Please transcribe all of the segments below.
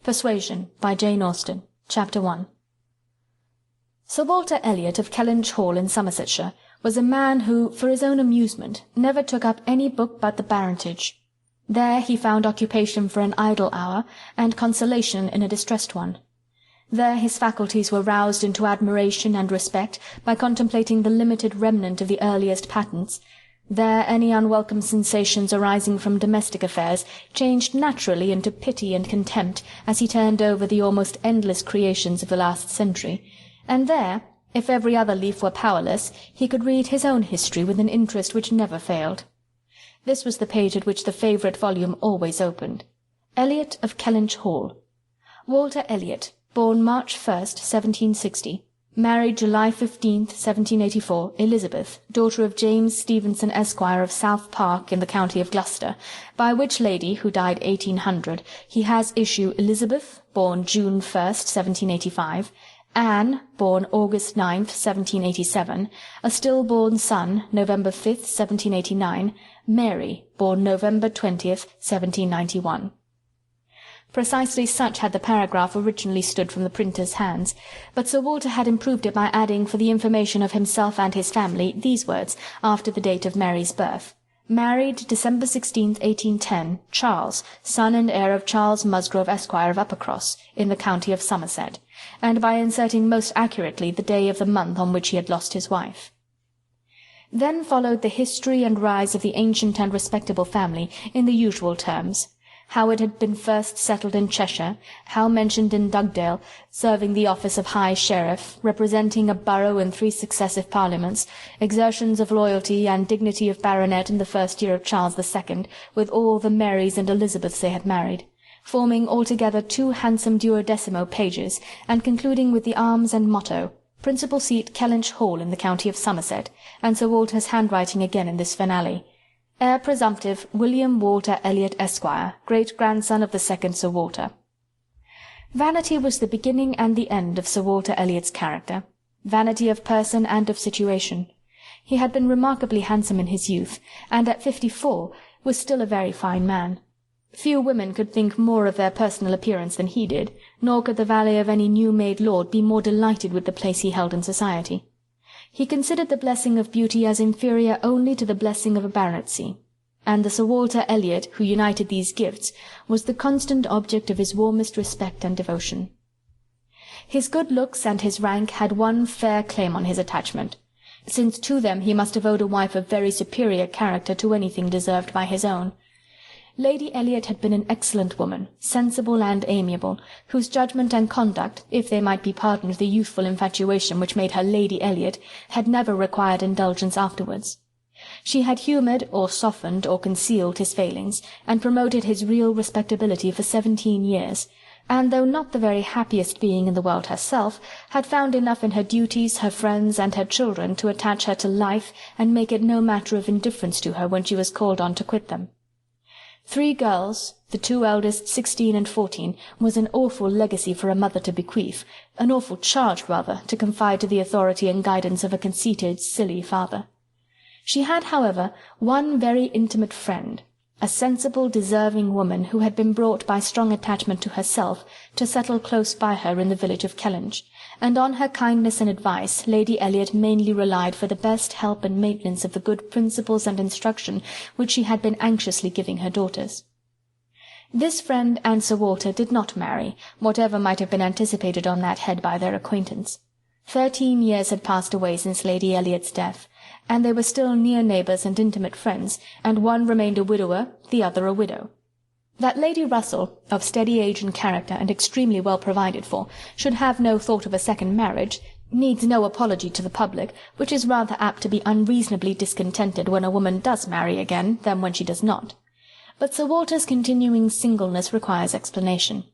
Persuasion by Jane Austen, Chapter 1. Sir Walter Elliot of Kellinch Hall in Somersetshire was a man who, for his own amusement, never took up any book but the baronetage. There he found occupation for an idle hour, and consolation in a distressed one. There his faculties were roused into admiration and respect by contemplating the limited remnant of the earliest patents. There any unwelcome sensations arising from domestic affairs changed naturally into pity and contempt as he turned over the almost endless creations of the last century, and there, if every other leaf were powerless, he could read his own history with an interest which never failed. This was the page at which the favourite volume always opened. Elliot of Kellinch Hall. Walter Elliot, born March 1st, 1760, married July 15th, 1784, Elizabeth, daughter of James Stevenson, Esquire, of South Park, in the county of Gloucester, by which lady, who died 1800, he has issue Elizabeth, born June 1st, 1785, Anne, born August 9th, 1787, a stillborn son, November 5th, 1789, Mary, born November 20th, 1791. Precisely such had the paragraph originally stood from the printer's hands, but Sir Walter had improved it by adding, for the information of himself and his family, these words, after the date of Mary's birth: "Married December 16th, 1810, Charles, son and heir of Charles Musgrove, Esquire, of Uppercross, in the county of Somerset," and by inserting most accurately the day of the month on which he had lost his wife. Then followed the history and rise of the ancient and respectable family, in the usual terms. How it had been first settled in Cheshire, how mentioned in Dugdale, serving the office of High Sheriff, representing a borough in 3 successive Parliaments, exertions of loyalty and dignity of baronet in the first year of Charles II, with all the Marys and Elizabeths they had married, forming altogether 2 handsome 12mo pages, and concluding with the arms and motto, principal seat Kellinch Hall in the county of Somerset, and Sir Walter's handwriting again in this finale. Heir presumptive William Walter Elliot, Esquire, great-grandson of the second Sir Walter. Vanity was the beginning and the end of Sir Walter Elliot's character, vanity of person and of situation. He had been remarkably handsome in his youth, and at 54 was still a very fine man. Few women could think more of their personal appearance than he did, nor could the valet of any new-made lord be more delighted with the place he held in society. He considered the blessing of beauty as inferior only to the blessing of a baronetcy, and the Sir Walter Elliot who united these gifts was the constant object of his warmest respect and devotion. His good looks and his rank had one fair claim on his attachment, since to them he must have owed a wife of very superior character to anything deserved by his own. Lady Elliot had been an excellent woman, sensible and amiable, whose judgment and conduct, if they might be pardoned the youthful infatuation which made her Lady Elliot, had never required indulgence afterwards. She had humoured, or softened, or concealed his failings, and promoted his real respectability for 17 years, and though not the very happiest being in the world herself, had found enough in her duties, her friends, and her children to attach her to life and make it no matter of indifference to her when she was called on to quit them. 3 girls, the 2 eldest 16 and 14, was an awful legacy for a mother to bequeath, an awful charge, rather, to confide to the authority and guidance of a conceited, silly father. She had, however, one very intimate friend, a sensible, deserving woman who had been brought by strong attachment to herself to settle close by her in the village of Kellinch, and on her kindness and advice Lady Elliot mainly relied for the best help and maintenance of the good principles and instruction which she had been anxiously giving her daughters. This friend and Sir Walter did not marry, whatever might have been anticipated on that head by their acquaintance. 13 years had passed away since Lady Elliot's death, and they were still near neighbours and intimate friends, and one remained a widower, the other a widow. That Lady Russell, of steady age and character, and extremely well provided for, should have no thought of a second marriage, needs no apology to the public, which is rather apt to be unreasonably discontented when a woman does marry again than when she does not. But Sir Walter's continuing singleness requires explanation.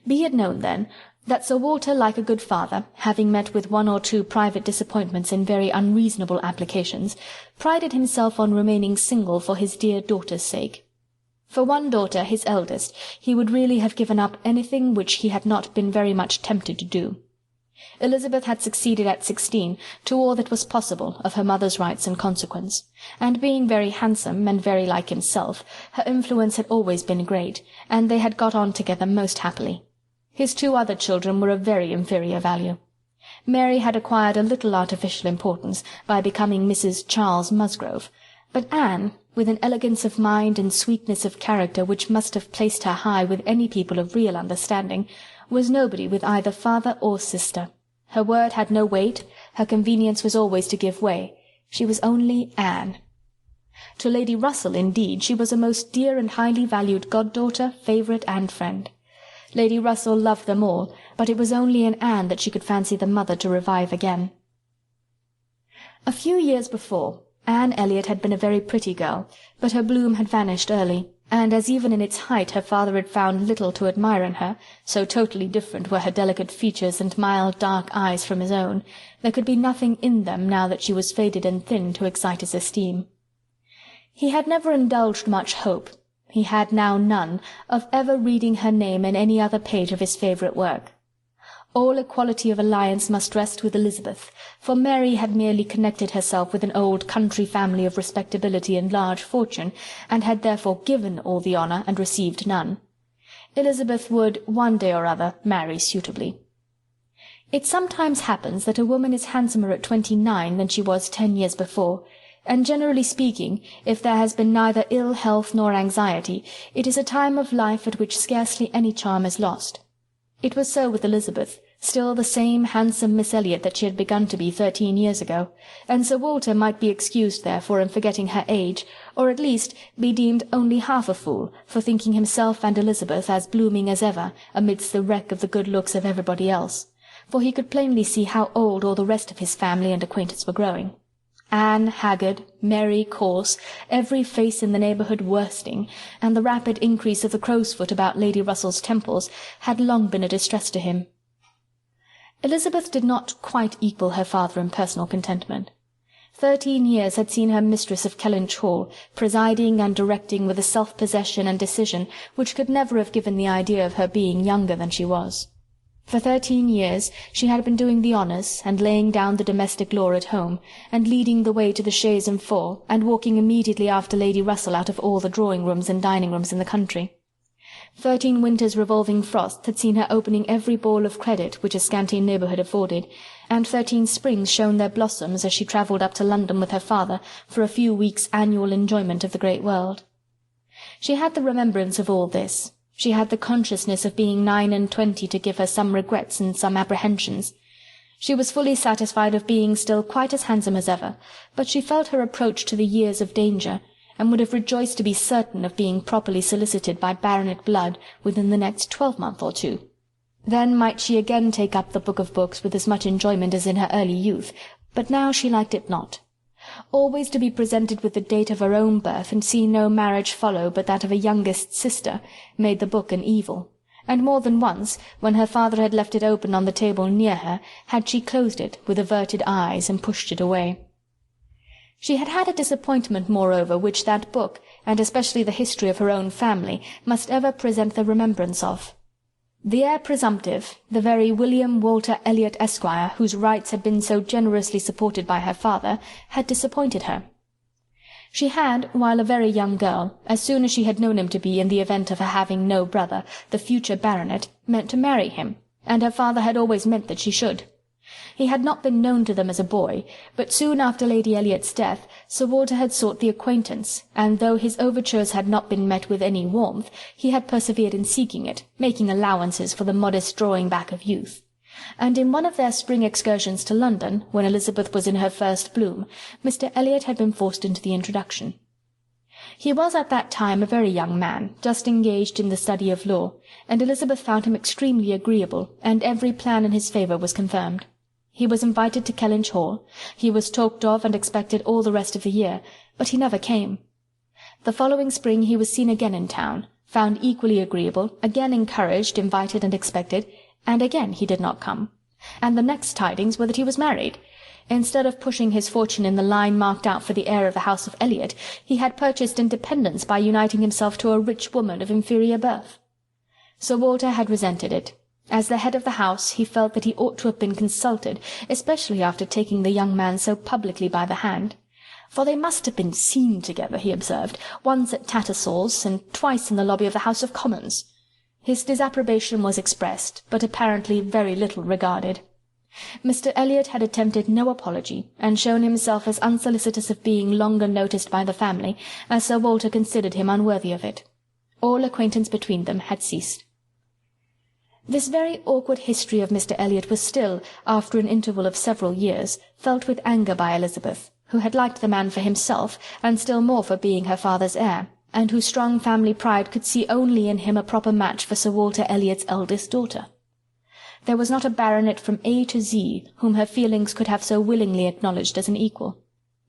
Be it known, then, that Sir Walter, like a good father, having met with 1 or 2 private disappointments in very unreasonable applications, prided himself on remaining single for his dear daughter's sake. For one daughter, his eldest, he would really have given up anything which he had not been very much tempted to do. Elizabeth had succeeded at 16 to all that was possible of her mother's rights and consequence, and being very handsome and very like himself, her influence had always been great, and they had got on together most happily. His 2 other children were of very inferior value. Mary had acquired a little artificial importance by becoming Mrs. Charles Musgrove, but Anne, with an elegance of mind and sweetness of character which must have placed her high with any people of real understanding, was nobody with either father or sister. Her word had no weight, her convenience was always to give way. She was only Anne. To Lady Russell, indeed, she was a most dear and highly valued goddaughter, favourite, and friend. Lady Russell loved them all, but it was only in Anne that she could fancy the mother to revive again. A few years before, Anne Elliot had been a very pretty girl, but her bloom had vanished early, and as even in its height her father had found little to admire in her, so totally different were her delicate features and mild dark eyes from his own, there could be nothing in them now that she was faded and thin to excite his esteem. He had never indulged much hope, he had now none, of ever reading her name in any other page of his favourite work. All equality of alliance must rest with Elizabeth, for Mary had merely connected herself with an old country family of respectability and large fortune, and had therefore given all the honour and received none. Elizabeth would, one day or other, marry suitably. It sometimes happens that a woman is handsomer at 29 than she was 10 years before, and generally speaking, if there has been neither ill health nor anxiety, it is a time of life at which scarcely any charm is lost. It was so with Elizabeth, still the same handsome Miss Elliot that she had begun to be 13 years ago, and Sir Walter might be excused therefore in forgetting her age, or at least be deemed only half a fool for thinking himself and Elizabeth as blooming as ever amidst the wreck of the good looks of everybody else, for he could plainly see how old all the rest of his family and acquaintance were growing. Anne haggard, Mary coarse, every face in the neighbourhood worsting, and the rapid increase of the crow's-foot about Lady Russell's temples had long been a distress to him. Elizabeth did not quite equal her father in personal contentment. 13 years had seen her mistress of Kellinch Hall, presiding and directing with a self-possession and decision which could never have given the idea of her being younger than she was. For 13 years she had been doing the honours, and laying down the domestic law at home, and leading the way to the chaise and four, and walking immediately after Lady Russell out of all the drawing-rooms and dining-rooms in the country. 13 winters' revolving frosts had seen her opening every ball of credit which a scanty neighbourhood afforded, and 13 springs shone their blossoms as she travelled up to London with her father for a few weeks' annual enjoyment of the great world. She had the remembrance of all this. She had the consciousness of being 29 to give her some regrets and some apprehensions. She was fully satisfied of being still quite as handsome as ever, but she felt her approach to the years of danger, and would have rejoiced to be certain of being properly solicited by baronet blood within the next 12-month or 2. Then might she again take up the book of books with as much enjoyment as in her early youth, but now she liked it not. Always to be presented with the date of her own birth, and see no marriage follow but that of a youngest sister, made the book an evil, and more than once, when her father had left it open on the table near her, had she closed it with averted eyes and pushed it away. She had had a disappointment, moreover, which that book, and especially the history of her own family, must ever present the remembrance of. The heir presumptive, the very William Walter Elliot, Esquire, whose rights had been so generously supported by her father, had disappointed her. She had, while a very young girl, as soon as she had known him to be, in the event of her having no brother, the future baronet, meant to marry him, and her father had always meant that she should. He had not been known to them as a boy, but soon after Lady Elliot's death Sir Walter had sought the acquaintance, and though his overtures had not been met with any warmth, he had persevered in seeking it, making allowances for the modest drawing back of youth. And in one of their spring excursions to London, when Elizabeth was in her first bloom, Mr. Elliot had been forced into the introduction. He was at that time a very young man, just engaged in the study of law, and Elizabeth found him extremely agreeable, and every plan in his favour was confirmed. He was invited to Kellinch Hall, he was talked of and expected all the rest of the year, but he never came. The following spring he was seen again in town, found equally agreeable, again encouraged, invited, and expected, and again he did not come. And the next tidings were that he was married. Instead of pushing his fortune in the line marked out for the heir of the house of Elliot, he had purchased independence by uniting himself to a rich woman of inferior birth. Sir Walter had resented it. As the head of the house, he felt that he ought to have been consulted, especially after taking the young man so publicly by the hand. For they must have been seen together, he observed, once at Tattersall's, and twice in the lobby of the House of Commons. His disapprobation was expressed, but apparently very little regarded. Mr. Elliot had attempted no apology, and shown himself as unsolicitous of being longer noticed by the family as Sir Walter considered him unworthy of it. All acquaintance between them had ceased. This very awkward history of Mr. Elliot was still, after an interval of several years, felt with anger by Elizabeth, who had liked the man for himself, and still more for being her father's heir, and whose strong family pride could see only in him a proper match for Sir Walter Elliot's eldest daughter. There was not a baronet from A to Z whom her feelings could have so willingly acknowledged as an equal.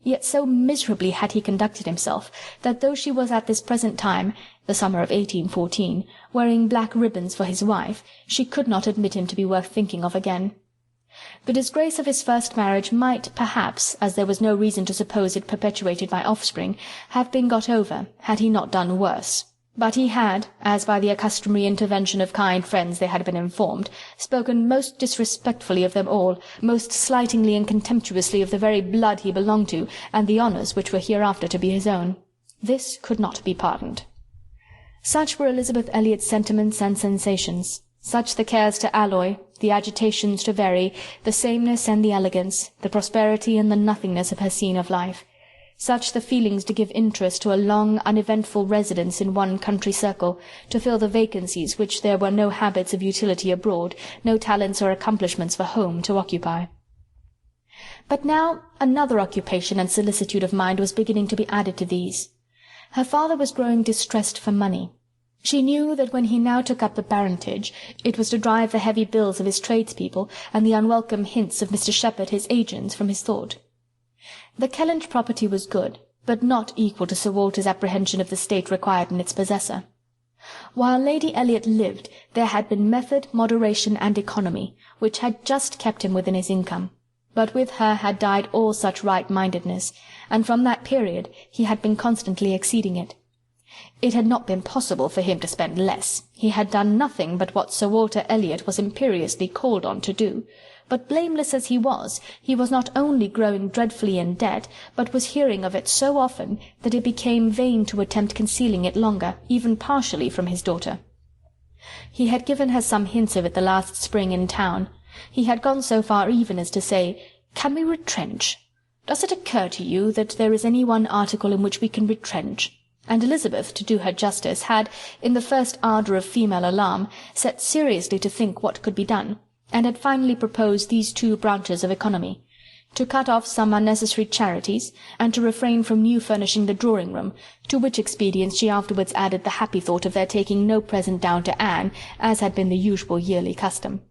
Yet so miserably had he conducted himself, that though she was at this present time, the summer of 1814, wearing black ribbons for his wife, she could not admit him to be worth thinking of again. The disgrace of his first marriage might, perhaps, as there was no reason to suppose it perpetuated by offspring, have been got over, had he not done worse. But he had, as by the customary intervention of kind friends they had been informed, spoken most disrespectfully of them all, most slightingly and contemptuously of the very blood he belonged to, and the honours which were hereafter to be his own. This could not be pardoned. Such were Elizabeth Elliot's sentiments and sensations, such the cares to alloy, the agitations to vary, the sameness and the elegance, the prosperity and the nothingness of her scene of life. Such the feelings to give interest to a long, uneventful residence in one country circle, to fill the vacancies which there were no habits of utility abroad, no talents or accomplishments for home to occupy. But now another occupation and solicitude of mind was beginning to be added to these. Her father was growing distressed for money. She knew that when he now took up the baronetage, it was to drive the heavy bills of his tradespeople and the unwelcome hints of Mr. Shepherd his agents from his thought. The Kellinch property was good, but not equal to Sir Walter's apprehension of the state required in its possessor. While Lady Elliot lived, there had been method, moderation, and economy, which had just kept him within his income, but with her had died all such right-mindedness, and from that period he had been constantly exceeding it. It had not been possible for him to spend less. He had done nothing but what Sir Walter Elliot was imperiously called on to do, but blameless as he was not only growing dreadfully in debt, but was hearing of it so often that it became vain to attempt concealing it longer, even partially, from his daughter. He had given her some hints of it the last spring in town. He had gone so far even as to say, "Can we retrench? Does it occur to you that there is any one article in which we can retrench?" And Elizabeth, to do her justice, had, in the first ardour of female alarm, set seriously to think what could be done, and had finally proposed these two branches of economy: to cut off some unnecessary charities, and to refrain from new furnishing the drawing-room, to which expedients she afterwards added the happy thought of their taking no present down to Anne, as had been the usual yearly custom.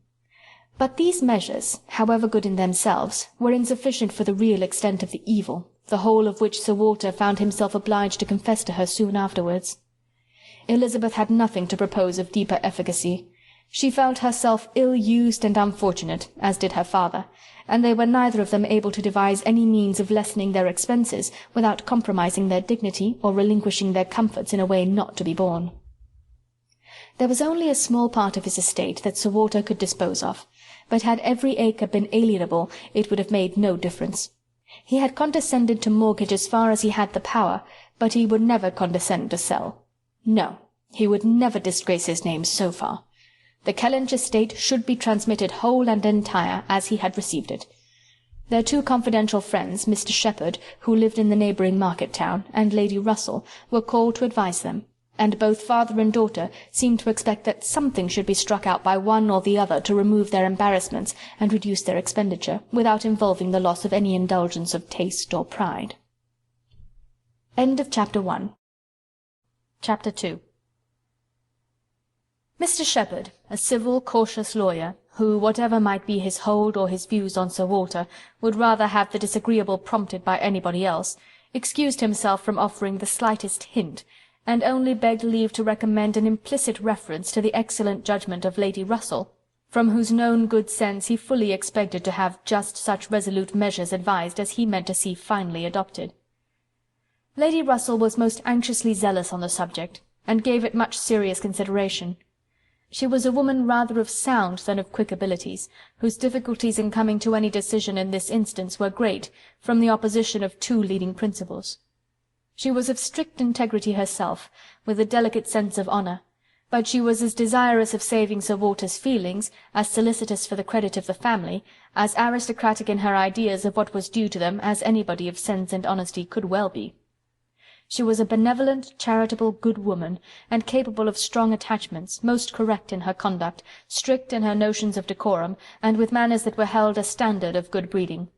But these measures, however good in themselves, were insufficient for the real extent of the evil, the whole of which Sir Walter found himself obliged to confess to her soon afterwards. Elizabeth had nothing to propose of deeper efficacy. She felt herself ill-used and unfortunate, as did her father, and they were neither of them able to devise any means of lessening their expenses without compromising their dignity or relinquishing their comforts in a way not to be borne. There was only a small part of his estate that Sir Walter could dispose of, but had every acre been alienable it would have made no difference. He had condescended to mortgage as far as he had the power, but he would never condescend to sell. No, he would never disgrace his name so far. The Kellinch estate should be transmitted whole and entire as he had received it. Their two confidential friends, Mr. Shepherd, who lived in the neighbouring market-town, and Lady Russell, were called to advise them, and both father and daughter seemed to expect that something should be struck out by one or the other to remove their embarrassments and reduce their expenditure, without involving the loss of any indulgence of taste or pride. End of Chapter 1. Chapter 2. Mr. Shepherd, a civil, cautious lawyer, who, whatever might be his hold or his views on Sir Walter, would rather have the disagreeable prompted by anybody else, excused himself from offering the slightest hint, and only begged leave to recommend an implicit reference to the excellent judgment of Lady Russell, from whose known good sense he fully expected to have just such resolute measures advised as he meant to see finally adopted. Lady Russell was most anxiously zealous on the subject, and gave it much serious consideration. She was a woman rather of sound than of quick abilities, whose difficulties in coming to any decision in this instance were great, from the opposition of two leading principles. She was of strict integrity herself, with a delicate sense of honour, but she was as desirous of saving Sir Walter's feelings, as solicitous for the credit of the family, as aristocratic in her ideas of what was due to them as anybody of sense and honesty could well be. She was a benevolent, charitable, good woman, and capable of strong attachments, most correct in her conduct, strict in her notions of decorum, and with manners that were held a standard of good breeding.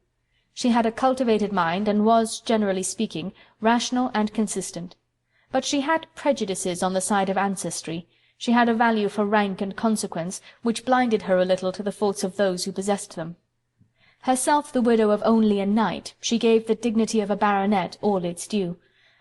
She had a cultivated mind, and was, generally speaking, rational and consistent. But she had prejudices on the side of ancestry. She had a value for rank and consequence, which blinded her a little to the faults of those who possessed them. Herself the widow of only a knight, she gave the dignity of a baronet all its due,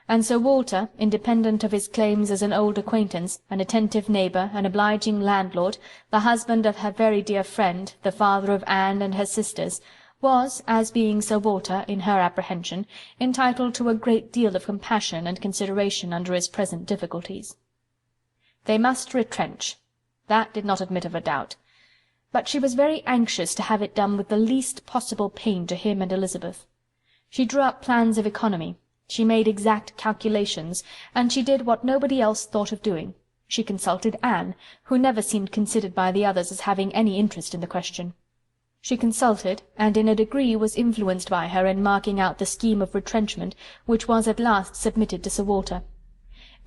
and Sir Walter, independent of his claims as an old acquaintance, an attentive neighbour, an obliging landlord, the husband of her very dear friend, the father of Anne and her sisters, was, as being Sir Walter, in her apprehension, entitled to a great deal of compassion and consideration under his present difficulties. They must retrench. That did not admit of a doubt. But she was very anxious to have it done with the least possible pain to him and Elizabeth. She drew up plans of economy. She made exact calculations, and she did what nobody else thought of doing. She consulted Anne, who never seemed considered by the others as having any interest in the question. She consulted, and in a degree was influenced by her in marking out the scheme of retrenchment which was at last submitted to Sir Walter.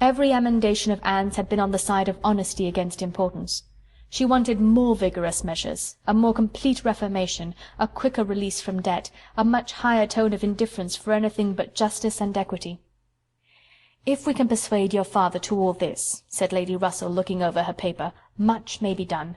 Every emendation of Anne's had been on the side of honesty against importance. She wanted more vigorous measures, a more complete reformation, a quicker release from debt, a much higher tone of indifference for anything but justice and equity. "If we can persuade your father to all this," said Lady Russell, looking over her paper, "much may be done.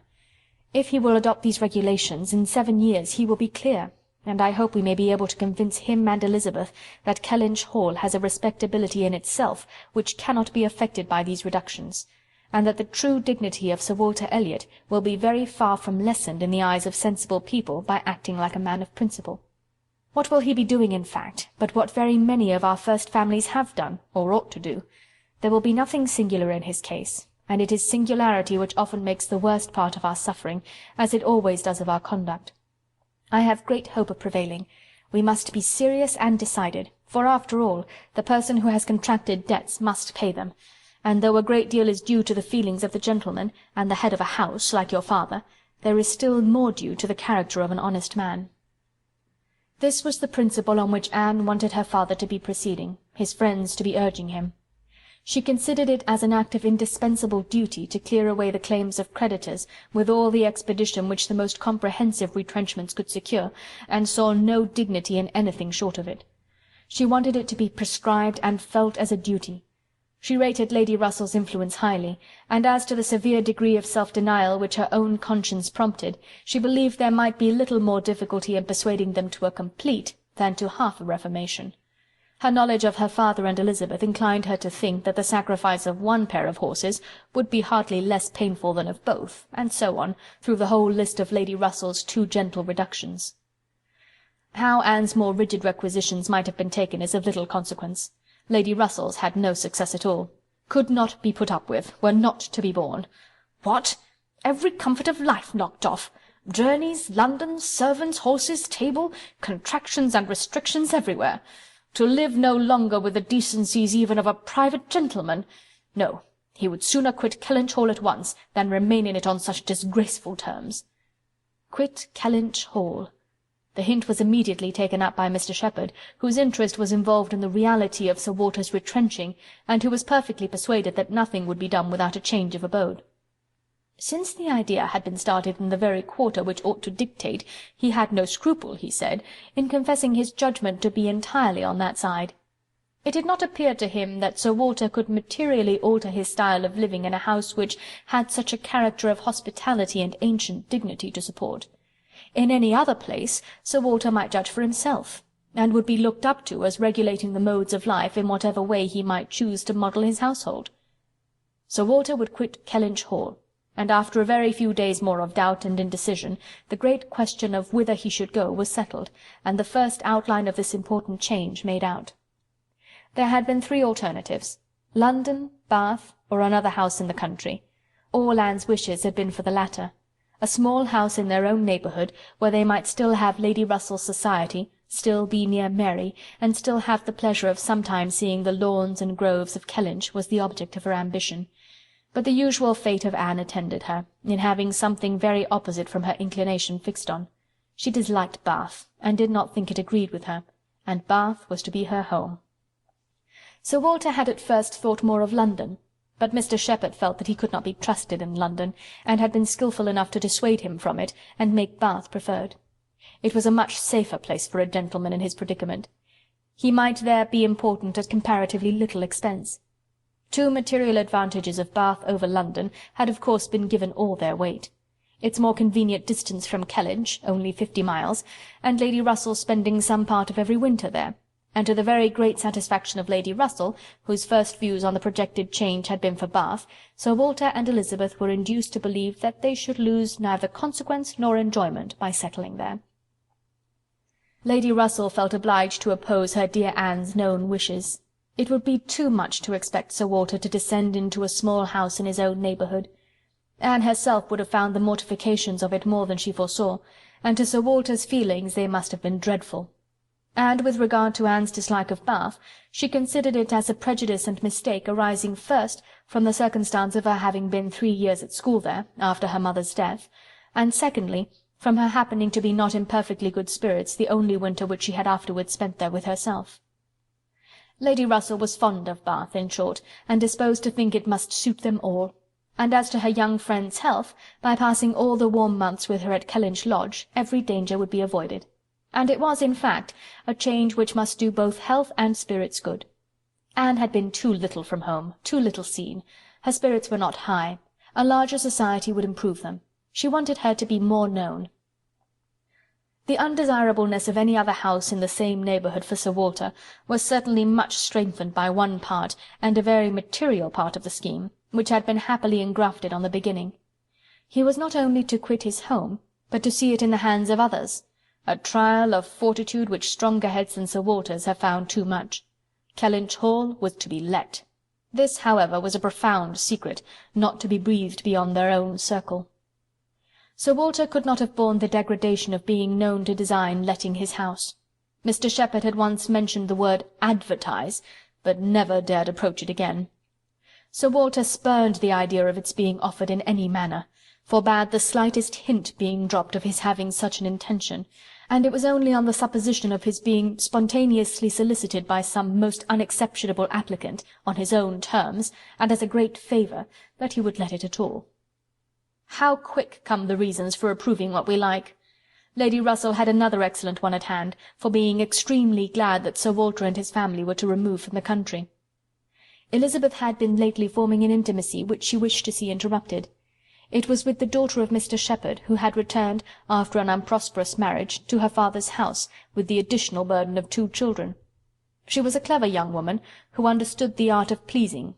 If he will adopt these regulations, in 7 years he will be clear, and I hope we may be able to convince him and Elizabeth that Kellinch Hall has a respectability in itself which cannot be affected by these reductions, and that the true dignity of Sir Walter Elliot will be very far from lessened in the eyes of sensible people by acting like a man of principle. What will he be doing, in fact, but what very many of our first families have done, or ought to do? There will be nothing singular in his case, and it is singularity which often makes the worst part of our suffering, as it always does of our conduct. I have great hope of prevailing. We must be serious and decided, for after all, the person who has contracted debts must pay them, and though a great deal is due to the feelings of the gentleman, and the head of a house, like your father, there is still more due to the character of an honest man." This was the principle on which Anne wanted her father to be proceeding, his friends to be urging him. She considered it as an act of indispensable duty to clear away the claims of creditors with all the expedition which the most comprehensive retrenchments could secure, and saw no dignity in anything short of it. She wanted it to be prescribed and felt as a duty. She rated Lady Russell's influence highly, and as to the severe degree of self-denial which her own conscience prompted, she believed there might be little more difficulty in persuading them to a complete than to half a reformation. Her knowledge of her father and Elizabeth inclined her to think that the sacrifice of one pair of horses would be hardly less painful than of both, and so on, through the whole list of Lady Russell's too gentle reductions. How Anne's more rigid requisitions might have been taken is of little consequence. Lady Russell's had no success at all. Could not be put up with, were not to be borne. What? Every comfort of life knocked off! Journeys, London, servants, horses, table, contractions and restrictions everywhere! To live no longer with the decencies even of a private gentleman! No, he would sooner quit Kellinch Hall at once than remain in it on such disgraceful terms. Quit Kellinch Hall! The hint was immediately taken up by Mr. Shepherd, whose interest was involved in the reality of Sir Walter's retrenching, and who was perfectly persuaded that nothing would be done without a change of abode. Since the idea had been started in the very quarter which ought to dictate, he had no scruple, he said, in confessing his judgment to be entirely on that side. It did not appear to him that Sir Walter could materially alter his style of living in a house which had such a character of hospitality and ancient dignity to support. In any other place Sir Walter might judge for himself, and would be looked up to as regulating the modes of life in whatever way he might choose to model his household. Sir Walter would quit Kellinch Hall, and after a very few days more of doubt and indecision, the great question of whither he should go was settled, and the first outline of this important change made out. There had been 3 alternatives: London, Bath, or another house in the country. All Anne's wishes had been for the latter. A small house in their own neighbourhood, where they might still have Lady Russell's society, still be near Mary, and still have the pleasure of sometimes seeing the lawns and groves of Kellinch, was the object of her ambition. But the usual fate of Anne attended her, in having something very opposite from her inclination fixed on. She disliked Bath, and did not think it agreed with her, and Bath was to be her home. Sir Walter had at first thought more of London, but Mr. Shepherd felt that he could not be trusted in London, and had been skilful enough to dissuade him from it, and make Bath preferred. It was a much safer place for a gentleman in his predicament. He might there be important at comparatively little expense. Two material advantages of Bath over London had of course been given all their weight. Its more convenient distance from Kellinch, only 50 miles, and Lady Russell spending some part of every winter there, and to the very great satisfaction of Lady Russell, whose first views on the projected change had been for Bath, Sir Walter and Elizabeth were induced to believe that they should lose neither consequence nor enjoyment by settling there. Lady Russell felt obliged to oppose her dear Anne's known wishes. It would be too much to expect Sir Walter to descend into a small house in his own neighbourhood. Anne herself would have found the mortifications of it more than she foresaw, and to Sir Walter's feelings they must have been dreadful. And with regard to Anne's dislike of Bath, she considered it as a prejudice and mistake arising first from the circumstance of her having been 3 years at school there, after her mother's death, and secondly, from her happening to be not in perfectly good spirits the only winter which she had afterwards spent there with herself. Lady Russell was fond of Bath, in short, and disposed to think it must suit them all. And as to her young friend's health, by passing all the warm months with her at Kellinch Lodge, every danger would be avoided. And it was, in fact, a change which must do both health and spirits good. Anne had been too little from home, too little seen. Her spirits were not high. A larger society would improve them. She wanted her to be more known. The undesirableness of any other house in the same neighbourhood for Sir Walter was certainly much strengthened by one part, and a very material part of the scheme, which had been happily engrafted on the beginning. He was not only to quit his home, but to see it in the hands of others, a trial of fortitude which stronger heads than Sir Walter's have found too much. Kellinch Hall was to be let. This, however, was a profound secret, not to be breathed beyond their own circle. Sir Walter could not have borne the degradation of being known to design letting his house. Mr. Shepherd had once mentioned the word advertise, but never dared approach it again. Sir Walter spurned the idea of its being offered in any manner, forbade the slightest hint being dropped of his having such an intention, and it was only on the supposition of his being spontaneously solicited by some most unexceptionable applicant, on his own terms, and as a great favour, that he would let it at all. How quick come the reasons for approving what we like! Lady Russell had another excellent one at hand, for being extremely glad that Sir Walter and his family were to remove from the country. Elizabeth had been lately forming an intimacy which she wished to see interrupted. It was with the daughter of Mr. Shepherd, who had returned, after an unprosperous marriage, to her father's house, with the additional burden of 2 children. She was a clever young woman, who understood the art of pleasing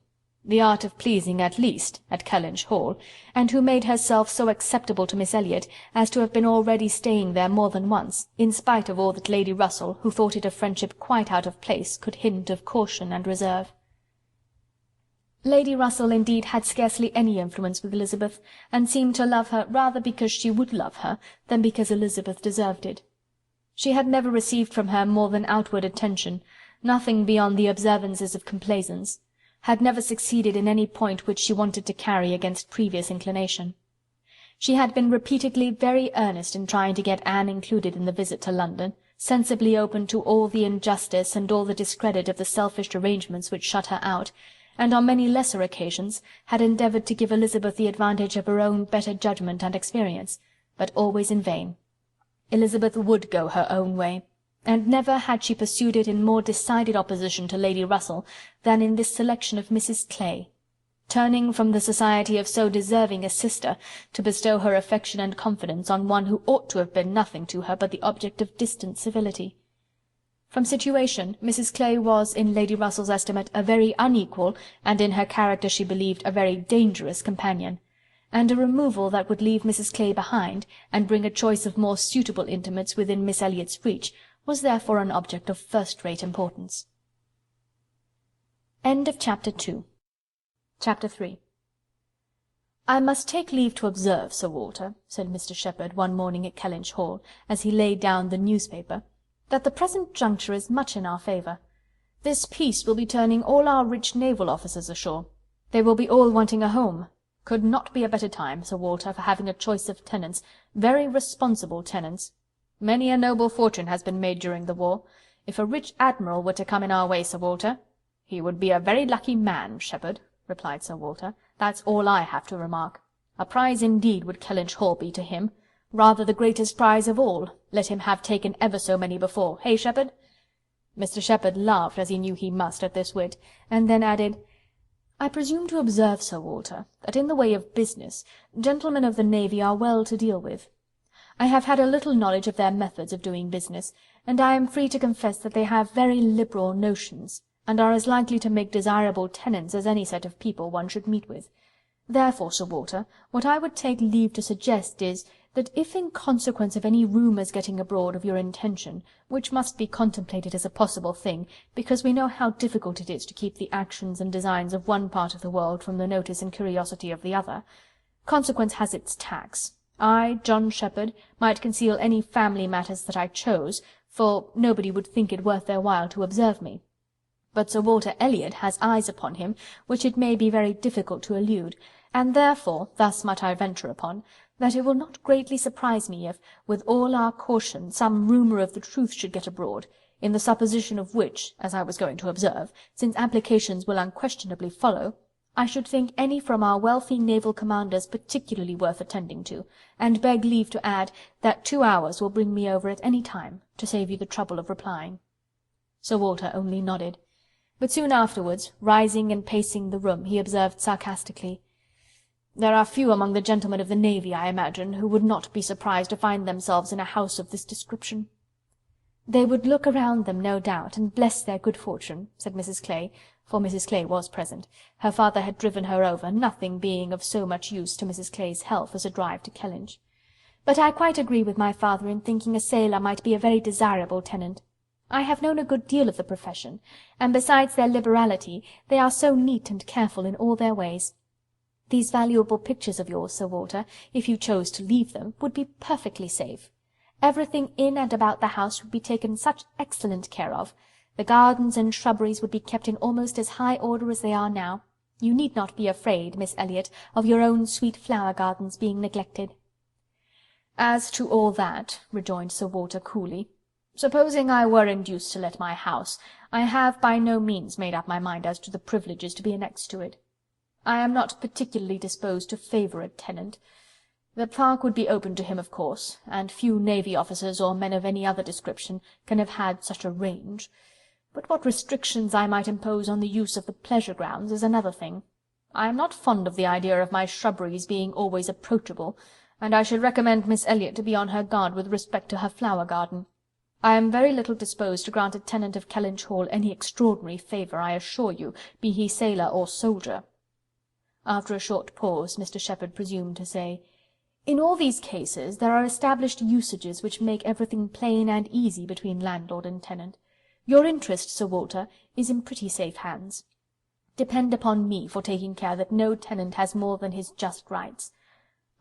at least, at Kellinch Hall, and who made herself so acceptable to Miss Elliot as to have been already staying there more than once, in spite of all that Lady Russell, who thought it a friendship quite out of place, could hint of caution and reserve. Lady Russell indeed had scarcely any influence with Elizabeth, and seemed to love her rather because she would love her than because Elizabeth deserved it. She had never received from her more than outward attention, nothing beyond the observances of complaisance, had never succeeded in any point which she wanted to carry against previous inclination. She had been repeatedly very earnest in trying to get Anne included in the visit to London, sensibly open to all the injustice and all the discredit of the selfish arrangements which shut her out, and on many lesser occasions had endeavoured to give Elizabeth the advantage of her own better judgment and experience, but always in vain. Elizabeth would go her own way, and never had she pursued it in more decided opposition to Lady Russell than in this selection of Mrs. Clay, turning from the society of so deserving a sister to bestow her affection and confidence on one who ought to have been nothing to her but the object of distant civility. From situation, Mrs. Clay was, in Lady Russell's estimate, a very unequal, and in her character she believed a very dangerous companion, and a removal that would leave Mrs. Clay behind, and bring a choice of more suitable intimates within Miss Elliot's reach, was therefore an object of first-rate importance. Chapter 3. "I must take leave to observe, Sir Walter," said Mr. Shepherd one morning at Kellinch Hall, as he laid down the newspaper, "that the present juncture is much in our favour. This peace will be turning all our rich naval officers ashore. They will be all wanting a home. Could not be a better time, Sir Walter, for having a choice of tenants, very responsible tenants. Many a noble fortune has been made during the war. If a rich admiral were to come in our way, Sir Walter—" "He would be a very lucky man, Shepherd," replied Sir Walter. "That's all I have to remark. A prize indeed would Kellinch Hall be to him. Rather the greatest prize of all, let him have taken ever so many before. Hey, Shepherd?" Mr. Shepherd laughed, as he knew he must, at this wit, and then added, "I presume to observe, Sir Walter, that in the way of business, gentlemen of the navy are well to deal with. I have had a little knowledge of their methods of doing business, and I am free to confess that they have very liberal notions, and are as likely to make desirable tenants as any set of people one should meet with. Therefore, Sir Walter, what I would take leave to suggest is, that if in consequence of any rumours getting abroad of your intention, which must be contemplated as a possible thing, because we know how difficult it is to keep the actions and designs of one part of the world from the notice and curiosity of the other, consequence has its tax. I, John Shepherd, might conceal any family matters that I chose, for nobody would think it worth their while to observe me. But Sir Walter Elliot has eyes upon him, which it may be very difficult to elude, and therefore, thus much I venture upon, that it will not greatly surprise me if, with all our caution, some rumour of the truth should get abroad, in the supposition of which, as I was going to observe, since applications will unquestionably follow, I should think any from our wealthy naval commanders particularly worth attending to, and beg leave to add, that 2 hours will bring me over at any time, to save you the trouble of replying." Sir Walter only nodded, but soon afterwards, rising and pacing the room, he observed sarcastically, "There are few among the gentlemen of the navy, I imagine, who would not be surprised to find themselves in a house of this description." "They would look around them, no doubt, and bless their good fortune," said Mrs. Clay, for Mrs. Clay was present. Her father had driven her over, nothing being of so much use to Mrs. Clay's health as a drive to Kellinch. "But I quite agree with my father in thinking a sailor might be a very desirable tenant. I have known a good deal of the profession, and besides their liberality, they are so neat and careful in all their ways. These valuable pictures of yours, Sir Walter, if you chose to leave them, would be perfectly safe. Everything in and about the house would be taken such excellent care of. The gardens and shrubberies would be kept in almost as high order as they are now. You need not be afraid, Miss Elliot, of your own sweet flower gardens being neglected." "As to all that," rejoined Sir Walter coolly, "supposing I were induced to let my house, I have by no means made up my mind as to the privileges to be annexed to it. I am not particularly disposed to favour a tenant. The park would be open to him, of course, and few navy officers or men of any other description can have had such a range. But what restrictions I might impose on the use of the pleasure grounds is another thing. I am not fond of the idea of my shrubberies being always approachable, and I should recommend Miss Elliot to be on her guard with respect to her flower garden. I am very little disposed to grant a tenant of Kellinch Hall any extraordinary favour, I assure you, be he sailor or soldier." After a short pause, Mr. Shepherd presumed to say, "In all these cases there are established usages which make everything plain and easy between landlord and tenant. Your interest, Sir Walter, is in pretty safe hands. Depend upon me for taking care that no tenant has more than his just rights.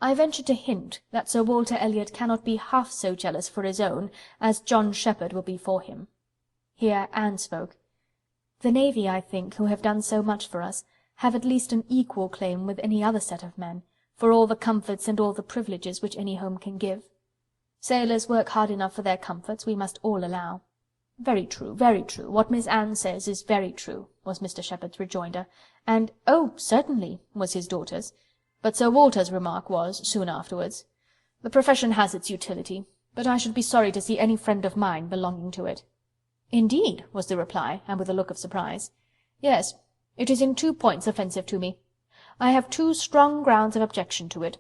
I venture to hint that Sir Walter Elliot cannot be half so jealous for his own as John Shepherd will be for him." Here Anne spoke. "The navy, I think, who have done so much for us, have at least an equal claim with any other set of men, for all the comforts and all the privileges which any home can give. Sailors work hard enough for their comforts, we must all allow." "Very true, very true. What Miss Anne says is very true," was Mr. Shepherd's rejoinder, and "Oh, certainly," was his daughter's. But Sir Walter's remark was, soon afterwards, "The profession has its utility, but I should be sorry to see any friend of mine belonging to it." "Indeed," was the reply, and with a look of surprise. "Yes. It is in 2 points offensive to me. I have 2 strong grounds of objection to it.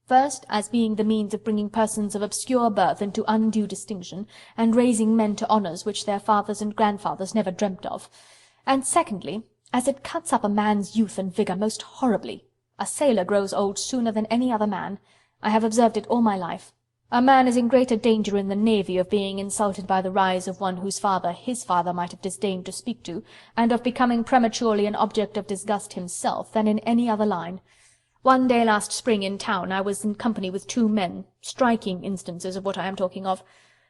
First, as being the means of bringing persons of obscure birth into undue distinction, and raising men to honours which their fathers and grandfathers never dreamt of. And secondly, as it cuts up a man's youth and vigour most horribly. A sailor grows old sooner than any other man. I have observed it all my life. A man is in greater danger in the navy of being insulted by the rise of one whose father his father might have disdained to speak to, and of becoming prematurely an object of disgust himself, than in any other line. One day last spring in town I was in company with 2 men, striking instances of what I am talking of.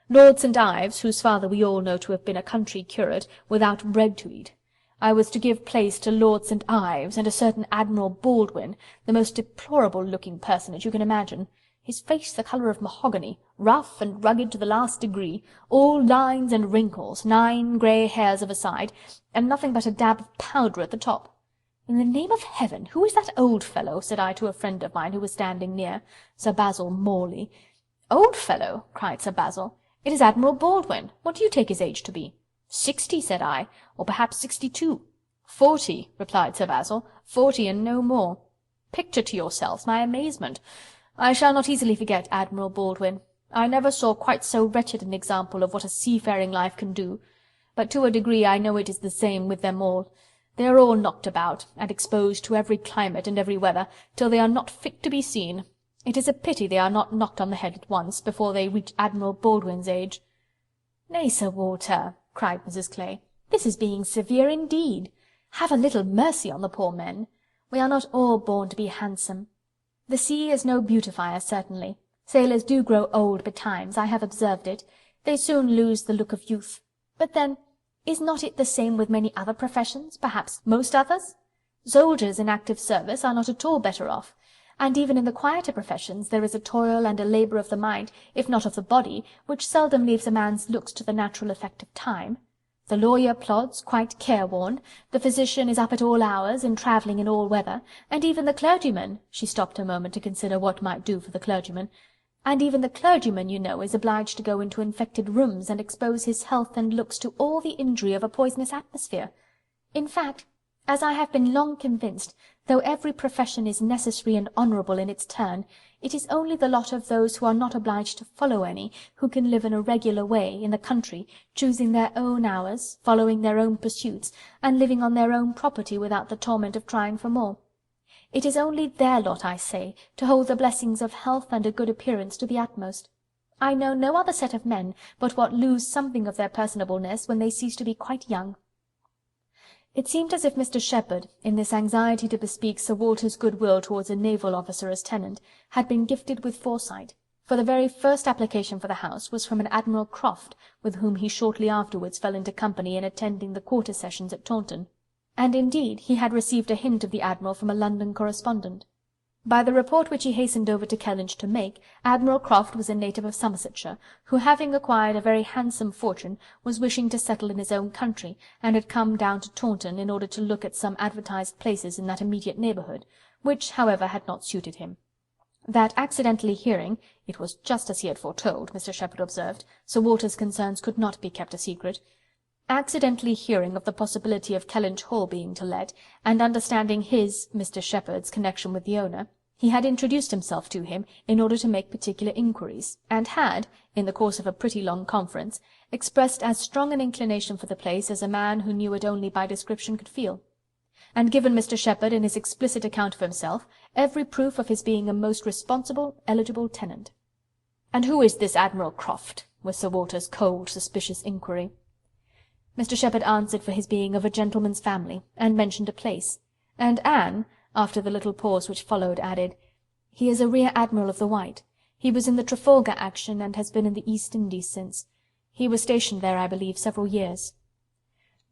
Lord St. Ives, whose father we all know to have been a country curate, without bread to eat. I was to give place to Lord St. Ives and a certain Admiral Baldwin, the most deplorable-looking personage you can imagine. His face the colour of mahogany, rough and rugged to the last degree, all lines and wrinkles, 9 grey hairs of a side, and nothing but a dab of powder at the top. "In the name of heaven, who is that old fellow?" said I to a friend of mine who was standing near, Sir Basil Morley. "Old fellow!" cried Sir Basil. "It is Admiral Baldwin. What do you take his age to be?" 60, said I, or perhaps 62. 40, replied Sir Basil, 40 and no more. Picture to yourselves my amazement. I shall not easily forget Admiral Baldwin. I never saw quite so wretched an example of what a seafaring life can do. But to a degree I know it is the same with them all. They are all knocked about, and exposed to every climate and every weather, till they are not fit to be seen. It is a pity they are not knocked on the head at once, before they reach Admiral Baldwin's age." "Nay, Sir Walter," cried Mrs. Clay, "this is being severe indeed. Have a little mercy on the poor men. We are not all born to be handsome. The sea is no beautifier, certainly. Sailors do grow old betimes, I have observed it. They soon lose the look of youth. But then, is not it the same with many other professions, perhaps most others? Soldiers in active service are not at all better off. And even in the quieter professions there is a toil and a labour of the mind, if not of the body, which seldom leaves a man's looks to the natural effect of time. The lawyer plods, quite careworn, the physician is up at all hours, and travelling in all weather, and even the clergyman—" she stopped a moment to consider what might do for the clergyman—"and even the clergyman, you know, is obliged to go into infected rooms, and expose his health and looks to all the injury of a poisonous atmosphere. In fact, as I have been long convinced, though every profession is necessary and honourable in its turn, it is only the lot of those who are not obliged to follow any, who can live in a regular way, in the country, choosing their own hours, following their own pursuits, and living on their own property without the torment of trying for more. It is only their lot, I say, to hold the blessings of health and a good appearance to the utmost. I know no other set of men but what lose something of their personableness when they cease to be quite young." It seemed as if Mr. Shepherd, in this anxiety to bespeak Sir Walter's goodwill towards a naval officer as tenant, had been gifted with foresight, for the very first application for the house was from an Admiral Croft, with whom he shortly afterwards fell into company in attending the quarter sessions at Taunton. And indeed he had received a hint of the Admiral from a London correspondent. By the report which he hastened over to Kellinch to make, Admiral Croft was a native of Somersetshire, who, having acquired a very handsome fortune, was wishing to settle in his own country, and had come down to Taunton in order to look at some advertised places in that immediate neighbourhood, which, however, had not suited him. That accidentally hearing (it was just as he had foretold, Mr. Shepherd observed, Sir Walter's concerns could not be kept a secret), accidentally hearing of the possibility of Kellinch Hall being to let, and understanding his, Mr. Shepherd's, connection with the owner, he had introduced himself to him in order to make particular inquiries, and had, in the course of a pretty long conference, expressed as strong an inclination for the place as a man who knew it only by description could feel, and given Mr. Shepherd, in his explicit account of himself, every proof of his being a most responsible, eligible tenant. "And who is this Admiral Croft?" was Sir Walter's cold, suspicious inquiry. Mr. Shepherd answered for his being of a gentleman's family, and mentioned a place, and Anne, after the little pause which followed, added, "He is a rear admiral of the White. He was in the Trafalgar action, and has been in the East Indies since. He was stationed there, I believe, several years."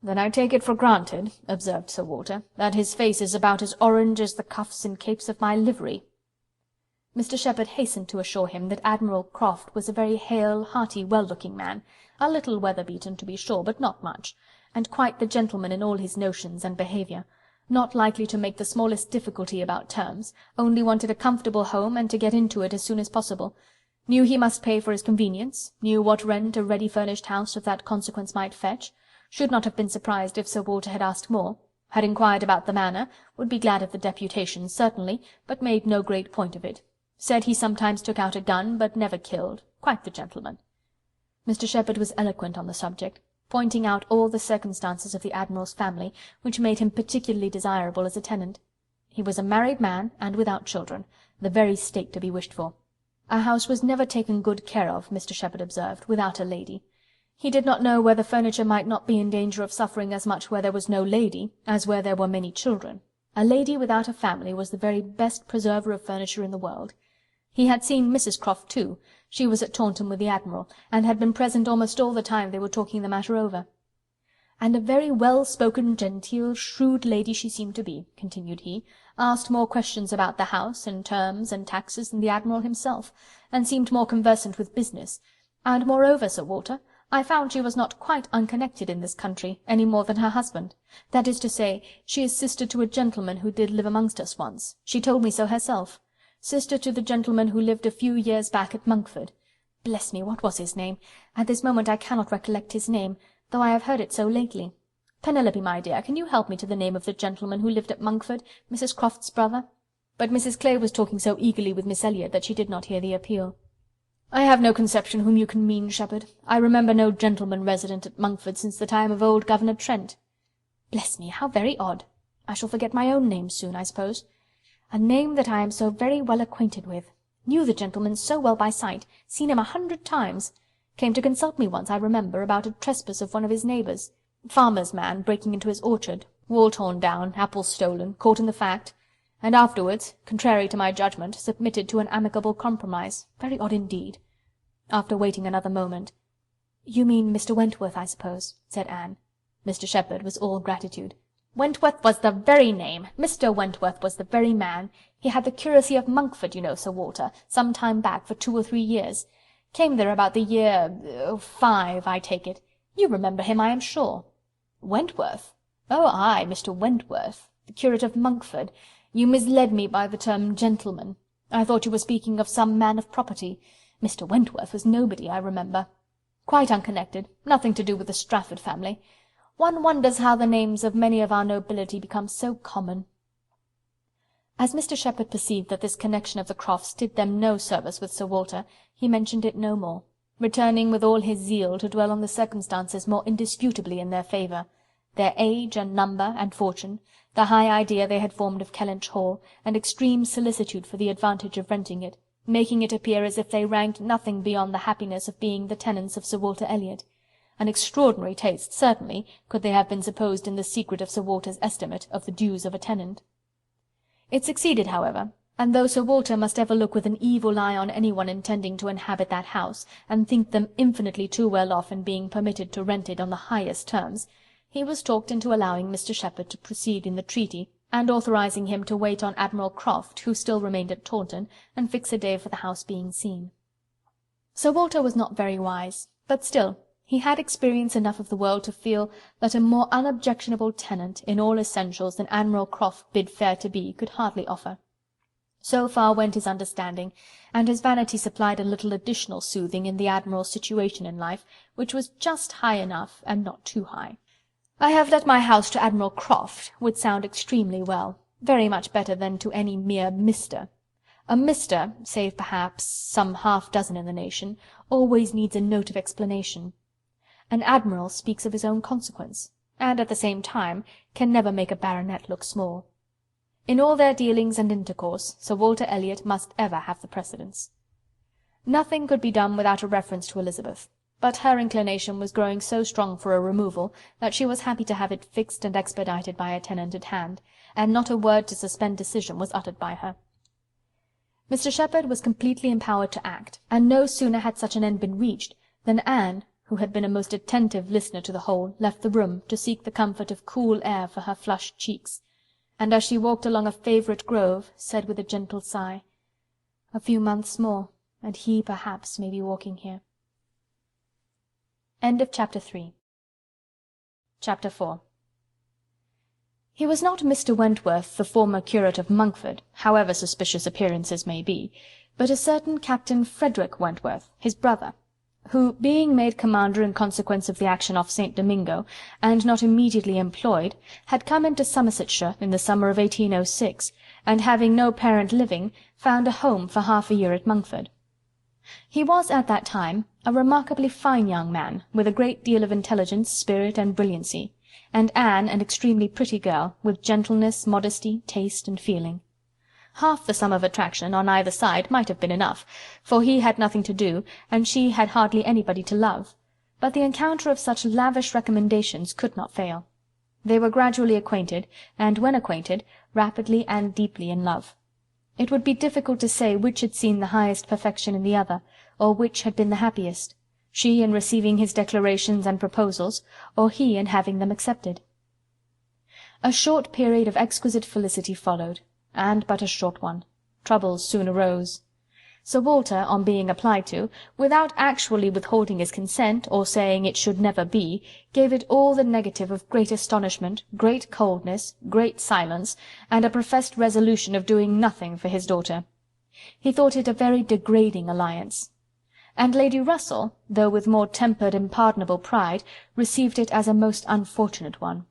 "Then I take it for granted," observed Sir Walter, "that his face is about as orange as the cuffs and capes of my livery." Mr. Shepherd hastened to assure him that Admiral Croft was a very hale, hearty, well-looking man, a little weather-beaten, to be sure, but not much, and quite the gentleman in all his notions and behaviour, not likely to make the smallest difficulty about terms, only wanted a comfortable home, and to get into it as soon as possible, knew he must pay for his convenience, knew what rent a ready-furnished house of that consequence might fetch, should not have been surprised if Sir Walter had asked more, had inquired about the manor, would be glad of the deputation, certainly, but made no great point of it, said he sometimes took out a gun, but never killed, quite the gentleman. Mr. Shepherd was eloquent on the subject, pointing out all the circumstances of the Admiral's family, which made him particularly desirable as a tenant. He was a married man, and without children, the very state to be wished for. A house was never taken good care of, Mr. Shepherd observed, without a lady. He did not know whether furniture might not be in danger of suffering as much where there was no lady, as where there were many children. A lady without a family was the very best preserver of furniture in the world. He had seen Mrs. Croft too. She was at Taunton with the Admiral, and had been present almost all the time they were talking the matter over. "And a very well-spoken, genteel, shrewd lady she seemed to be," continued he, "asked more questions about the house, and terms, and taxes than the Admiral himself, and seemed more conversant with business, and moreover, Sir Walter, I found she was not quite unconnected in this country, any more than her husband. That is to say, she is sister to a gentleman who did live amongst us once. She told me so herself. Sister to the gentleman who lived a few years back at Monkford. Bless me, what was his name? At this moment I cannot recollect his name, though I have heard it so lately. Penelope, my dear, can you help me to the name of the gentleman who lived at Monkford, Mrs. Croft's brother?" But Mrs. Clay was talking so eagerly with Miss Elliot that she did not hear the appeal. "I have no conception whom you can mean, Shepherd. I remember no gentleman resident at Monkford since the time of old Governor Trent." "Bless me, how very odd! I shall forget my own name soon, I suppose. A name that I am so very well acquainted with. Knew the gentleman so well by sight, seen him 100 times. Came to consult me once, I remember, about a trespass of one of his neighbours. Farmer's man breaking into his orchard, wall torn down, apples stolen, caught in the fact, and afterwards, contrary to my judgment, submitted to an amicable compromise. Very odd indeed." After waiting another moment, "You mean Mr. Wentworth, I suppose," said Anne. Mr. Shepherd was all gratitude. "Wentworth was the very name. Mr. Wentworth was the very man. He had the curacy of Monkford, you know, Sir Walter, some time back, for 2 or 3 years. Came there about the year 5, I take it. You remember him, I am sure." "Wentworth? Oh, aye, Mr. Wentworth, the curate of Monkford. You misled me by the term gentleman. I thought you were speaking of some man of property. Mr. Wentworth was nobody, I remember. Quite unconnected, nothing to do with the Strafford family. One wonders how the names of many of our nobility become so common." As Mr. Shepherd perceived that this connection of the Crofts did them no service with Sir Walter, he mentioned it no more, returning with all his zeal to dwell on the circumstances more indisputably in their favour: their age and number and fortune, the high idea they had formed of Kellinch Hall, and extreme solicitude for the advantage of renting it, making it appear as if they ranked nothing beyond the happiness of being the tenants of Sir Walter Elliot. An extraordinary taste, certainly, could they have been supposed in the secret of Sir Walter's estimate of the dues of a tenant. It succeeded, however, and though Sir Walter must ever look with an evil eye on anyone intending to inhabit that house, and think them infinitely too well off in being permitted to rent it on the highest terms, he was talked into allowing Mr. Shepherd to proceed in the treaty, and authorizing him to wait on Admiral Croft, who still remained at Taunton, and fix a day for the house being seen. Sir Walter was not very wise, but still he had experience enough of the world to feel that a more unobjectionable tenant in all essentials than Admiral Croft bid fair to be could hardly offer. So far went his understanding, and his vanity supplied a little additional soothing in the Admiral's situation in life, which was just high enough and not too high. "I have let my house to Admiral Croft" would sound extremely well, very much better than to any mere Mr. A Mr., save perhaps some half-dozen in the nation, always needs a note of explanation. An Admiral speaks of his own consequence, and at the same time can never make a baronet look small. In all their dealings and intercourse, Sir Walter Elliot must ever have the precedence. Nothing could be done without a reference to Elizabeth, but her inclination was growing so strong for a removal that she was happy to have it fixed and expedited by a tenant at hand, and not a word to suspend decision was uttered by her. Mr. Shepherd was completely empowered to act, and no sooner had such an end been reached than Anne, who had been a most attentive listener to the whole, left the room to seek the comfort of cool air for her flushed cheeks, and as she walked along a favourite grove, said with a gentle sigh, "A few months more, and he perhaps may be walking here." Chapter 3. Chapter 4. He was not Mr. Wentworth, the former curate of Monkford, however suspicious appearances may be, but a certain Captain Frederick Wentworth, his brother, who, being made commander in consequence of the action off St. Domingo, and not immediately employed, had come into Somersetshire in the summer of 1806, and having no parent living, found a home for half a year at Monkford. He was at that time a remarkably fine young man, with a great deal of intelligence, spirit, and brilliancy, and Anne an extremely pretty girl, with gentleness, modesty, taste, and feeling. Half the sum of attraction on either side might have been enough, for he had nothing to do, and she had hardly anybody to love, but the encounter of such lavish recommendations could not fail. They were gradually acquainted, and when acquainted, rapidly and deeply in love. It would be difficult to say which had seen the highest perfection in the other, or which had been the happiest. she in receiving his declarations and proposals, or he in having them accepted. A short period of exquisite felicity followed, and but a short one. Troubles soon arose. Sir Walter, on being applied to, without actually withholding his consent, or saying it should never be, gave it all the negative of great astonishment, great coldness, great silence, and a professed resolution of doing nothing for his daughter. He thought it a very degrading alliance. And Lady Russell, though with more tempered and pardonable pride, received it as a most unfortunate one.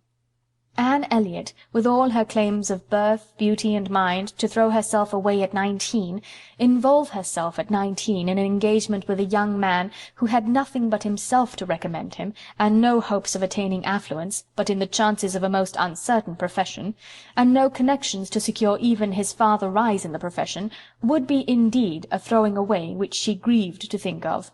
Anne Elliot, with all her claims of birth, beauty, and mind, to throw herself away at 19, involve herself at 19 in an engagement with a young man who had nothing but himself to recommend him, and no hopes of attaining affluence, but in the chances of a most uncertain profession, and no connections to secure even his farther rise in the profession, would be indeed a throwing away which she grieved to think of.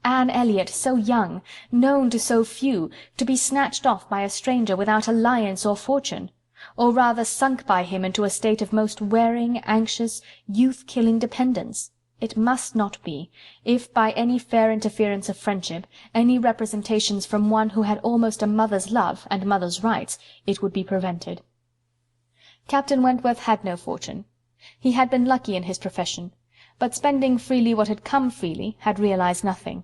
Anne Elliot, so young, known to so few, to be snatched off by a stranger without alliance or fortune, or rather sunk by him into a state of most wearing, anxious, youth-killing dependence. It must not be, if by any fair interference of friendship, any representations from one who had almost a mother's love and mother's rights, it would be prevented. Captain Wentworth had no fortune. He had been lucky in his profession, but spending freely what had come freely, had realized nothing.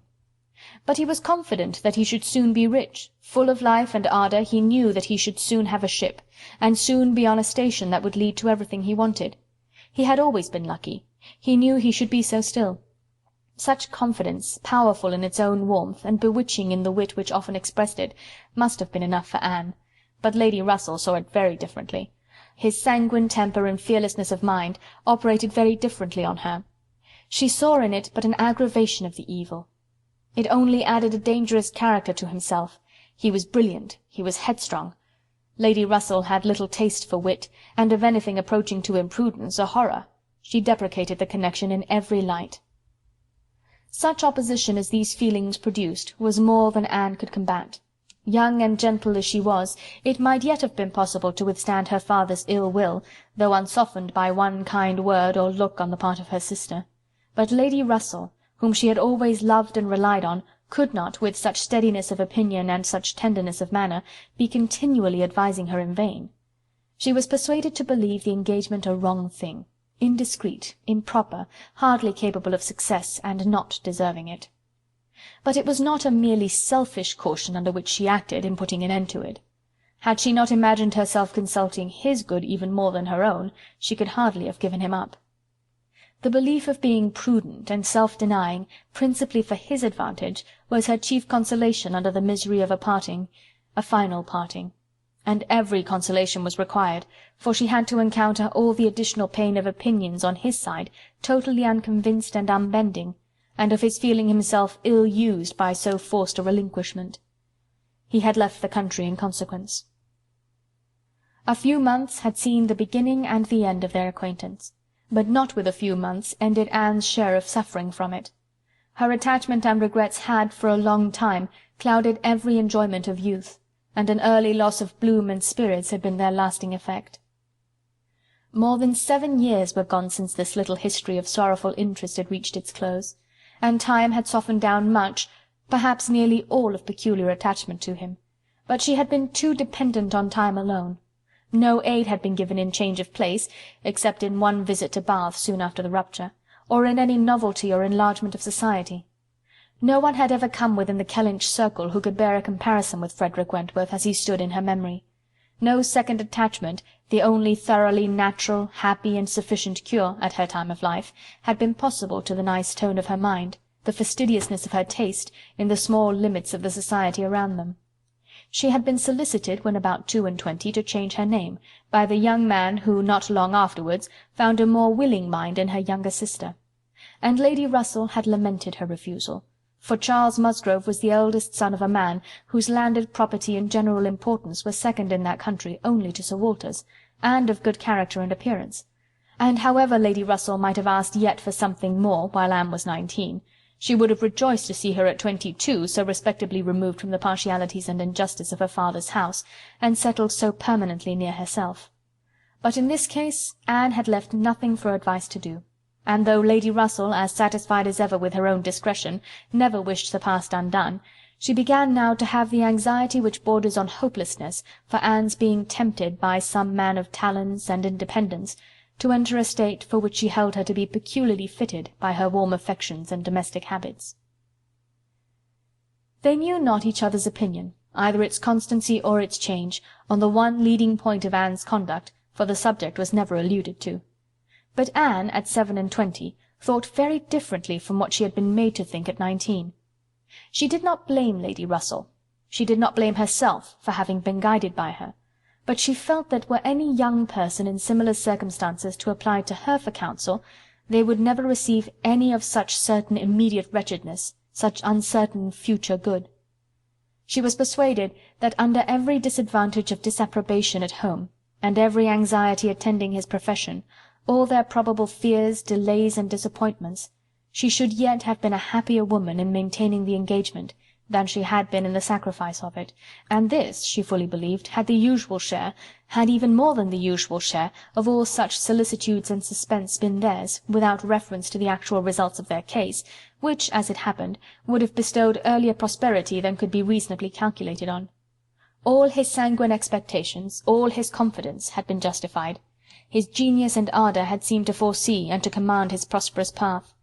But he was confident that he should soon be rich. Full of life and ardour, he knew that he should soon have a ship, and soon be on a station that would lead to everything he wanted. He had always been lucky. He knew he should be so still. Such confidence, powerful in its own warmth, and bewitching in the wit which often expressed it, must have been enough for Anne. But Lady Russell saw it very differently. His sanguine temper and fearlessness of mind operated very differently on her. She saw in it but an aggravation of the evil. It only added a dangerous character to himself. He was brilliant, he was headstrong. Lady Russell had little taste for wit, and of anything approaching to imprudence, a horror. She deprecated the connection in every light. Such opposition as these feelings produced was more than Anne could combat. Young and gentle as she was, it might yet have been possible to withstand her father's ill will, though unsoftened by one kind word or look on the part of her sister. But Lady Russell, whom she had always loved and relied on, could not, with such steadiness of opinion and such tenderness of manner, be continually advising her in vain. She was persuaded to believe the engagement a wrong thing, indiscreet, improper, hardly capable of success, and not deserving it. But it was not a merely selfish caution under which she acted in putting an end to it. Had she not imagined herself consulting his good even more than her own, she could hardly have given him up. The belief of being prudent and self-denying, principally for his advantage, was her chief consolation under the misery of a parting, a final parting. And every consolation was required, for she had to encounter all the additional pain of opinions on his side, totally unconvinced and unbending, and of his feeling himself ill-used by so forced a relinquishment. He had left the country in consequence. A few months had seen the beginning and the end of their acquaintance. But not with a few months ended Anne's share of suffering from it. Her attachment and regrets had, for a long time, clouded every enjoyment of youth, and an early loss of bloom and spirits had been their lasting effect. More than 7 years were gone since this little history of sorrowful interest had reached its close, and time had softened down much, perhaps nearly all of peculiar attachment to him, but she had been too dependent on time alone. No aid had been given in change of place, except in one visit to Bath soon after the rupture, or in any novelty or enlargement of society. No one had ever come within the Kellinch circle who could bear a comparison with Frederick Wentworth as he stood in her memory. No second attachment, the only thoroughly natural, happy, and sufficient cure, at her time of life, had been possible to the nice tone of her mind, the fastidiousness of her taste, in the small limits of the society around them. She had been solicited, when about 22, to change her name, by the young man who, not long afterwards, found a more willing mind in her younger sister. And Lady Russell had lamented her refusal, for Charles Musgrove was the eldest son of a man whose landed property and general importance were second in that country only to Sir Walter's, and of good character and appearance. And however Lady Russell might have asked yet for something more while Anne was 19, she would have rejoiced to see her at 22 so respectably removed from the partialities and injustice of her father's house, and settled so permanently near herself. But in this case Anne had left nothing for advice to do. and though Lady Russell, as satisfied as ever with her own discretion, never wished the past undone, she began now to have the anxiety which borders on hopelessness for Anne's being tempted by some man of talents and independence to enter a state for which she held her to be peculiarly fitted by her warm affections and domestic habits. They knew not each other's opinion, either its constancy or its change, on the one leading point of Anne's conduct, for the subject was never alluded to. But Anne, at 27, thought very differently from what she had been made to think at 19. She did not blame Lady Russell. She did not blame herself for having been guided by her, but she felt that were any young person in similar circumstances to apply to her for counsel, they would never receive any of such certain immediate wretchedness, such uncertain future good. She was persuaded that under every disadvantage of disapprobation at home, and every anxiety attending his profession, all their probable fears, delays, and disappointments, she should yet have been a happier woman in maintaining the engagement than she had been in the sacrifice of it, and this, she fully believed, had the usual share, had even more than the usual share, of all such solicitudes and suspense been theirs, without reference to the actual results of their case, which, as it happened, would have bestowed earlier prosperity than could be reasonably calculated on. All his sanguine expectations, all his confidence, had been justified. His genius and ardour had seemed to foresee and to command his prosperous path.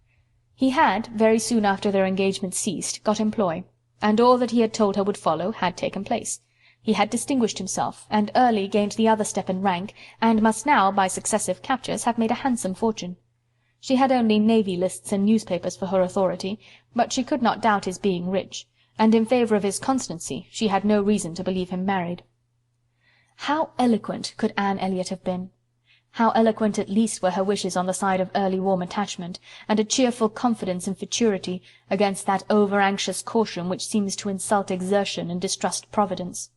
He had, very soon after their engagement ceased, got employ, and all that he had told her would follow had taken place. He had distinguished himself, and early gained the other step in rank, and must now, by successive captures, have made a handsome fortune. She had only navy lists and newspapers for her authority, but she could not doubt his being rich, and in favour of his constancy she had no reason to believe him married. How eloquent could Anne Elliot have been! How eloquent at least were her wishes on the side of early warm attachment, and a cheerful confidence in futurity, against that over-anxious caution which seems to insult exertion and distrust Providence.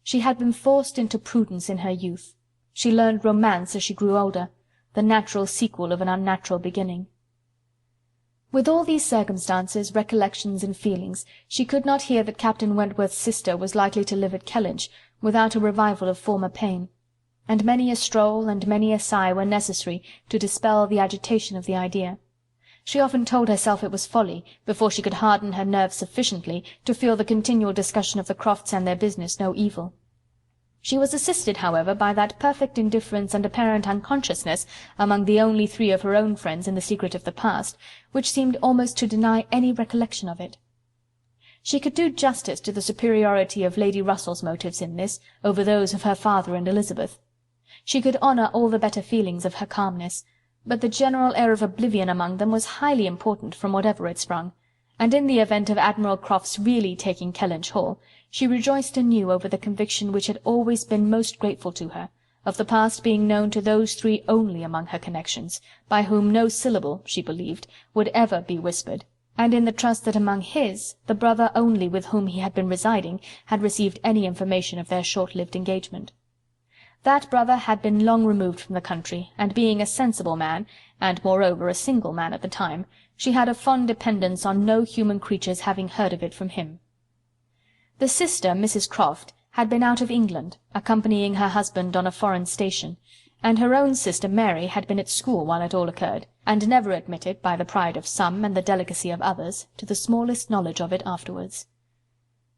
She had been forced into prudence in her youth. She learned romance as she grew older, the natural sequel of an unnatural beginning. With all these circumstances, recollections, and feelings, she could not hear that Captain Wentworth's sister was likely to live at Kellinch without a revival of former pain, and many a stroll and many a sigh were necessary to dispel the agitation of the idea. She often told herself it was folly, before she could harden her nerves sufficiently to feel the continual discussion of the Crofts and their business no evil. She was assisted, however, by that perfect indifference and apparent unconsciousness among the only three of her own friends in the secret of the past, which seemed almost to deny any recollection of it. She could do justice to the superiority of Lady Russell's motives in this, over those of her father and Elizabeth. She could honour all the better feelings of her calmness, but the general air of oblivion among them was highly important from whatever it sprung, and in the event of Admiral Croft's really taking Kellinch Hall, she rejoiced anew over the conviction which had always been most grateful to her, of the past being known to those three only among her connections, by whom no syllable, she believed, would ever be whispered, and in the trust that among his, the brother only with whom he had been residing had received any information of their short-lived engagement. That brother had been long removed from the country, and being a sensible man, and moreover a single man at the time, she had a fond dependence on no human creature's having heard of it from him. The sister, Mrs. Croft, had been out of England, accompanying her husband on a foreign station, and her own sister Mary had been at school while it all occurred, and never admitted, by the pride of some and the delicacy of others, to the smallest knowledge of it afterwards.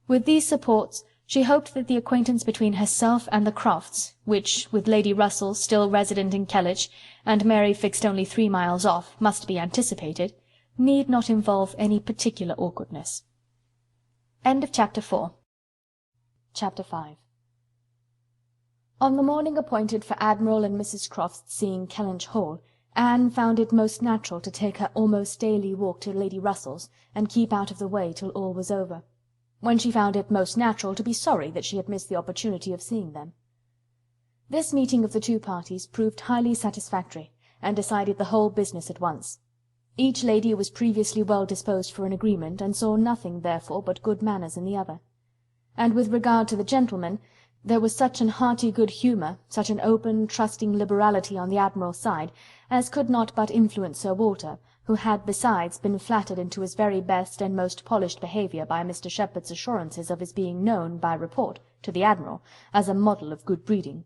With these supports, she hoped that the acquaintance between herself and the Crofts, which, with Lady Russell still resident in Kellinch, and Mary fixed only 3 miles off, must be anticipated, need not involve any particular awkwardness. Chapter 4. Chapter 5. On the morning appointed for Admiral and Mrs. Croft's seeing Kellinch Hall, Anne found it most natural to take her almost daily walk to Lady Russell's, and keep out of the way till all was over, when she found it most natural to be sorry that she had missed the opportunity of seeing them. This meeting of the two parties proved highly satisfactory, and decided the whole business at once. Each lady was previously well disposed for an agreement, and saw nothing, therefore, but good manners in the other. And with regard to the gentlemen, there was such an hearty good humour, such an open, trusting liberality on the Admiral's side, as could not but influence Sir Walter, who had besides been flattered into his very best and most polished behaviour by Mr. Shepherd's assurances of his being known, by report, to the Admiral, as a model of good breeding.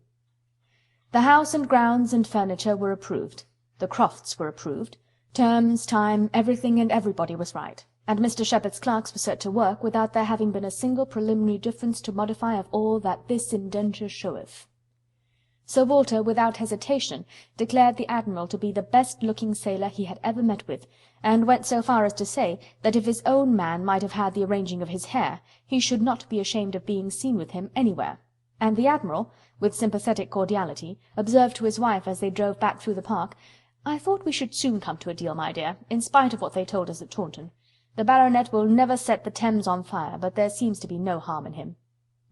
The house and grounds and furniture were approved. The Crofts were approved. Terms, time, everything and everybody was right, and Mr. Shepherd's clerks were set to work without there having been a single preliminary difference to modify of all that this indenture showeth. Sir Walter, without hesitation, declared the Admiral to be the best-looking sailor he had ever met with, and went so far as to say that if his own man might have had the arranging of his hair, he should not be ashamed of being seen with him anywhere, and the Admiral, with sympathetic cordiality, observed to his wife as they drove back through the park, "I thought we should soon come to a deal, my dear, in spite of what they told us at Taunton. The baronet will never set the Thames on fire, but there seems to be no harm in him."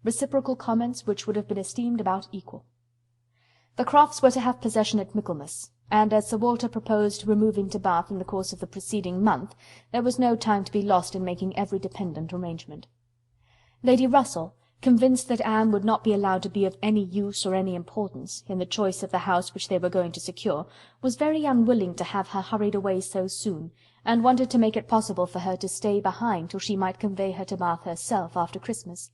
Reciprocal comments which would have been esteemed about equal. The Crofts were to have possession at Michaelmas, and as Sir Walter proposed removing to Bath in the course of the preceding month, there was no time to be lost in making every dependent arrangement. Lady Russell, convinced that Anne would not be allowed to be of any use or any importance in the choice of the house which they were going to secure, was very unwilling to have her hurried away so soon, and wanted to make it possible for her to stay behind till she might convey her to Bath herself after Christmas.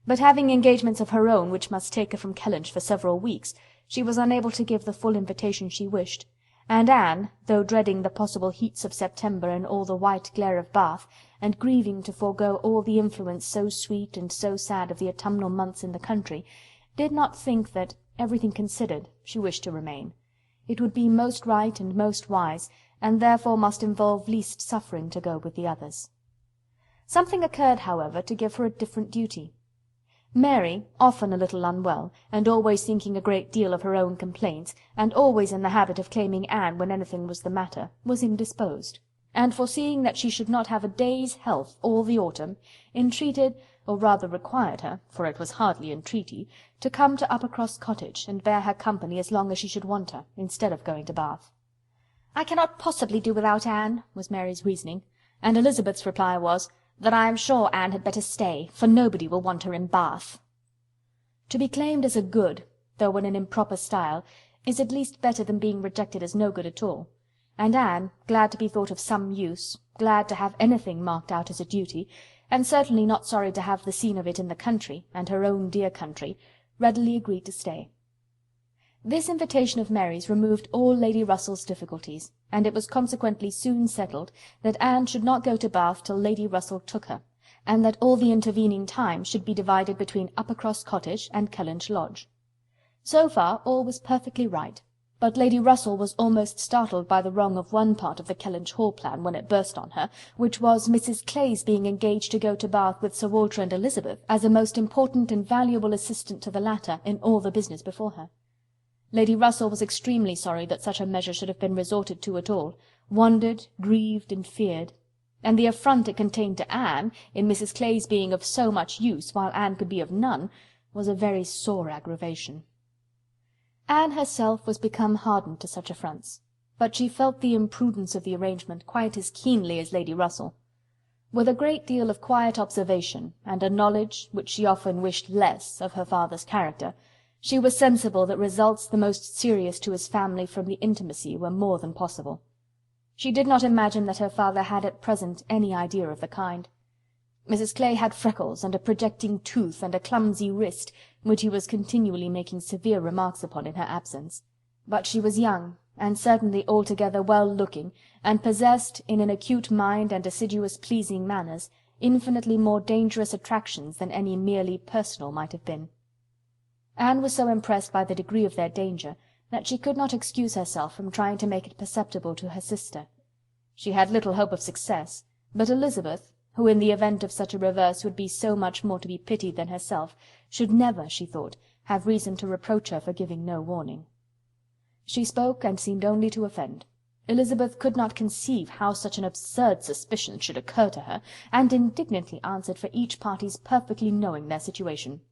But having engagements of her own which must take her from Kellinch for several weeks, she was unable to give the full invitation she wished, and Anne, though dreading the possible heats of September and all the white glare of Bath, and grieving to forego all the influence so sweet and so sad of the autumnal months in the country, did not think that, everything considered, she wished to remain. It would be most right and most wise, and therefore must involve least suffering to go with the others. Something occurred, however, to give her a different duty. Mary, often a little unwell, and always thinking a great deal of her own complaints, and always in the habit of claiming Anne when anything was the matter, was indisposed, and foreseeing that she should not have a day's health all the autumn, entreated, or rather required her, for it was hardly entreaty, to come to Uppercross Cottage, and bear her company as long as she should want her, instead of going to Bath. "I cannot possibly do without Anne," was Mary's reasoning, and Elizabeth's reply was, that I am sure Anne had better stay, for nobody will want her in Bath. To be claimed as a good, though in an improper style, is at least better than being rejected as no good at all, and Anne, glad to be thought of some use, glad to have anything marked out as a duty, and certainly not sorry to have the scene of it in the country, and her own dear country, readily agreed to stay. This invitation of Mary's removed all Lady Russell's difficulties, and it was consequently soon settled that Anne should not go to Bath till Lady Russell took her, and that all the intervening time should be divided between Uppercross Cottage and Kellinch Lodge. So far all was perfectly right, but Lady Russell was almost startled by the wrong of one part of the Kellinch Hall plan when it burst on her, which was Mrs. Clay's being engaged to go to Bath with Sir Walter and Elizabeth as a most important and valuable assistant to the latter in all the business before her. Lady Russell was extremely sorry that such a measure should have been resorted to at all, wondered, grieved, and feared, and the affront it contained to Anne, in Mrs. Clay's being of so much use while Anne could be of none, was a very sore aggravation. Anne herself was become hardened to such affronts, but she felt the imprudence of the arrangement quite as keenly as Lady Russell. With a great deal of quiet observation, and a knowledge, which she often wished less, of her father's character, she was sensible that results the most serious to his family from the intimacy were more than possible. She did not imagine that her father had at present any idea of the kind. Mrs. Clay had freckles, and a projecting tooth, and a clumsy wrist, which he was continually making severe remarks upon in her absence. But she was young, and certainly altogether well-looking, and possessed, in an acute mind and assiduous pleasing manners, infinitely more dangerous attractions than any merely personal might have been. Anne was so impressed by the degree of their danger that she could not excuse herself from trying to make it perceptible to her sister. She had little hope of success, but Elizabeth, who in the event of such a reverse would be so much more to be pitied than herself, should never, she thought, have reason to reproach her for giving no warning. She spoke, and seemed only to offend. Elizabeth could not conceive how such an absurd suspicion should occur to her, and indignantly answered for each party's perfectly knowing their situation.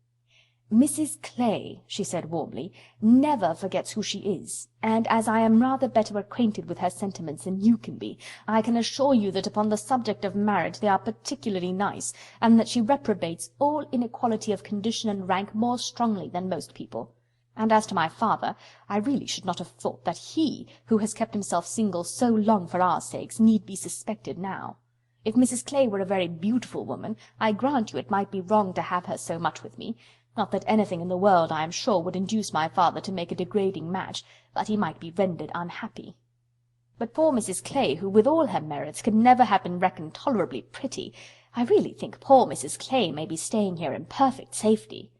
"Mrs. Clay," she said warmly, "never forgets who she is, and as I am rather better acquainted with her sentiments than you can be, I can assure you that upon the subject of marriage they are particularly nice, and that she reprobates all inequality of condition and rank more strongly than most people. And as to my father, I really should not have thought that he, who has kept himself single so long for our sakes, need be suspected now. If Mrs. Clay were a very beautiful woman, I grant you it might be wrong to have her so much with me. Not that anything in the world, I am sure, would induce my father to make a degrading match, but he might be rendered unhappy." But poor Mrs. Clay, who with all her merits could never have been reckoned tolerably pretty, I really think poor Mrs. Clay may be staying here in perfect safety.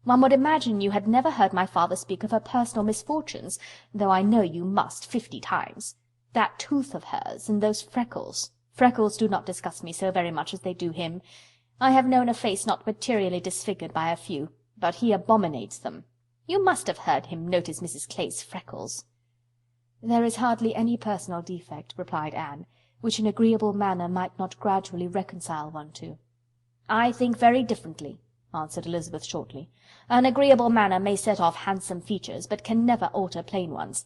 One would imagine you had never heard my father speak of her personal misfortunes, though I know you must 50 times. That tooth of hers, and those freckles. Freckles do not disgust me so very much as they do him. I have known a face not materially disfigured by a few, but he abominates them. You must have heard him notice Mrs. Clay's freckles." "There is hardly any personal defect," replied Anne, "which an agreeable manner might not gradually reconcile one to." "I think very differently," answered Elizabeth shortly. "An agreeable manner may set off handsome features, but can never alter plain ones.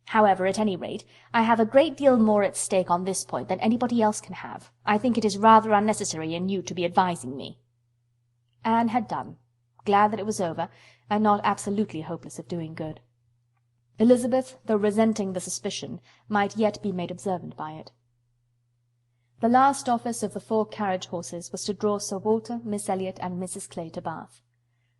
However, at any rate, I have a great deal more at stake on this point than anybody else can have. I think it is rather unnecessary in you to be advising me." Anne had done, glad that it was over, and not absolutely hopeless of doing good. Elizabeth, though resenting the suspicion, might yet be made observant by it. The last office of the 4 carriage horses was to draw Sir Walter, Miss Elliot, and Mrs. Clay to Bath.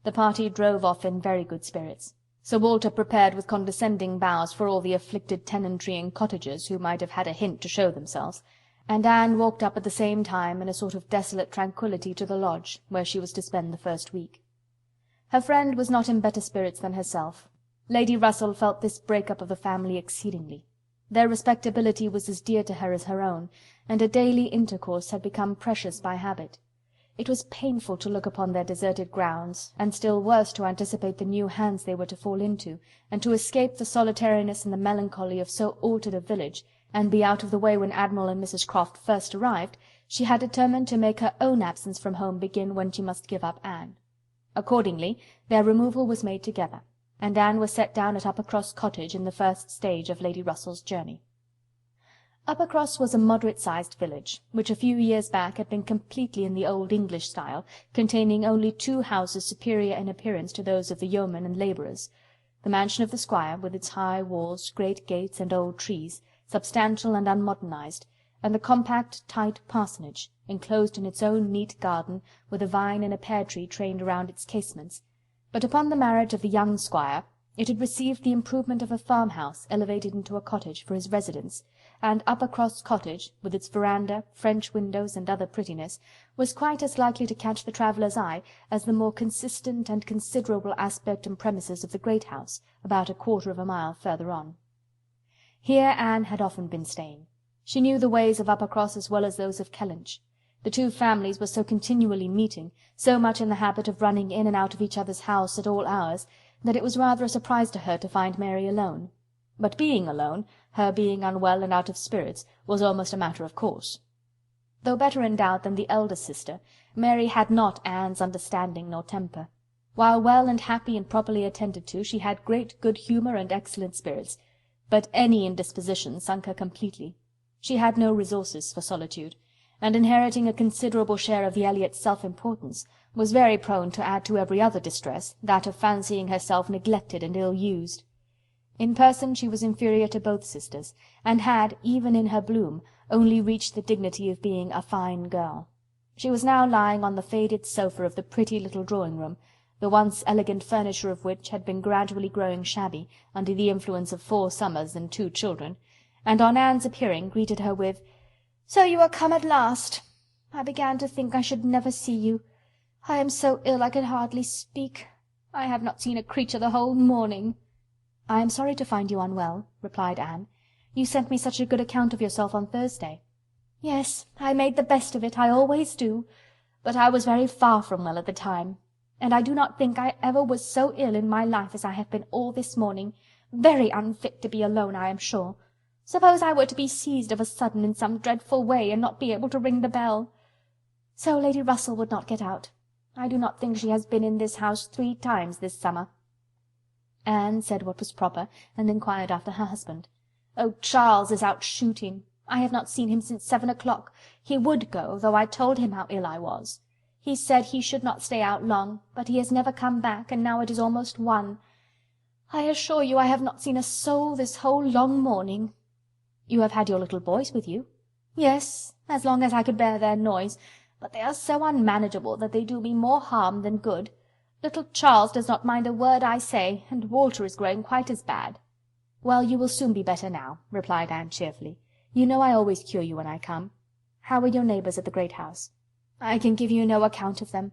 The party drove off in very good spirits. Sir Walter prepared with condescending bows for all the afflicted tenantry and cottagers who might have had a hint to show themselves, and Anne walked up at the same time in a sort of desolate tranquillity to the lodge, where she was to spend the first week. Her friend was not in better spirits than herself. Lady Russell felt this break-up of the family exceedingly. Their respectability was as dear to her as her own, and a daily intercourse had become precious by habit. It was painful to look upon their deserted grounds, and still worse to anticipate the new hands they were to fall into, and to escape the solitariness and the melancholy of so altered a village, and be out of the way when Admiral and Mrs. Croft first arrived. She had determined to make her own absence from home begin when she must give up Anne. Accordingly, their removal was made together, and Anne was set down at Uppercross Cottage in the first stage of Lady Russell's journey. Uppercross was a moderate-sized village, which a few years back had been completely in the old English style, containing only 2 houses superior in appearance to those of the yeomen and labourers: the mansion of the squire, with its high walls, great gates, and old trees, substantial and unmodernized, and the compact, tight parsonage, enclosed in its own neat garden, with a vine and a pear-tree trained round its casements. But upon the marriage of the young squire, it had received the improvement of a farmhouse elevated into a cottage for his residence, and Uppercross Cottage, with its verandah, French windows, and other prettiness, was quite as likely to catch the traveller's eye as the more consistent and considerable aspect and premises of the great house, about 1/4 of a mile further on. Here Anne had often been staying. She knew the ways of Uppercross as well as those of Kellinch. The 2 families were so continually meeting, so much in the habit of running in and out of each other's house at all hours, that it was rather a surprise to her to find Mary alone. But being alone, her being unwell and out of spirits, was almost a matter of course. Though better endowed than the elder sister, Mary had not Anne's understanding nor temper. While well and happy and properly attended to, she had great good humour and excellent spirits, but any indisposition sunk her completely. She had no resources for solitude, and inheriting a considerable share of the Elliots' self-importance, was very prone to add to every other distress that of fancying herself neglected and ill-used. In person she was inferior to both sisters, and had, even in her bloom, only reached the dignity of being a fine girl. She was now lying on the faded sofa of the pretty little drawing-room, the once elegant furniture of which had been gradually growing shabby, under the influence of 4 summers and 2 children, and on Anne's appearing greeted her with, "So you are come at last! I began to think I should never see you. I am so ill I can hardly speak. I have not seen a creature the whole morning." "I am sorry to find you unwell," replied Anne. "You sent me such a good account of yourself on Thursday." "Yes, I made the best of it, I always do. But I was very far from well at the time, and I do not think I ever was so ill in my life as I have been all this morning. Very unfit to be alone, I am sure. Suppose I were to be seized of a sudden in some dreadful way, and not be able to ring the bell. So Lady Russell would not get out. I do not think she has been in this house 3 times this summer." Anne said what was proper, and inquired after her husband. "Oh, Charles is out shooting. I have not seen him since 7 o'clock. He would go, though I told him how ill I was. He said he should not stay out long, but he has never come back, and now it is almost 1. I assure you I have not seen a soul this whole long morning." "You have had your little boys with you?" "Yes, as long as I could bear their noise, but they are so unmanageable that they do me more harm than good. Little Charles does not mind a word I say, and Walter is growing quite as bad." "Well, you will soon be better now," replied Anne cheerfully. "You know I always cure you when I come. How are your neighbours at the great house?" "I can give you no account of them.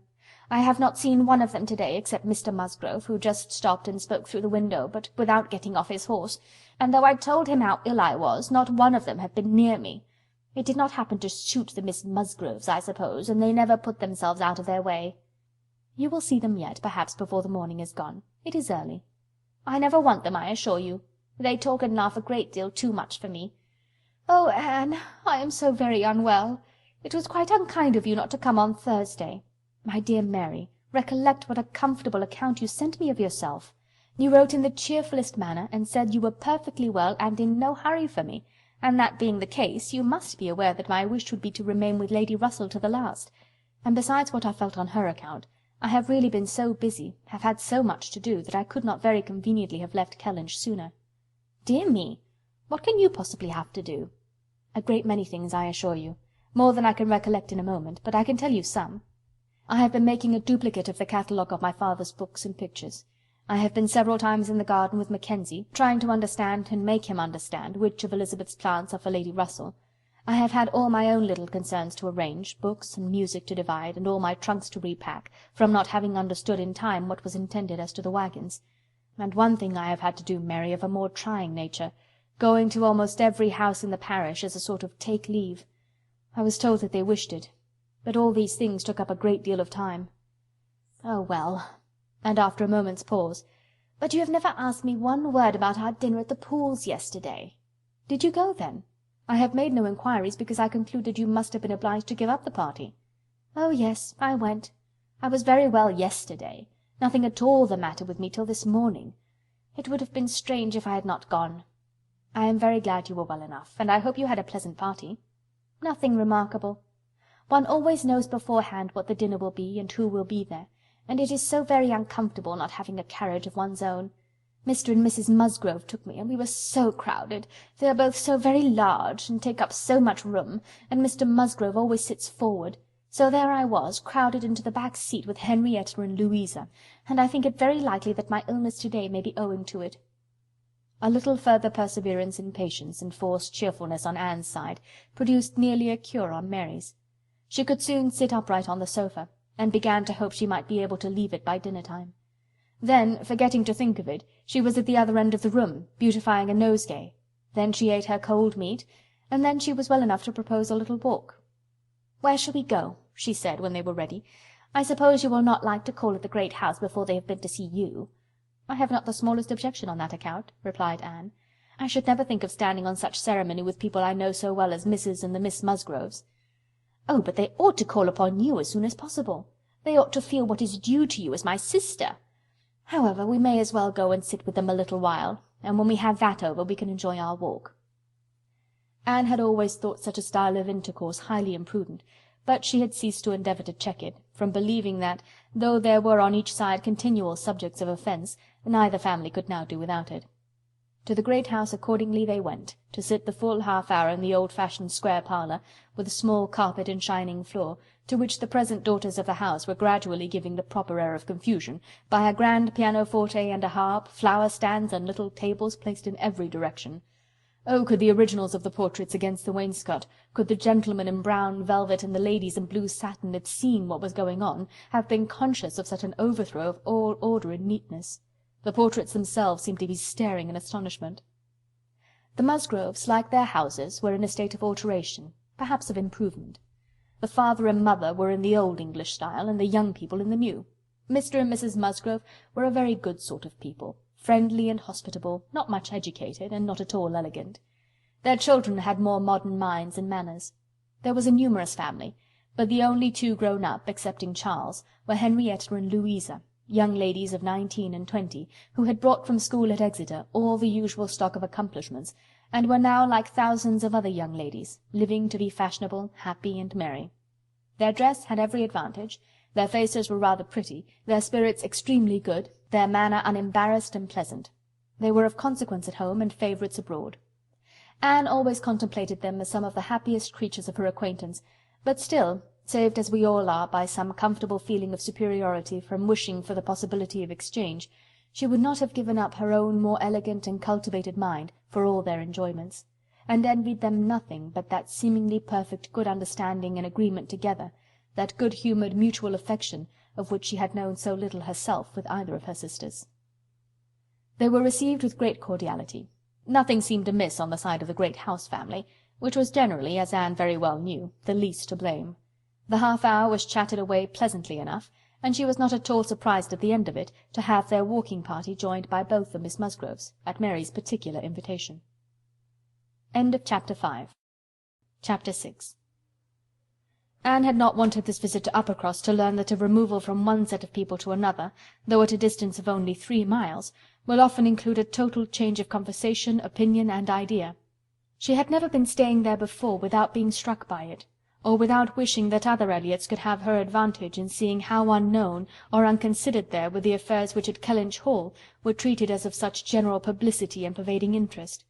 I have not seen one of them to-day except Mr. Musgrove, who just stopped and spoke through the window, but without getting off his horse, and though I told him how ill I was, not one of them have been near me. It did not happen to suit the Miss Musgroves, I suppose, and they never put themselves out of their way." "You will see them yet, perhaps before the morning is gone. It is early." "I never want them, I assure you. They talk and laugh a great deal too much for me. Oh, Anne, I am so very unwell. It was quite unkind of you not to come on Thursday." "My dear Mary, recollect what a comfortable account you sent me of yourself. You wrote in the cheerfullest manner, and said you were perfectly well and in no hurry for me, and that being the case, you must be aware that my wish would be to remain with Lady Russell to the last. And besides what I felt on her account, I have really been so busy, have had so much to do, that I could not very conveniently have left Kellinch sooner." "Dear me! What can you possibly have to do?" "A great many things, I assure you. More than I can recollect in a moment, but I can tell you some. I have been making a duplicate of the catalogue of my father's books and pictures. I have been several times in the garden with Mackenzie, trying to understand and make him understand which of Elizabeth's plants are for Lady Russell. I have had all my own little concerns to arrange, books and music to divide, and all my trunks to repack, from not having understood in time what was intended as to the waggons. And one thing I have had to do, Mary, of a more trying nature, going to almost every house in the parish as a sort of take leave. I was told that they wished it, but all these things took up a great deal of time." "Oh, well," and after a moment's pause, "but you have never asked me one word about our dinner at the Pooles yesterday. Did you go, then? I have made no inquiries, because I concluded you must have been obliged to give up the party." "Oh, yes, I went. I was very well yesterday. Nothing at all the matter with me till this morning. It would have been strange if I had not gone." "I am very glad you were well enough, and I hope you had a pleasant party." "Nothing remarkable. One always knows beforehand what the dinner will be, and who will be there, and it is so very uncomfortable not having a carriage of one's own. Mr. and Mrs. Musgrove took me, and we were so crowded. They are both so very large, and take up so much room, and Mr. Musgrove always sits forward. So there I was, crowded into the back seat with Henrietta and Louisa, and I think it very likely that my illness to-day may be owing to it." A little further perseverance in patience and forced cheerfulness on Anne's side produced nearly a cure on Mary's. She could soon sit upright on the sofa, and began to hope she might be able to leave it by dinner-time. Then, forgetting to think of it, she was at the other end of the room, beautifying a nosegay. Then she ate her cold meat, and then she was well enough to propose a little walk. "Where shall we go?" she said, when they were ready. "I suppose you will not like to call at the great house before they have been to see you." "I have not the smallest objection on that account," replied Anne. "I should never think of standing on such ceremony with people I know so well as Mrs. and the Miss Musgroves." "Oh, but they ought to call upon you as soon as possible. They ought to feel what is due to you as my sister. However, we may as well go and sit with them a little while, and when we have that over we can enjoy our walk." Anne had always thought such a style of intercourse highly imprudent, but she had ceased to endeavour to check it, from believing that, though there were on each side continual subjects of offence, neither family could now do without it. To the great house accordingly they went, to sit the full half-hour in the old-fashioned square parlour, with a small carpet and shining floor, to which the present daughters of the house were gradually giving the proper air of confusion, by a grand pianoforte and a harp, flower-stands, and little tables placed in every direction. Oh, could the originals of the portraits against the wainscot, could the gentlemen in brown velvet and the ladies in blue satin had seen what was going on, have been conscious of such an overthrow of all order and neatness. The portraits themselves seemed to be staring in astonishment. The Musgroves, like their houses, were in a state of alteration, perhaps of improvement. The father and mother were in the old English style, and the young people in the new. Mr. and Mrs. Musgrove were a very good sort of people, friendly and hospitable, not much educated, and not at all elegant. Their children had more modern minds and manners. There was a numerous family, but the only two grown up, excepting Charles, were Henrietta and Louisa, young ladies of 19 and 20, who had brought from school at Exeter all the usual stock of accomplishments, and were now like thousands of other young ladies, living to be fashionable, happy, and merry. Their dress had every advantage, their faces were rather pretty, their spirits extremely good, their manner unembarrassed and pleasant. They were of consequence at home, and favourites abroad. Anne always contemplated them as some of the happiest creatures of her acquaintance, but still, saved as we all are by some comfortable feeling of superiority from wishing for the possibility of exchange, She would not have given up her own more elegant and cultivated mind for all their enjoyments, and envied them nothing but that seemingly perfect good understanding and agreement together, that good-humoured mutual affection of which she had known so little herself with either of her sisters. They were received with great cordiality. Nothing seemed amiss on the side of the great house family, which was generally, as Anne very well knew, the least to blame. The half-hour was chatted away pleasantly enough, and she was not at all surprised at the end of it to have their walking party joined by both the Miss Musgroves, at Mary's particular invitation. Chapter 6. Anne had not wanted this visit to Uppercross to learn that a removal from one set of people to another, though at a distance of only 3 miles, will often include a total change of conversation, opinion, and idea. She had never been staying there before without being struck by it, or without wishing that other Elliots could have her advantage in seeing how unknown or unconsidered there were the affairs which at Kellinch Hall were treated as of such general publicity and pervading interest.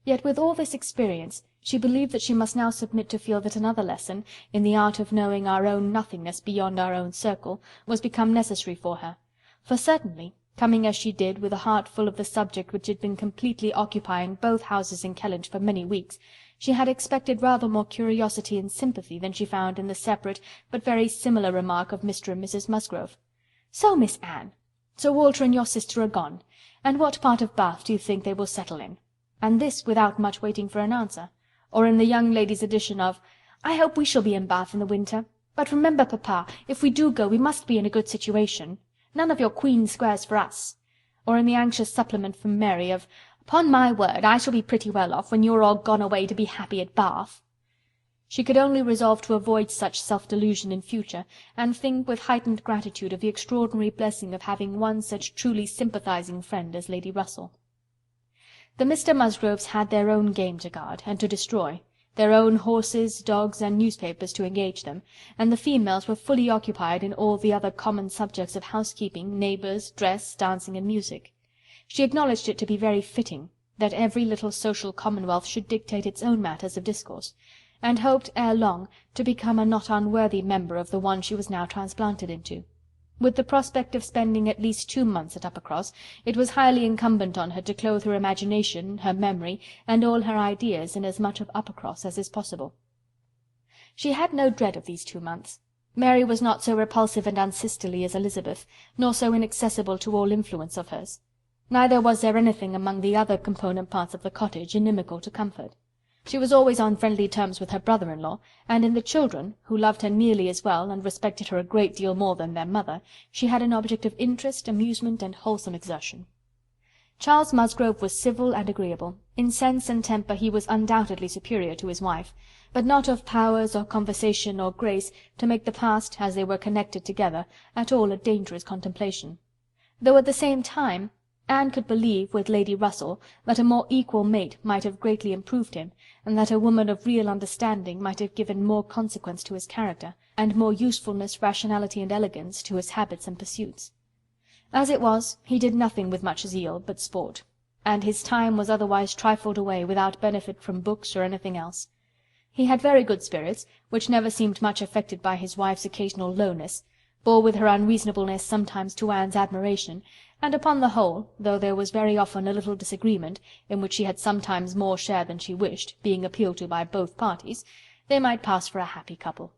Yet with all this experience she believed that she must now submit to feel that another lesson, in the art of knowing our own nothingness beyond our own circle, was become necessary for her, for certainly, coming as she did with a heart full of the subject which had been completely occupying both houses in Kellinch for many weeks, she had expected rather more curiosity and sympathy than she found in the separate but very similar remark of Mr. and Mrs. Musgrove. "So, Miss Anne, Sir Walter and your sister are gone, and what part of Bath do you think they will settle in?" And this without much waiting for an answer. Or in the young lady's addition of, "I hope we shall be in Bath in the winter. But remember, papa, if we do go we must be in a good situation. None of your Queen Squares for us." Or in the anxious supplement from Mary of, "Upon my word, I shall be pretty well off when you're all gone away to be happy at Bath." She could only resolve to avoid such self-delusion in future, and think with heightened gratitude of the extraordinary blessing of having one such truly sympathizing friend as Lady Russell. The Mr. Musgroves had their own game to guard and to destroy, their own horses, dogs, and newspapers to engage them, and the females were fully occupied in all the other common subjects of housekeeping, neighbours, dress, dancing, and music. She acknowledged it to be very fitting that every little social commonwealth should dictate its own matters of discourse, and hoped ere long to become a not unworthy member of the one she was now transplanted into. With the prospect of spending at least 2 months at Uppercross, it was highly incumbent on her to clothe her imagination, her memory, and all her ideas in as much of Uppercross as is possible. She had no dread of these 2 months. Mary was not so repulsive and unsisterly as Elizabeth, nor so inaccessible to all influence of hers. Neither was there anything among the other component parts of the cottage inimical to comfort. She was always on friendly terms with her brother-in-law, and in the children, who loved her nearly as well and respected her a great deal more than their mother, she had an object of interest, amusement, and wholesome exertion. Charles Musgrove was civil and agreeable. In sense and temper he was undoubtedly superior to his wife, but not of powers or conversation or grace to make the past, as they were connected together, at all a dangerous contemplation. Though at the same time Anne could believe, with Lady Russell, that a more equal mate might have greatly improved him, and that a woman of real understanding might have given more consequence to his character, and more usefulness, rationality, and elegance to his habits and pursuits. As it was, he did nothing with much zeal but sport, and his time was otherwise trifled away without benefit from books or anything else. He had very good spirits, which never seemed much affected by his wife's occasional lowness, bore with her unreasonableness sometimes to Anne's admiration, and upon the whole, though there was very often a little disagreement, in which she had sometimes more share than she wished, being appealed to by both parties, they might pass for a happy couple.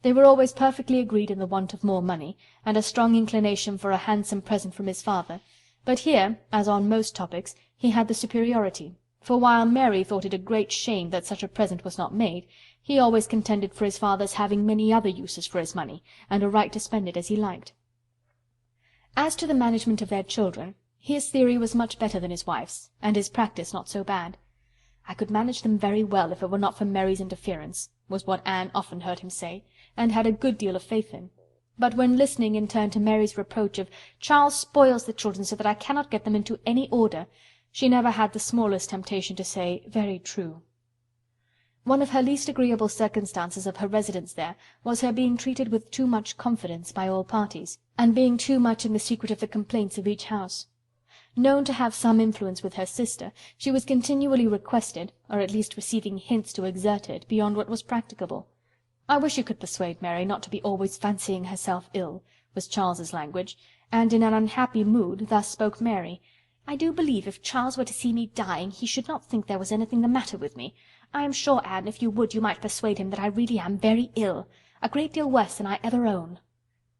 They were always perfectly agreed in the want of more money, and a strong inclination for a handsome present from his father, but here, as on most topics, he had the superiority, for while Mary thought it a great shame that such a present was not made, he always contended for his father's having many other uses for his money, and a right to spend it as he liked. As to the management of their children, his theory was much better than his wife's, and his practice not so bad. "I could manage them very well if it were not for Mary's interference," was what Anne often heard him say, and had a good deal of faith in. But when listening in turn to Mary's reproach of "Charles spoils the children so that I cannot get them into any order," she never had the smallest temptation to say, "Very true." One of her least agreeable circumstances of her residence there was her being treated with too much confidence by all parties, and being too much in the secret of the complaints of each house. Known to have some influence with her sister, she was continually requested, or at least receiving hints to exert it, beyond what was practicable. "I wish you could persuade Mary not to be always fancying herself ill," was Charles's language, and in an unhappy mood thus spoke Mary: "I do believe if Charles were to see me dying, he should not think there was anything the matter with me. I am sure, Anne, if you would, you might persuade him that I really am very ill, a great deal worse than I ever own."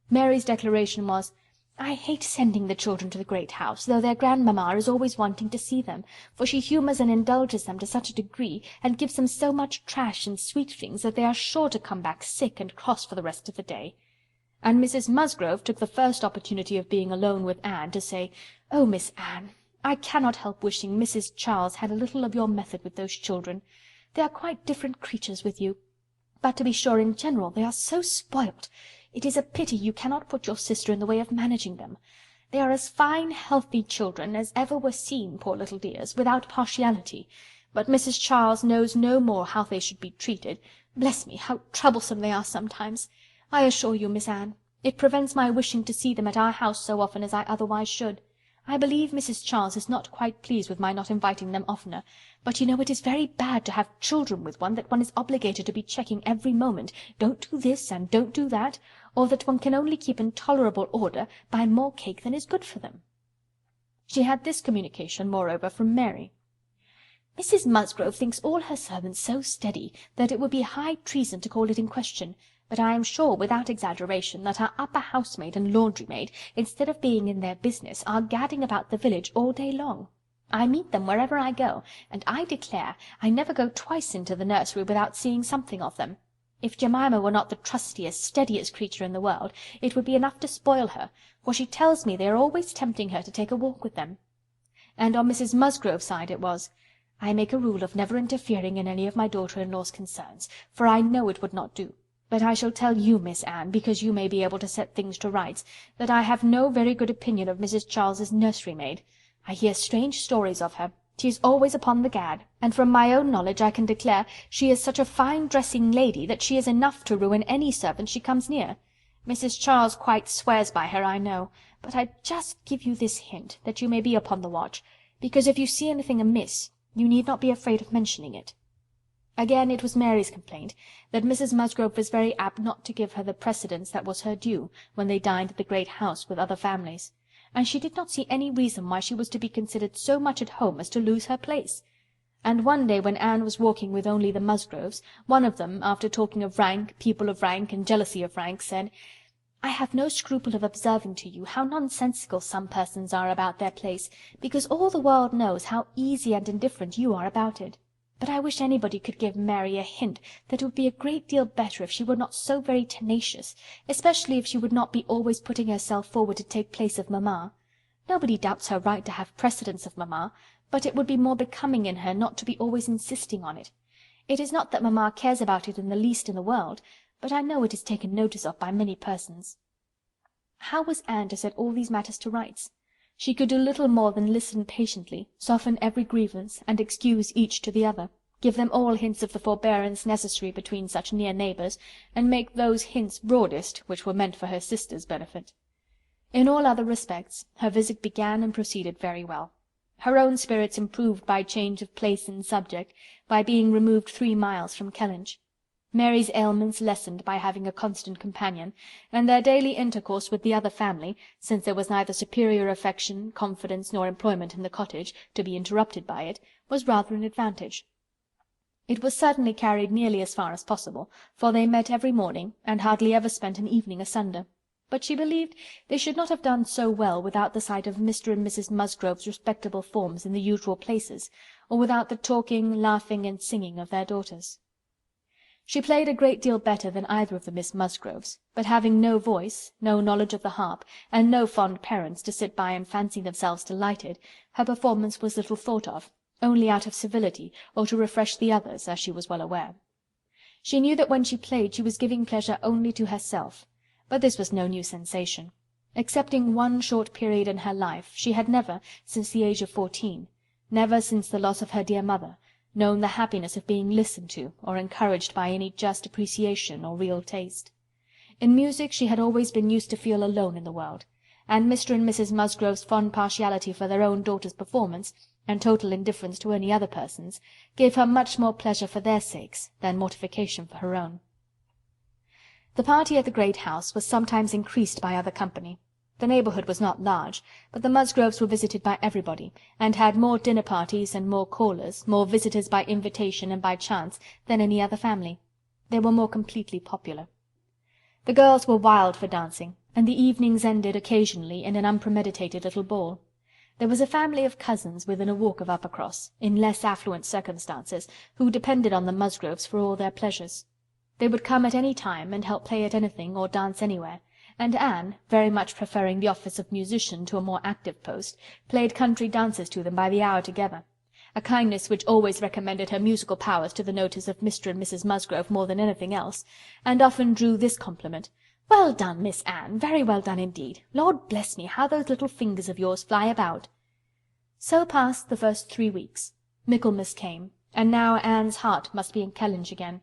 Mary's declaration was: "I hate sending the children to the great house, though their grandmamma is always wanting to see them, for she humours and indulges them to such a degree, and gives them so much trash and sweet things, that they are sure to come back sick and cross for the rest of the day." And Mrs. Musgrove took the first opportunity of being alone with Anne to say: "Oh, Miss Anne, I cannot help wishing Mrs. Charles had a little of your method with those children. They are quite different creatures with you, but to be sure in general they are so spoilt. It is a pity you cannot put your sister in the way of managing them. They are as fine healthy children as ever were seen, poor little dears, without partiality, but Mrs. Charles knows no more how they should be treated. Bless me, how troublesome they are sometimes! I assure you, Miss Anne, it prevents my wishing to see them at our house so often as I otherwise should. I believe Mrs. Charles is not quite pleased with my not inviting them oftener, but you know it is very bad to have children with one that one is obligated to be checking every moment, don't do this and don't do that, or that one can only keep in tolerable order by more cake than is good for them." She had this communication, moreover, from Mary: "Mrs. Musgrove thinks all her servants so steady that it would be high treason to call it in question, but I am sure, without exaggeration, that our upper housemaid and laundry-maid, instead of being in their business, are gadding about the village all day long. I meet them wherever I go, and I declare I never go twice into the nursery without seeing something of them. If Jemima were not the trustiest, steadiest creature in the world, it would be enough to spoil her, for she tells me they are always tempting her to take a walk with them." And on Mrs. Musgrove's side it was: "I make a rule of never interfering in any of my daughter-in-law's concerns, for I know it would not do. But I shall tell you, Miss Anne, because you may be able to set things to rights, that I have no very good opinion of Mrs. Charles's nursery-maid. I hear strange stories of her. She is always upon the gad, and from my own knowledge I can declare she is such a fine dressing lady that she is enough to ruin any servant she comes near. Mrs. Charles quite swears by her, I know, but I just give you this hint, that you may be upon the watch, because if you see anything amiss, you need not be afraid of mentioning it." Again it was Mary's complaint that Mrs. Musgrove was very apt not to give her the precedence that was her due when they dined at the great house with other families, and she did not see any reason why she was to be considered so much at home as to lose her place. And one day when Anne was walking with only the Musgroves, one of them, after talking of rank, people of rank, and jealousy of rank, said: "I have no scruple of observing to you how nonsensical some persons are about their place, because all the world knows how easy and indifferent you are about it. But I wish anybody could give Mary a hint that it would be a great deal better if she were not so very tenacious, especially if she would not be always putting herself forward to take place of mamma. Nobody doubts her right to have precedence of mamma, but it would be more becoming in her not to be always insisting on it. It is not that mamma cares about it in the least in the world, but I know it is taken notice of by many persons." How was Anne to set all these matters to rights? She could do little more than listen patiently, soften every grievance, and excuse each to the other, give them all hints of the forbearance necessary between such near neighbours, and make those hints broadest which were meant for her sister's benefit. In all other respects her visit began and proceeded very well. Her own spirits improved by change of place and subject, by being removed 3 miles from Kellinch. Mary's ailments lessened by having a constant companion, and their daily intercourse with the other family, since there was neither superior affection, confidence, nor employment in the cottage, to be interrupted by it, was rather an advantage. It was certainly carried nearly as far as possible, for they met every morning, and hardly ever spent an evening asunder. But she believed they should not have done so well without the sight of Mr. and Mrs. Musgrove's respectable forms in the usual places, or without the talking, laughing, and singing of their daughters. She played a great deal better than either of the Miss Musgroves, but having no voice, no knowledge of the harp, and no fond parents to sit by and fancy themselves delighted, her performance was little thought of, only out of civility, or to refresh the others, as she was well aware. She knew that when she played she was giving pleasure only to herself, but this was no new sensation. Excepting one short period in her life, she had never, since the age of 14, never since the loss of her dear mother, known the happiness of being listened to or encouraged by any just appreciation or real taste. In music she had always been used to feel alone in the world, and Mr. and Mrs. Musgrove's fond partiality for their own daughter's performance, and total indifference to any other person's, gave her much more pleasure for their sakes than mortification for her own. The party at the great house was sometimes increased by other company. The neighbourhood was not large, but the Musgroves were visited by everybody, and had more dinner parties and more callers, more visitors by invitation and by chance, than any other family. They were more completely popular. The girls were wild for dancing, and the evenings ended occasionally in an unpremeditated little ball. There was a family of cousins within a walk of Uppercross, in less affluent circumstances, who depended on the Musgroves for all their pleasures. They would come at any time, and help play at anything, or dance anywhere, and Anne, very much preferring the office of musician to a more active post, played country dances to them by the hour together, a kindness which always recommended her musical powers to the notice of Mr. and Mrs. Musgrove more than anything else, and often drew this compliment: "Well done, Miss Anne, very well done indeed. Lord bless me, how those little fingers of yours fly about!" So passed the first 3 weeks. Michaelmas came, and now Anne's heart must be in Kellinch again.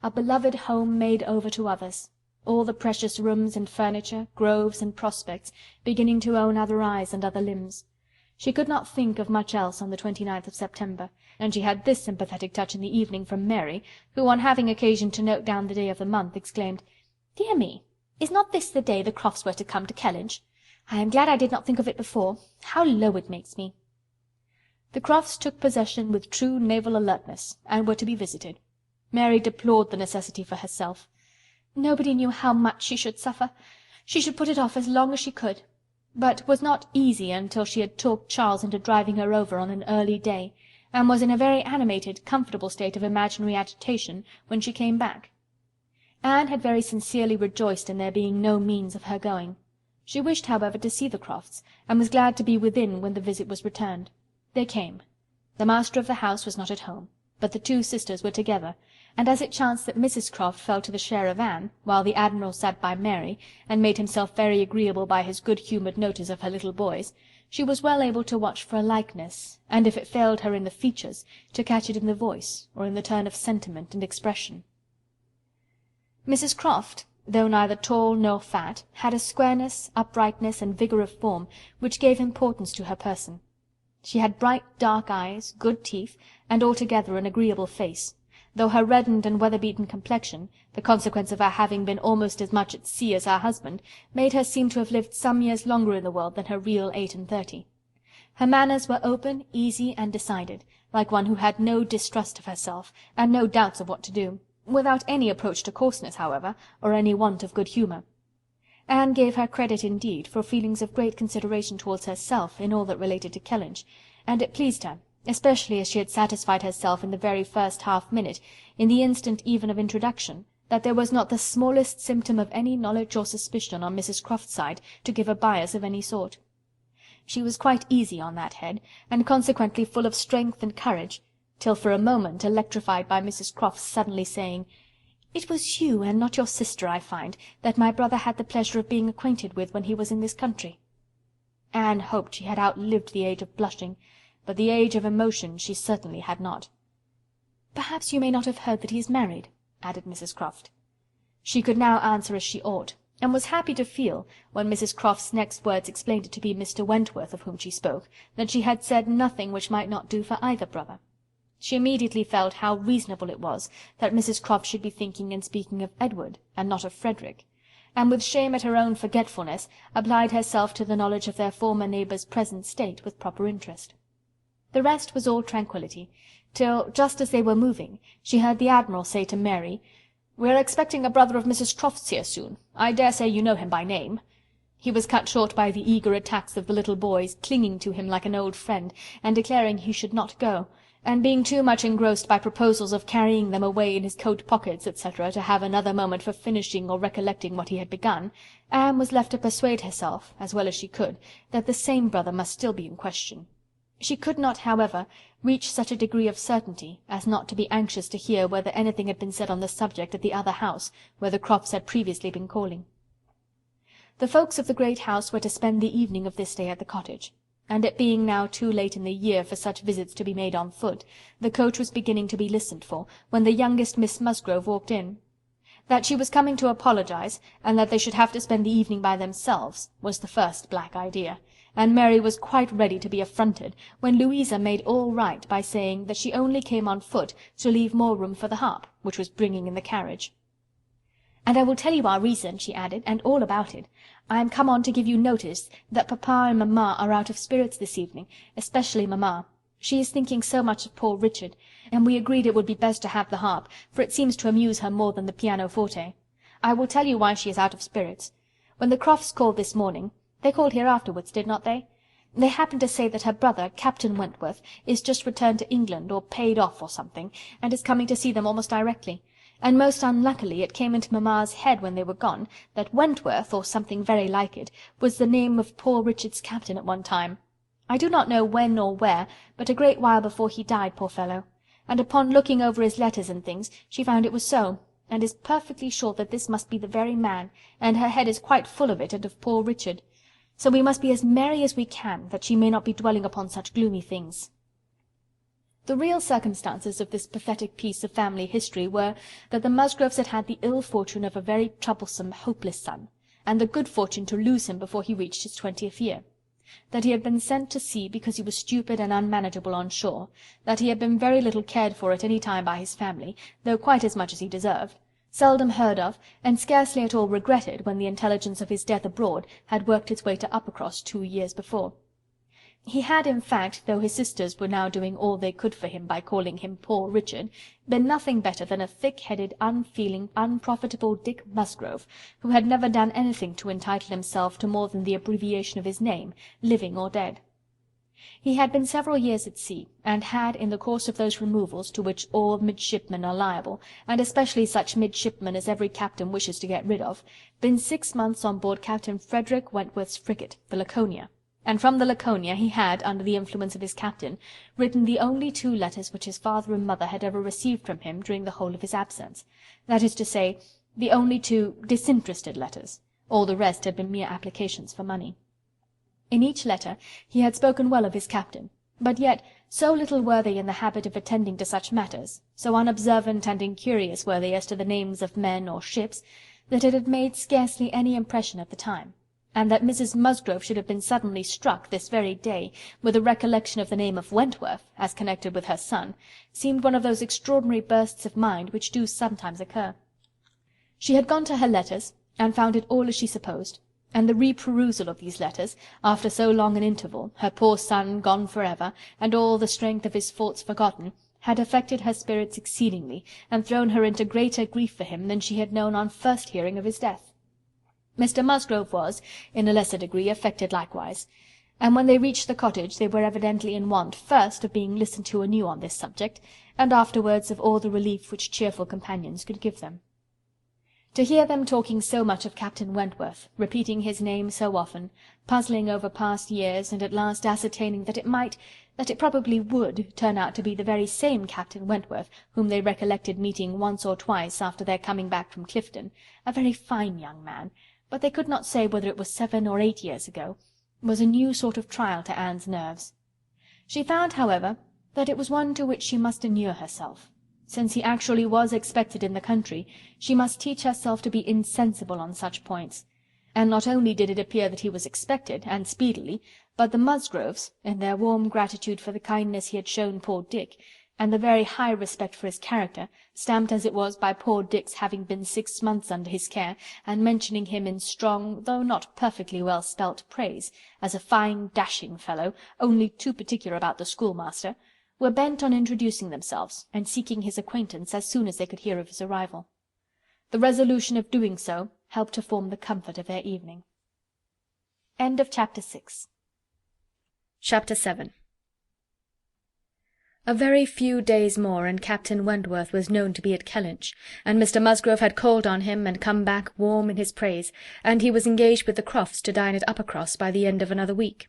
A beloved home made over to others. All the precious rooms and furniture, groves and prospects, beginning to own other eyes and other limbs. She could not think of much else on the 29th of September, and she had this sympathetic touch in the evening from Mary, who, on having occasion to note down the day of the month, exclaimed: "Dear me! Is not this the day the Crofts were to come to Kellinch? I am glad I did not think of it before. How low it makes me!" The Crofts took possession with true naval alertness, and were to be visited. Mary deplored the necessity for herself. Nobody knew how much she should suffer. She should put it off as long as she could, but was not easy until she had talked Charles into driving her over on an early day, and was in a very animated, comfortable state of imaginary agitation when she came back. Anne had very sincerely rejoiced in there being no means of her going. She wished, however, to see the Crofts, and was glad to be within when the visit was returned. They came. The master of the house was not at home, but the two sisters were together, and as it chanced that Mrs. Croft fell to the share of Anne, while the Admiral sat by Mary, and made himself very agreeable by his good-humoured notice of her little boys, she was well able to watch for a likeness, and if it failed her in the features, to catch it in the voice, or in the turn of sentiment and expression. Mrs. Croft, though neither tall nor fat, had a squareness, uprightness, and vigour of form, which gave importance to her person. She had bright dark eyes, good teeth, and altogether an agreeable face, though her reddened and weather-beaten complexion, the consequence of her having been almost as much at sea as her husband, made her seem to have lived some years longer in the world than her real 38. Her manners were open, easy, and decided, like one who had no distrust of herself, and no doubts of what to do, without any approach to coarseness, however, or any want of good humour. Anne gave her credit indeed for feelings of great consideration towards herself in all that related to Kellinch, and it pleased her, especially as she had satisfied herself in the very first half-minute, in the instant even of introduction, that there was not the smallest symptom of any knowledge or suspicion on Mrs. Croft's side to give a bias of any sort. She was quite easy on that head, and consequently full of strength and courage, till for a moment electrified by Mrs. Croft's suddenly saying: "It was you, and not your sister, I find, that my brother had the pleasure of being acquainted with when he was in this country." Anne hoped she had outlived the age of blushing, but the age of emotion she certainly had not. "Perhaps you may not have heard that he is married," added Mrs. Croft. She could now answer as she ought, and was happy to feel, when Mrs. Croft's next words explained it to be Mr. Wentworth of whom she spoke, that she had said nothing which might not do for either brother. She immediately felt how reasonable it was that Mrs. Croft should be thinking and speaking of Edward, and not of Frederick, and with shame at her own forgetfulness, applied herself to the knowledge of their former neighbour's present state with proper interest. The rest was all tranquillity, till, just as they were moving, she heard the Admiral say to Mary: "We're expecting a brother of Mrs. Croft's here soon. I dare say you know him by name." He was cut short by the eager attacks of the little boys, clinging to him like an old friend, and declaring he should not go, and being too much engrossed by proposals of carrying them away in his coat pockets, etc., to have another moment for finishing or recollecting what he had begun, Anne was left to persuade herself, as well as she could, that the same brother must still be in question. She could not, however, reach such a degree of certainty as not to be anxious to hear whether anything had been said on the subject at the other house, where the Crofts had previously been calling. The folks of the great house were to spend the evening of this day at the cottage, and it being now too late in the year for such visits to be made on foot, the coach was beginning to be listened for, when the youngest Miss Musgrove walked in. That she was coming to apologize, and that they should have to spend the evening by themselves, was the first black idea, and Mary was quite ready to be affronted, when Louisa made all right by saying that she only came on foot to leave more room for the harp, which was bringing in the carriage. "And I will tell you our reason," she added, "and all about it. I am come on to give you notice that papa and mamma are out of spirits this evening, especially mamma. She is thinking so much of poor Richard, and we agreed it would be best to have the harp, for it seems to amuse her more than the pianoforte. I will tell you why she is out of spirits. When the Crofts called this morning— they called here afterwards, did not they? They happened to say that her brother, Captain Wentworth, is just returned to England, or paid off, or something, and is coming to see them almost directly. And most unluckily it came into mamma's head when they were gone, that Wentworth, or something very like it, was the name of poor Richard's captain at one time. I do not know when or where, but a great while before he died, poor fellow. And upon looking over his letters and things, she found it was so, and is perfectly sure that this must be the very man, and her head is quite full of it and of poor Richard. So we must be as merry as we can, that she may not be dwelling upon such gloomy things." The real circumstances of this pathetic piece of family history were, that the Musgroves had had the ill fortune of a very troublesome, hopeless son, and the good fortune to lose him before he reached his 20th year; that he had been sent to sea because he was stupid and unmanageable on shore; that he had been very little cared for at any time by his family, though quite as much as he deserved; seldom heard of, and scarcely at all regretted when the intelligence of his death abroad had worked its way to Uppercross 2 years before. He had, in fact, though his sisters were now doing all they could for him by calling him poor Richard, been nothing better than a thick-headed, unfeeling, unprofitable Dick Musgrove, who had never done anything to entitle himself to more than the abbreviation of his name, living or dead. He had been several years at sea, and had, in the course of those removals to which all midshipmen are liable, and especially such midshipmen as every captain wishes to get rid of, been 6 months on board Captain Frederick Wentworth's frigate, the Laconia, and from the Laconia he had, under the influence of his captain, written the only 2 letters which his father and mother had ever received from him during the whole of his absence; that is to say, the only 2 disinterested letters. All the rest had been mere applications for money. In each letter he had spoken well of his captain, but yet so little were they in the habit of attending to such matters, so unobservant and incurious were they as to the names of men or ships, that it had made scarcely any impression at the time; and that Mrs. Musgrove should have been suddenly struck, this very day, with a recollection of the name of Wentworth, as connected with her son, seemed one of those extraordinary bursts of mind which do sometimes occur. She had gone to her letters, and found it all as she supposed; and the re-perusal of these letters, after so long an interval, her poor son gone for ever, and all the strength of his faults forgotten, had affected her spirits exceedingly, and thrown her into greater grief for him than she had known on first hearing of his death. Mr. Musgrove was, in a lesser degree, affected likewise; and when they reached the cottage they were evidently in want, first of being listened to anew on this subject, and afterwards of all the relief which cheerful companions could give them. To hear them talking so much of Captain Wentworth, repeating his name so often, puzzling over past years, and at last ascertaining that it probably would, turn out to be the very same Captain Wentworth whom they recollected meeting once or twice after their coming back from Clifton, a very fine young man, but they could not say whether it was 7 or 8 years ago, was a new sort of trial to Anne's nerves. She found, however, that it was one to which she must inure herself. Since he actually was expected in the country, she must teach herself to be insensible on such points; and not only did it appear that he was expected, and speedily, but the Musgroves, in their warm gratitude for the kindness he had shown poor Dick, and the very high respect for his character, stamped as it was by poor Dick's having been 6 months under his care, and mentioning him in strong, though not perfectly well spelt praise, as a fine dashing fellow, only too particular about the schoolmaster, were bent on introducing themselves, and seeking his acquaintance as soon as they could hear of his arrival. The resolution of doing so helped to form the comfort of their evening. Chapter 7. A very few days more, and Captain Wentworth was known to be at Kellinch, and Mr. Musgrove had called on him and come back warm in his praise, and he was engaged with the Crofts to dine at Uppercross by the end of another week.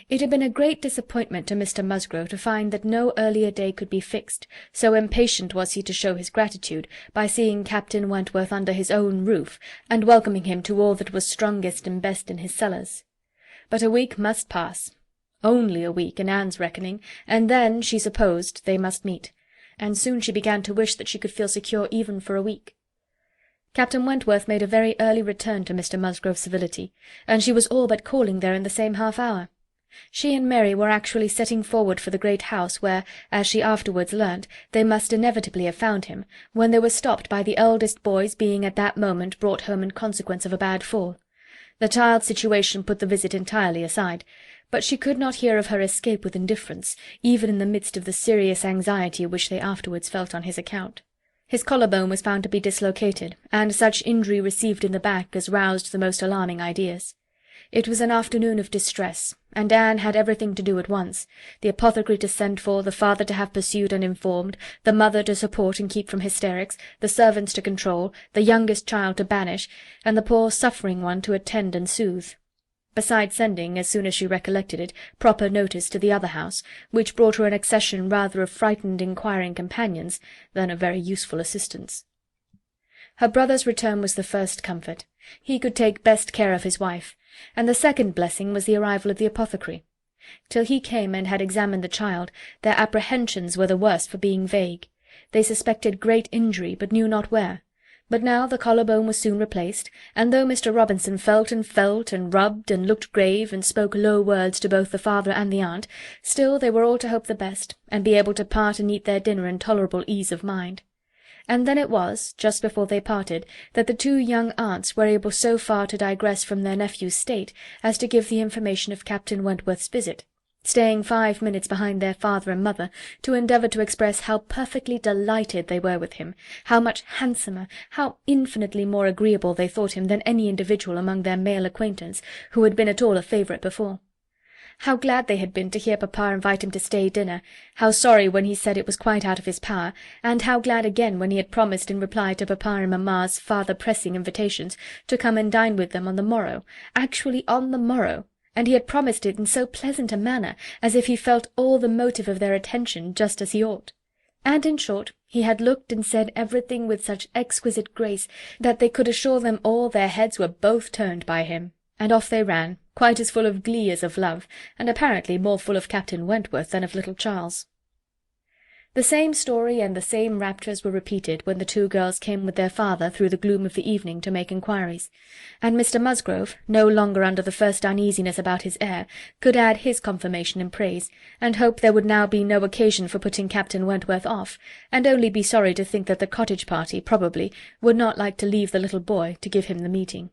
It had been a great disappointment to Mr. Musgrove to find that no earlier day could be fixed, so impatient was he to show his gratitude by seeing Captain Wentworth under his own roof, and welcoming him to all that was strongest and best in his cellars. But a week must pass, only a week in Anne's reckoning, and then, she supposed, they must meet, and soon she began to wish that she could feel secure even for a week. Captain Wentworth made a very early return to Mr. Musgrove's civility, and she was all but calling there in the same half-hour. She and Mary were actually setting forward for the great house where, as she afterwards learnt, they must inevitably have found him, when they were stopped by the eldest boy's being at that moment brought home in consequence of a bad fall. The child's situation put the visit entirely aside, but she could not hear of her escape with indifference, even in the midst of the serious anxiety which they afterwards felt on his account. His collar-bone was found to be dislocated, and such injury received in the back as roused the most alarming ideas. It was an afternoon of distress, and Anne had everything to do at once, the apothecary to send for, the father to have pursued and informed, the mother to support and keep from hysterics, the servants to control, the youngest child to banish, and the poor suffering one to attend and soothe. Besides sending, as soon as she recollected it, proper notice to the other house, which brought her an accession rather of frightened inquiring companions than of very useful assistants. Her brother's return was the first comfort. He could take best care of his wife, and the second blessing was the arrival of the apothecary. Till he came and had examined the child, their apprehensions were the worse for being vague. They suspected great injury, but knew not where. But now the collar-bone was soon replaced, and though Mr. Robinson felt, and rubbed, and looked grave, and spoke low words to both the father and the aunt, still they were all to hope the best, and be able to part and eat their dinner in tolerable ease of mind. And then it was, just before they parted, that the two young aunts were able so far to digress from their nephew's state as to give the information of Captain Wentworth's visit, staying 5 minutes behind their father and mother, to endeavour to express how perfectly delighted they were with him, how much handsomer, how infinitely more agreeable they thought him than any individual among their male acquaintance who had been at all a favourite before. How glad they had been to hear papa invite him to stay dinner, how sorry when he said it was quite out of his power, and how glad again when he had promised in reply to papa and mamma's farther pressing invitations to come and dine with them on the morrow, actually on the morrow, and he had promised it in so pleasant a manner, as if he felt all the motive of their attention just as he ought. And, in short, he had looked and said everything with such exquisite grace that they could assure them all their heads were both turned by him, and off they ran, quite as full of glee as of love, and apparently more full of Captain Wentworth than of little Charles. The same story and the same raptures were repeated when the two girls came with their father through the gloom of the evening to make inquiries, and Mr. Musgrove, no longer under the first uneasiness about his heir, could add his confirmation and praise, and hope there would now be no occasion for putting Captain Wentworth off, and only be sorry to think that the cottage party, probably, would not like to leave the little boy to give him the meeting.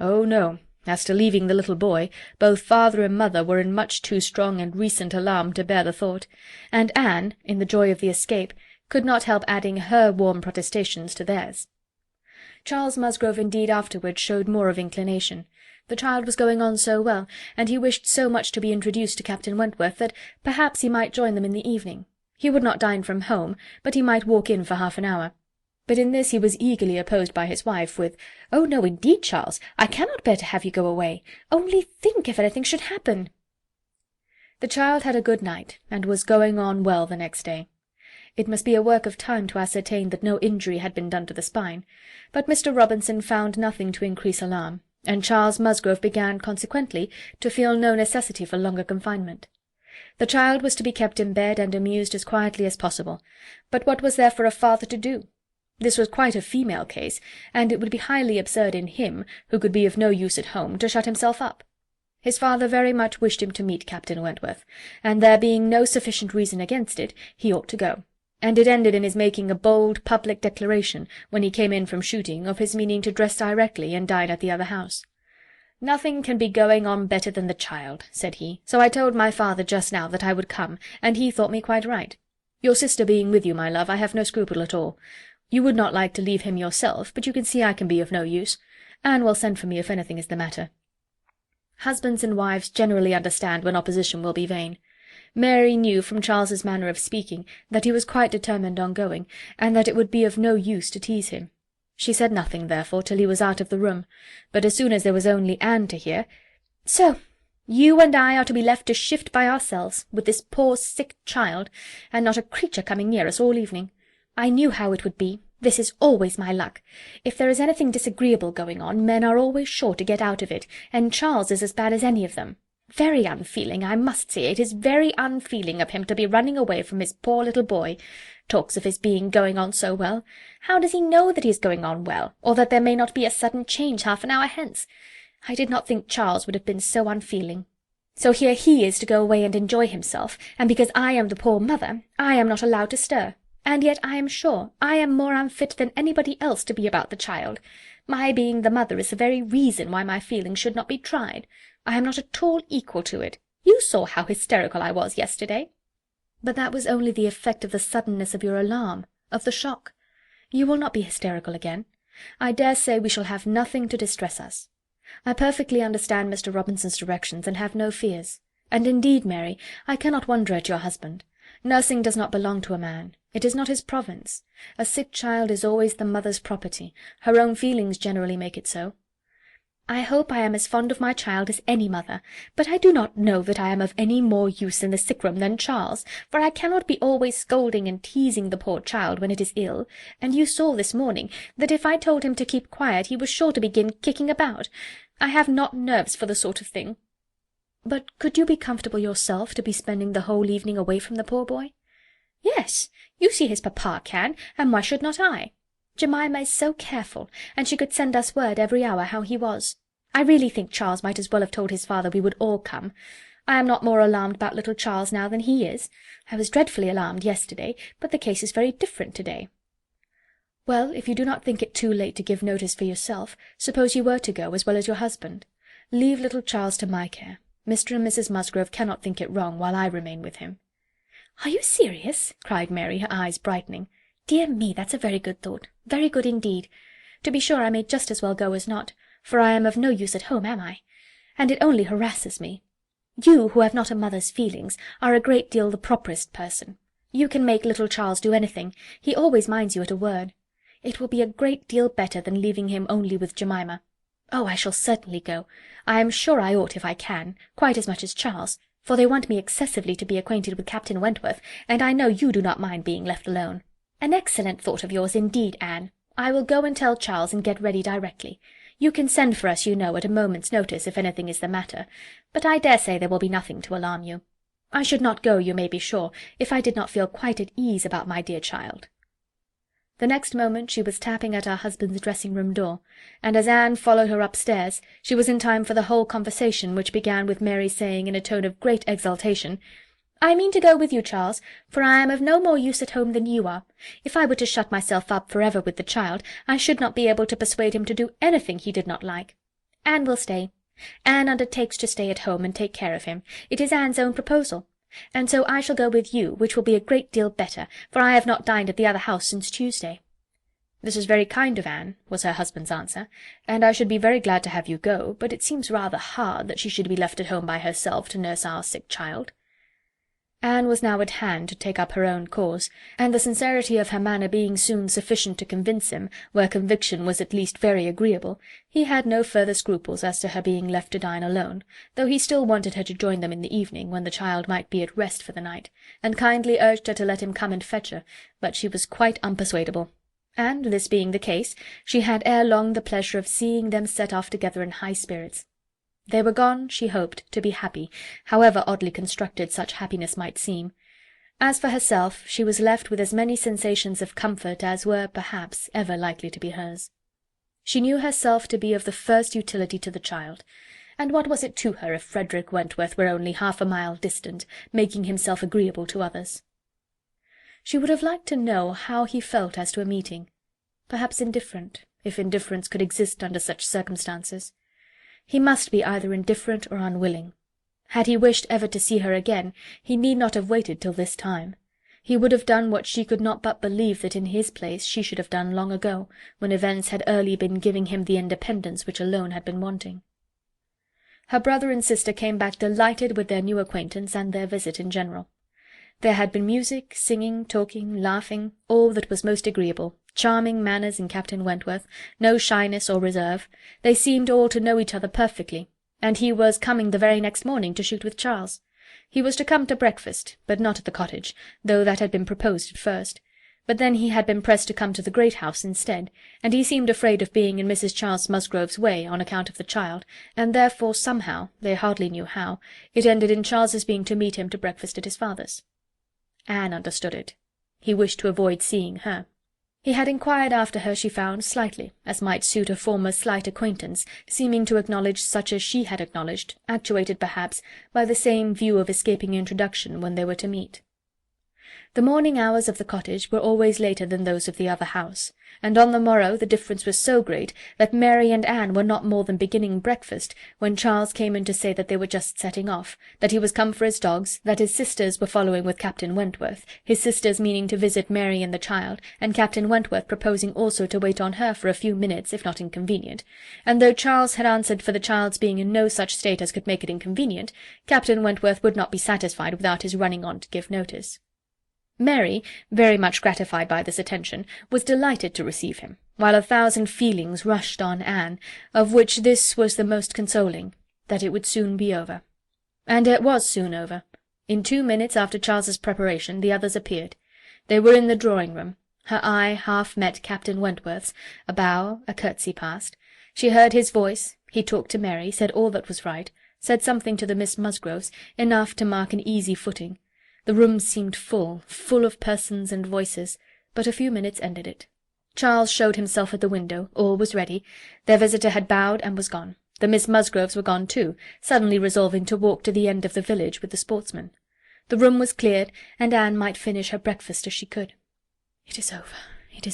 Oh, no. As to leaving the little boy, both father and mother were in much too strong and recent alarm to bear the thought, and Anne, in the joy of the escape, could not help adding her warm protestations to theirs. Charles Musgrove indeed afterwards showed more of inclination. The child was going on so well, and he wished so much to be introduced to Captain Wentworth, that perhaps he might join them in the evening. He would not dine from home, but he might walk in for half an hour. But in this he was eagerly opposed by his wife, with, "Oh, no, indeed, Charles, I cannot bear to have you go away. Only think if anything should happen." The child had a good night, and was going on well the next day. It must be a work of time to ascertain that no injury had been done to the spine, but Mr. Robinson found nothing to increase alarm, and Charles Musgrove began, consequently, to feel no necessity for longer confinement. The child was to be kept in bed and amused as quietly as possible, but what was there for a father to do? This was quite a female case, and it would be highly absurd in him, who could be of no use at home, to shut himself up. His father very much wished him to meet Captain Wentworth, and there being no sufficient reason against it, he ought to go, and it ended in his making a bold public declaration, when he came in from shooting, of his meaning to dress directly and dine at the other house. "Nothing can be going on better than the child," said he, "so I told my father just now that I would come, and he thought me quite right. Your sister being with you, my love, I have no scruple at all. You would not like to leave him yourself, but you can see I can be of no use. Anne will send for me if anything is the matter." Husbands and wives generally understand when opposition will be vain. Mary knew from Charles's manner of speaking that he was quite determined on going, and that it would be of no use to tease him. She said nothing, therefore, till he was out of the room, but as soon as there was only Anne to hear, "So you and I are to be left to shift by ourselves, with this poor sick child, and not a creature coming near us all evening. I knew how it would be. This is always my luck. If there is anything disagreeable going on, men are always sure to get out of it, and Charles is as bad as any of them. Very unfeeling, I must say. It is very unfeeling of him to be running away from his poor little boy. Talks of his being going on so well. How does he know that he is going on well, or that there may not be a sudden change half an hour hence? I did not think Charles would have been so unfeeling. So here he is to go away and enjoy himself, and because I am the poor mother, I am not allowed to stir. And yet I am sure I am more unfit than anybody else to be about the child. My being the mother is the very reason why my feelings should not be tried. I am not at all equal to it. You saw how hysterical I was yesterday." "But that was only the effect of the suddenness of your alarm, of the shock. You will not be hysterical again. I dare say we shall have nothing to distress us. I perfectly understand Mr. Robinson's directions, and have no fears. And indeed, Mary, I cannot wonder at your husband. Nursing does not belong to a man. It is not his province. A sick child is always the mother's property. Her own feelings generally make it so." "I hope I am as fond of my child as any mother, but I do not know that I am of any more use in the sick-room than Charles, for I cannot be always scolding and teasing the poor child when it is ill, and you saw this morning that if I told him to keep quiet he was sure to begin kicking about. I have not nerves for the sort of thing." "But could you be comfortable yourself to be spending the whole evening away from the poor boy?" "Yes, you see his papa can, and why should not I? Jemima is so careful, and she could send us word every hour how he was. I really think Charles might as well have told his father we would all come. I am not more alarmed about little Charles now than he is. I was dreadfully alarmed yesterday, but the case is very different to-day." "Well, if you do not think it too late to give notice for yourself, suppose you were to go, as well as your husband. Leave little Charles to my care. Mr. and Mrs. Musgrove cannot think it wrong while I remain with him." "Are you serious?" cried Mary, her eyes brightening. "Dear me, that's a very good thought, very good indeed. To be sure I may just as well go as not, for I am of no use at home, am I? And it only harasses me. You, who have not a mother's feelings, are a great deal the properest person. You can make little Charles do anything. He always minds you at a word. It will be a great deal better than leaving him only with Jemima. Oh, I shall certainly go. I am sure I ought if I can, quite as much as Charles, for they want me excessively to be acquainted with Captain Wentworth, and I know you do not mind being left alone. An excellent thought of yours indeed, Anne. I will go and tell Charles and get ready directly. You can send for us, you know, at a moment's notice if anything is the matter, but I dare say there will be nothing to alarm you. I should not go, you may be sure, if I did not feel quite at ease about my dear child." The next moment she was tapping at her husband's dressing-room door, and as Anne followed her upstairs, she was in time for the whole conversation, which began with Mary saying, in a tone of great exultation, "I mean to go with you, Charles, for I am of no more use at home than you are. If I were to shut myself up for ever with the child, I should not be able to persuade him to do anything he did not like. Anne will stay. Anne undertakes to stay at home and take care of him. It is Anne's own proposal. And so I shall go with you, which will be a great deal better, for I have not dined at the other house since Tuesday." "This is very kind of Anne," was her husband's answer, "and I should be very glad to have you go, but it seems rather hard that she should be left at home by herself to nurse our sick child." Anne was now at hand to take up her own cause, and the sincerity of her manner being soon sufficient to convince him, where conviction was at least very agreeable, he had no further scruples as to her being left to dine alone, though he still wanted her to join them in the evening, when the child might be at rest for the night, and kindly urged her to let him come and fetch her, but she was quite unpersuadable. And, this being the case, she had ere long the pleasure of seeing them set off together in high spirits. They were gone, she hoped, to be happy, however oddly constructed such happiness might seem. As for herself, she was left with as many sensations of comfort as were, perhaps, ever likely to be hers. She knew herself to be of the first utility to the child, and what was it to her if Frederick Wentworth were only half a mile distant, making himself agreeable to others? She would have liked to know how he felt as to a meeting. Perhaps indifferent, if indifference could exist under such circumstances. He must be either indifferent or unwilling. Had he wished ever to see her again, he need not have waited till this time. He would have done what she could not but believe that in his place she should have done long ago, when events had early been giving him the independence which alone had been wanting. Her brother and sister came back delighted with their new acquaintance and their visit in general. There had been music, singing, talking, laughing, all that was most agreeable, charming manners in Captain Wentworth, no shyness or reserve. They seemed all to know each other perfectly, and he was coming the very next morning to shoot with Charles. He was to come to breakfast, but not at the cottage, though that had been proposed at first. But then he had been pressed to come to the great house instead, and he seemed afraid of being in Mrs. Charles Musgrove's way on account of the child, and therefore somehow, they hardly knew how, it ended in Charles's being to meet him to breakfast at his father's. Anne understood it. He wished to avoid seeing her. He had inquired after her, she found, slightly, as might suit a former slight acquaintance, seeming to acknowledge such as she had acknowledged, actuated perhaps by the same view of escaping introduction when they were to meet. The morning hours of the cottage were always later than those of the other house, and on the morrow the difference was so great that Mary and Anne were not more than beginning breakfast when Charles came in to say that they were just setting off, that he was come for his dogs, that his sisters were following with Captain Wentworth, his sisters meaning to visit Mary and the child, and Captain Wentworth proposing also to wait on her for a few minutes, if not inconvenient, and though Charles had answered for the child's being in no such state as could make it inconvenient, Captain Wentworth would not be satisfied without his running on to give notice. Mary, very much gratified by this attention, was delighted to receive him, while 1,000 feelings rushed on Anne, of which this was the most consoling, that it would soon be over. And it was soon over. In 2 minutes after Charles's preparation the others appeared. They were in the drawing-room. Her eye half met Captain Wentworth's, a bow, a curtsy passed. She heard his voice, he talked to Mary, said all that was right, said something to the Miss Musgroves, enough to mark an easy footing. The room seemed full of persons and voices, but a few minutes ended it. Charles showed himself at the window, all was ready, their visitor had bowed and was gone. The Miss Musgroves were gone too, suddenly resolving to walk to the end of the village with the sportsmen. The room was cleared, and Anne might finish her breakfast as she could. "It is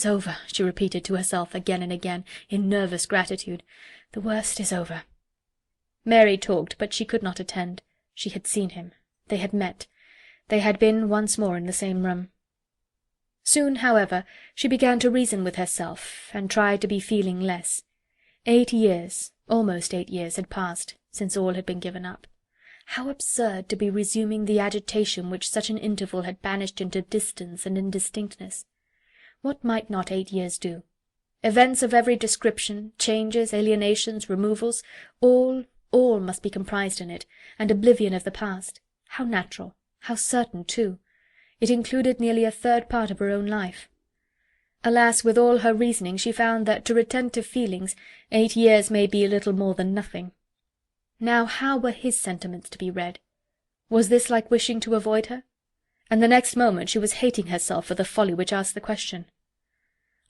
over," she repeated to herself again and again, in nervous gratitude. "The worst is over." Mary talked, but she could not attend. She had seen him. They had met. They had been once more in the same room. Soon, however, she began to reason with herself, and tried to be feeling less. 8 years, almost 8 years, had passed since all had been given up. How absurd to be resuming the agitation which such an interval had banished into distance and indistinctness! What might not 8 years do? Events of every description, changes, alienations, removals, all must be comprised in it, and oblivion of the past. How natural! How certain, too! It included nearly 1/3 part of her own life. Alas, with all her reasoning, she found that, to retentive feelings, 8 years may be little more than nothing. Now how were his sentiments to be read? Was this like wishing to avoid her? And the next moment she was hating herself for the folly which asked the question.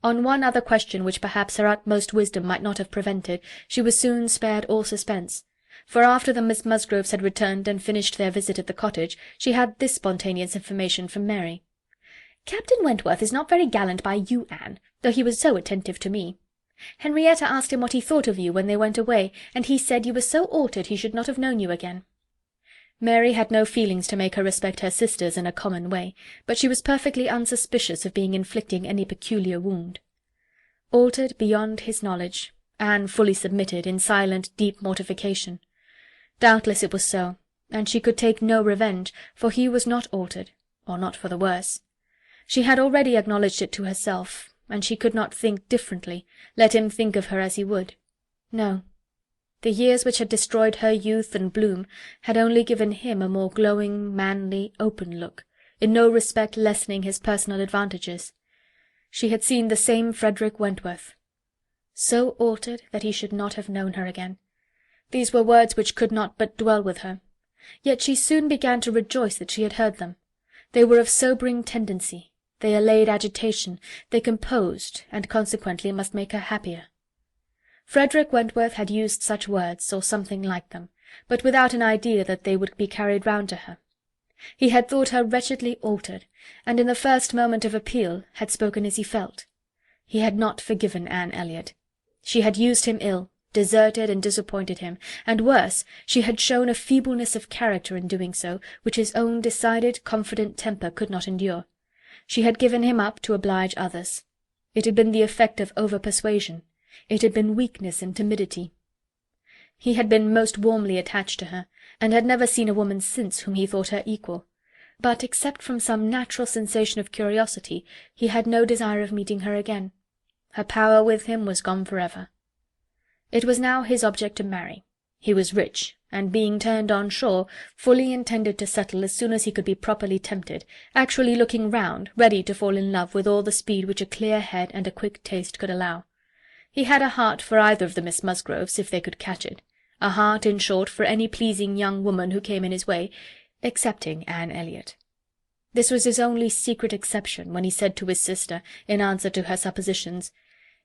On one other question which perhaps her utmost wisdom might not have prevented, she was soon spared all suspense. For after the Miss Musgroves had returned and finished their visit at the cottage, she had this spontaneous information from Mary. "Captain Wentworth is not very gallant by you, Anne, though he was so attentive to me. Henrietta asked him what he thought of you when they went away, and he said you were so altered he should not have known you again." Mary had no feelings to make her respect her sisters in a common way, but she was perfectly unsuspicious of being inflicting any peculiar wound. Altered beyond his knowledge, Anne fully submitted, in silent, deep mortification. Doubtless it was so, and she could take no revenge, for he was not altered, or not for the worse. She had already acknowledged it to herself, and she could not think differently, let him think of her as he would. No. The years which had destroyed her youth and bloom had only given him a more glowing, manly, open look, in no respect lessening his personal advantages. She had seen the same Frederick Wentworth. So altered that he should not have known her again. These were words which could not but dwell with her. Yet she soon began to rejoice that she had heard them. They were of sobering tendency, they allayed agitation, they composed, and consequently must make her happier. Frederick Wentworth had used such words, or something like them, but without an idea that they would be carried round to her. He had thought her wretchedly altered, and in the first moment of appeal had spoken as he felt. He had not forgiven Anne Elliot. She had used him ill, deserted and disappointed him, and worse, she had shown a feebleness of character in doing so, which his own decided, confident temper could not endure. She had given him up to oblige others. It had been the effect of over-persuasion. It had been weakness and timidity. He had been most warmly attached to her, and had never seen a woman since whom he thought her equal. But, except from some natural sensation of curiosity, he had no desire of meeting her again. Her power with him was gone for ever. It was now his object to marry. He was rich, and being turned on shore, fully intended to settle as soon as he could be properly tempted, actually looking round, ready to fall in love with all the speed which a clear head and a quick taste could allow. He had a heart for either of the Miss Musgroves, if they could catch it, a heart, in short, for any pleasing young woman who came in his way, excepting Anne Elliot. This was his only secret exception when he said to his sister, in answer to her suppositions,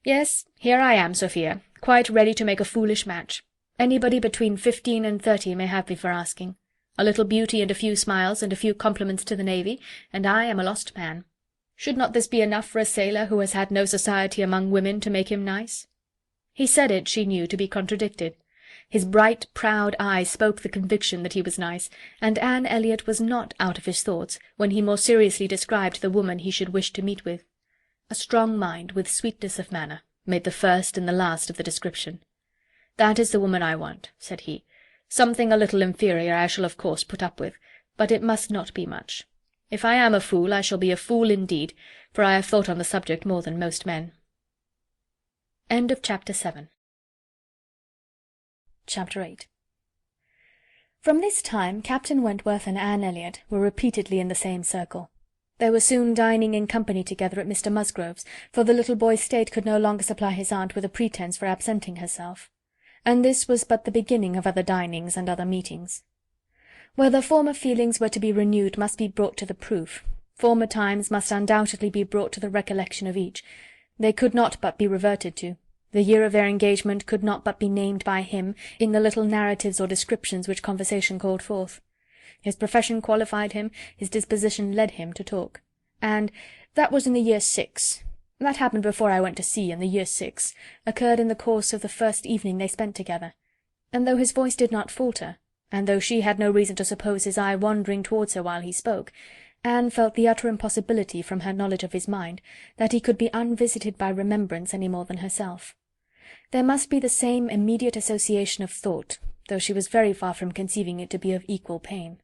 "Yes, here I am, Sophia, quite ready to make a foolish match. Anybody between 15 and 30 may have me for asking. A little beauty and a few smiles and a few compliments to the navy, and I am a lost man. Should not this be enough for a sailor who has had no society among women to make him nice?" He said it, she knew, to be contradicted. His bright, proud eye spoke the conviction that he was nice, and Anne Elliot was not out of his thoughts when he more seriously described the woman he should wish to meet with. A strong mind, with sweetness of manner, made the first and the last of the description. "That is the woman I want," said he. "Something a little inferior I shall of course put up with, but it must not be much. If I am a fool, I shall be a fool indeed, for I have thought on the subject more than most men." Chapter 8. From this time Captain Wentworth and Anne Elliot were repeatedly in the same circle. They were soon dining in company together at Mr. Musgrove's, for the little boy's state could no longer supply his aunt with a pretence for absenting herself, and this was but the beginning of other dinings and other meetings. Whether former feelings were to be renewed must be brought to the proof. Former times must undoubtedly be brought to the recollection of each. They could not but be reverted to. The year of their engagement could not but be named by him in the little narratives or descriptions which conversation called forth. His profession qualified him, his disposition led him to talk. And "that was in the year 6. That happened before I went to sea, in the year 6, occurred in the course of the first evening they spent together." And though his voice did not falter, and though she had no reason to suppose his eye wandering towards her while he spoke, Anne felt the utter impossibility, from her knowledge of his mind, that he could be unvisited by remembrance any more than herself. There must be the same immediate association of thought, though she was very far from conceiving it to be of equal pain.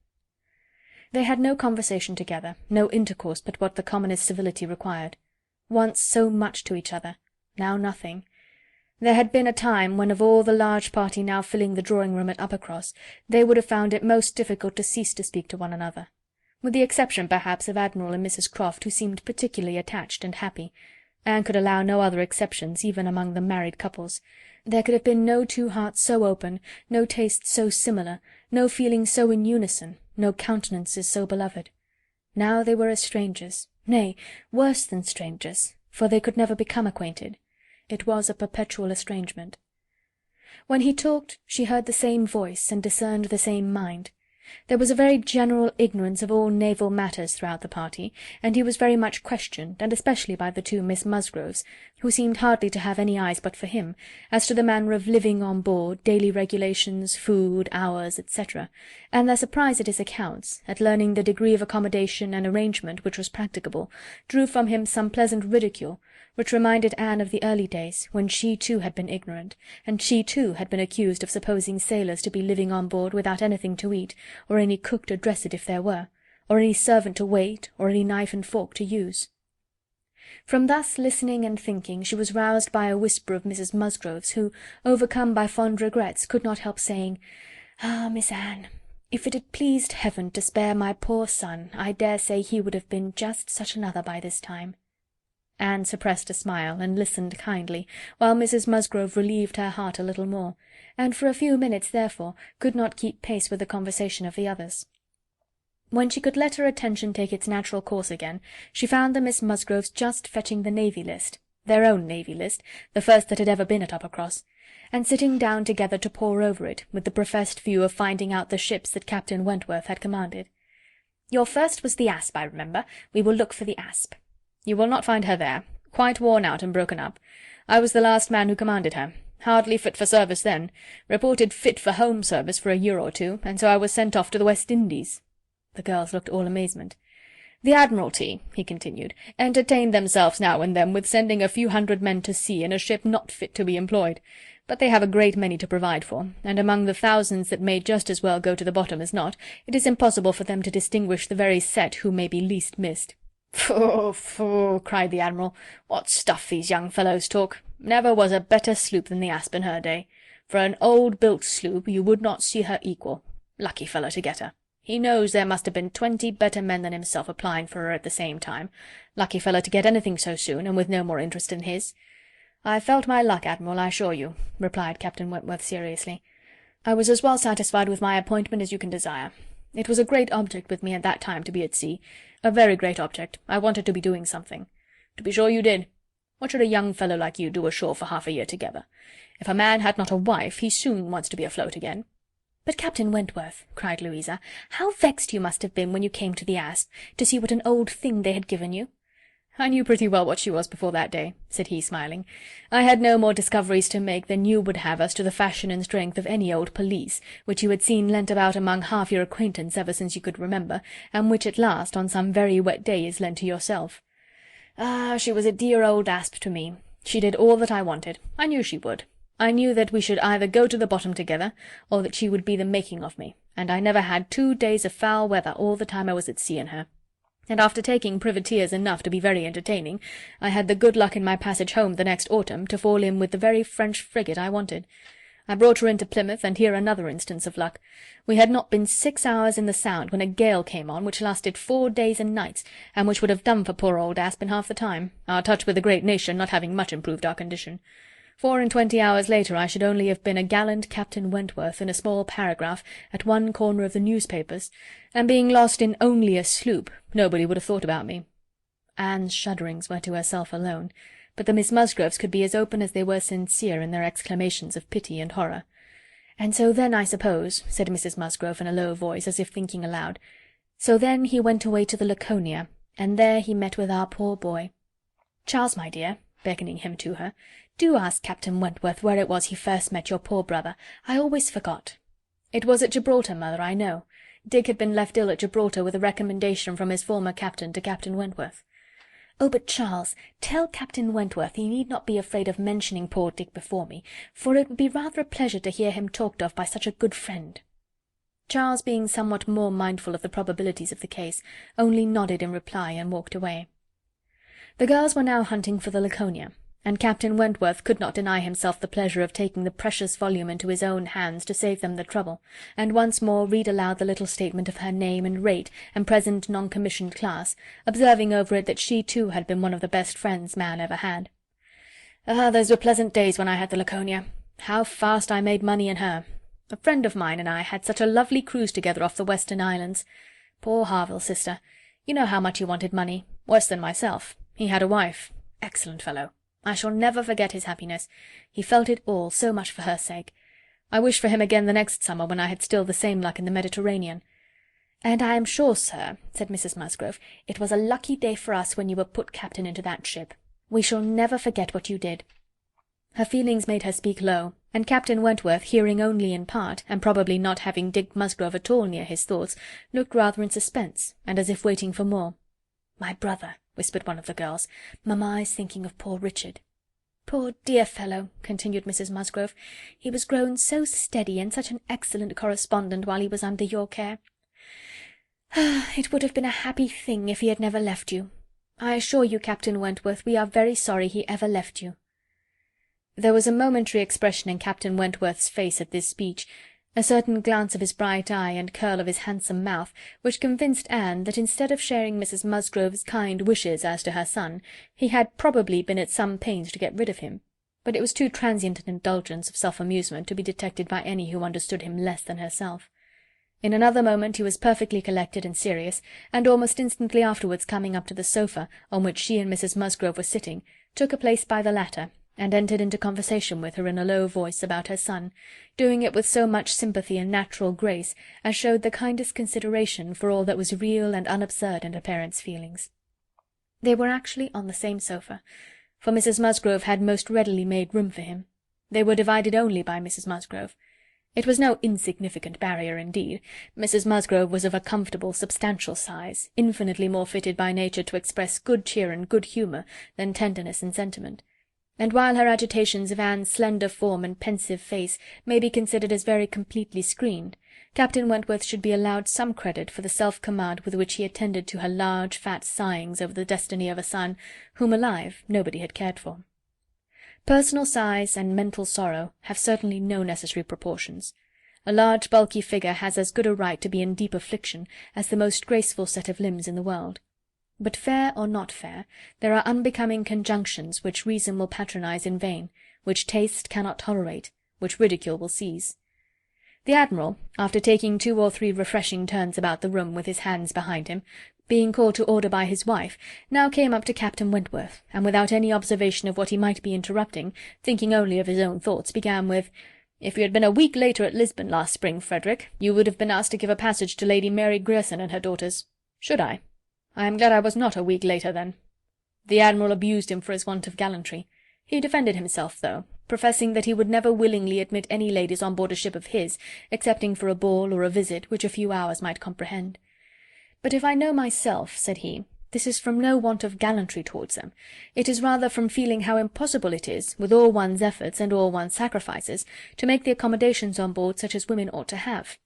They had no conversation together, no intercourse but what the commonest civility required. Once so much to each other, now nothing. There had been a time when of all the large party now filling the drawing-room at Uppercross, they would have found it most difficult to cease to speak to one another. With the exception, perhaps, of Admiral and Mrs. Croft, who seemed particularly attached and happy. Anne could allow no other exceptions, even among the married couples. There could have been no two hearts so open, no tastes so similar, no feelings so in unison, no countenances so beloved. Now they were as strangers, nay, worse than strangers, for they could never become acquainted. It was a perpetual estrangement. When he talked, she heard the same voice, and discerned the same mind. There was a very general ignorance of all naval matters throughout the party, and he was very much questioned, and especially by the two Miss Musgroves, who seemed hardly to have any eyes but for him, as to the manner of living on board, daily regulations, food, hours, etc., and their surprise at his accounts, at learning the degree of accommodation and arrangement which was practicable, drew from him some pleasant ridicule, which reminded Anne of the early days, when she too had been ignorant, and she too had been accused of supposing sailors to be living on board without anything to eat, or any cook to dress it if there were, or any servant to wait, or any knife and fork to use. From thus listening and thinking, she was roused by a whisper of Mrs. Musgrove's, who, overcome by fond regrets, could not help saying, "Ah, Miss Anne, if it had pleased Heaven to spare my poor son, I dare say he would have been just such another by this time." Anne suppressed a smile, and listened kindly, while Mrs. Musgrove relieved her heart a little more, and for a few minutes, therefore, could not keep pace with the conversation of the others. When she could let her attention take its natural course again, she found the Miss Musgroves just fetching the navy list, their own navy list, the first that had ever been at Uppercross, and sitting down together to pore over it, with the professed view of finding out the ships that Captain Wentworth had commanded. "Your first was the Asp, I remember. We will look for the Asp. You will not find her there. Quite worn out and broken up. I was the last man who commanded her. Hardly fit for service then. Reported fit for home service for a year or two, and so I was sent off to the West Indies." The girls looked all amazement. "The Admiralty," he continued, "entertain themselves now and then with sending a few hundred men to sea in a ship not fit to be employed. But they have a great many to provide for, and among the thousands that may just as well go to the bottom as not, it is impossible for them to distinguish the very set who may be least missed." "Pooh, pooh!" cried the Admiral. "What stuff these young fellows talk! Never was a better sloop than the Asp in her day. For an old-built sloop you would not see her equal. Lucky fellow to get her. He knows there must have been 20 better men than himself applying for her at the same time. Lucky fellow to get anything so soon, and with no more interest than his." "I felt my luck, Admiral, I assure you," replied Captain Wentworth seriously. "I was as well satisfied with my appointment as you can desire. It was a great object with me at that time to be at sea. A very great object. I wanted to be doing something." "To be sure you did. What should a young fellow like you do ashore for half a year together? If a man had not a wife, he soon wants to be afloat again." "But, Captain Wentworth," cried Louisa, "how vexed you must have been when you came to the Asp, to see what an old thing they had given you." "I knew pretty well what she was before that day," said he, smiling. "I had no more discoveries to make than you would have as to the fashion and strength of any old pelisse, which you had seen lent about among half your acquaintance ever since you could remember, and which at last, on some very wet day, is lent to yourself. Ah, she was a dear old asp to me. She did all that I wanted. I knew she would. I knew that we should either go to the bottom together, or that she would be the making of me, and I never had 2 days of foul weather all the time I was at sea in her. And after taking privateers enough to be very entertaining, I had the good luck in my passage home the next autumn to fall in with the very French frigate I wanted. I brought her into Plymouth, and here another instance of luck. We had not been 6 hours in the Sound when a gale came on, which lasted 4 days and nights, and which would have done for poor old Asp in half the time, our touch with the great nation not having much improved our condition. 24 hours later I should only have been a gallant Captain Wentworth in a small paragraph at one corner of the newspapers, and being lost in only a sloop, nobody would have thought about me." Anne's shudderings were to herself alone, but the Miss Musgroves could be as open as they were sincere in their exclamations of pity and horror. "And so then, I suppose," said Mrs. Musgrove in a low voice, as if thinking aloud, "so then he went away to the Laconia, and there he met with our poor boy. Charles, my dear," beckoning him to her, "do ask Captain Wentworth where it was he first met your poor brother. I always forgot." "It was at Gibraltar, mother, I know. Dick had been left ill at Gibraltar with a recommendation from his former captain to Captain Wentworth." "Oh, but, Charles, tell Captain Wentworth he need not be afraid of mentioning poor Dick before me, for it would be rather a pleasure to hear him talked of by such a good friend." Charles, being somewhat more mindful of the probabilities of the case, only nodded in reply and walked away. The girls were now hunting for the Laconia, and Captain Wentworth could not deny himself the pleasure of taking the precious volume into his own hands to save them the trouble, and once more read aloud the little statement of her name and rate and present non-commissioned class, observing over it that she too had been one of the best friends man ever had. "Ah, those were pleasant days when I had the Laconia. How fast I made money in her! A friend of mine and I had such a lovely cruise together off the Western Islands. Poor Harville, sister, you know how much he wanted money, worse than myself. He had a wife. Excellent fellow. I shall never forget his happiness. He felt it all, so much for her sake. I wished for him again the next summer, when I had still the same luck in the Mediterranean." "And I am sure, sir," said Mrs. Musgrove, "it was a lucky day for us when you were put captain into that ship. We shall never forget what you did." Her feelings made her speak low, and Captain Wentworth, hearing only in part, and probably not having Dick Musgrove at all near his thoughts, looked rather in suspense, and as if waiting for more. "My brother," whispered one of the girls. "Mamma is thinking of poor Richard." "Poor dear fellow," continued Mrs. Musgrove. "He was grown so steady and such an excellent correspondent while he was under your care. It would have been a happy thing if he had never left you. I assure you, Captain Wentworth, we are very sorry he ever left you." There was a momentary expression in Captain Wentworth's face at this speech, a certain glance of his bright eye and curl of his handsome mouth, which convinced Anne that instead of sharing Mrs. Musgrove's kind wishes as to her son, he had probably been at some pains to get rid of him. But it was too transient an indulgence of self-amusement to be detected by any who understood him less than herself. In another moment he was perfectly collected and serious, and almost instantly afterwards coming up to the sofa on which she and Mrs. Musgrove were sitting, took a place by the latter, and entered into conversation with her in a low voice about her son, doing it with so much sympathy and natural grace as showed the kindest consideration for all that was real and unabsurd in her parents' feelings. They were actually on the same sofa, for Mrs. Musgrove had most readily made room for him. They were divided only by Mrs. Musgrove. It was no insignificant barrier, indeed. Mrs. Musgrove was of a comfortable, substantial size, infinitely more fitted by nature to express good cheer and good humour than tenderness and sentiment. And while her agitations of Anne's slender form and pensive face may be considered as very completely screened, Captain Wentworth should be allowed some credit for the self-command with which he attended to her large fat sighings over the destiny of a son whom alive nobody had cared for. Personal size and mental sorrow have certainly no necessary proportions. A large bulky figure has as good a right to be in deep affliction as the most graceful set of limbs in the world. But fair or not fair, there are unbecoming conjunctions which reason will patronize in vain, which taste cannot tolerate, which ridicule will seize. The Admiral, after taking 2 or 3 refreshing turns about the room with his hands behind him, being called to order by his wife, now came up to Captain Wentworth, and without any observation of what he might be interrupting, thinking only of his own thoughts, began with, "If you had been a week later at Lisbon last spring, Frederick, you would have been asked to give a passage to Lady Mary Grierson and her daughters. Should I? I am glad I was not a week later, then." The Admiral abused him for his want of gallantry. He defended himself, though, professing that he would never willingly admit any ladies on board a ship of his, excepting for a ball or a visit which a few hours might comprehend. "But if I know myself," said he, "this is from no want of gallantry towards them. It is rather from feeling how impossible it is, with all one's efforts and all one's sacrifices, to make the accommodations on board such as women ought to have.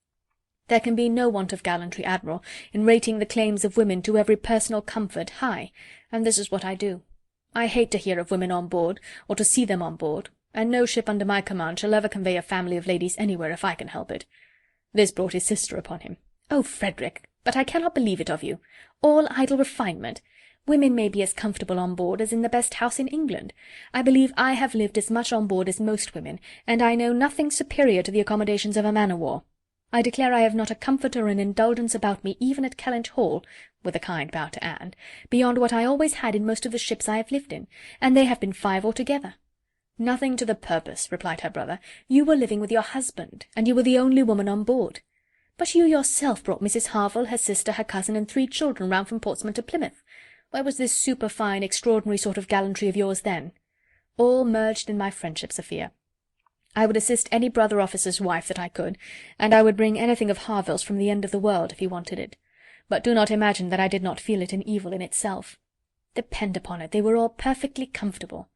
There can be no want of gallantry, Admiral, in rating the claims of women to every personal comfort high, and this is what I do. I hate to hear of women on board, or to see them on board, and no ship under my command shall ever convey a family of ladies anywhere if I can help it." This brought his sister upon him. "Oh, Frederick! But I cannot believe it of you. All idle refinement. Women may be as comfortable on board as in the best house in England. I believe I have lived as much on board as most women, and I know nothing superior to the accommodations of a man-of-war. I declare I have not a comfort or an indulgence about me even at Kellinch Hall," with a kind bow to Anne, "beyond what I always had in most of the ships I have lived in, and they have been 5 altogether." "Nothing to the purpose," replied her brother. "You were living with your husband, and you were the only woman on board. But you yourself brought Mrs. Harville, her sister, her cousin, and 3 children round from Portsmouth to Plymouth. Where was this superfine, extraordinary sort of gallantry of yours then?" "All merged in my friendship, Sophia. I would assist any brother officer's wife that I could, and I would bring anything of Harville's from the end of the world if he wanted it. But do not imagine that I did not feel it an evil in itself. Depend upon it, they were all perfectly comfortable.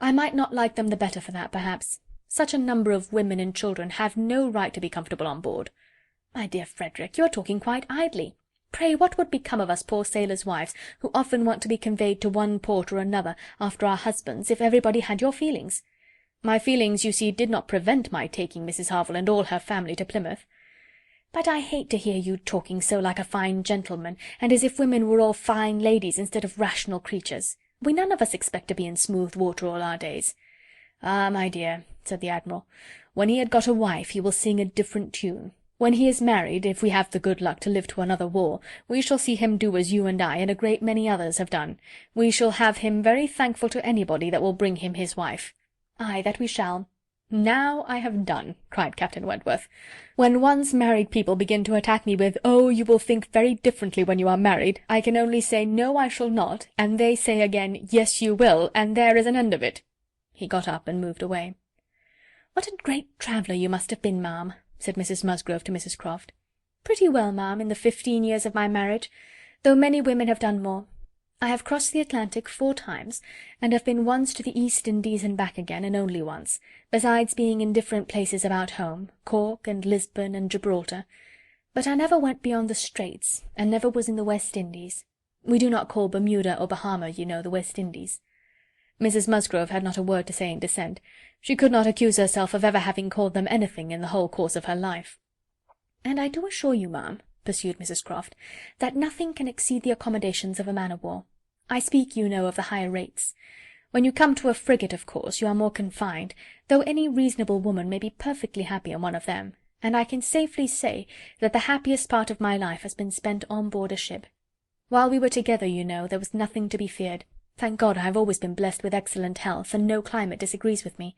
I might not like them the better for that, perhaps. Such a number of women and children have no right to be comfortable on board. My dear Frederick, you are talking quite idly. Pray, what would become of us poor sailors' wives, who often want to be conveyed to one port or another after our husbands, if everybody had your feelings? My feelings, you see, did not prevent my taking Mrs. Harville and all her family to Plymouth. But I hate to hear you talking so like a fine gentleman, and as if women were all fine ladies instead of rational creatures. We none of us expect to be in smooth water all our days." "Ah, my dear," said the Admiral, "when he had got a wife he will sing a different tune. When he is married, if we have the good luck to live to another war, we shall see him do as you and I and a great many others have done. We shall have him very thankful to anybody that will bring him his wife." "Ay, that we shall." "Now I have done," cried Captain Wentworth. "When once married people begin to attack me with, 'Oh, you will think very differently when you are married,' I can only say, 'No, I shall not,' and they say again, 'Yes, you will,' and there is an end of it." He got up and moved away. "What a great traveller you must have been, ma'am," said Mrs. Musgrove to Mrs. Croft. "Pretty well, ma'am, in the 15 years of my marriage, though many women have done more. I have crossed the Atlantic 4 times, and have been once to the East Indies and back again, and only once, besides being in different places about home, Cork and Lisbon and Gibraltar. But I never went beyond the Straits, and never was in the West Indies. We do not call Bermuda or Bahama, you know, the West Indies." Mrs. Musgrove had not a word to say in dissent. She could not accuse herself of ever having called them anything in the whole course of her life. "And I do assure you, ma'am," pursued Mrs. Croft, "that nothing can exceed the accommodations of a man-of-war. I speak, you know, of the higher rates. When you come to a frigate, of course, you are more confined, though any reasonable woman may be perfectly happy in one of them, and I can safely say that the happiest part of my life has been spent on board a ship. While we were together, you know, there was nothing to be feared. Thank God, I have always been blessed with excellent health, and no climate disagrees with me.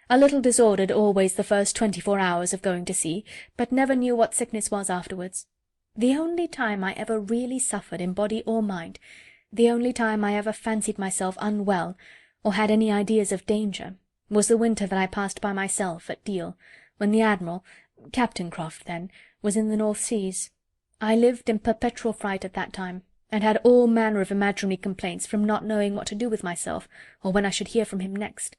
A little disordered always the first 24 hours of going to sea, but never knew what sickness was afterwards. The only time I ever really suffered in body or mind, the only time I ever fancied myself unwell, or had any ideas of danger, was the winter that I passed by myself at Deal, when the Admiral, Captain Croft then, was in the North Seas. I lived in perpetual fright at that time, and had all manner of imaginary complaints from not knowing what to do with myself, or when I should hear from him next.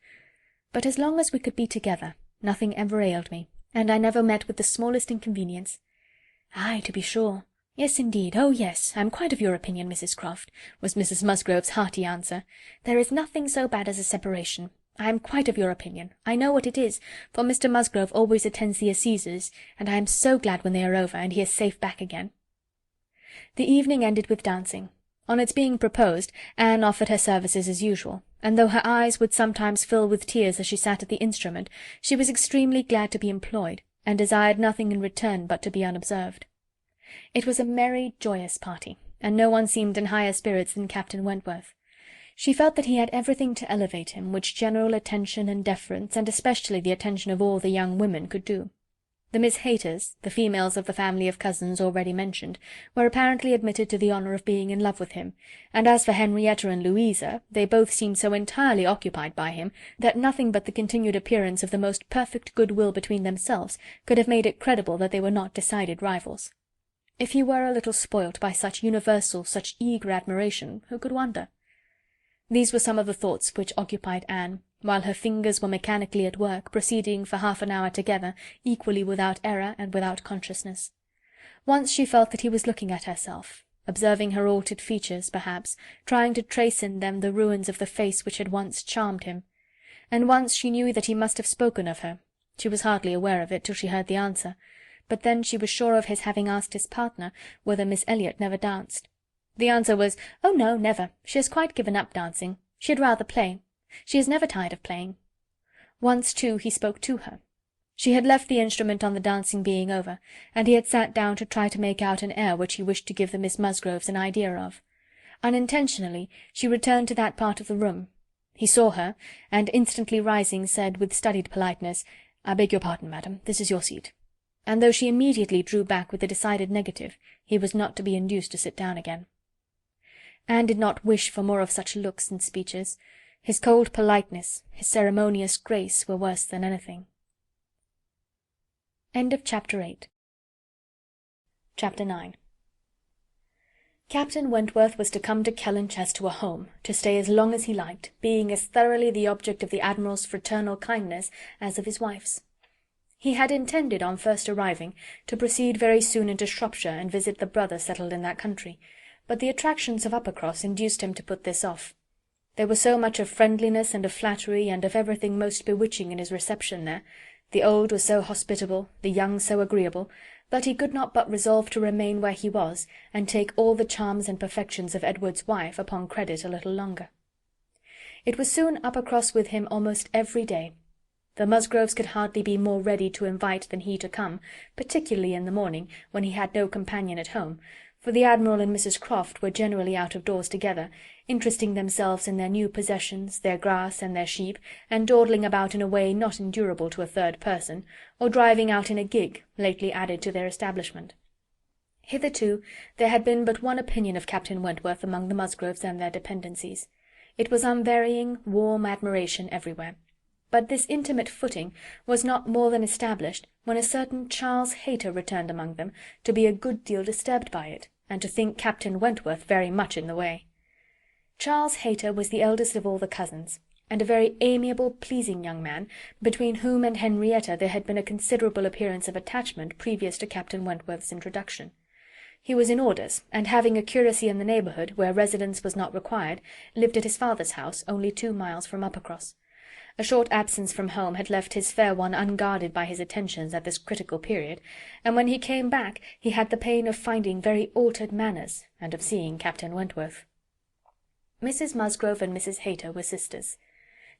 But as long as we could be together, nothing ever ailed me, and I never met with the smallest inconvenience." "Ay, to be sure. Yes, indeed. Oh, yes, I am quite of your opinion, Mrs. Croft," was Mrs. Musgrove's hearty answer. "There is nothing so bad as a separation. I am quite of your opinion. I know what it is, for Mr. Musgrove always attends the assizes, and I am so glad when they are over, and he is safe back again." The evening ended with dancing. On its being proposed, Anne offered her services as usual, and though her eyes would sometimes fill with tears as she sat at the instrument, she was extremely glad to be employed, and desired nothing in return but to be unobserved. It was a merry, joyous party, and no one seemed in higher spirits than Captain Wentworth. She felt that he had everything to elevate him which general attention and deference, and especially the attention of all the young women, could do. The Miss Hayters, the females of the family of cousins already mentioned, were apparently admitted to the honour of being in love with him, and as for Henrietta and Louisa, they both seemed so entirely occupied by him that nothing but the continued appearance of the most perfect good-will between themselves could have made it credible that they were not decided rivals. If he were a little spoilt by such universal, such eager admiration, who could wonder? These were some of the thoughts which occupied Anne, while her fingers were mechanically at work, proceeding for half an hour together, equally without error and without consciousness. Once she felt that he was looking at herself, observing her altered features, perhaps, trying to trace in them the ruins of the face which had once charmed him. And once she knew that he must have spoken of her. She was hardly aware of it till she heard the answer, but then she was sure of his having asked his partner whether Miss Elliot never danced. The answer was, "Oh, no, never. She has quite given up dancing. She'd rather play. She is never tired of playing." Once, too, he spoke to her. She had left the instrument on the dancing being over, and he had sat down to try to make out an air which he wished to give the Miss Musgroves an idea of. Unintentionally she returned to that part of the room. He saw her, and instantly rising, said, with studied politeness, "I beg your pardon, madam, this is your seat." And though she immediately drew back with a decided negative, he was not to be induced to sit down again. Anne did not wish for more of such looks and speeches. His cold politeness, his ceremonious grace, were worse than anything. Chapter 8. Chapter 9. Captain Wentworth was to come to Kellinch as to a home, to stay as long as he liked, being as thoroughly the object of the Admiral's fraternal kindness as of his wife's. He had intended, on first arriving, to proceed very soon into Shropshire and visit the brother settled in that country, but the attractions of Uppercross induced him to put this off. There was so much of friendliness and of flattery and of everything most bewitching in his reception there, the old was so hospitable, the young so agreeable, that he could not but resolve to remain where he was, and take all the charms and perfections of Edward's wife upon credit a little longer. It was soon Uppercross with him almost every day. The Musgroves could hardly be more ready to invite than he to come, particularly in the morning, when he had no companion at home, for the Admiral and Mrs. Croft were generally out of doors together, interesting themselves in their new possessions, their grass and their sheep, and dawdling about in a way not endurable to a third person, or driving out in a gig, lately added to their establishment. Hitherto there had been but one opinion of Captain Wentworth among the Musgroves and their dependencies. It was unvarying, warm admiration everywhere. But this intimate footing was not more than established when a certain Charles Hayter returned among them, to be a good deal disturbed by it, and to think Captain Wentworth very much in the way. Charles Hayter was the eldest of all the cousins, and a very amiable, pleasing young man, between whom and Henrietta there had been a considerable appearance of attachment previous to Captain Wentworth's introduction. He was in orders, and having a curacy in the neighbourhood, where residence was not required, lived at his father's house, only 2 miles from Uppercross. A short absence from home had left his fair one unguarded by his attentions at this critical period, and when he came back he had the pain of finding very altered manners, and of seeing Captain Wentworth. Mrs. Musgrove and Mrs. Hayter were sisters.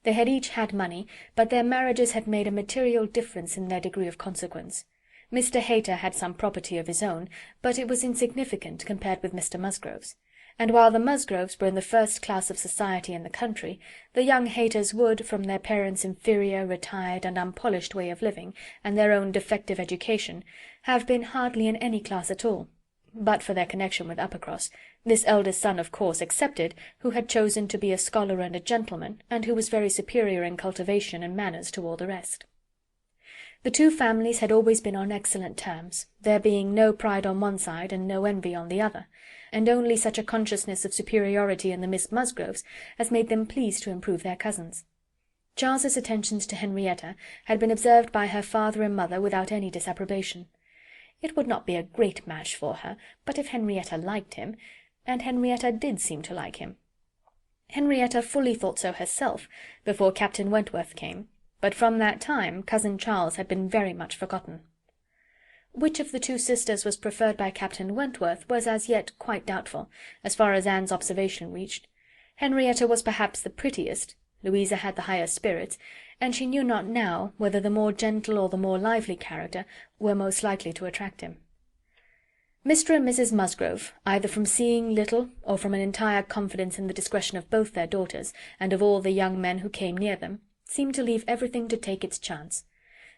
They had each had money, but their marriages had made a material difference in their degree of consequence. Mr. Hayter had some property of his own, but it was insignificant compared with Mr. Musgrove's. And while the Musgroves were in the first class of society in the country, the young Hayters would, from their parents' inferior, retired, and unpolished way of living, and their own defective education, have been hardly in any class at all, but for their connection with Uppercross, this eldest son of course excepted, who had chosen to be a scholar and a gentleman, and who was very superior in cultivation and manners to all the rest. The two families had always been on excellent terms, there being no pride on one side and no envy on the other, and only such a consciousness of superiority in the Miss Musgroves as made them pleased to improve their cousins. Charles's attentions to Henrietta had been observed by her father and mother without any disapprobation. It would not be a great match for her, but if Henrietta liked him, and Henrietta did seem to like him. Henrietta fully thought so herself before Captain Wentworth came, but from that time cousin Charles had been very much forgotten. Which of the two sisters was preferred by Captain Wentworth was as yet quite doubtful, as far as Anne's observation reached. Henrietta was perhaps the prettiest, Louisa had the higher spirits, and she knew not now whether the more gentle or the more lively character were most likely to attract him. Mr. and Mrs. Musgrove, either from seeing little or from an entire confidence in the discretion of both their daughters and of all the young men who came near them, seemed to leave everything to take its chance.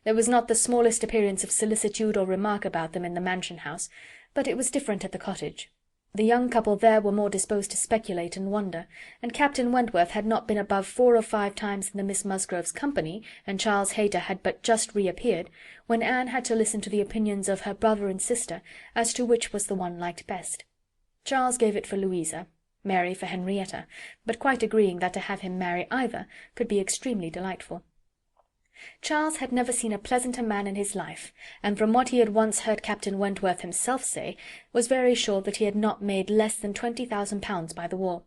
There was not the smallest appearance of solicitude or remark about them in the mansion house, but it was different at the cottage. The young couple there were more disposed to speculate and wonder, and Captain Wentworth had not been above 4 or 5 times in the Miss Musgroves' company, and Charles Hayter had but just reappeared, when Anne had to listen to the opinions of her brother and sister as to which was the one liked best. Charles gave it for Louisa, Mary for Henrietta, but quite agreeing that to have him marry either could be extremely delightful. Charles had never seen a pleasanter man in his life, and from what he had once heard Captain Wentworth himself say, was very sure that he had not made less than 20,000 pounds by the war.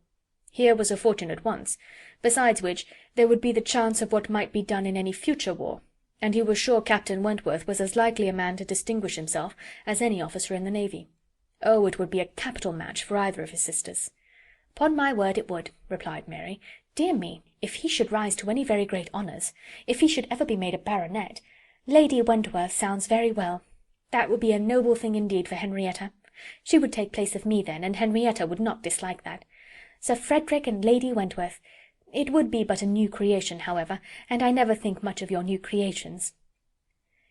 Here was a fortune at once, besides which there would be the chance of what might be done in any future war, and he was sure Captain Wentworth was as likely a man to distinguish himself as any officer in the navy. Oh, it would be a capital match for either of his sisters. "Upon my word it would," replied Mary. "Dear me, if he should rise to any very great honours, if he should ever be made a baronet, Lady Wentworth sounds very well. That would be a noble thing indeed for Henrietta. She would take place of me then, and Henrietta would not dislike that. Sir Frederick and Lady Wentworth. It would be but a new creation, however, and I never think much of your new creations."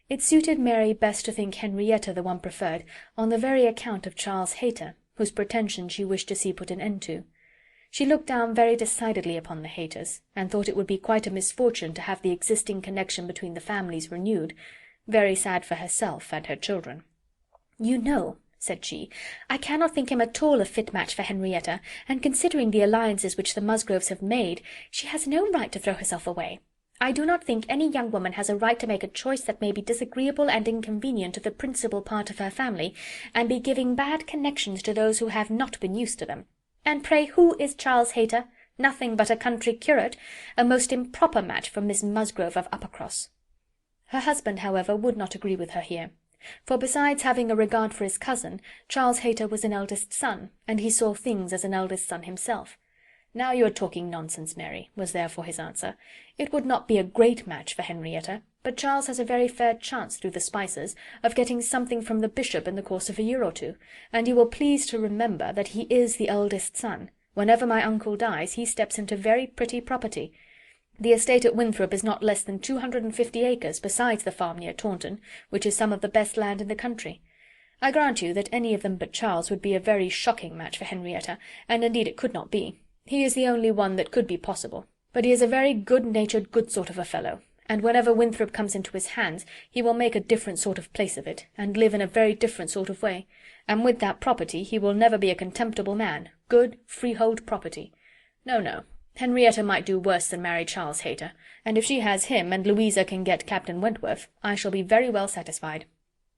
It suited Mary best to think Henrietta the one preferred, on the very account of Charles Hayter, whose pretensions she wished to see put an end to. She looked down very decidedly upon the Hayters, and thought it would be quite a misfortune to have the existing connection between the families renewed. Very sad for herself and her children. "You know," said she, "I cannot think him at all a fit match for Henrietta, and considering the alliances which the Musgroves have made, she has no right to throw herself away. I do not think any young woman has a right to make a choice that may be disagreeable and inconvenient to the principal part of her family, and be giving bad connections to those who have not been used to them. And pray who is Charles Hayter? Nothing but a country curate, a most improper match for Miss Musgrove of Uppercross." Her husband, however, would not agree with her here, for besides having a regard for his cousin, Charles Hayter was an eldest son, and he saw things as an eldest son himself. "Now you are talking nonsense, Mary," was therefore his answer. "It would not be a great match for Henrietta, but Charles has a very fair chance through the Spicers of getting something from the bishop in the course of a year or two, and you will please to remember that he is the eldest son. Whenever my uncle dies, he steps into very pretty property. The estate at Winthrop is not less than 250 acres, besides the farm near Taunton, which is some of the best land in the country. I grant you that any of them but Charles would be a very shocking match for Henrietta, and indeed it could not be. He is the only one that could be possible, but he is a very good-natured, good sort of a fellow, and whenever Winthrop comes into his hands, he will make a different sort of place of it, and live in a very different sort of way, and with that property he will never be a contemptible man, good freehold property. No, no, Henrietta might do worse than marry Charles Hayter, and if she has him, and Louisa can get Captain Wentworth, I shall be very well satisfied."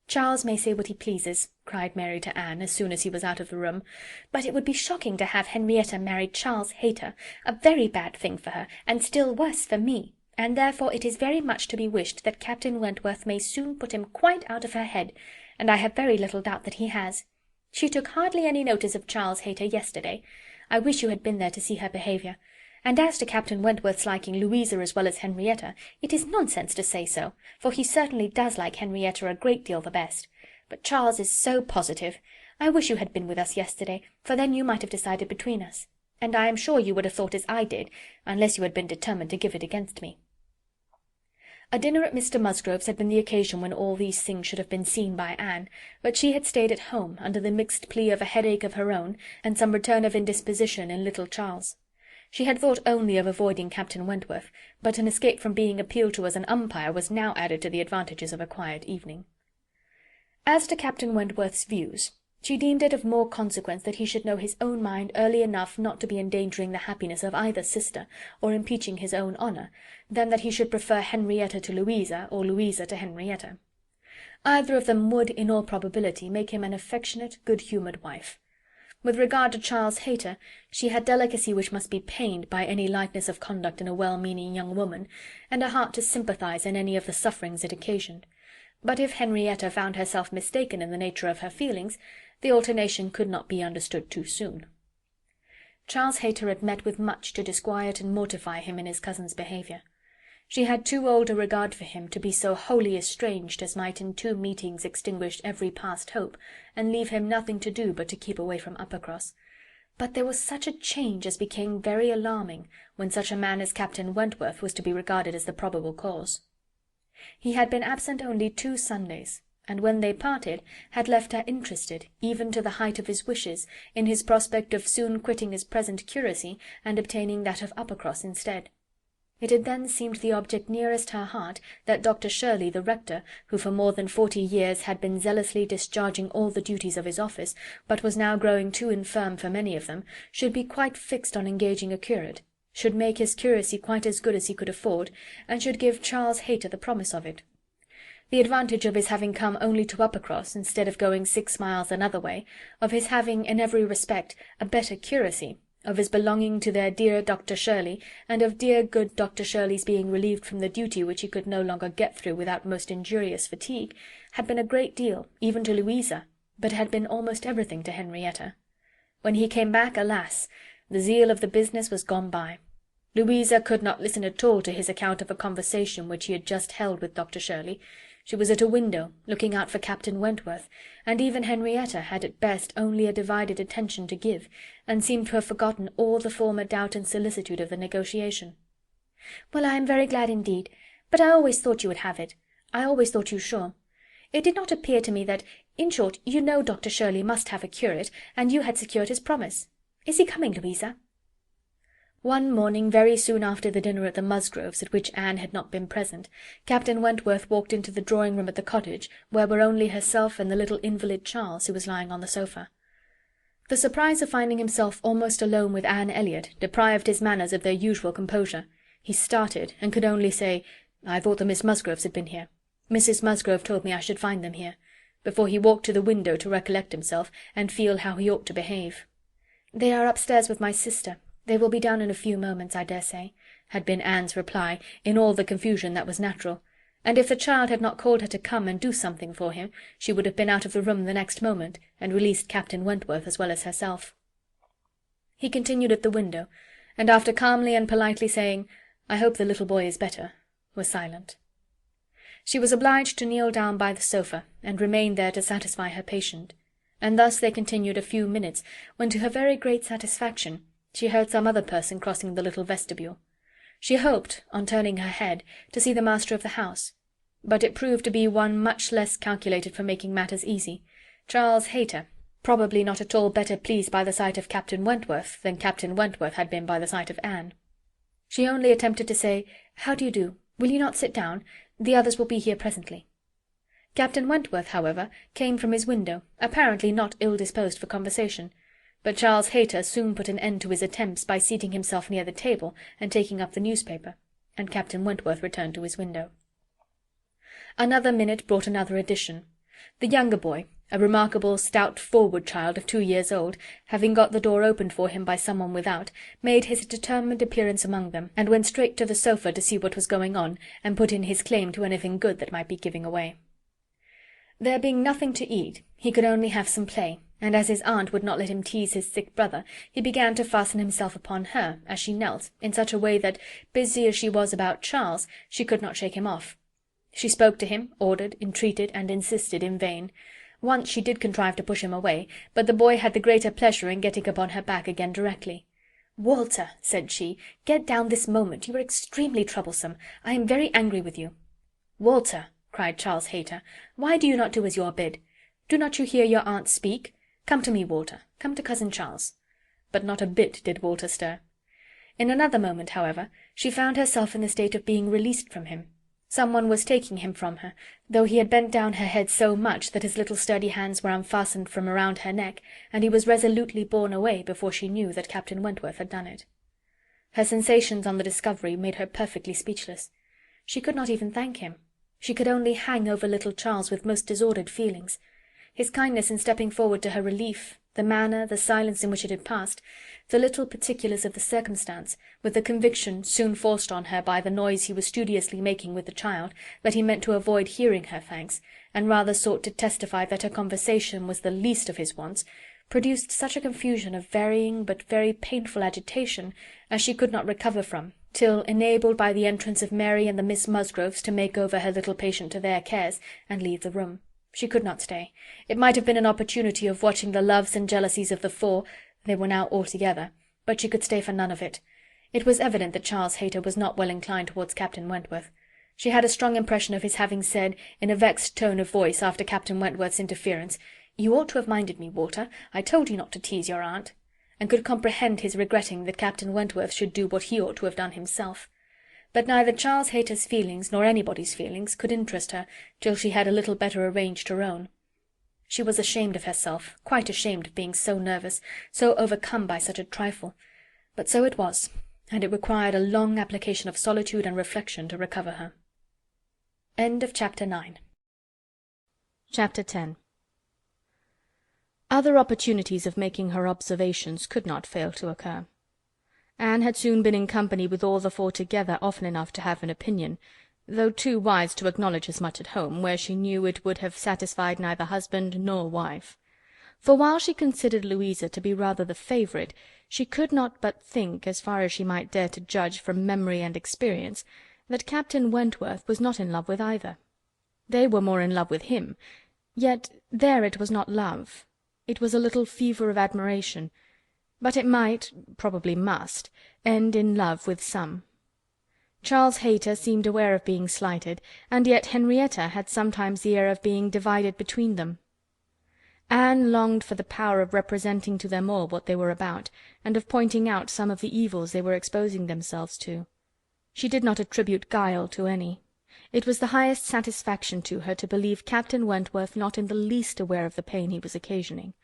"Charles may say what he pleases," cried Mary to Anne, as soon as he was out of the room, "but it would be shocking to have Henrietta marry Charles Hayter, a very bad thing for her, and still worse for me, and therefore it is very much to be wished that Captain Wentworth may soon put him quite out of her head, and I have very little doubt that he has. She took hardly any notice of Charles Hayter yesterday. I wish you had been there to see her behaviour. And as to Captain Wentworth's liking Louisa as well as Henrietta, it is nonsense to say so, for he certainly does like Henrietta a great deal the best. But Charles is so positive. I wish you had been with us yesterday, for then you might have decided between us. And I am sure you would have thought as I did, unless you had been determined to give it against me." A dinner at Mr. Musgrove's had been the occasion when all these things should have been seen by Anne, but she had stayed at home, under the mixed plea of a headache of her own, and some return of indisposition in little Charles. She had thought only of avoiding Captain Wentworth, but an escape from being appealed to as an umpire was now added to the advantages of a quiet evening. As to Captain Wentworth's views, she deemed it of more consequence that he should know his own mind early enough not to be endangering the happiness of either sister, or impeaching his own honour, than that he should prefer Henrietta to Louisa, or Louisa to Henrietta. Either of them would, in all probability, make him an affectionate, good-humoured wife. With regard to Charles Hayter, she had delicacy which must be pained by any lightness of conduct in a well-meaning young woman, and a heart to sympathize in any of the sufferings it occasioned. But if Henrietta found herself mistaken in the nature of her feelings, the alternation could not be understood too soon. Charles Hayter had met with much to disquiet and mortify him in his cousin's behaviour. She had too old a regard for him to be so wholly estranged as might in 2 meetings extinguish every past hope, and leave him nothing to do but to keep away from Uppercross. But there was such a change as became very alarming when such a man as Captain Wentworth was to be regarded as the probable cause. He had been absent only 2 Sundays, and when they parted had left her interested, even to the height of his wishes, in his prospect of soon quitting his present curacy and obtaining that of Uppercross instead. It had then seemed the object nearest her heart that Dr. Shirley, the rector, who for more than 40 years had been zealously discharging all the duties of his office, but was now growing too infirm for many of them, should be quite fixed on engaging a curate, should make his curacy quite as good as he could afford, and should give Charles Hayter the promise of it. The advantage of his having come only to Uppercross, instead of going 6 miles another way, of his having, in every respect, a better curacy, of his belonging to their dear Dr. Shirley, and of dear good Dr. Shirley's being relieved from the duty which he could no longer get through without most injurious fatigue, had been a great deal, even to Louisa, but had been almost everything to Henrietta. When he came back, alas! the zeal of the business was gone by. Louisa could not listen at all to his account of a conversation which he had just held with Dr. Shirley. She was at a window, looking out for Captain Wentworth, and even Henrietta had at best only a divided attention to give, and seemed to have forgotten all the former doubt and solicitude of the negotiation. "Well, I am very glad indeed, but I always thought you would have it. I always thought you sure. It did not appear to me that, in short, you know Dr. Shirley must have a curate, and you had secured his promise. Is he coming, Louisa?" One morning, very soon after the dinner at the Musgroves, at which Anne had not been present, Captain Wentworth walked into the drawing-room at the cottage, where were only herself and the little invalid Charles, who was lying on the sofa. The surprise of finding himself almost alone with Anne Elliot deprived his manners of their usual composure. He started, and could only say, "I thought the Miss Musgroves had been here. Mrs. Musgrove told me I should find them here," before he walked to the window to recollect himself, and feel how he ought to behave. "They are upstairs with my sister. They will be down in a few moments, I dare say," had been Anne's reply, in all the confusion that was natural, and if the child had not called her to come and do something for him, she would have been out of the room the next moment, and released Captain Wentworth as well as herself. He continued at the window, and after calmly and politely saying, "I hope the little boy is better," was silent. She was obliged to kneel down by the sofa, and remain there to satisfy her patient, and thus they continued a few minutes, when, to her very great satisfaction, she heard some other person crossing the little vestibule. She hoped, on turning her head, to see the master of the house, but it proved to be one much less calculated for making matters easy, Charles Hayter, probably not at all better pleased by the sight of Captain Wentworth than Captain Wentworth had been by the sight of Anne. She only attempted to say, "How do you do? Will you not sit down? The others will be here presently." Captain Wentworth, however, came from his window, apparently not ill-disposed for conversation, but Charles Hayter soon put an end to his attempts by seating himself near the table and taking up the newspaper, and Captain Wentworth returned to his window. Another minute brought another addition. The younger boy, a remarkable stout forward child of 2 years old, having got the door opened for him by some one without, made his determined appearance among them, and went straight to the sofa to see what was going on, and put in his claim to anything good that might be giving away. There being nothing to eat, he could only have some play, and as his aunt would not let him tease his sick brother, he began to fasten himself upon her, as she knelt, in such a way that, busy as she was about Charles, she could not shake him off. She spoke to him, ordered, entreated, and insisted in vain. Once she did contrive to push him away, but the boy had the greater pleasure in getting upon her back again directly. "Walter," said she, "get down this moment. You are extremely troublesome. I am very angry with you." "Walter," cried Charles Hayter, "why do you not do as you are bid? Do not you hear your aunt speak? Come to me, Walter. Come to cousin Charles." But not a bit did Walter stir. In another moment, however, she found herself in the state of being released from him. Some one was taking him from her, though he had bent down her head so much that his little sturdy hands were unfastened from around her neck, and he was resolutely borne away before she knew that Captain Wentworth had done it. Her sensations on the discovery made her perfectly speechless. She could not even thank him. She could only hang over little Charles with most disordered feelings. His kindness in stepping forward to her relief, the manner, the silence in which it had passed, the little particulars of the circumstance, with the conviction, soon forced on her by the noise he was studiously making with the child, that he meant to avoid hearing her thanks, and rather sought to testify that her conversation was the least of his wants, produced such a confusion of varying but very painful agitation as she could not recover from, till, enabled by the entrance of Mary and the Miss Musgroves to make over her little patient to their cares, and leave the room. She could not stay. It might have been an opportunity of watching the loves and jealousies of the four, they were now all together, but she could stay for none of it. It was evident that Charles Hayter was not well inclined towards Captain Wentworth. She had a strong impression of his having said, in a vexed tone of voice after Captain Wentworth's interference, "You ought to have minded me, Walter. I told you not to tease your aunt," and could comprehend his regretting that Captain Wentworth should do what he ought to have done himself. But neither Charles Hayter's feelings, nor anybody's feelings, could interest her till she had a little better arranged her own. She was ashamed of herself, quite ashamed of being so nervous, so overcome by such a trifle. But so it was, and it required a long application of solitude and reflection to recover her. End of Chapter 9. Chapter 10. Other opportunities of making her observations could not fail to occur. Anne had soon been in company with all the four together often enough to have an opinion, though too wise to acknowledge as much at home, where she knew it would have satisfied neither husband nor wife. For while she considered Louisa to be rather the favourite, she could not but think, as far as she might dare to judge from memory and experience, that Captain Wentworth was not in love with either. They were more in love with him, yet there it was not love. It was a little fever of admiration, but it might, probably must, end in love with some. Charles Hayter seemed aware of being slighted, and yet Henrietta had sometimes the air of being divided between them. Anne longed for the power of representing to them all what they were about, and of pointing out some of the evils they were exposing themselves to. She did not attribute guile to any. It was the highest satisfaction to her to believe Captain Wentworth not in the least aware of the pain he was occasioning.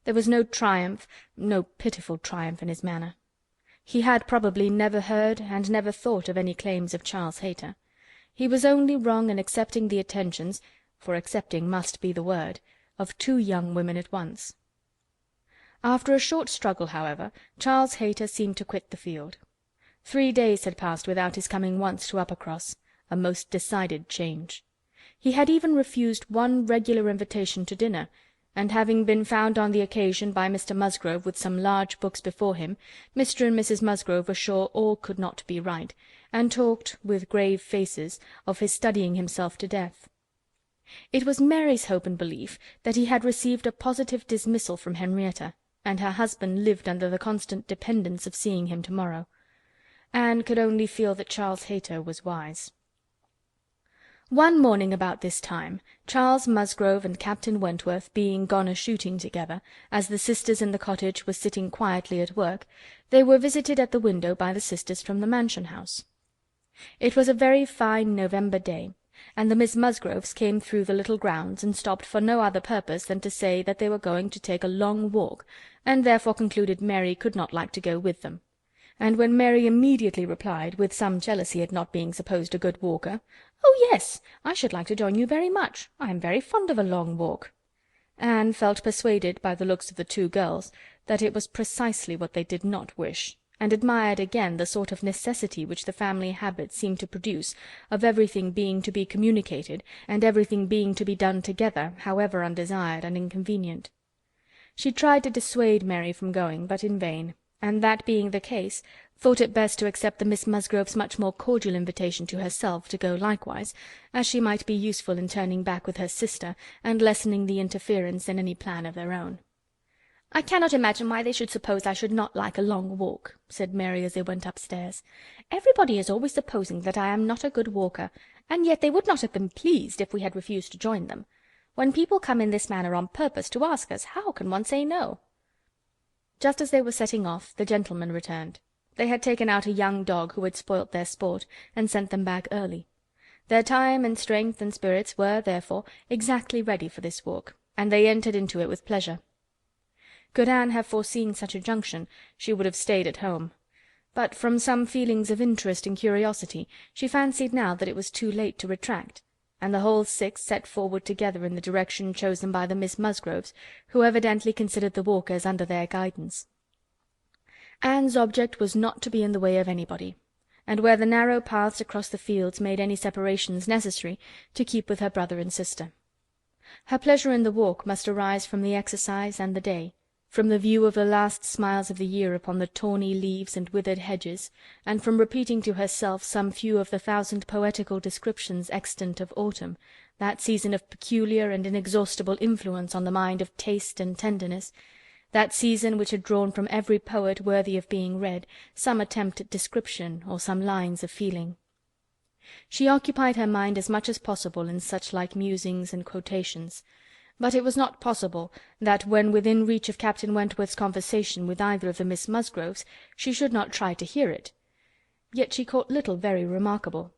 There was no triumph, no pitiful triumph in his manner. He had probably never heard and never thought of any claims of Charles Hayter. He was only wrong in accepting the attentions, for accepting must be the word, of two young women at once. After a short struggle, however, Charles Hayter seemed to quit the field. 3 days had passed without his coming once to Uppercross, a most decided change. He had even refused one regular invitation to dinner, and having been found on the occasion by Mr. Musgrove with some large books before him, Mr. and Mrs. Musgrove were sure all could not be right, and talked, with grave faces, of his studying himself to death. It was Mary's hope and belief that he had received a positive dismissal from Henrietta, and her husband lived under the constant dependence of seeing him to-morrow. Anne could only feel that Charles Hayter was wise. One morning about this time, Charles Musgrove and Captain Wentworth being gone a-shooting together, as the sisters in the cottage were sitting quietly at work, they were visited at the window by the sisters from the mansion-house. It was a very fine November day, and the Miss Musgroves came through the little grounds, and stopped for no other purpose than to say that they were going to take a long walk, and therefore concluded Mary could not like to go with them. And when Mary immediately replied, with some jealousy at not being supposed a good walker, "Oh, yes, I should like to join you very much. I am very fond of a long walk," Anne felt persuaded, by the looks of the two girls, that it was precisely what they did not wish, and admired again the sort of necessity which the family habit seemed to produce of everything being to be communicated, and everything being to be done together, however undesired and inconvenient. She tried to dissuade Mary from going, but in vain, and that being the case, thought it best to accept the Miss Musgrove's much more cordial invitation to herself to go likewise, as she might be useful in turning back with her sister, and lessening the interference in any plan of their own. "I cannot imagine why they should suppose I should not like a long walk," said Mary as they went upstairs. "Everybody is always supposing that I am not a good walker, and yet they would not have been pleased if we had refused to join them. When people come in this manner on purpose to ask us, how can one say no?" Just as they were setting off, the gentlemen returned. They had taken out a young dog who had spoilt their sport, and sent them back early. Their time and strength and spirits were, therefore, exactly ready for this walk, and they entered into it with pleasure. Could Anne have foreseen such a junction, she would have stayed at home. But from some feelings of interest and curiosity, she fancied now that it was too late to retract, and the whole 6 set forward together in the direction chosen by the Miss Musgroves, who evidently considered the walk as under their guidance. Anne's object was not to be in the way of anybody, and where the narrow paths across the fields made any separations necessary, to keep with her brother and sister. Her pleasure in the walk must arise from the exercise and the day, from the view of the last smiles of the year upon the tawny leaves and withered hedges, and from repeating to herself some few of the thousand poetical descriptions extant of autumn, that season of peculiar and inexhaustible influence on the mind of taste and tenderness, that season which had drawn from every poet worthy of being read some attempt at description or some lines of feeling. She occupied her mind as much as possible in such like musings and quotations, but it was not possible that, when within reach of Captain Wentworth's conversation with either of the Miss Musgroves, she should not try to hear it. Yet she caught little very remarkable.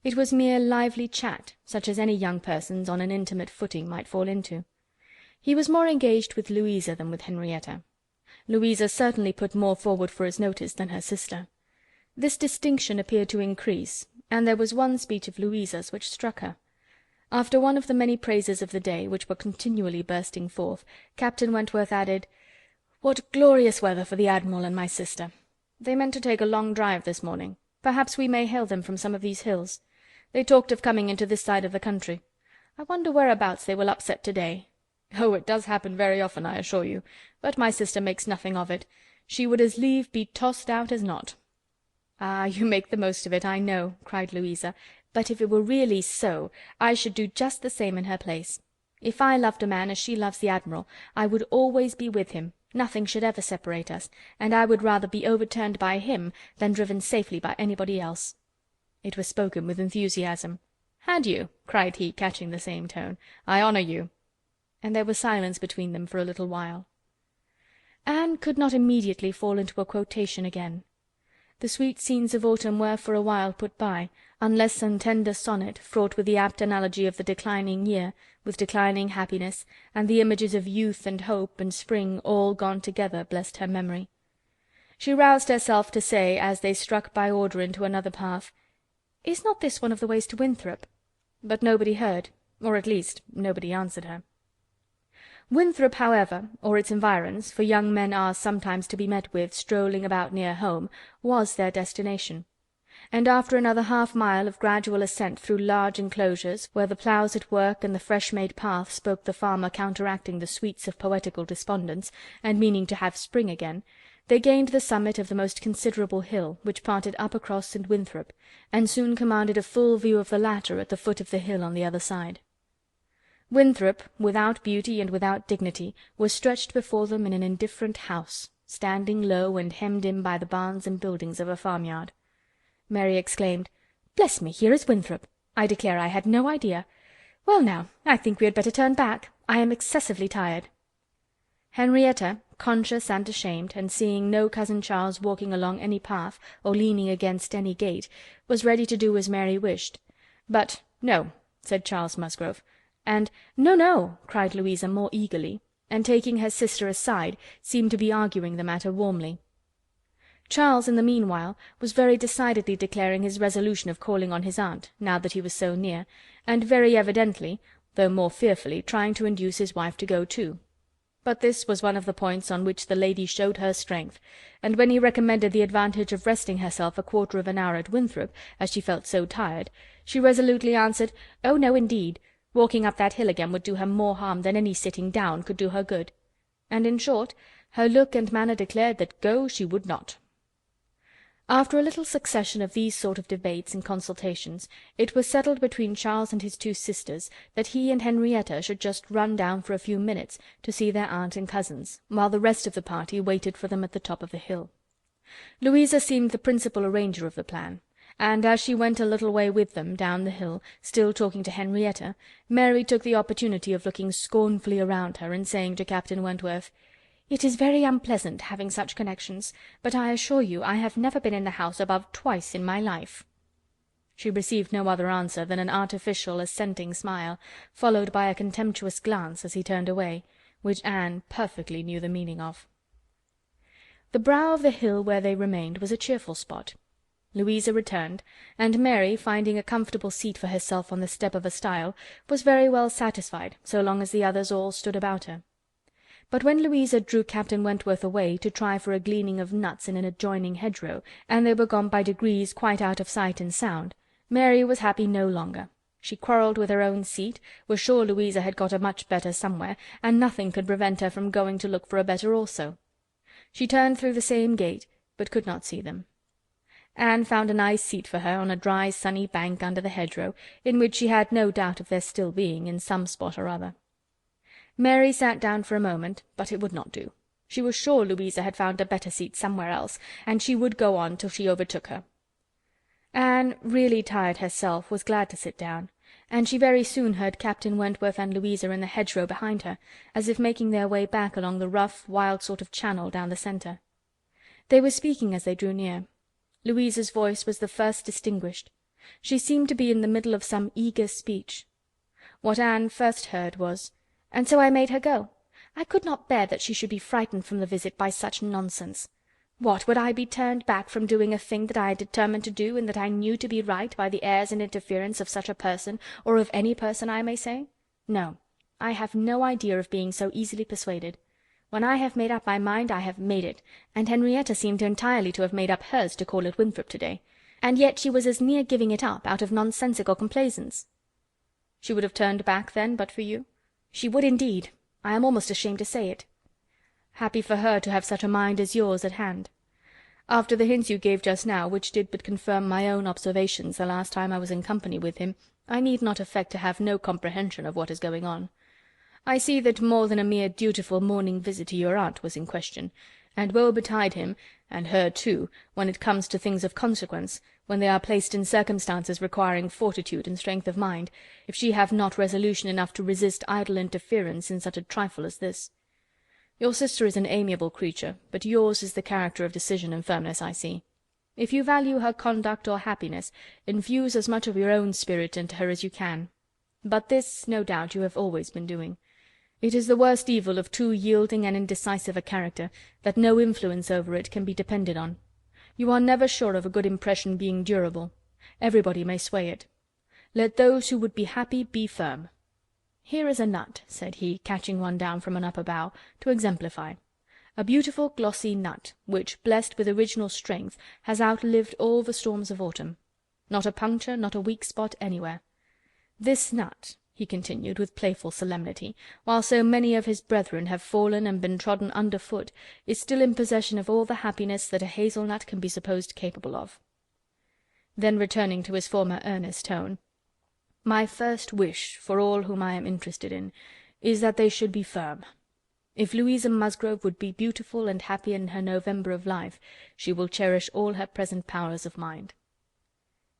It was mere lively chat, such as any young persons on an intimate footing might fall into. He was more engaged with Louisa than with Henrietta. Louisa certainly put more forward for his notice than her sister. This distinction appeared to increase, and there was one speech of Louisa's which struck her. After one of the many praises of the day, which were continually bursting forth, Captain Wentworth added, "What glorious weather for the Admiral and my sister! They meant to take a long drive this morning. Perhaps we may hail them from some of these hills. They talked of coming into this side of the country. I wonder whereabouts they will upset to-day. Oh, it does happen very often, I assure you, but my sister makes nothing of it. She would as lieve be tossed out as not." "Ah, you make the most of it, I know," cried Louisa, "but if it were really so, I should do just the same in her place. If I loved a man as she loves the Admiral, I would always be with him, nothing should ever separate us, and I would rather be overturned by him than driven safely by anybody else." It was spoken with enthusiasm. "Had you?" cried he, catching the same tone. "I honour you." And there was silence between them for a little while. Anne could not immediately fall into a quotation again. The sweet scenes of autumn were for a while put by, unless some tender sonnet, fraught with the apt analogy of the declining year, with declining happiness, and the images of youth and hope and spring all gone together, blessed her memory. She roused herself to say, as they struck by order into another path, "Is not this one of the ways to Winthrop?" But nobody heard, or at least nobody answered her. Winthrop, however, or its environs, for young men are sometimes to be met with strolling about near home, was their destination; and after another half-mile of gradual ascent through large enclosures, where the ploughs at work and the fresh-made path spoke the farmer counteracting the sweets of poetical despondence, and meaning to have spring again, they gained the summit of the most considerable hill, which parted Uppercross and Winthrop, and soon commanded a full view of the latter at the foot of the hill on the other side. Winthrop, without beauty and without dignity, was stretched before them in an indifferent house, standing low and hemmed in by the barns and buildings of a farmyard. Mary exclaimed, "Bless me, here is Winthrop! I declare I had no idea. Well now, I think we had better turn back. I am excessively tired." Henrietta, conscious and ashamed, and seeing no cousin Charles walking along any path, or leaning against any gate, was ready to do as Mary wished. "But no," said Charles Musgrove. And "No, no," cried Louisa more eagerly, and taking her sister aside, seemed to be arguing the matter warmly. Charles, in the meanwhile, was very decidedly declaring his resolution of calling on his aunt, now that he was so near, and very evidently, though more fearfully, trying to induce his wife to go too. But this was one of the points on which the lady showed her strength, and when he recommended the advantage of resting herself a quarter of an hour at Winthrop, as she felt so tired, she resolutely answered, "Oh no, indeed! Walking up that hill again would do her more harm than any sitting down could do her good." And in short, her look and manner declared that go she would not. After a little succession of these sort of debates and consultations, it was settled between Charles and his two sisters that he and Henrietta should just run down for a few minutes to see their aunt and cousins, while the rest of the party waited for them at the top of the hill. Louisa seemed the principal arranger of the plan, and as she went a little way with them down the hill, still talking to Henrietta, Mary took the opportunity of looking scornfully around her, and saying to Captain Wentworth, "It is very unpleasant having such connections, but I assure you I have never been in the house above twice in my life." She received no other answer than an artificial assenting smile, followed by a contemptuous glance as he turned away, which Anne perfectly knew the meaning of. The brow of the hill where they remained was a cheerful spot. Louisa returned, and Mary, finding a comfortable seat for herself on the step of a stile, was very well satisfied so long as the others all stood about her. But when Louisa drew Captain Wentworth away to try for a gleaning of nuts in an adjoining hedgerow, and they were gone by degrees quite out of sight and sound, Mary was happy no longer. She quarrelled with her own seat, was sure Louisa had got a much better somewhere, and nothing could prevent her from going to look for a better also. She turned through the same gate, but could not see them. Anne found a nice seat for her on a dry sunny bank under the hedgerow, in which she had no doubt of their still being, in some spot or other. Mary sat down for a moment, but it would not do. She was sure Louisa had found a better seat somewhere else, and she would go on till she overtook her. Anne, really tired herself, was glad to sit down, and she very soon heard Captain Wentworth and Louisa in the hedgerow behind her, as if making their way back along the rough, wild sort of channel down the centre. They were speaking as they drew near. Louisa's voice was the first distinguished. She seemed to be in the middle of some eager speech. What Anne first heard was, "And so I made her go. I could not bear that she should be frightened from the visit by such nonsense. What, would I be turned back from doing a thing that I had determined to do, and that I knew to be right, by the airs and interference of such a person, or of any person, I may say? No, I have no idea of being so easily persuaded. When I have made up my mind, I have made it, and Henrietta seemed entirely to have made up hers to call at Winthrop to-day, and yet she was as near giving it up out of nonsensical complaisance." "She would have turned back, then, but for you?" "She would indeed. I am almost ashamed to say it." "Happy for her to have such a mind as yours at hand. After the hints you gave just now, which did but confirm my own observations the last time I was in company with him, I need not affect to have no comprehension of what is going on. I see that more than a mere dutiful morning visit to your aunt was in question, and woe betide him, and her too, when it comes to things of consequence, when they are placed in circumstances requiring fortitude and strength of mind, if she have not resolution enough to resist idle interference in such a trifle as this. Your sister is an amiable creature, but yours is the character of decision and firmness, I see. If you value her conduct or happiness, infuse as much of your own spirit into her as you can. But this, no doubt, you have always been doing. It is the worst evil of too yielding and indecisive a character, that no influence over it can be depended on. You are never sure of a good impression being durable. Everybody may sway it. Let those who would be happy be firm. Here is a nut," said he, catching one down from an upper bough, "to exemplify. A beautiful glossy nut, which, blessed with original strength, has outlived all the storms of autumn. Not a puncture, not a weak spot anywhere. This nut," he continued, with playful solemnity, "while so many of his brethren have fallen and been trodden under foot, is still in possession of all the happiness that a hazel-nut can be supposed capable of." Then, returning to his former earnest tone, "My first wish, for all whom I am interested in, is that they should be firm. If Louisa Musgrove would be beautiful and happy in her November of life, she will cherish all her present powers of mind."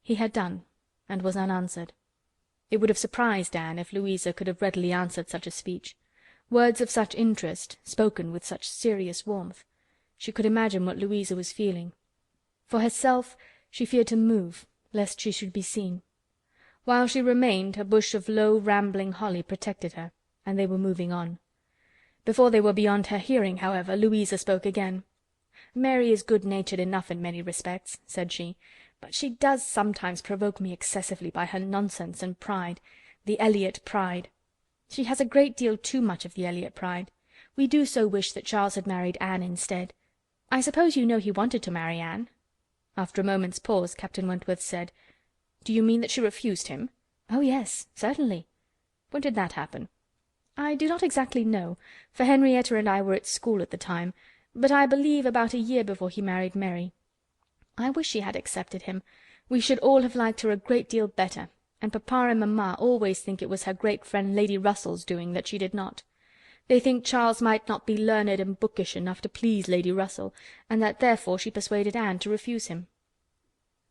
He had done, and was unanswered. It would have surprised Anne if Louisa could have readily answered such a speech. Words of such interest, spoken with such serious warmth. She could imagine what Louisa was feeling. For herself, she feared to move, lest she should be seen. While she remained, a bush of low rambling holly protected her, and they were moving on. Before they were beyond her hearing, however, Louisa spoke again. "Mary is good-natured enough in many respects," said she, "but she does sometimes provoke me excessively by her nonsense and pride, the Elliot pride. She has a great deal too much of the Elliot pride. We do so wish that Charles had married Anne instead. I suppose you know he wanted to marry Anne?" After a moment's pause, Captain Wentworth said, "Do you mean that she refused him?" "Oh, yes, certainly." "When did that happen?" "I do not exactly know, for Henrietta and I were at school at the time, but I believe about a year before he married Mary. I wish she had accepted him. We should all have liked her a great deal better, and papa and mamma always think it was her great friend Lady Russell's doing that she did not. They think Charles might not be learned and bookish enough to please Lady Russell, and that therefore she persuaded Anne to refuse him."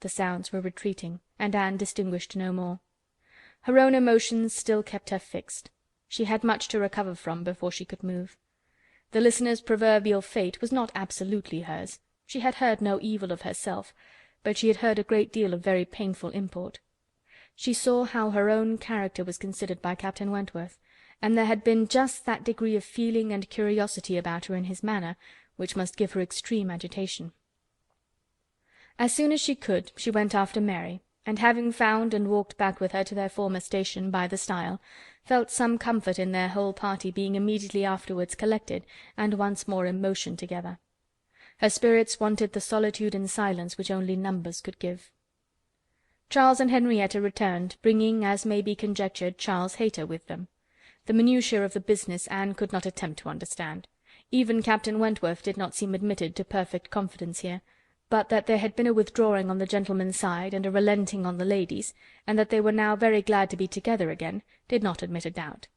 The sounds were retreating, and Anne distinguished no more. Her own emotions still kept her fixed. She had much to recover from before she could move. The listener's proverbial fate was not absolutely hers. She had heard no evil of herself, but she had heard a great deal of very painful import. She saw how her own character was considered by Captain Wentworth, and there had been just that degree of feeling and curiosity about her in his manner which must give her extreme agitation. As soon as she could, she went after Mary, and having found and walked back with her to their former station by the stile, felt some comfort in their whole party being immediately afterwards collected and once more in motion together. Her spirits wanted the solitude and silence which only numbers could give. Charles and Henrietta returned, bringing, as may be conjectured, Charles Hayter with them. The minutiae of the business Anne could not attempt to understand. Even Captain Wentworth did not seem admitted to perfect confidence here, but that there had been a withdrawing on the gentlemen's side, and a relenting on the ladies', and that they were now very glad to be together again, did not admit a doubt.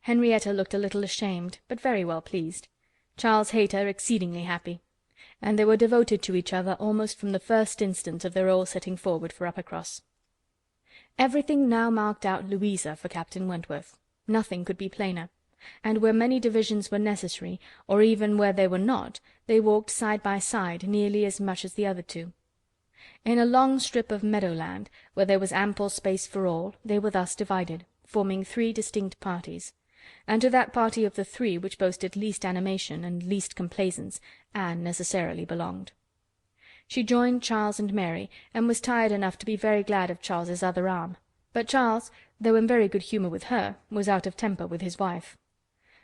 Henrietta looked a little ashamed, but very well pleased. Charles Hayter exceedingly happy. And they were devoted to each other almost from the first instant of their all setting forward for Uppercross. Everything now marked out Louisa for Captain Wentworth. Nothing could be plainer. And where many divisions were necessary, or even where they were not, they walked side by side nearly as much as the other two. In a long strip of meadow-land, where there was ample space for all, they were thus divided, forming 3 distinct parties. And to that party of the 3 which boasted least animation and least complaisance, Anne necessarily belonged. She joined Charles and Mary, and was tired enough to be very glad of Charles's other arm. But Charles, though in very good humour with her, was out of temper with his wife.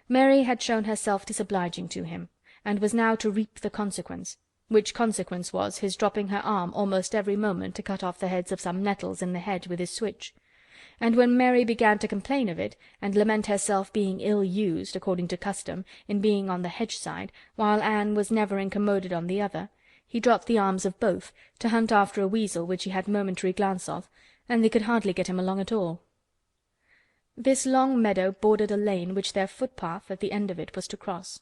Mary had shown herself disobliging to him, and was now to reap the consequence, which consequence was his dropping her arm almost every moment to cut off the heads of some nettles in the hedge with his switch. And when Mary began to complain of it, and lament herself being ill used, according to custom, in being on the hedge side, while Anne was never incommoded on the other, he dropped the arms of both, to hunt after a weasel which he had momentary glance of, and they could hardly get him along at all. This long meadow bordered a lane which their footpath at the end of it was to cross,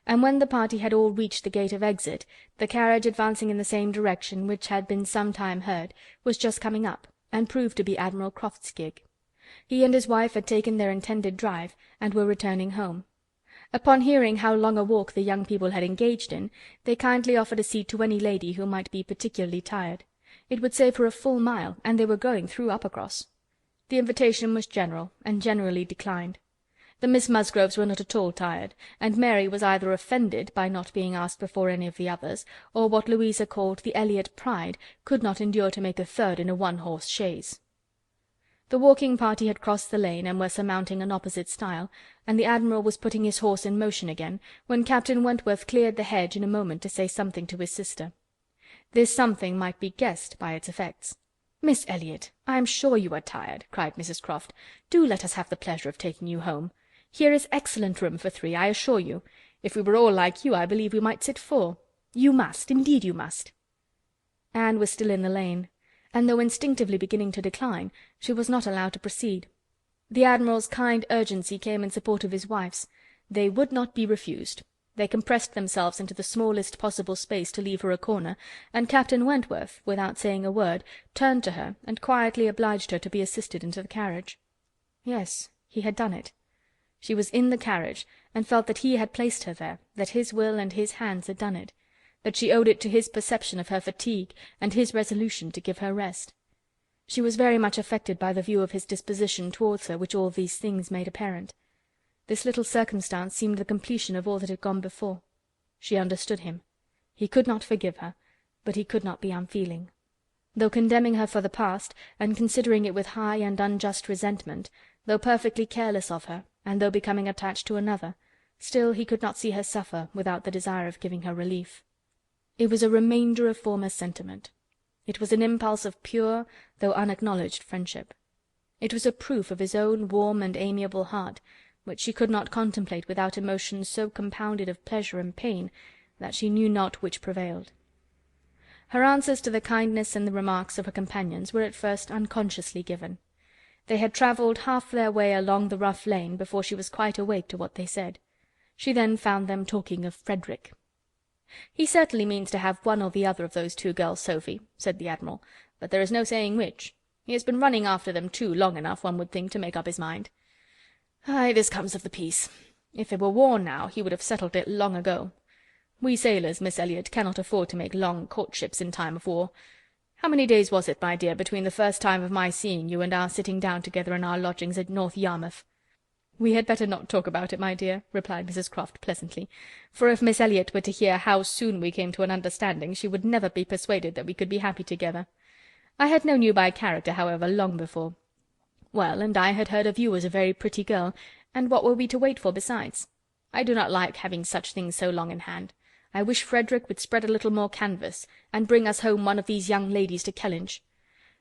and when the party had all reached the gate of exit, the carriage advancing in the same direction which had been some time heard, was just coming up, and proved to be Admiral Croft's gig. He and his wife had taken their intended drive, and were returning home. Upon hearing how long a walk the young people had engaged in, they kindly offered a seat to any lady who might be particularly tired. It would save her a full mile, and they were going through Uppercross. The invitation was general, and generally declined. The Miss Musgroves were not at all tired, and Mary was either offended by not being asked before any of the others, or what Louisa called the Elliot pride could not endure to make a third in a one-horse chaise. The walking party had crossed the lane, and were surmounting an opposite stile, and the Admiral was putting his horse in motion again, when Captain Wentworth cleared the hedge in a moment to say something to his sister. This something might be guessed by its effects. "Miss Elliot, I am sure you are tired," cried Mrs Croft. "Do let us have the pleasure of taking you home. Here is excellent room for 3, I assure you. If we were all like you, I believe we might sit 4. You must, indeed you must." Anne was still in the lane, and though instinctively beginning to decline, she was not allowed to proceed. The Admiral's kind urgency came in support of his wife's. They would not be refused. They compressed themselves into the smallest possible space to leave her a corner, and Captain Wentworth, without saying a word, turned to her and quietly obliged her to be assisted into the carriage. Yes, he had done it. She was in the carriage, and felt that he had placed her there, that his will and his hands had done it, that she owed it to his perception of her fatigue, and his resolution to give her rest. She was very much affected by the view of his disposition towards her which all these things made apparent. This little circumstance seemed the completion of all that had gone before. She understood him. He could not forgive her, but he could not be unfeeling. Though condemning her for the past, and considering it with high and unjust resentment, though perfectly careless of her, and though becoming attached to another, still he could not see her suffer without the desire of giving her relief. It was a remainder of former sentiment. It was an impulse of pure, though unacknowledged friendship. It was a proof of his own warm and amiable heart, which she could not contemplate without emotions so compounded of pleasure and pain that she knew not which prevailed. Her answers to the kindness and the remarks of her companions were at first unconsciously given. They had travelled half their way along the rough lane before she was quite awake to what they said. She then found them talking of Frederick. "He certainly means to have one or the other of those 2 girls, Sophie," said the Admiral, "but there is no saying which. He has been running after them too long enough, one would think, to make up his mind. Ay, this comes of the peace. If there were war now, he would have settled it long ago. We sailors, Miss Elliot, cannot afford to make long courtships in time of war. How many days was it, my dear, between the first time of my seeing you and our sitting down together in our lodgings at North Yarmouth?" "We had better not talk about it, my dear," replied Mrs Croft pleasantly, "for if Miss Elliot were to hear how soon we came to an understanding, she would never be persuaded that we could be happy together. I had known you by character, however, long before. Well, and I had heard of you as a very pretty girl, and what were we to wait for besides? I do not like having such things so long in hand. I wish Frederick would spread a little more canvas, and bring us home one of these young ladies to Kellinch.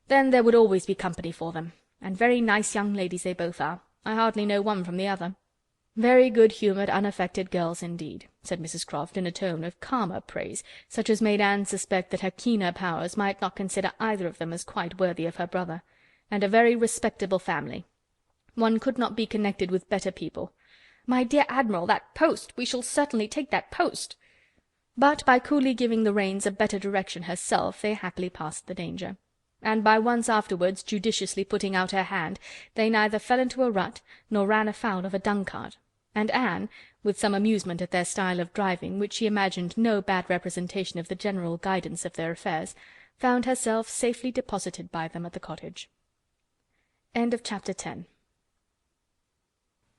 Then there would always be company for them, and very nice young ladies they both are. I hardly know one from the other." "Very good-humoured, unaffected girls indeed," said Mrs Croft, in a tone of calmer praise, such as made Anne suspect that her keener powers might not consider either of them as quite worthy of her brother. "And a very respectable family. One could not be connected with better people. My dear Admiral, that post! We shall certainly take that post." But by coolly giving the reins a better direction herself, they happily passed the danger. And by once afterwards judiciously putting out her hand, they neither fell into a rut, nor ran afoul of a dung-cart. And Anne, with some amusement at their style of driving, which she imagined no bad representation of the general guidance of their affairs, found herself safely deposited by them at the cottage.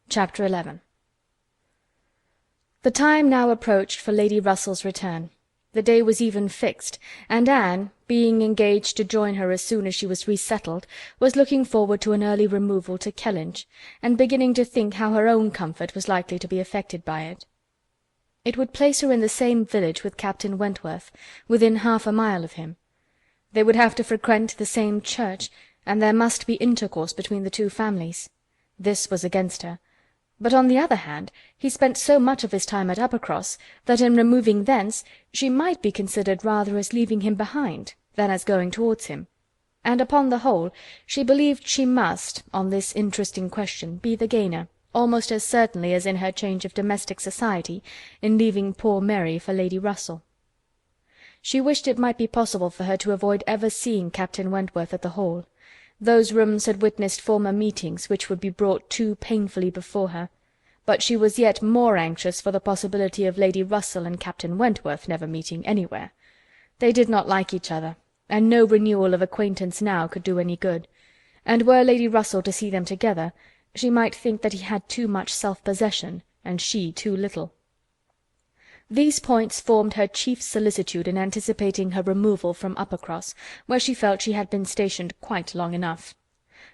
Chapter 11. The time now approached for Lady Russell's return. The day was even fixed, and Anne, being engaged to join her as soon as she was resettled, was looking forward to an early removal to Kellinch, and beginning to think how her own comfort was likely to be affected by it. It would place her in the same village with Captain Wentworth, within half a mile of him. They would have to frequent the same church, and there must be intercourse between the two families. This was against her. But on the other hand, he spent so much of his time at Uppercross, that in removing thence she might be considered rather as leaving him behind, than as going towards him. And upon the whole, she believed she must, on this interesting question, be the gainer, almost as certainly as in her change of domestic society, in leaving poor Mary for Lady Russell. She wished it might be possible for her to avoid ever seeing Captain Wentworth at the Hall. Those rooms had witnessed former meetings which would be brought too painfully before her, but she was yet more anxious for the possibility of Lady Russell and Captain Wentworth never meeting anywhere. They did not like each other, and no renewal of acquaintance now could do any good, and were Lady Russell to see them together, she might think that he had too much self-possession, and she too little. These points formed her chief solicitude in anticipating her removal from Uppercross, where she felt she had been stationed quite long enough.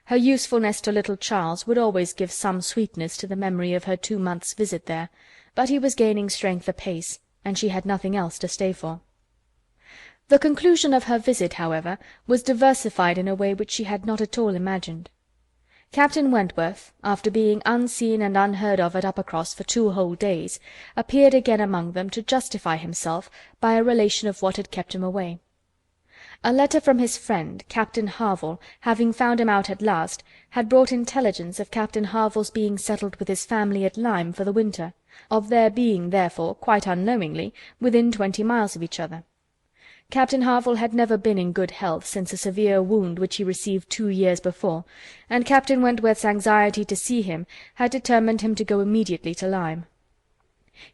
Her usefulness to little Charles would always give some sweetness to the memory of her 2 months' visit there, but he was gaining strength apace, and she had nothing else to stay for. The conclusion of her visit, however, was diversified in a way which she had not at all imagined. Captain Wentworth, after being unseen and unheard of at Uppercross for 2 whole days, appeared again among them to justify himself by a relation of what had kept him away. A letter from his friend, Captain Harville, having found him out at last, had brought intelligence of Captain Harville's being settled with his family at Lyme for the winter, of their being, therefore, quite unknowingly, within 20 miles of each other. Captain Harville had never been in good health since a severe wound which he received 2 years before, and Captain Wentworth's anxiety to see him had determined him to go immediately to Lyme.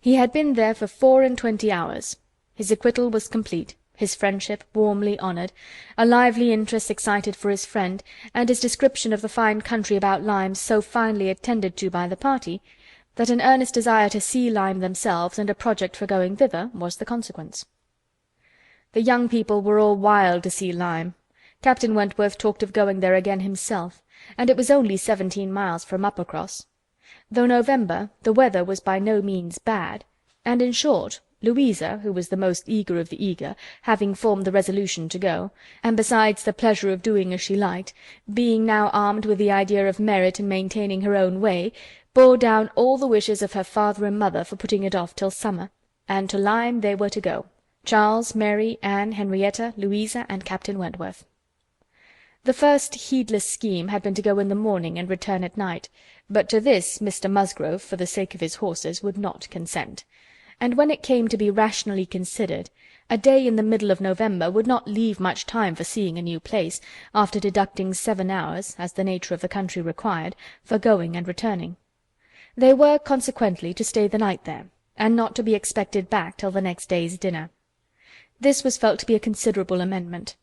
He had been there for 24 hours. His acquittal was complete, his friendship warmly honoured, a lively interest excited for his friend, and his description of the fine country about Lyme so finely attended to by the party, that an earnest desire to see Lyme themselves, and a project for going thither, was the consequence. The young people were all wild to see Lyme. Captain Wentworth talked of going there again himself, and it was only 17 miles from Uppercross. Though November, the weather was by no means bad, and in short, Louisa, who was the most eager of the eager, having formed the resolution to go, and besides the pleasure of doing as she liked, being now armed with the idea of merit in maintaining her own way, bore down all the wishes of her father and mother for putting it off till summer, and to Lyme they were to go. Charles, Mary, Anne, Henrietta, Louisa, and Captain Wentworth. The first heedless scheme had been to go in the morning and return at night, but to this Mr. Musgrove, for the sake of his horses, would not consent, and when it came to be rationally considered, a day in the middle of November would not leave much time for seeing a new place, after deducting 7 hours, as the nature of the country required, for going and returning. They were, consequently, to stay the night there, and not to be expected back till the next day's dinner. This was felt to be a considerable amendment,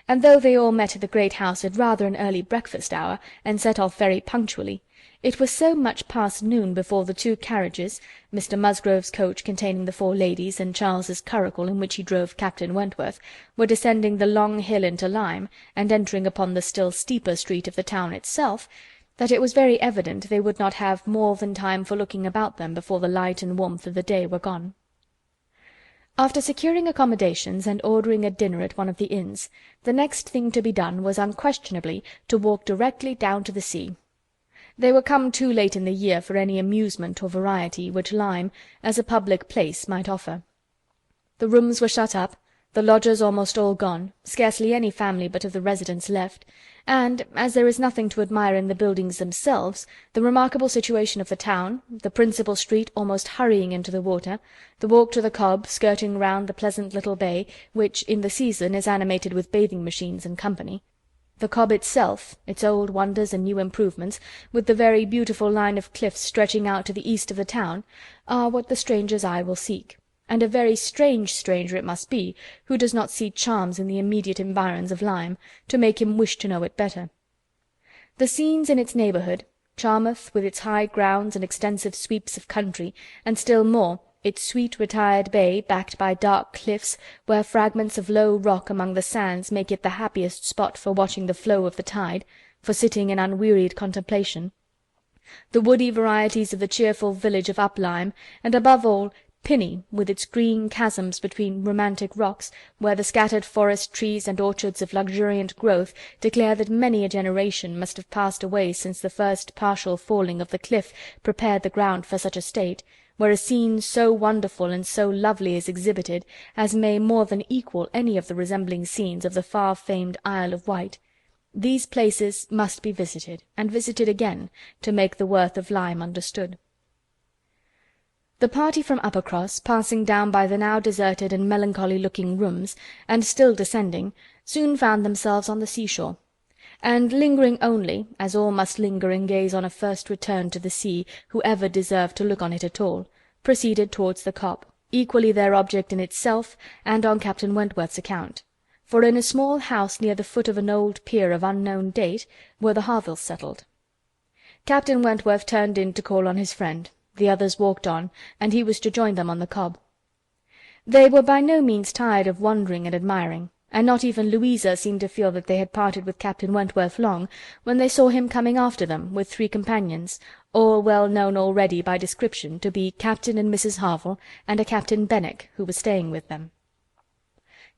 and though they all met at the great house at rather an early breakfast hour, and set off very punctually, it was so much past noon before the 2 carriages, Mr. Musgrove's coach containing the 4 ladies, and Charles's curricle in which he drove Captain Wentworth, were descending the long hill into Lyme, and entering upon the still steeper street of the town itself, that it was very evident they would not have more than time for looking about them before the light and warmth of the day were gone. After securing accommodations and ordering a dinner at one of the inns, the next thing to be done was unquestionably to walk directly down to the sea. They were come too late in the year for any amusement or variety which Lyme, as a public place, might offer. The rooms were shut up, the lodgers almost all gone, scarcely any family but of the residents left, and, as there is nothing to admire in the buildings themselves, the remarkable situation of the town, the principal street almost hurrying into the water, the walk to the Cobb skirting round the pleasant little bay, which, in the season, is animated with bathing-machines and company, the Cobb itself, its old wonders and new improvements, with the very beautiful line of cliffs stretching out to the east of the town, are what the stranger's eye will seek. And a very strange stranger it must be, who does not see charms in the immediate environs of Lyme, to make him wish to know it better. The scenes in its neighbourhood, Charmouth with its high grounds and extensive sweeps of country, and still more, its sweet retired bay, backed by dark cliffs, where fragments of low rock among the sands make it the happiest spot for watching the flow of the tide, for sitting in unwearied contemplation, the woody varieties of the cheerful village of Uplyme, and above all, Pinny, with its green chasms between romantic rocks, where the scattered forest trees and orchards of luxuriant growth declare that many a generation must have passed away since the first partial falling of the cliff prepared the ground for such a state, where a scene so wonderful and so lovely is exhibited as may more than equal any of the resembling scenes of the far-famed Isle of Wight. These places must be visited, and visited again, to make the worth of Lyme understood. The party from Uppercross, passing down by the now deserted and melancholy-looking rooms, and still descending, soon found themselves on the seashore, and lingering only, as all must linger and gaze on a first return to the sea, who ever deserved to look on it at all, proceeded towards the Cobb, equally their object in itself and on Captain Wentworth's account, for in a small house near the foot of an old pier of unknown date were the Harvilles settled. Captain Wentworth turned in to call on his friend. The others walked on, and he was to join them on the Cobb. They were by no means tired of wondering and admiring, and not even Louisa seemed to feel that they had parted with Captain Wentworth long, when they saw him coming after them with 3 companions, all well known already by description to be Captain and Mrs. Harville, and a Captain Benwick, who was staying with them.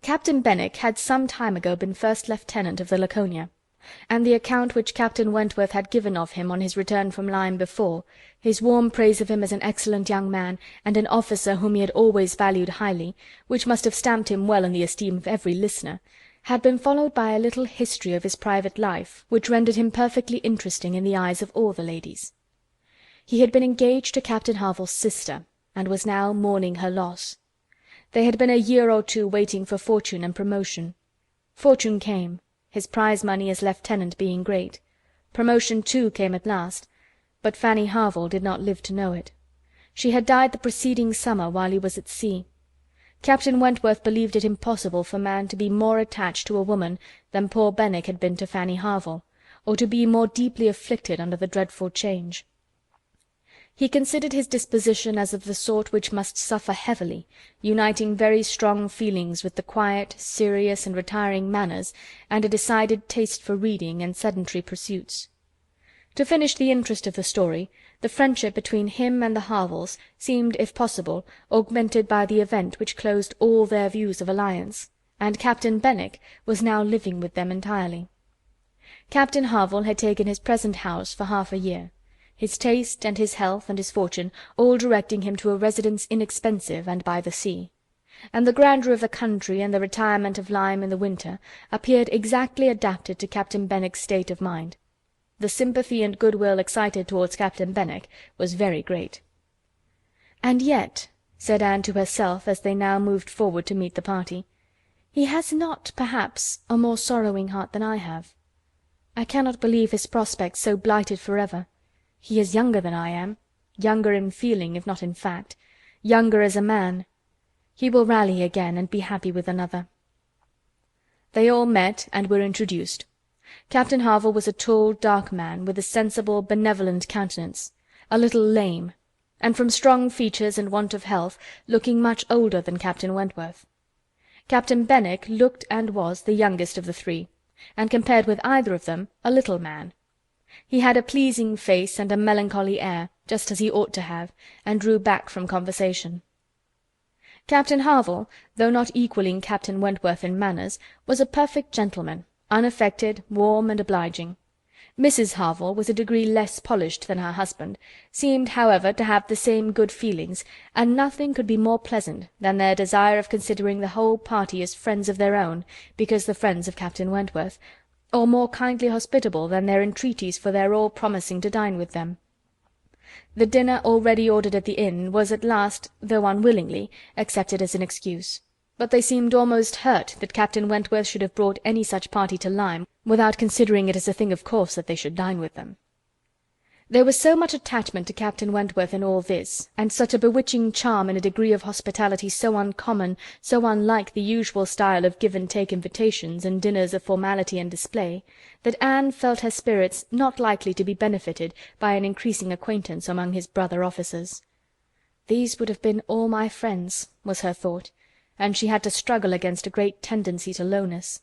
Captain Benwick had some time ago been first lieutenant of the Laconia, and the account which Captain Wentworth had given of him on his return from Lyme before, his warm praise of him as an excellent young man, and an officer whom he had always valued highly, which must have stamped him well in the esteem of every listener, had been followed by a little history of his private life, which rendered him perfectly interesting in the eyes of all the ladies. He had been engaged to Captain Harville's sister, and was now mourning her loss. They had been a year or 2 waiting for fortune and promotion. Fortune came, his prize money as lieutenant being great. Promotion too came at last, but Fanny Harville did not live to know it. She had died the preceding summer while he was at sea. Captain Wentworth believed it impossible for man to be more attached to a woman than poor Benwick had been to Fanny Harville, or to be more deeply afflicted under the dreadful change. He considered his disposition as of the sort which must suffer heavily, uniting very strong feelings with the quiet, serious, and retiring manners, and a decided taste for reading and sedentary pursuits. To finish the interest of the story, the friendship between him and the Harvilles seemed, if possible, augmented by the event which closed all their views of alliance, and Captain Benwick was now living with them entirely. Captain Harville had taken his present house for half a year, his taste and his health and his fortune all directing him to a residence inexpensive and by the sea, and the grandeur of the country and the retirement of Lyme in the winter appeared exactly adapted to Captain Benwick's state of mind. The sympathy and goodwill excited towards Captain Benwick was very great. "And yet," said Anne to herself as they now moved forward to meet the party, "he has not, perhaps, a more sorrowing heart than I have. I cannot believe his prospects so blighted for ever. He is younger than I am, younger in feeling if not in fact, younger as a man. He will rally again, and be happy with another." They all met and were introduced. Captain Harville was a tall, dark man, with a sensible, benevolent countenance, a little lame, and from strong features and want of health, looking much older than Captain Wentworth. Captain Benwick looked and was the youngest of the 3, and compared with either of them, a little man. He had a pleasing face and a melancholy air, just as he ought to have, and drew back from conversation. Captain Harville, though not equalling Captain Wentworth in manners, was a perfect gentleman, unaffected, warm, and obliging. Mrs. Harville was a degree less polished than her husband, seemed, however, to have the same good feelings, and nothing could be more pleasant than their desire of considering the whole party as friends of their own, because the friends of Captain Wentworth, or more kindly hospitable than their entreaties for their all promising to dine with them. The dinner already ordered at the inn was at last, though unwillingly, accepted as an excuse. But they seemed almost hurt that Captain Wentworth should have brought any such party to Lyme, without considering it as a thing of course that they should dine with them. There was so much attachment to Captain Wentworth in all this, and such a bewitching charm in a degree of hospitality so uncommon, so unlike the usual style of give-and-take invitations and dinners of formality and display, that Anne felt her spirits not likely to be benefited by an increasing acquaintance among his brother officers. "These would have been all my friends," was her thought, and she had to struggle against a great tendency to lowness.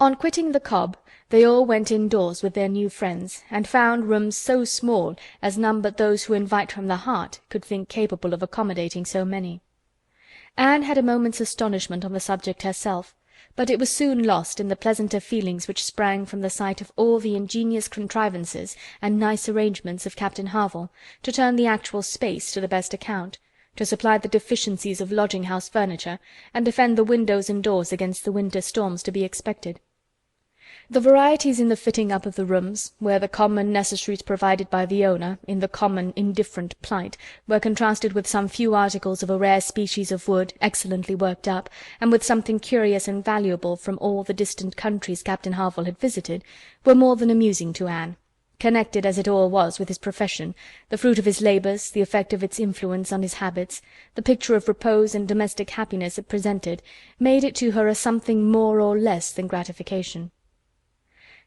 On quitting the Cobb, they all went indoors with their new friends, and found rooms so small as none but those who invite from the heart could think capable of accommodating so many. Anne had a moment's astonishment on the subject herself, but it was soon lost in the pleasanter feelings which sprang from the sight of all the ingenious contrivances and nice arrangements of Captain Harville, to turn the actual space to the best account, to supply the deficiencies of lodging-house furniture, and defend the windows and doors against the winter storms to be expected. The varieties in the fitting up of the rooms, where the common necessaries provided by the owner, in the common indifferent plight, were contrasted with some few articles of a rare species of wood, excellently worked up, and with something curious and valuable from all the distant countries Captain Harville had visited, were more than amusing to Anne. Connected as it all was with his profession, the fruit of his labours, the effect of its influence on his habits, the picture of repose and domestic happiness it presented, made it to her a something more or less than gratification.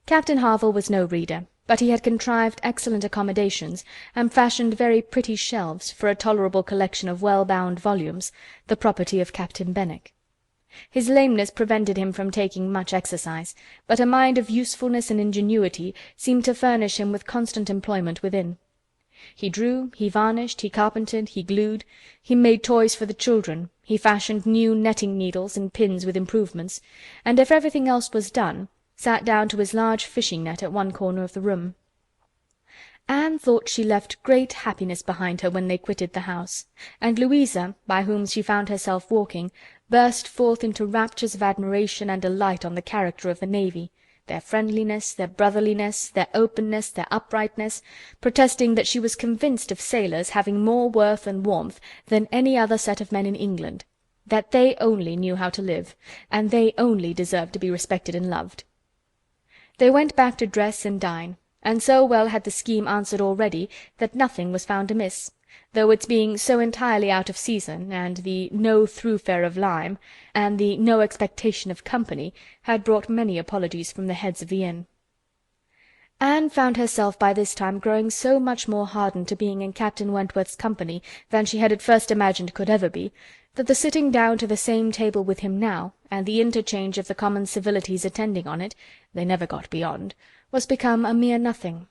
Captain Harville was no reader, but he had contrived excellent accommodations, and fashioned very pretty shelves for a tolerable collection of well-bound volumes, the property of Captain Benwick. His lameness prevented him from taking much exercise, but a mind of usefulness and ingenuity seemed to furnish him with constant employment within. He drew, he varnished, he carpentered, he glued, he made toys for the children, he fashioned new netting needles and pins with improvements, and if everything else was done, sat down to his large fishing net at one corner of the room. Anne thought she left great happiness behind her when they quitted the house, and Louisa, by whom she found herself walking, burst forth into raptures of admiration and delight on the character of the navy, their friendliness, their brotherliness, their openness, their uprightness, protesting that she was convinced of sailors having more worth and warmth than any other set of men in England, that they only knew how to live, and they only deserved to be respected and loved. They went back to dress and dine, and so well had the scheme answered already that nothing was found amiss, though its being so entirely out of season, and the no thoroughfare of Lyme, and the no expectation of company, had brought many apologies from the heads of the inn. Anne found herself by this time growing so much more hardened to being in Captain Wentworth's company than she had at first imagined could ever be, that the sitting down to the same table with him now, and the interchange of the common civilities attending on it (they never got beyond), was become a mere nothing.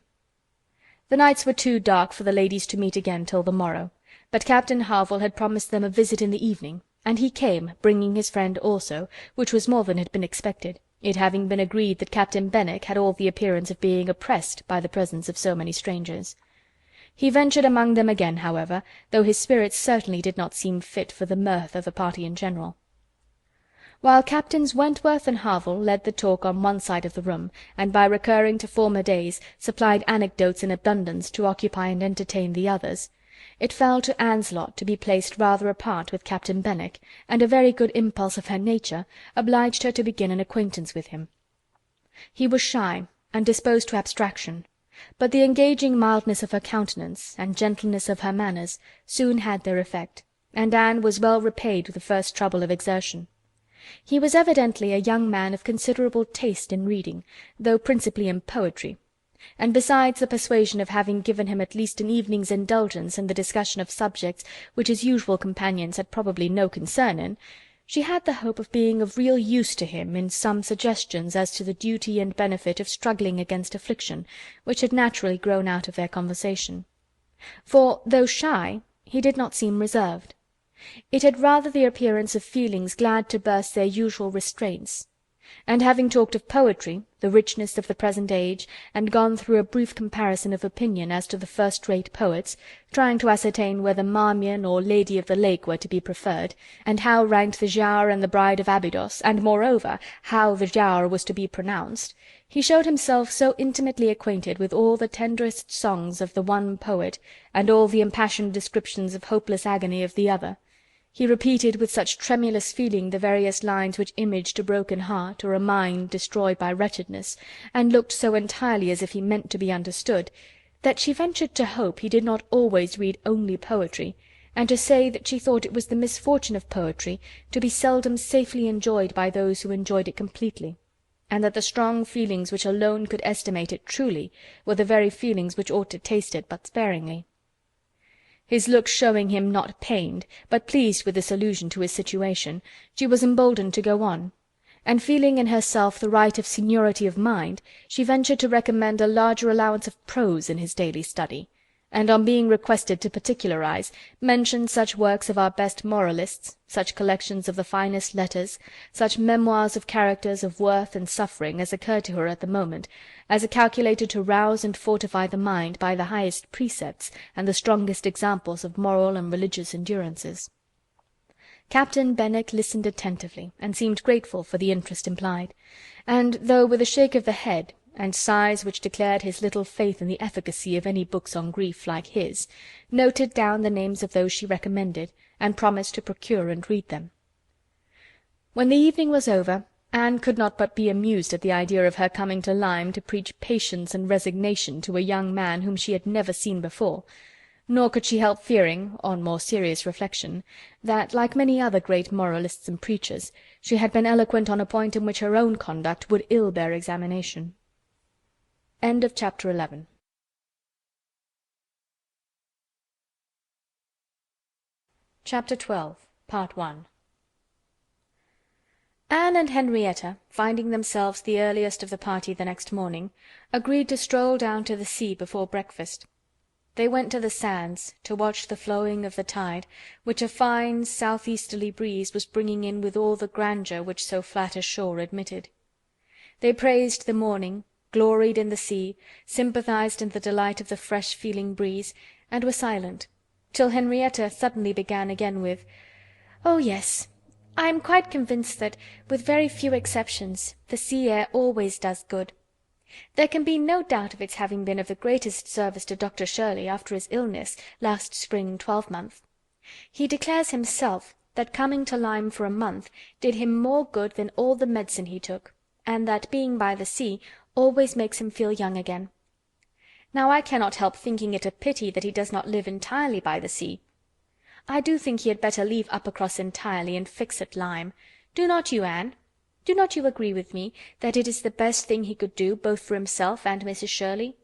The nights were too dark for the ladies to meet again till the morrow, but Captain Harville had promised them a visit in the evening, and he came, bringing his friend also, which was more than had been expected, it having been agreed that Captain Benwick had all the appearance of being oppressed by the presence of so many strangers. He ventured among them again, however, though his spirits certainly did not seem fit for the mirth of the party in general. While Captains Wentworth and Harville led the talk on one side of the room, and by recurring to former days supplied anecdotes in abundance to occupy and entertain the others, it fell to Anne's lot to be placed rather apart with Captain Benwick, and a very good impulse of her nature obliged her to begin an acquaintance with him. He was shy, and disposed to abstraction, but the engaging mildness of her countenance, and gentleness of her manners, soon had their effect, and Anne was well repaid the first trouble of exertion. He was evidently a young man of considerable taste in reading, though principally in poetry, and besides the persuasion of having given him at least an evening's indulgence in the discussion of subjects which his usual companions had probably no concern in, she had the hope of being of real use to him in some suggestions as to the duty and benefit of struggling against affliction, which had naturally grown out of their conversation. For, though shy, he did not seem reserved. It had rather the appearance of feelings glad to burst their usual restraints. And having talked of poetry, the richness of the present age, and gone through a brief comparison of opinion as to the first-rate poets, trying to ascertain whether Marmion or Lady of the Lake were to be preferred, and how ranked the Giaour and the Bride of Abydos, and moreover how the Giaour was to be pronounced, he showed himself so intimately acquainted with all the tenderest songs of the one poet, and all the impassioned descriptions of hopeless agony of the other. He repeated with such tremulous feeling the various lines which imaged a broken heart, or a mind destroyed by wretchedness, and looked so entirely as if he meant to be understood, that she ventured to hope he did not always read only poetry, and to say that she thought it was the misfortune of poetry to be seldom safely enjoyed by those who enjoyed it completely, and that the strong feelings which alone could estimate it truly were the very feelings which ought to taste it but sparingly. His look showing him not pained, but pleased with this allusion to his situation, she was emboldened to go on, and feeling in herself the right of seniority of mind, she ventured to recommend a larger allowance of prose in his daily study, and on being requested to particularize, mentioned such works of our best moralists, such collections of the finest letters, such memoirs of characters of worth and suffering as occurred to her at the moment, as are calculated to rouse and fortify the mind by the highest precepts and the strongest examples of moral and religious endurances. Captain Benwick listened attentively, and seemed grateful for the interest implied, and though with a shake of the head, and sighs which declared his little faith in the efficacy of any books on grief like his, noted down the names of those she recommended, and promised to procure and read them. When the evening was over, Anne could not but be amused at the idea of her coming to Lyme to preach patience and resignation to a young man whom she had never seen before, nor could she help fearing, on more serious reflection, that, like many other great moralists and preachers, she had been eloquent on a point in which her own conduct would ill bear examination. Chapter 11. Chapter 12, Part 1. Anne and Henrietta, finding themselves the earliest of the party the next morning, agreed to stroll down to the sea before breakfast. They went to the sands, to watch the flowing of the tide, which a fine south-easterly breeze was bringing in with all the grandeur which so flat a shore admitted. They praised the morning, gloried in the sea, sympathized in the delight of the fresh-feeling breeze, and were silent, till Henrietta suddenly began again with, "Oh, yes, I am quite convinced that, with very few exceptions, the sea air always does good. There can be no doubt of its having been of the greatest service to Dr. Shirley after his illness last spring 12-month. He declares himself that coming to Lyme for a month did him more good than all the medicine he took, and that being by the sea always makes him feel young again. Now I cannot help thinking it a pity that he does not live entirely by the sea. I do think he had better leave Uppercross entirely and fix at Lyme. Do not you, Anne? Do not you agree with me that it is the best thing he could do both for himself and Mrs. Shirley?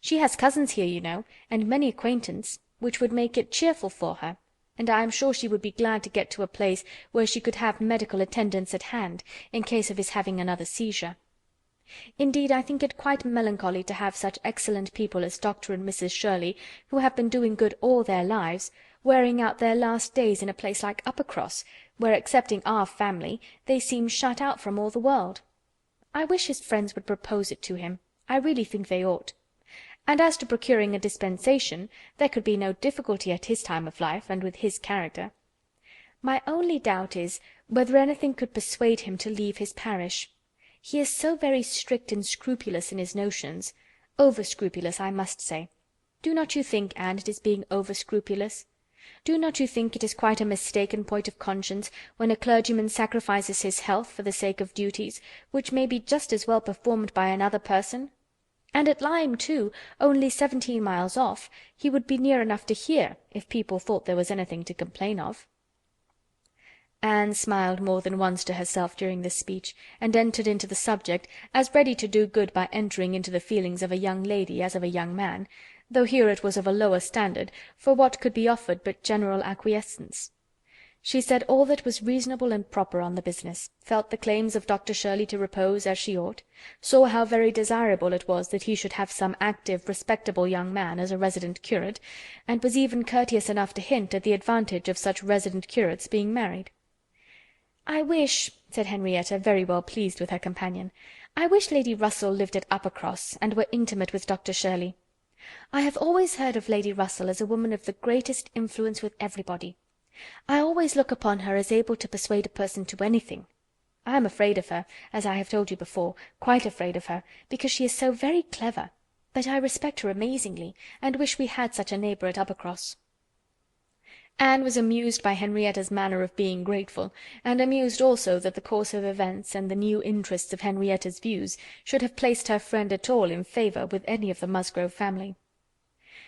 She has cousins here, you know, and many acquaintance, which would make it cheerful for her, and I am sure she would be glad to get to a place where she could have medical attendance at hand, in case of his having another seizure. Indeed, I think it quite melancholy to have such excellent people as Dr. and Mrs. Shirley, who have been doing good all their lives, wearing out their last days in a place like Uppercross, where, excepting our family, they seem shut out from all the world. I wish his friends would propose it to him. I really think they ought. And as to procuring a dispensation, there could be no difficulty at his time of life, and with his character. My only doubt is, whether anything could persuade him to leave his parish. He is so very strict and scrupulous in his notions. Over-scrupulous, I must say. Do not you think, Anne, it is being over-scrupulous? Do not you think it is quite a mistaken point of conscience when a clergyman sacrifices his health for the sake of duties, which may be just as well performed by another person? And at Lyme, too, only 17 miles off, he would be near enough to hear, if people thought there was anything to complain of. Anne smiled more than once to herself during this speech, and entered into the subject, as ready to do good by entering into the feelings of a young lady as of a young man, though here it was of a lower standard, for what could be offered but general acquiescence? She said all that was reasonable and proper on the business, felt the claims of Dr. Shirley to repose as she ought, saw how very desirable it was that he should have some active, respectable young man as a resident curate, and was even courteous enough to hint at the advantage of such resident curates being married. "I wish," said Henrietta, very well pleased with her companion, "I wish Lady Russell lived at Uppercross, and were intimate with Dr. Shirley. I have always heard of Lady Russell as a woman of the greatest influence with everybody. I always look upon her as able to persuade a person to anything. I am afraid of her, as I have told you before, quite afraid of her, because she is so very clever, but I respect her amazingly, and wish we had such a neighbour at Uppercross." Anne was amused by Henrietta's manner of being grateful, and amused also that the course of events and the new interests of Henrietta's views should have placed her friend at all in favour with any of the Musgrove family.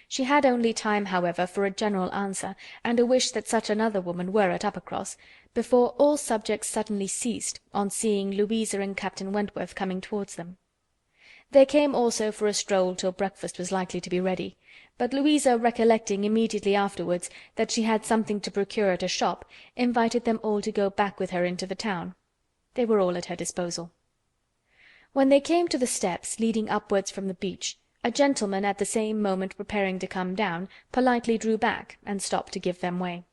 She had only time, however, for a general answer, and a wish that such another woman were at Uppercross, before all subjects suddenly ceased, on seeing Louisa and Captain Wentworth coming towards them. They came also for a stroll till breakfast was likely to be ready, but Louisa, recollecting immediately afterwards that she had something to procure at a shop, invited them all to go back with her into the town. They were all at her disposal. When they came to the steps leading upwards from the beach, a gentleman, at the same moment preparing to come down, politely drew back, and stopped to give them way.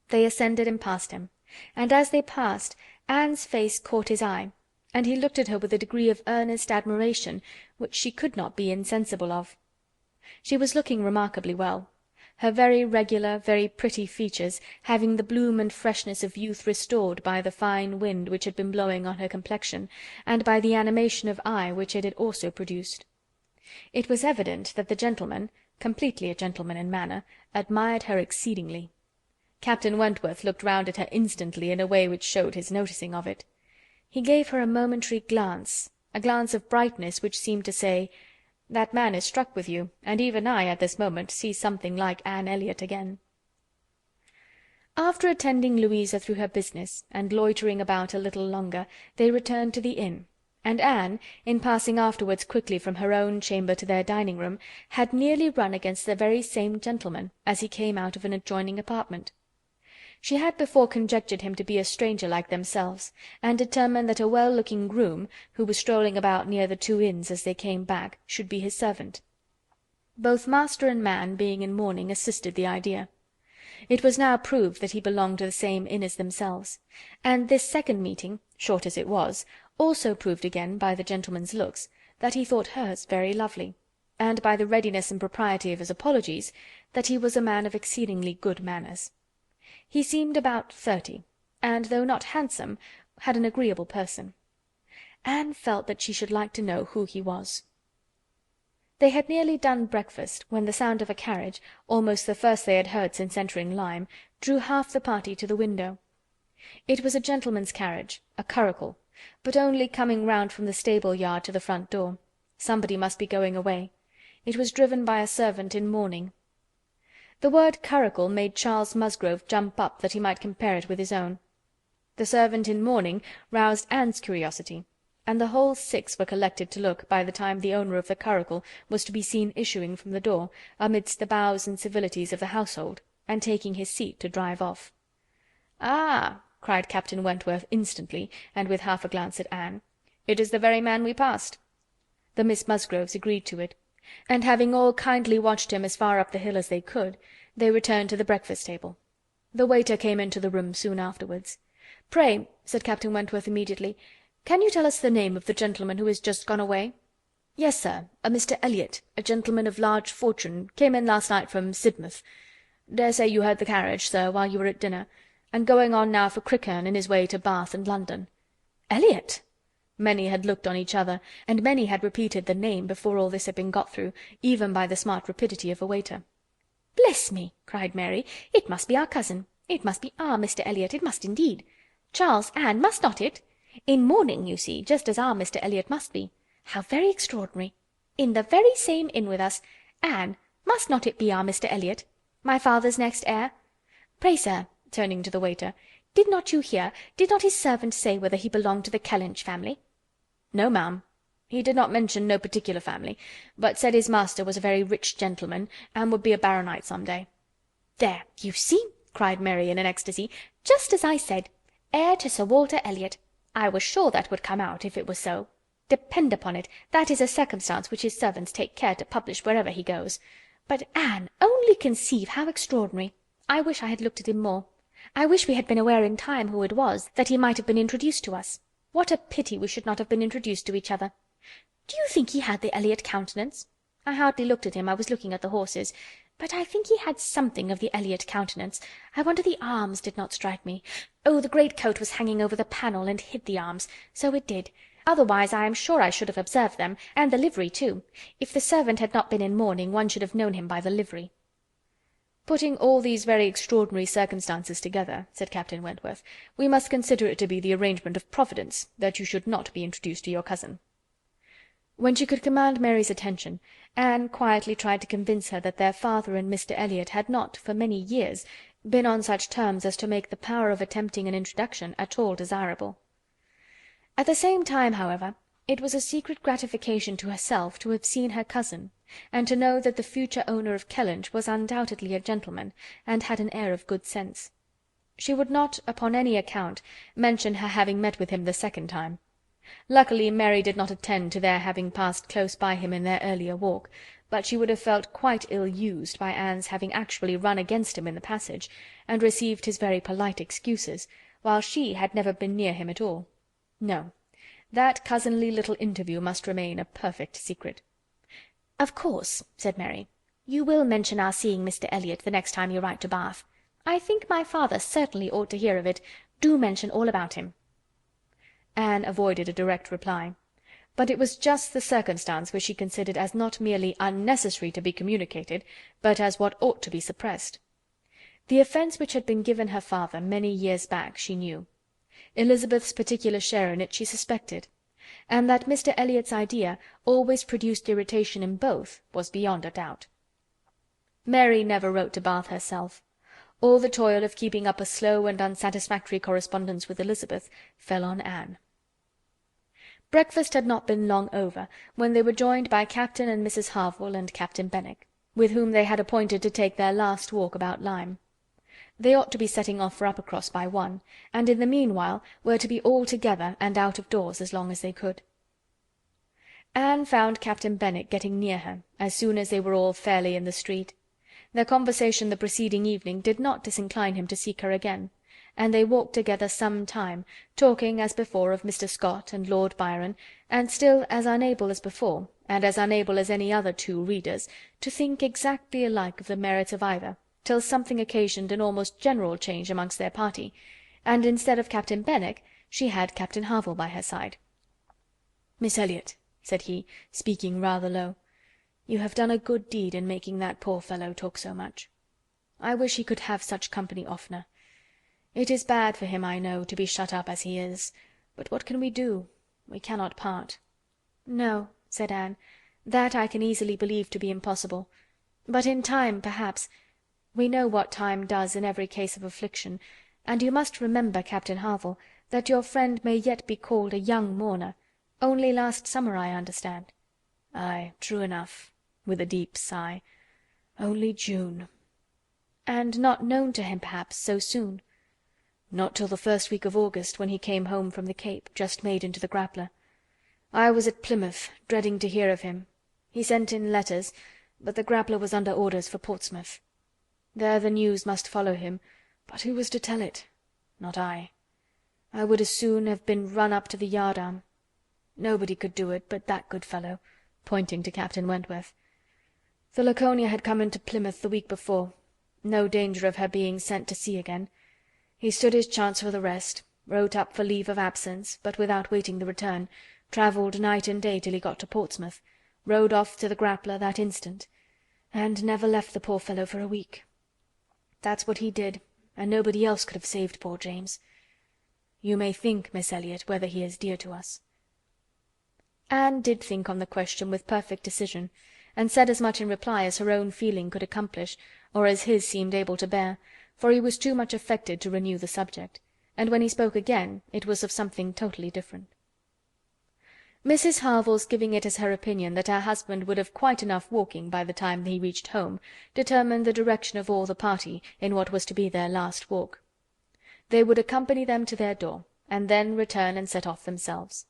They ascended and passed him, and as they passed, Anne's face caught his eye, and he looked at her with a degree of earnest admiration which she could not be insensible of. She was looking remarkably well, her very regular, very pretty features having the bloom and freshness of youth restored by the fine wind which had been blowing on her complexion, and by the animation of eye which it had also produced. It was evident that the gentleman, completely a gentleman in manner, admired her exceedingly. Captain Wentworth looked round at her instantly in a way which showed his noticing of it. He gave her a momentary glance, a glance of brightness which seemed to say, "That man is struck with you, and even I, at this moment, see something like Anne Elliot again." After attending Louisa through her business, and loitering about a little longer, they returned to the inn, and Anne, in passing afterwards quickly from her own chamber to their dining-room, had nearly run against the very same gentleman, as he came out of an adjoining apartment. She had before conjectured him to be a stranger like themselves, and determined that a well-looking groom, who was strolling about near the two inns as they came back, should be his servant. Both master and man, being in mourning, assisted the idea. It was now proved that he belonged to the same inn as themselves, and this second meeting, short as it was, also proved again, by the gentleman's looks, that he thought hers very lovely, and by the readiness and propriety of his apologies, that he was a man of exceedingly good manners. He seemed about 30, and though not handsome, had an agreeable person. Anne felt that she should like to know who he was. They had nearly done breakfast, when the sound of a carriage, almost the first they had heard since entering Lyme, drew half the party to the window. It was a gentleman's carriage, a curricle, but only coming round from the stable-yard to the front door. Somebody must be going away. It was driven by a servant in mourning. The word curricle made Charles Musgrove jump up that he might compare it with his own. The servant in mourning roused Anne's curiosity, and the whole 6 were collected to look by the time the owner of the curricle was to be seen issuing from the door, amidst the bows and civilities of the household, and taking his seat to drive off. "Ah!" cried Captain Wentworth instantly, and with half a glance at Anne, "it is the very man we passed." The Miss Musgroves agreed to it, and having all kindly watched him as far up the hill as they could, they returned to the breakfast-table. The waiter came into the room soon afterwards. "Pray," said Captain Wentworth immediately, "can you tell us the name of the gentleman who is just gone away?" "Yes, sir, a Mr. Elliot, a gentleman of large fortune, came in last night from Sidmouth. Daresay you heard the carriage, sir, while you were at dinner, and going on now for Crickherne in his way to Bath and London." "Elliot!" Many had looked on each other, and many had repeated the name before all this had been got through, even by the smart rapidity of a waiter. "Bless me!" cried Mary, "it must be our cousin. It must be our Mr. Elliot, it must indeed. Charles, Anne, must not it? In mourning, you see, just as our Mr. Elliot must be. How very extraordinary! In the very same inn with us. Anne, must not it be our Mr. Elliot, my father's next heir? Pray, sir," turning to the waiter, "did not you hear, did not his servant say whether he belonged to the Kellinch family?" "No, ma'am. He did not mention no particular family, but said his master was a very rich gentleman, and would be a baronet some day." "There, you see!" cried Mary in an ecstasy. Just as I said. Heir to Sir Walter Elliot. I was sure that would come out, if it was so. Depend upon it, that is a circumstance which his servants take care to publish wherever he goes. But, Anne, only conceive how extraordinary. I wish I had looked at him more. I wish we had been aware in time who it was, that he might have been introduced to us. What a pity we should not have been introduced to each other. Do you think he had the Elliot countenance? I hardly looked at him, I was looking at the horses. But I think he had something of the Elliot countenance. I wonder the arms did not strike me. Oh, the greatcoat was hanging over the panel and hid the arms. So it did. Otherwise I am sure I should have observed them, and the livery too. If the servant had not been in mourning, one should have known him by the livery. "Putting all these very extraordinary circumstances together," said Captain Wentworth, "we must consider it to be the arrangement of Providence that you should not be introduced to your cousin." When she could command Mary's attention, Anne quietly tried to convince her that their father and Mr. Elliot had not, for many years, been on such terms as to make the power of attempting an introduction at all desirable. At the same time, however, it was a secret gratification to herself to have seen her cousin, and to know that the future owner of Kellinch was undoubtedly a gentleman, and had an air of good sense. She would not, upon any account, mention her having met with him the second time. Luckily Mary did not attend to their having passed close by him in their earlier walk, but she would have felt quite ill-used by Anne's having actually run against him in the passage, and received his very polite excuses, while she had never been near him at all. No, that cousinly little interview must remain a perfect secret. "Of course," said Mary, "you will mention our seeing Mr. Elliot the next time you write to Bath. I think my father certainly ought to hear of it. Do mention all about him." Anne avoided a direct reply. But it was just the circumstance which she considered as not merely unnecessary to be communicated, but as what ought to be suppressed. The offence which had been given her father many years back she knew. Elizabeth's particular share in it she suspected, and that Mr. Elliot's idea always produced irritation in both was beyond a doubt. Mary never wrote to Bath herself. All the toil of keeping up a slow and unsatisfactory correspondence with Elizabeth fell on Anne. Breakfast had not been long over when they were joined by Captain and Mrs. Harville and Captain Benwick, with whom they had appointed to take their last walk about Lyme. They ought to be setting off for Uppercross by 1, and in the meanwhile were to be all together and out of doors as long as they could. Anne found Captain Benwick getting near her, as soon as they were all fairly in the street. Their conversation the preceding evening did not disincline him to seek her again, and they walked together some time, talking as before of Mr. Scott and Lord Byron, and still as unable as before, and as unable as any other two readers, to think exactly alike of the merits of either, till something occasioned an almost general change amongst their party, and instead of Captain Benwick she had Captain Harville by her side. "Miss Elliot," said he, speaking rather low, "you have done a good deed in making that poor fellow talk so much. I wish he could have such company oftener. It is bad for him, I know, to be shut up as he is, but what can we do? We cannot part." "No," said Anne, "that I can easily believe to be impossible. But in time, perhaps. We know what time does in every case of affliction, and you must remember, Captain Harville, that your friend may yet be called a young mourner. Only last summer, I understand." "Ay, true enough," with a deep sigh. "Only June." "And not known to him, perhaps, so soon?" "Not till the first week of August, when he came home from the Cape, just made into the Grappler. I was at Plymouth, dreading to hear of him. He sent in letters, but the Grappler was under orders for Portsmouth. There the news must follow him, but who was to tell it? Not I. I would as soon have been run up to the yardarm. Nobody could do it but that good fellow," pointing to Captain Wentworth. "The Laconia had come into Plymouth the week before. No danger of her being sent to sea again. He stood his chance for the rest, wrote up for leave of absence, but without waiting the return, travelled night and day till he got to Portsmouth, rowed off to the Grappler that instant, and never left the poor fellow for a week. That's what he did, and nobody else could have saved poor James. You may think, Miss Elliot, whether he is dear to us." Anne did think on the question with perfect decision, and said as much in reply as her own feeling could accomplish, or as his seemed able to bear, for he was too much affected to renew the subject, and when he spoke again it was of something totally different. Mrs. Harville's giving it as her opinion that her husband would have quite enough walking by the time he reached home, determined the direction of all the party in what was to be their last walk. They would accompany them to their door, and then return and set off themselves.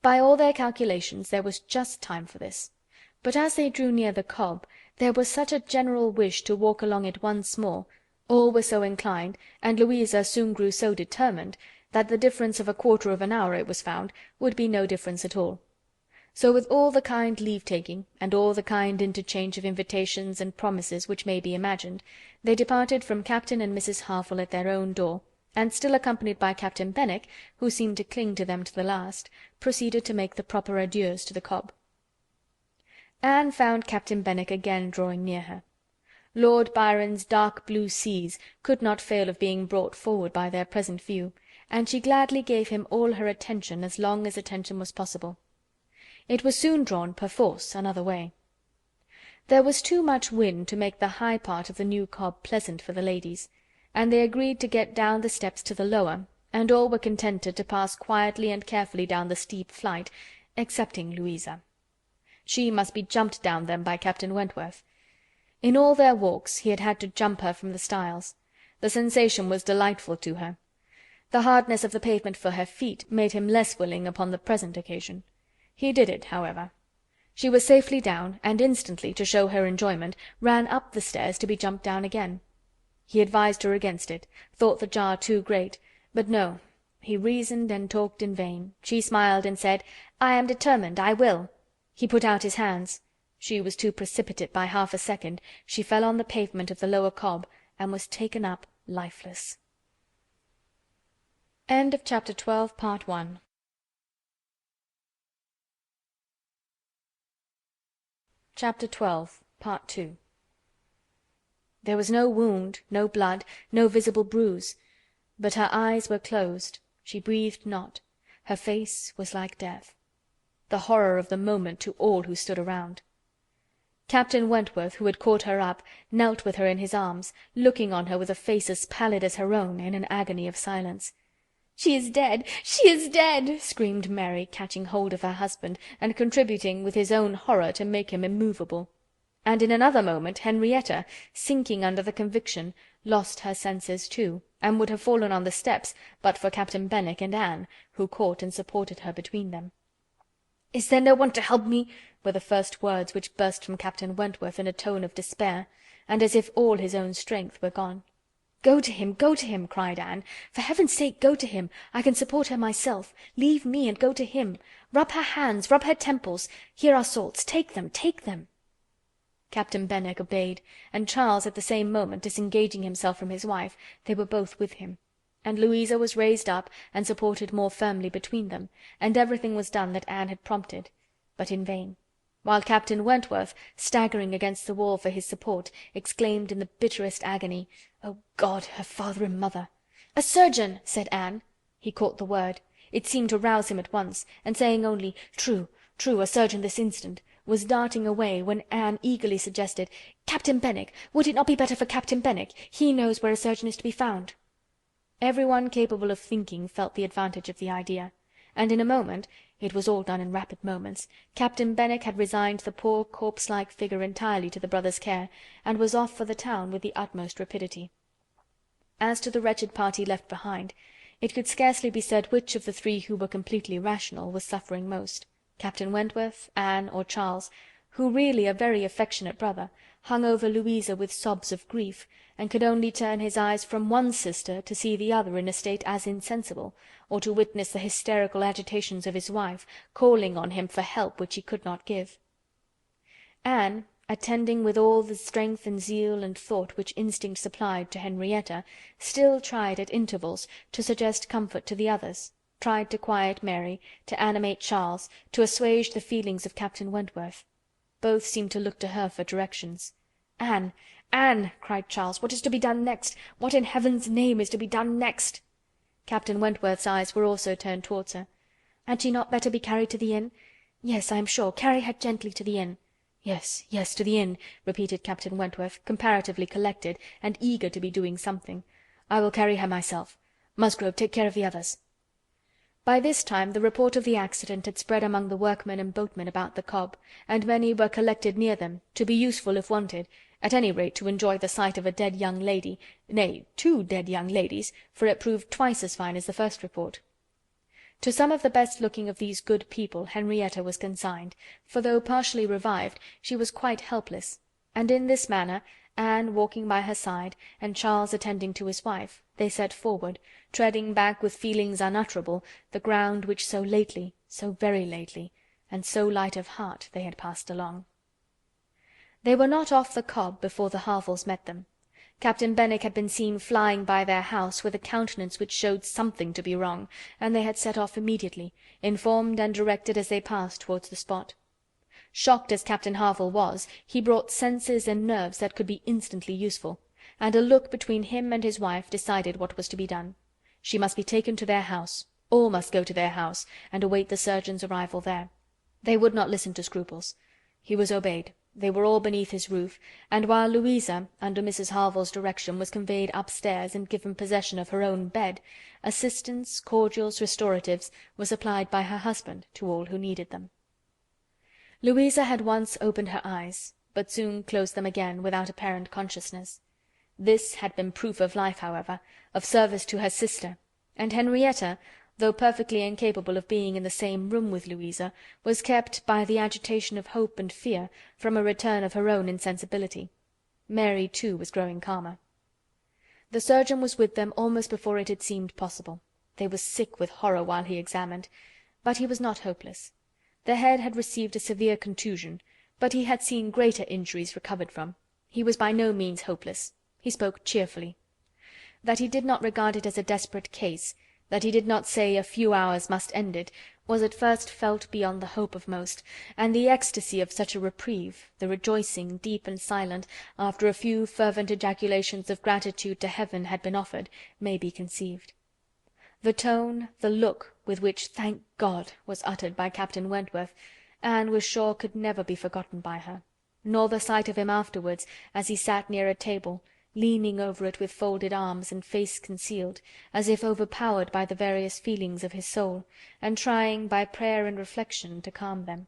By all their calculations there was just time for this. But as they drew near the Cobb, there was such a general wish to walk along it once more, all were so inclined, and Louisa soon grew so determined, that the difference of a quarter of an hour, it was found, would be no difference at all. So with all the kind leave-taking, and all the kind interchange of invitations and promises which may be imagined, they departed from Captain and Mrs. Harville at their own door, and still accompanied by Captain Benwick, who seemed to cling to them to the last, proceeded to make the proper adieus to the Cobb. Anne found Captain Benwick again drawing near her. Lord Byron's dark blue seas could not fail of being brought forward by their present view, and she gladly gave him all her attention as long as attention was possible. It was soon drawn, perforce, another way. There was too much wind to make the high part of the new Cobb pleasant for the ladies, and they agreed to get down the steps to the lower, and all were contented to pass quietly and carefully down the steep flight, excepting Louisa. She must be jumped down them by Captain Wentworth. In all their walks he had had to jump her from the stiles. The sensation was delightful to her. The hardness of the pavement for her feet made him less willing upon the present occasion. He did it, however. She was safely down, and instantly, to show her enjoyment, ran up the stairs to be jumped down again. He advised her against it, thought the jar too great, but no, he reasoned and talked in vain. She smiled and said, "I am determined, I will." He put out his hands. She was too precipitate by half a second. She fell on the pavement of the lower Cobb, and was taken up lifeless. End of Chapter 12, Part 1. Chapter 12, Part 2. There was no wound, no blood, no visible bruise, but her eyes were closed, she breathed not, her face was like death. The horror of the moment to all who stood around. Captain Wentworth, who had caught her up, knelt with her in his arms, looking on her with a face as pallid as her own, in an agony of silence. "She is dead! She is dead!" screamed Mary, catching hold of her husband, and contributing with his own horror to make him immovable. And in another moment Henrietta, sinking under the conviction, lost her senses too, and would have fallen on the steps but for Captain Benwick and Anne, who caught and supported her between them. "Is there no one to help me?" were the first words which burst from Captain Wentworth in a tone of despair, and as if all his own strength were gone. Go to him," cried Anne. "For heaven's sake, go to him. I can support her myself. Leave me and go to him. Rub her hands, rub her temples. Here are salts. Take them, take them." Captain Benwick obeyed, and Charles at the same moment disengaging himself from his wife, they were both with him, and Louisa was raised up and supported more firmly between them, and everything was done that Anne had prompted, but in vain, while Captain Wentworth, staggering against the wall for his support, exclaimed in the bitterest agony, "Oh God, her father and mother!" "A surgeon!" said Anne. He caught the word. It seemed to rouse him at once, and saying only, "True, true, a surgeon this instant," was darting away, when Anne eagerly suggested, "Captain Benwick! Would it not be better for Captain Benwick? He knows where a surgeon is to be found." Everyone capable of thinking felt the advantage of the idea, and in a moment, it was all done in rapid moments, Captain Benwick had resigned the poor corpse-like figure entirely to the brothers' care, and was off for the town with the utmost rapidity. As to the wretched party left behind, it could scarcely be said which of the three who were completely rational was suffering most, Captain Wentworth, Anne, or Charles, who, really a very affectionate brother, hung over Louisa with sobs of grief, and could only turn his eyes from one sister to see the other in a state as insensible, or to witness the hysterical agitations of his wife, calling on him for help which he could not give. Anne, attending with all the strength and zeal and thought which instinct supplied to Henrietta, still tried at intervals to suggest comfort to the others, tried to quiet Mary, to animate Charles, to assuage the feelings of Captain Wentworth. Both seemed to look to her for directions. "Anne! Anne!" cried Charles, "what is to be done next? What in heaven's name is to be done next?" Captain Wentworth's eyes were also turned towards her. "Had she not better be carried to the inn?" "Yes, I am sure. Carry her gently to the inn." "Yes, yes, to the inn," repeated Captain Wentworth, comparatively collected, and eager to be doing something. "I will carry her myself. Musgrove, take care of the others." By this time the report of the accident had spread among the workmen and boatmen about the Cobb, and many were collected near them, to be useful if wanted, at any rate to enjoy the sight of a dead young lady, nay, 2 dead young ladies, for it proved twice as fine as the first report. To some of the best-looking of these good people Henrietta was consigned, for though partially revived, she was quite helpless, and in this manner, Anne walking by her side, and Charles attending to his wife, they set forward, treading back with feelings unutterable the ground which so lately, so very lately, and so light of heart they had passed along. They were not off the Cobb before the Harvilles met them. Captain Benwick had been seen flying by their house with a countenance which showed something to be wrong, and they had set off immediately, informed and directed as they passed towards the spot. Shocked as Captain Harville was, he brought senses and nerves that could be instantly useful, and a look between him and his wife decided what was to be done. She must be taken to their house, all must go to their house, and await the surgeon's arrival there. They would not listen to scruples. He was obeyed. They were all beneath his roof, and while Louisa, under Mrs. Harville's direction, was conveyed upstairs and given possession of her own bed, assistance, cordials, restoratives, was applied by her husband to all who needed them. Louisa had once opened her eyes, but soon closed them again, without apparent consciousness. This had been proof of life, however, of service to her sister, and Henrietta, though perfectly incapable of being in the same room with Louisa, was kept, by the agitation of hope and fear, from a return of her own insensibility. Mary, too, was growing calmer. The surgeon was with them almost before it had seemed possible. They were sick with horror while he examined, but he was not hopeless. The head had received a severe contusion, but he had seen greater injuries recovered from. He was by no means hopeless. He spoke cheerfully. That he did not regard it as a desperate case, that he did not say a few hours must end it, was at first felt beyond the hope of most, and the ecstasy of such a reprieve, the rejoicing, deep and silent, after a few fervent ejaculations of gratitude to heaven had been offered, may be conceived. The tone, the look with which "Thank God" was uttered by Captain Wentworth, Anne was sure could never be forgotten by her, nor the sight of him afterwards, as he sat near a table, leaning over it with folded arms and face concealed, as if overpowered by the various feelings of his soul, and trying, by prayer and reflection, to calm them.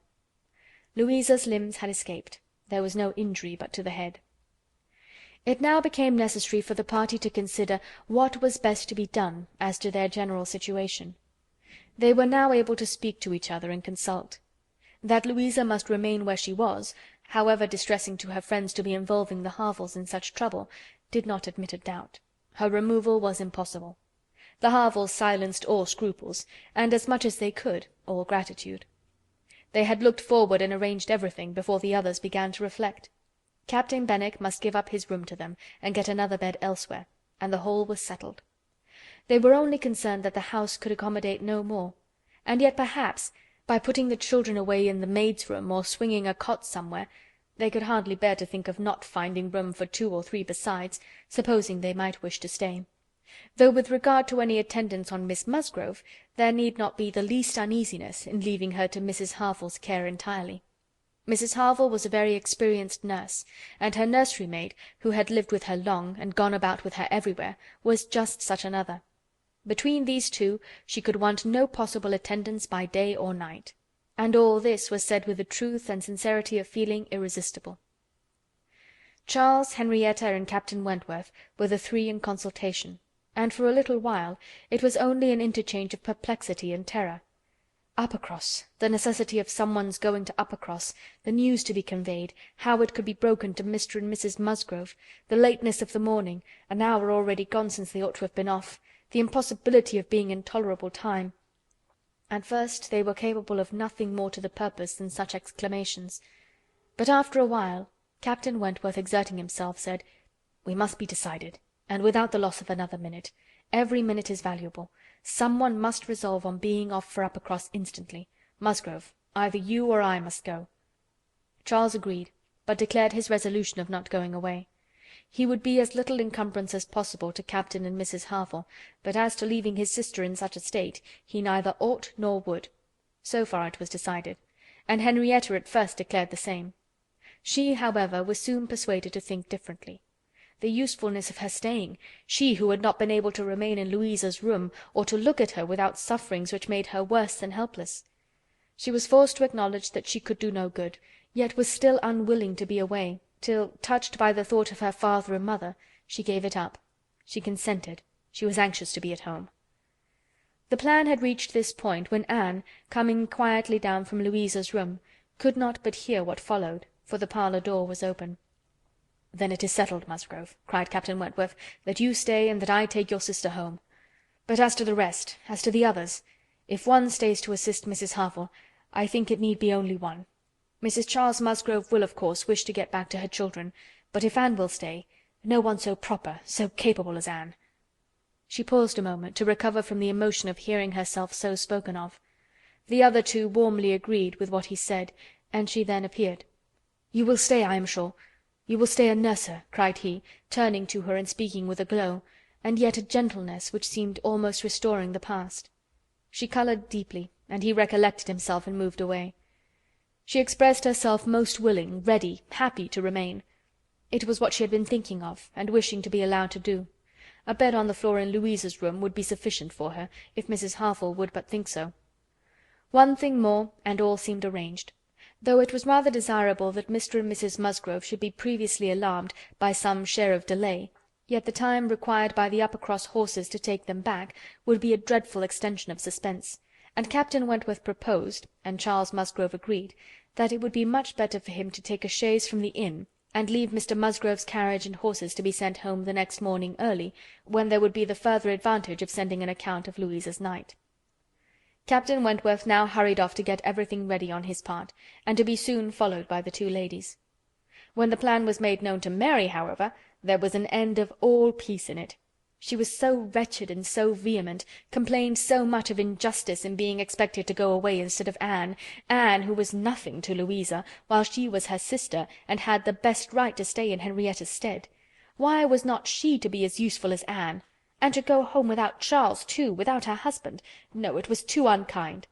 Louisa's limbs had escaped. There was no injury but to the head. It now became necessary for the party to consider what was best to be done as to their general situation. They were now able to speak to each other and consult. That Louisa must remain where she was, however distressing to her friends to be involving the Harvilles in such trouble, did not admit of doubt. Her removal was impossible. The Harvilles silenced all scruples, and as much as they could, all gratitude. They had looked forward and arranged everything before the others began to reflect. Captain Benwick must give up his room to them, and get another bed elsewhere, and the whole was settled. They were only concerned that the house could accommodate no more, and yet perhaps, by putting the children away in the maid's room, or swinging a cot somewhere, they could hardly bear to think of not finding room for 2 or 3 besides, supposing they might wish to stay. Though with regard to any attendance on Miss Musgrove, there need not be the least uneasiness in leaving her to Mrs. Harville's care entirely. Mrs. Harville was a very experienced nurse, and her nursery maid, who had lived with her long, and gone about with her everywhere, was just such another. Between these two she could want no possible attendance by day or night. And all this was said with a truth and sincerity of feeling irresistible. Charles, Henrietta, and Captain Wentworth were the 3 in consultation, and for a little while it was only an interchange of perplexity and terror. Uppercross, the necessity of someone's going to Uppercross, the news to be conveyed, how it could be broken to Mr. and Mrs. Musgrove, the lateness of the morning, an hour already gone since they ought to have been off, the impossibility of being in tolerable time. At first they were capable of nothing more to the purpose than such exclamations. But after a while, Captain Wentworth, exerting himself, said, "We must be decided, and without the loss of another minute. Every minute is valuable. Some one must resolve on being off for Uppercross instantly. Musgrove, either you or I must go." Charles agreed, but declared his resolution of not going away. He would be as little encumbrance as possible to Captain and Mrs. Harville, but as to leaving his sister in such a state, he neither ought nor would. So far it was decided, and Henrietta at first declared the same. She, however, was soon persuaded to think differently. The usefulness of her staying, she who had not been able to remain in Louisa's room, or to look at her without sufferings which made her worse than helpless. She was forced to acknowledge that she could do no good, yet was still unwilling to be away, till, touched by the thought of her father and mother, she gave it up. She consented. She was anxious to be at home. The plan had reached this point when Anne, coming quietly down from Louisa's room, could not but hear what followed, for the parlour door was open. "Then it is settled, Musgrove," cried Captain Wentworth, "that you stay and that I take your sister home. But as to the rest, as to the others, if one stays to assist Mrs. Harville, I think it need be only one. Mrs. Charles Musgrove will, of course, wish to get back to her children, but if Anne will stay, no one so proper, so capable as Anne." She paused a moment, to recover from the emotion of hearing herself so spoken of. The other two warmly agreed with what he said, and she then appeared. "You will stay, I am sure. You will stay and nurse her," cried he, turning to her and speaking with a glow, and yet a gentleness which seemed almost restoring the past. She coloured deeply, and he recollected himself and moved away. She expressed herself most willing, ready, happy to remain. It was what she had been thinking of, and wishing to be allowed to do. A bed on the floor in Louisa's room would be sufficient for her, if Mrs. Harville would but think so. One thing more, and all seemed arranged. Though it was rather desirable that Mr. and Mrs. Musgrove should be previously alarmed by some share of delay, yet the time required by the Uppercross horses to take them back would be a dreadful extension of suspense, and Captain Wentworth proposed, and Charles Musgrove agreed, that it would be much better for him to take a chaise from the inn, and leave Mr. Musgrove's carriage and horses to be sent home the next morning early, when there would be the further advantage of sending an account of Louisa's night. Captain Wentworth now hurried off to get everything ready on his part, and to be soon followed by the two ladies. When the plan was made known to Mary, however, there was an end of all peace in it. She was so wretched and so vehement, complained so much of injustice in being expected to go away instead of Anne, who was nothing to Louisa, while she was her sister, and had the best right to stay in Henrietta's stead. Why was not she to be as useful as Anne? And to go home without Charles, too, without her husband? No, it was too unkind.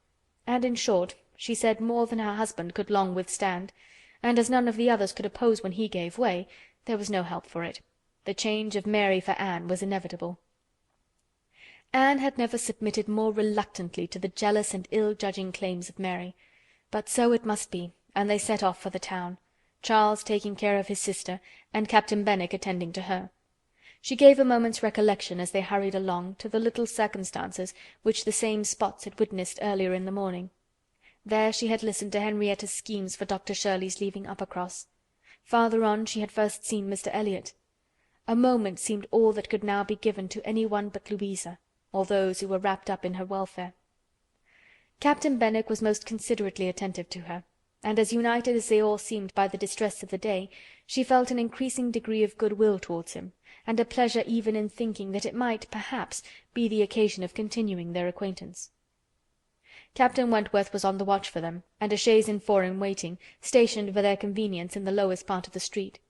And in short, she said more than her husband could long withstand, and as none of the others could oppose when he gave way, there was no help for it. The change of Mary for Anne was inevitable. Anne had never submitted more reluctantly to the jealous and ill-judging claims of Mary. But so it must be, and they set off for the town, Charles taking care of his sister, and Captain Benwick attending to her. She gave a moment's recollection, as they hurried along, to the little circumstances which the same spots had witnessed earlier in the morning. There she had listened to Henrietta's schemes for Dr. Shirley's leaving Uppercross. Farther on she had first seen Mr. Elliot. A moment seemed all that could now be given to any one but Louisa, or those who were wrapped up in her welfare. Captain Benwick was most considerately attentive to her, and as united as they all seemed by the distress of the day, she felt an increasing degree of good-will towards him, and a pleasure even in thinking that it might, perhaps, be the occasion of continuing their acquaintance. Captain Wentworth was on the watch for them, and a chaise and four in waiting, stationed for their convenience in the lowest part of the street.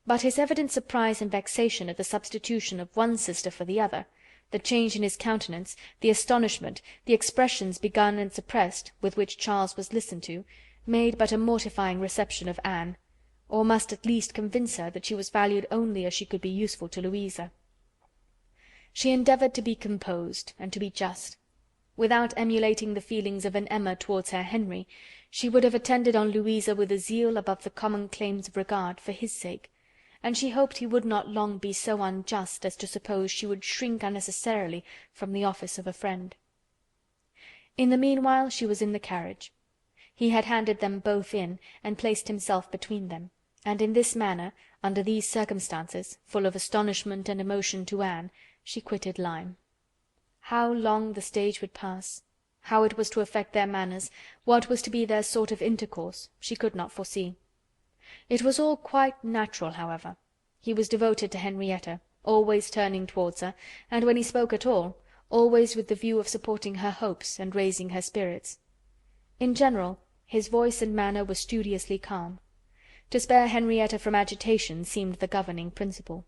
But his evident surprise and vexation at the substitution of one sister for the other, the change in his countenance, the astonishment, the expressions begun and suppressed, with which Charles was listened to, made but a mortifying reception of Anne, or must at least convince her that she was valued only as she could be useful to Louisa. She endeavoured to be composed, and to be just. Without emulating the feelings of an Emma towards her Henry, she would have attended on Louisa with a zeal above the common claims of regard, for his sake, and she hoped he would not long be so unjust as to suppose she would shrink unnecessarily from the office of a friend. In the meanwhile she was in the carriage. He had handed them both in, and placed himself between them, and in this manner, under these circumstances, full of astonishment and emotion to Anne, she quitted Lyme. How long the stage would pass, how it was to affect their manners, what was to be their sort of intercourse, she could not foresee. It was all quite natural, however. He was devoted to Henrietta, always turning towards her, and when he spoke at all, always with the view of supporting her hopes and raising her spirits. In general, his voice and manner were studiously calm. To spare Henrietta from agitation seemed the governing principle.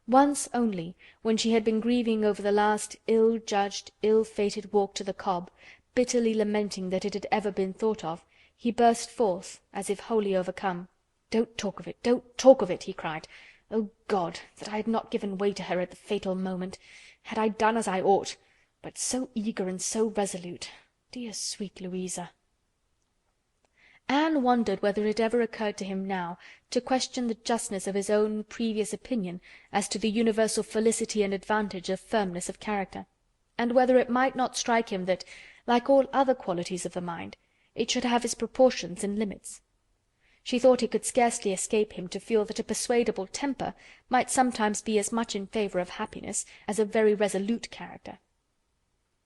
Once only, when she had been grieving over the last ill-judged, ill-fated walk to the Cobb, bitterly lamenting that it had ever been thought of, he burst forth, as if wholly overcome. "Don't talk of it, don't talk of it!" he cried. "Oh God, that I had not given way to her at the fatal moment! Had I done as I ought! But so eager and so resolute! Dear sweet Louisa!" Anne wondered whether it ever occurred to him now to question the justness of his own previous opinion as to the universal felicity and advantage of firmness of character, and whether it might not strike him that, like all other qualities of the mind, it should have its proportions and limits. She thought it could scarcely escape him to feel that a persuadable temper might sometimes be as much in favour of happiness as a very resolute character.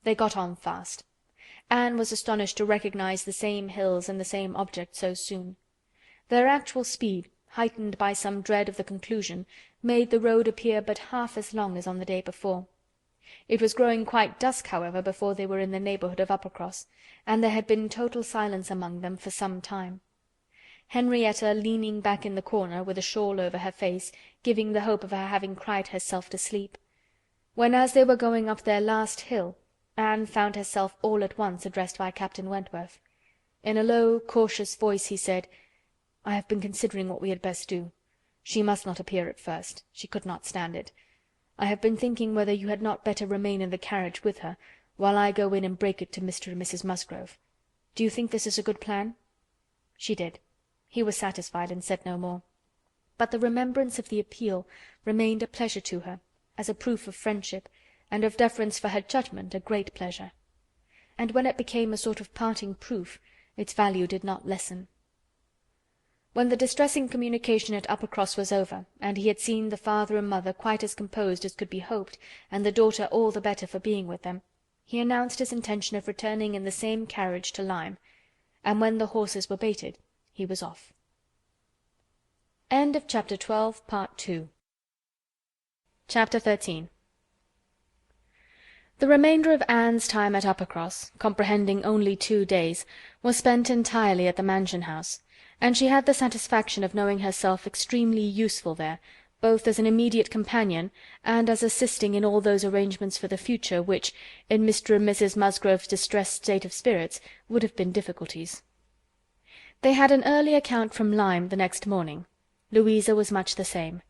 They got on fast. Anne was astonished to recognize the same hills and the same objects so soon. Their actual speed, heightened by some dread of the conclusion, made the road appear but half as long as on the day before. It was growing quite dusk, however, before they were in the neighbourhood of Uppercross, and there had been total silence among them for some time. Henrietta leaning back in the corner, with a shawl over her face, giving the hope of her having cried herself to sleep. When, as they were going up their last hill, Anne found herself all at once addressed by Captain Wentworth. In a low, cautious voice he said, "I have been considering what we had best do. She must not appear at first. She could not stand it. I have been thinking whether you had not better remain in the carriage with her, while I go in and break it to Mr. and Mrs. Musgrove. Do you think this is a good plan?" She did. He was satisfied, and said no more. But the remembrance of the appeal remained a pleasure to her, as a proof of friendship, and of deference for her judgment a great pleasure. And when it became a sort of parting proof, its value did not lessen. When the distressing communication at Uppercross was over, and he had seen the father and mother quite as composed as could be hoped, and the daughter all the better for being with them, he announced his intention of returning in the same carriage to Lyme, and when the horses were baited, he was off. End of Chapter 12, Part 2. Chapter 13. The remainder of Anne's time at Uppercross, comprehending only 2 days, was spent entirely at the mansion house, and she had the satisfaction of knowing herself extremely useful there, both as an immediate companion and as assisting in all those arrangements for the future which, in Mr. and Mrs. Musgrove's distressed state of spirits, would have been difficulties. They had an early account from Lyme the next morning. Louisa was much the same.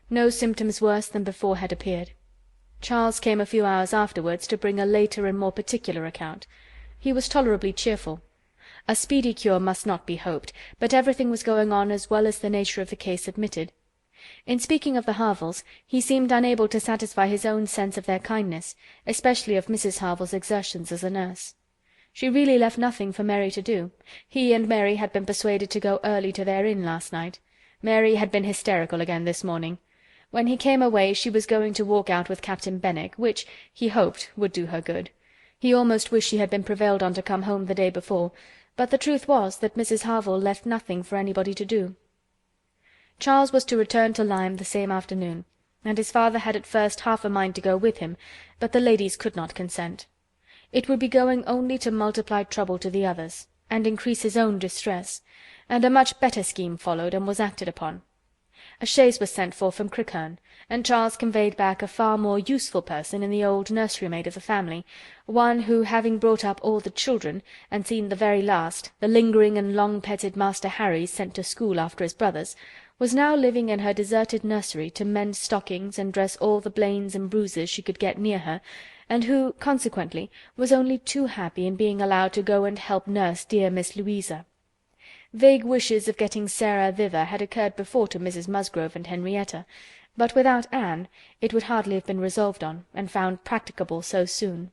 No symptoms worse than before had appeared. Charles came a few hours afterwards to bring a later and more particular account. He was tolerably cheerful. A speedy cure must not be hoped, but everything was going on as well as the nature of the case admitted. In speaking of the Harvilles, he seemed unable to satisfy his own sense of their kindness, especially of Mrs. Harville's exertions as a nurse. She really left nothing for Mary to do. He and Mary had been persuaded to go early to their inn last night. Mary had been hysterical again this morning. When he came away she was going to walk out with Captain Benwick, which, he hoped, would do her good. He almost wished she had been prevailed on to come home the day before, but the truth was that Mrs. Harville left nothing for anybody to do. Charles was to return to Lyme the same afternoon, and his father had at first half a mind to go with him, but the ladies could not consent. It would be going only to multiply trouble to the others, and increase his own distress, and a much better scheme followed and was acted upon. A chaise was sent for from Crickherne, and Charles conveyed back a far more useful person in the old nursery-maid of the family, one who, having brought up all the children, and seen the very last, the lingering and long-petted Master Harry sent to school after his brothers, was now living in her deserted nursery to mend stockings and dress all the blains and bruises she could get near her, and who, consequently, was only too happy in being allowed to go and help nurse dear Miss Louisa. Vague wishes of getting Sarah thither had occurred before to Mrs. Musgrove and Henrietta, but without Anne it would hardly have been resolved on, and found practicable so soon.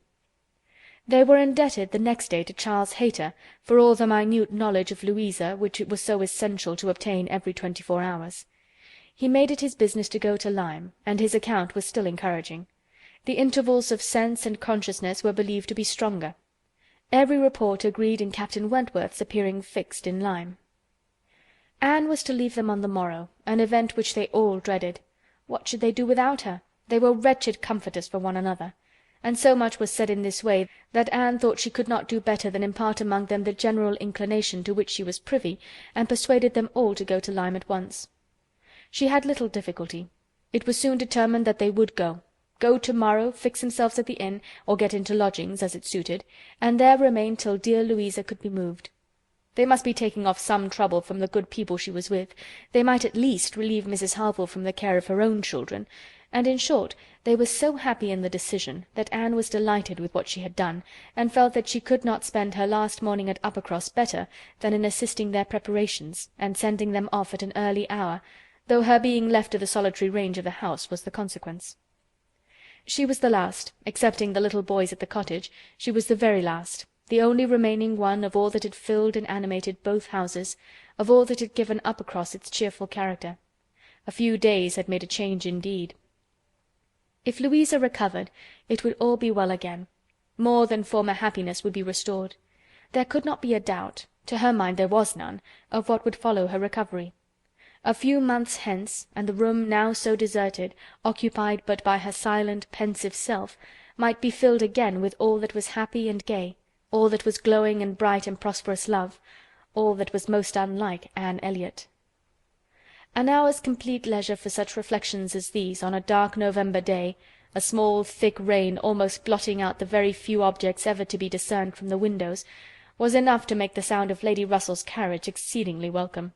They were indebted the next day to Charles Hayter for all the minute knowledge of Louisa which it was so essential to obtain every 24 hours. He made it his business to go to Lyme, and his account was still encouraging. The intervals of sense and consciousness were believed to be stronger. Every report agreed in Captain Wentworth's appearing fixed in Lyme. Anne was to leave them on the morrow, an event which they all dreaded. What should they do without her? They were wretched comforters for one another. And so much was said in this way that Anne thought she could not do better than impart among them the general inclination to which she was privy, and persuaded them all to go to Lyme at once. She had little difficulty. It was soon determined that they would go to-morrow, fix themselves at the inn, or get into lodgings, as it suited, and there remain till dear Louisa could be moved. They must be taking off some trouble from the good people she was with. They might at least relieve Mrs. Harville from the care of her own children, and in short they were so happy in the decision that Anne was delighted with what she had done, and felt that she could not spend her last morning at Uppercross better than in assisting their preparations and sending them off at an early hour, though her being left to the solitary range of the house was the consequence. She was the last, excepting the little boys at the cottage, she was the very last, the only remaining one of all that had filled and animated both houses, of all that had given Uppercross its cheerful character. A few days had made a change indeed. If Louisa recovered, it would all be well again. More than former happiness would be restored. There could not be a doubt, to her mind there was none, of what would follow her recovery. A few months hence, and the room now so deserted, occupied but by her silent, pensive self, might be filled again with all that was happy and gay, all that was glowing and bright and prosperous love, all that was most unlike Anne Elliot. An hour's complete leisure for such reflections as these on a dark November day, a small thick rain almost blotting out the very few objects ever to be discerned from the windows, was enough to make the sound of Lady Russell's carriage exceedingly welcome.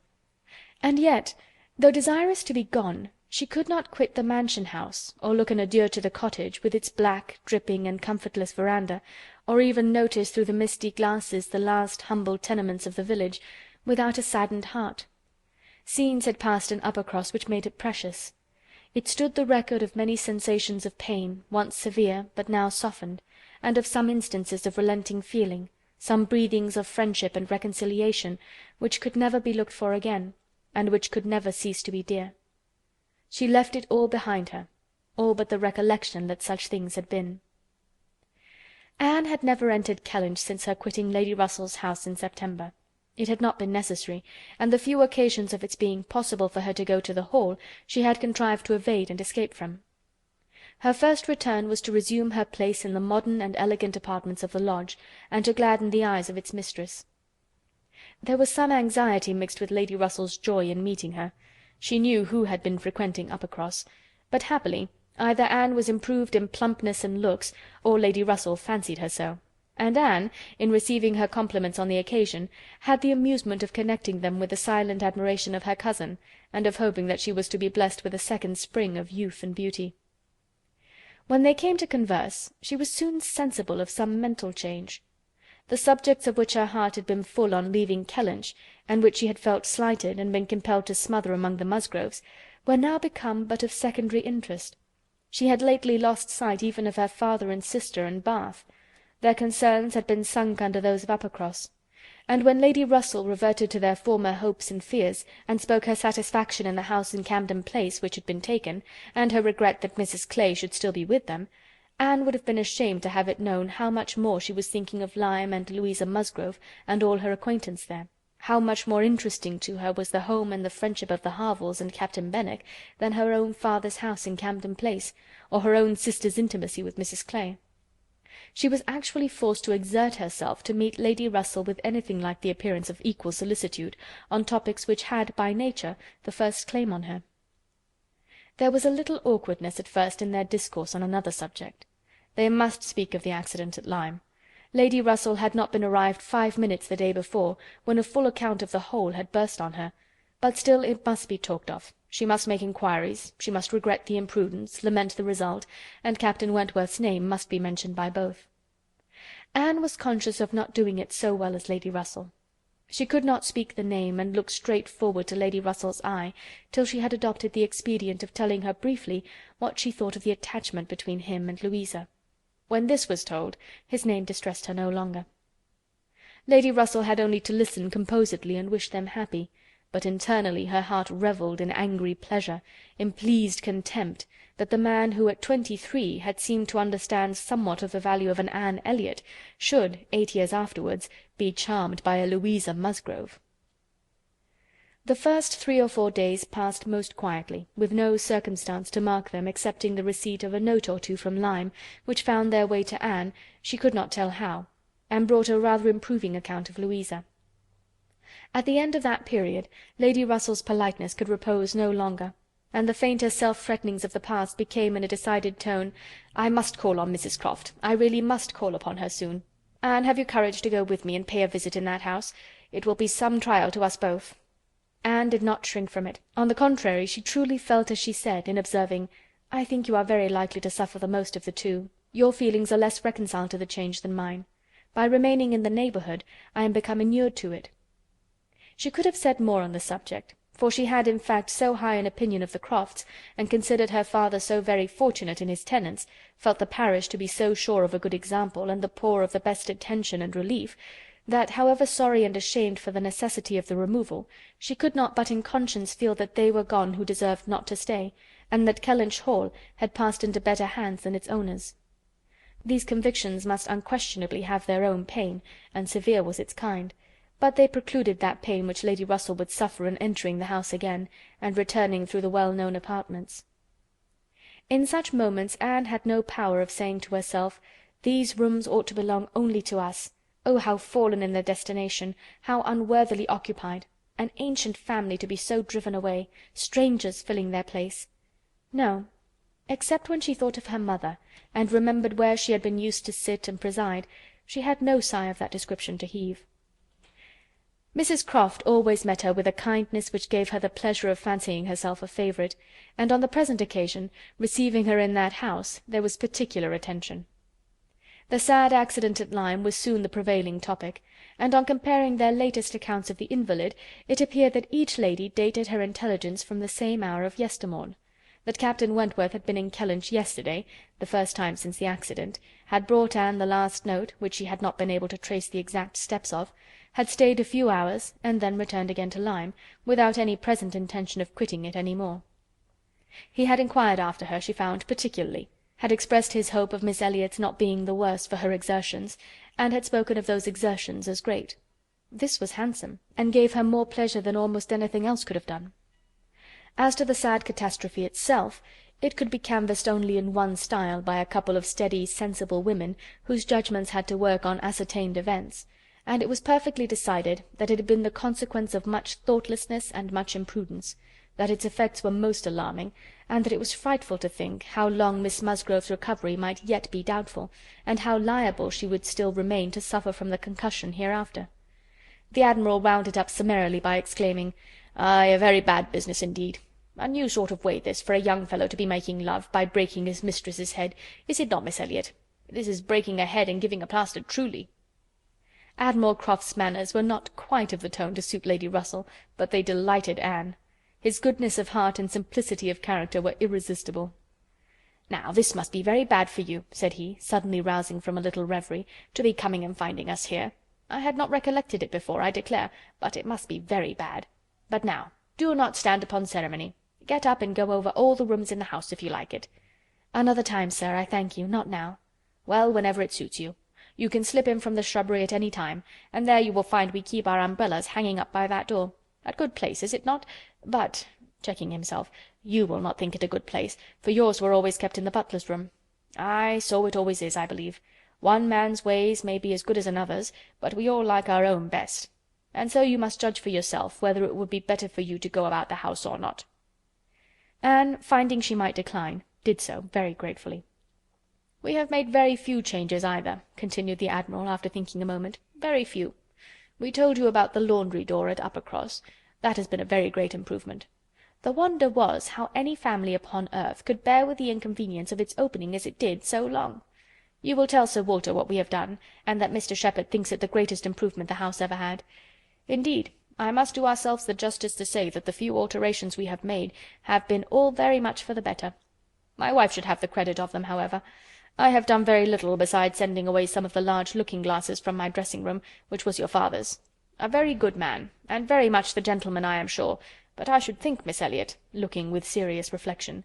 And yet, though desirous to be gone, she could not quit the mansion house, or look an adieu to the cottage, with its black, dripping, and comfortless veranda, or even notice through the misty glasses the last humble tenements of the village, without a saddened heart. Scenes had passed in Uppercross which made it precious. It stood the record of many sensations of pain, once severe, but now softened, and of some instances of relenting feeling, some breathings of friendship and reconciliation, which could never be looked for again, and which could never cease to be dear. She left it all behind her, all but the recollection that such things had been. Anne had never entered Kellinch since her quitting Lady Russell's house in September. It had not been necessary, and the few occasions of its being possible for her to go to the Hall she had contrived to evade and escape from. Her first return was to resume her place in the modern and elegant apartments of the lodge, and to gladden the eyes of its mistress. There was some anxiety mixed with Lady Russell's joy in meeting her. She knew who had been frequenting Uppercross, but happily either Anne was improved in plumpness and looks, or Lady Russell fancied her so, and Anne, in receiving her compliments on the occasion, had the amusement of connecting them with the silent admiration of her cousin, and of hoping that she was to be blessed with a second spring of youth and beauty. When they came to converse, she was soon sensible of some mental change. The subjects of which her heart had been full on leaving Kellinch, and which she had felt slighted and been compelled to smother among the Musgroves, were now become but of secondary interest. She had lately lost sight even of her father and sister and Bath. Their concerns had been sunk under those of Uppercross, and when Lady Russell reverted to their former hopes and fears, and spoke her satisfaction in the house in Camden Place which had been taken, and her regret that Mrs Clay should still be with them, Anne would have been ashamed to have it known how much more she was thinking of Lyme and Louisa Musgrove and all her acquaintance there, how much more interesting to her was the home and the friendship of the Harvilles and Captain Benwick than her own father's house in Camden Place, or her own sister's intimacy with Mrs Clay. She was actually forced to exert herself to meet Lady Russell with anything like the appearance of equal solicitude on topics which had by nature the first claim on her. There was a little awkwardness at first in their discourse on another subject. They must speak of the accident at Lyme. Lady Russell had not been arrived 5 minutes the day before, when a full account of the whole had burst on her, but still it must be talked of. She must make inquiries, she must regret the imprudence, lament the result, and Captain Wentworth's name must be mentioned by both. Anne was conscious of not doing it so well as Lady Russell. She could not speak the name and look straight forward to Lady Russell's eye till she had adopted the expedient of telling her briefly what she thought of the attachment between him and Louisa. When this was told, his name distressed her no longer. Lady Russell had only to listen composedly and wish them happy, but internally her heart revelled in angry pleasure, in pleased contempt, that the man who at 23 had seemed to understand somewhat of the value of an Anne Elliot should, 8 years afterwards, be charmed by a Louisa Musgrove. The first 3 or 4 days passed most quietly, with no circumstance to mark them excepting the receipt of a note or two from Lyme, which found their way to Anne, she could not tell how, and brought a rather improving account of Louisa. At the end of that period, Lady Russell's politeness could repose no longer, and the fainter self-threatenings of the past became in a decided tone, "I must call on Mrs Croft. I really must call upon her soon. Anne, have you courage to go with me and pay a visit in that house? It will be some trial to us both." Anne did not shrink from it. On the contrary, she truly felt as she said, in observing, "I think you are very likely to suffer the most of the two. Your feelings are less reconciled to the change than mine. By remaining in the neighbourhood, I am become inured to it." She could have said more on the subject, for she had in fact so high an opinion of the Crofts, and considered her father so very fortunate in his tenants, felt the parish to be so sure of a good example, and the poor of the best attention and relief, that, however sorry and ashamed for the necessity of the removal, she could not but in conscience feel that they were gone who deserved not to stay, and that Kellinch Hall had passed into better hands than its owners. These convictions must unquestionably have their own pain, and severe was its kind, but they precluded that pain which Lady Russell would suffer in entering the house again, and returning through the well-known apartments. In such moments Anne had no power of saying to herself, "These rooms ought to belong only to us. Oh, how fallen in their destination, how unworthily occupied! An ancient family to be so driven away, strangers filling their place." No, except when she thought of her mother, and remembered where she had been used to sit and preside, she had no sigh of that description to heave. Mrs Croft always met her with a kindness which gave her the pleasure of fancying herself a favourite, and on the present occasion, receiving her in that house, there was particular attention. The sad accident at Lyme was soon the prevailing topic, and on comparing their latest accounts of the invalid, it appeared that each lady dated her intelligence from the same hour of yestermorn. That Captain Wentworth had been in Kellinch yesterday, the first time since the accident, had brought Anne the last note, which she had not been able to trace the exact steps of, had stayed a few hours, and then returned again to Lyme, without any present intention of quitting it any more. He had inquired after her, she found, particularly, had expressed his hope of Miss Elliot's not being the worse for her exertions, and had spoken of those exertions as great. This was handsome, and gave her more pleasure than almost anything else could have done. As to the sad catastrophe itself, it could be canvassed only in one style by a couple of steady, sensible women, whose judgments had to work on ascertained events, and it was perfectly decided that it had been the consequence of much thoughtlessness and much imprudence, that its effects were most alarming, and that it was frightful to think how long Miss Musgrove's recovery might yet be doubtful, and how liable she would still remain to suffer from the concussion hereafter. The Admiral wound it up summarily by exclaiming, "Aye, a very bad business indeed. A new sort of way this, for a young fellow to be making love, by breaking his mistress's head, is it not, Miss Elliot? This is breaking a head and giving a plaster truly." Admiral Croft's manners were not quite of the tone to suit Lady Russell, but they delighted Anne. His goodness of heart and simplicity of character were irresistible. "Now this must be very bad for you," said he, suddenly rousing from a little reverie, "to be coming and finding us here. I had not recollected it before, I declare, but it must be very bad. But now, do not stand upon ceremony. Get up and go over all the rooms in the house, if you like it." "Another time, sir, I thank you, not now." "Well, whenever it suits you. You can slip in from the shrubbery at any time, and there you will find we keep our umbrellas hanging up by that door. A good place, is it not? But," checking himself, "you will not think it a good place, for yours were always kept in the butler's room." "Aye, so it always is, I believe. One man's ways may be as good as another's, but we all like our own best. And so you must judge for yourself whether it would be better for you to go about the house or not." Anne, finding she might decline, did so very gratefully. "We have made very few changes either," continued the Admiral, after thinking a moment. "Very few. We told you about the laundry door at Uppercross. That has been a very great improvement. The wonder was how any family upon earth could bear with the inconvenience of its opening as it did so long. You will tell Sir Walter what we have done, and that Mr. Shepherd thinks it the greatest improvement the house ever had. Indeed, I must do ourselves the justice to say that the few alterations we have made have been all very much for the better. My wife should have the credit of them, however. I have done very little besides sending away some of the large looking-glasses from my dressing-room, which was your father's. A very good man, and very much the gentleman, I am sure, but I should think, Miss Elliot," looking with serious reflection,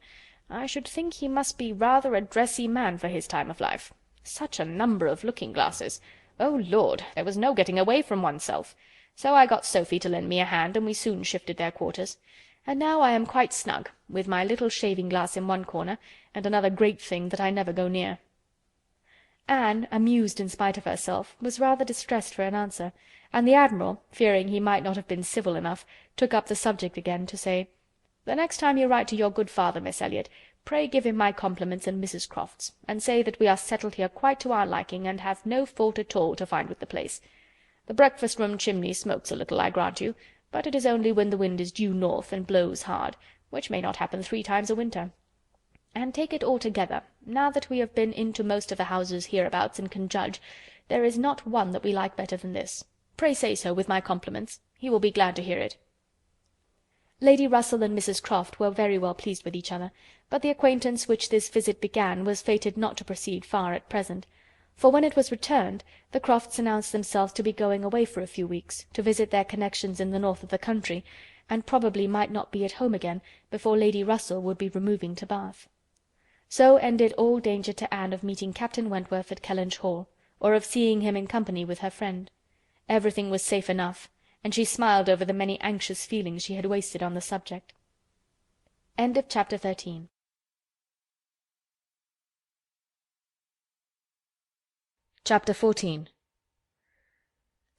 "I should think he must be rather a dressy man for his time of life. Such a number of looking-glasses! Oh Lord, there was no getting away from oneself. So I got Sophie to lend me a hand, and we soon shifted their quarters. And now I am quite snug, with my little shaving-glass in one corner, and another great thing that I never go near." Anne, amused in spite of herself, was rather distressed for an answer, and the Admiral, fearing he might not have been civil enough, took up the subject again to say, "The next time you write to your good father, Miss Elliot, pray give him my compliments and Mrs. Croft's, and say that we are settled here quite to our liking, and have no fault at all to find with the place. The breakfast-room chimney smokes a little, I grant you, but it is only when the wind is due north and blows hard, which may not happen 3 times a winter. and take it altogether, now that we have been into most of the houses hereabouts and can judge, there is not one that we like better than this. Pray say so, with my compliments. He will be glad to hear it." Lady Russell and Mrs Croft were very well pleased with each other, but the acquaintance which this visit began was fated not to proceed far at present, for when it was returned, the Crofts announced themselves to be going away for a few weeks, to visit their connections in the north of the country, and probably might not be at home again before Lady Russell would be removing to Bath. So ended all danger to Anne of meeting Captain Wentworth at Kellinch Hall, or of seeing him in company with her friend. Everything was safe enough, and she smiled over the many anxious feelings she had wasted on the subject. End of Chapter 13. Chapter 14.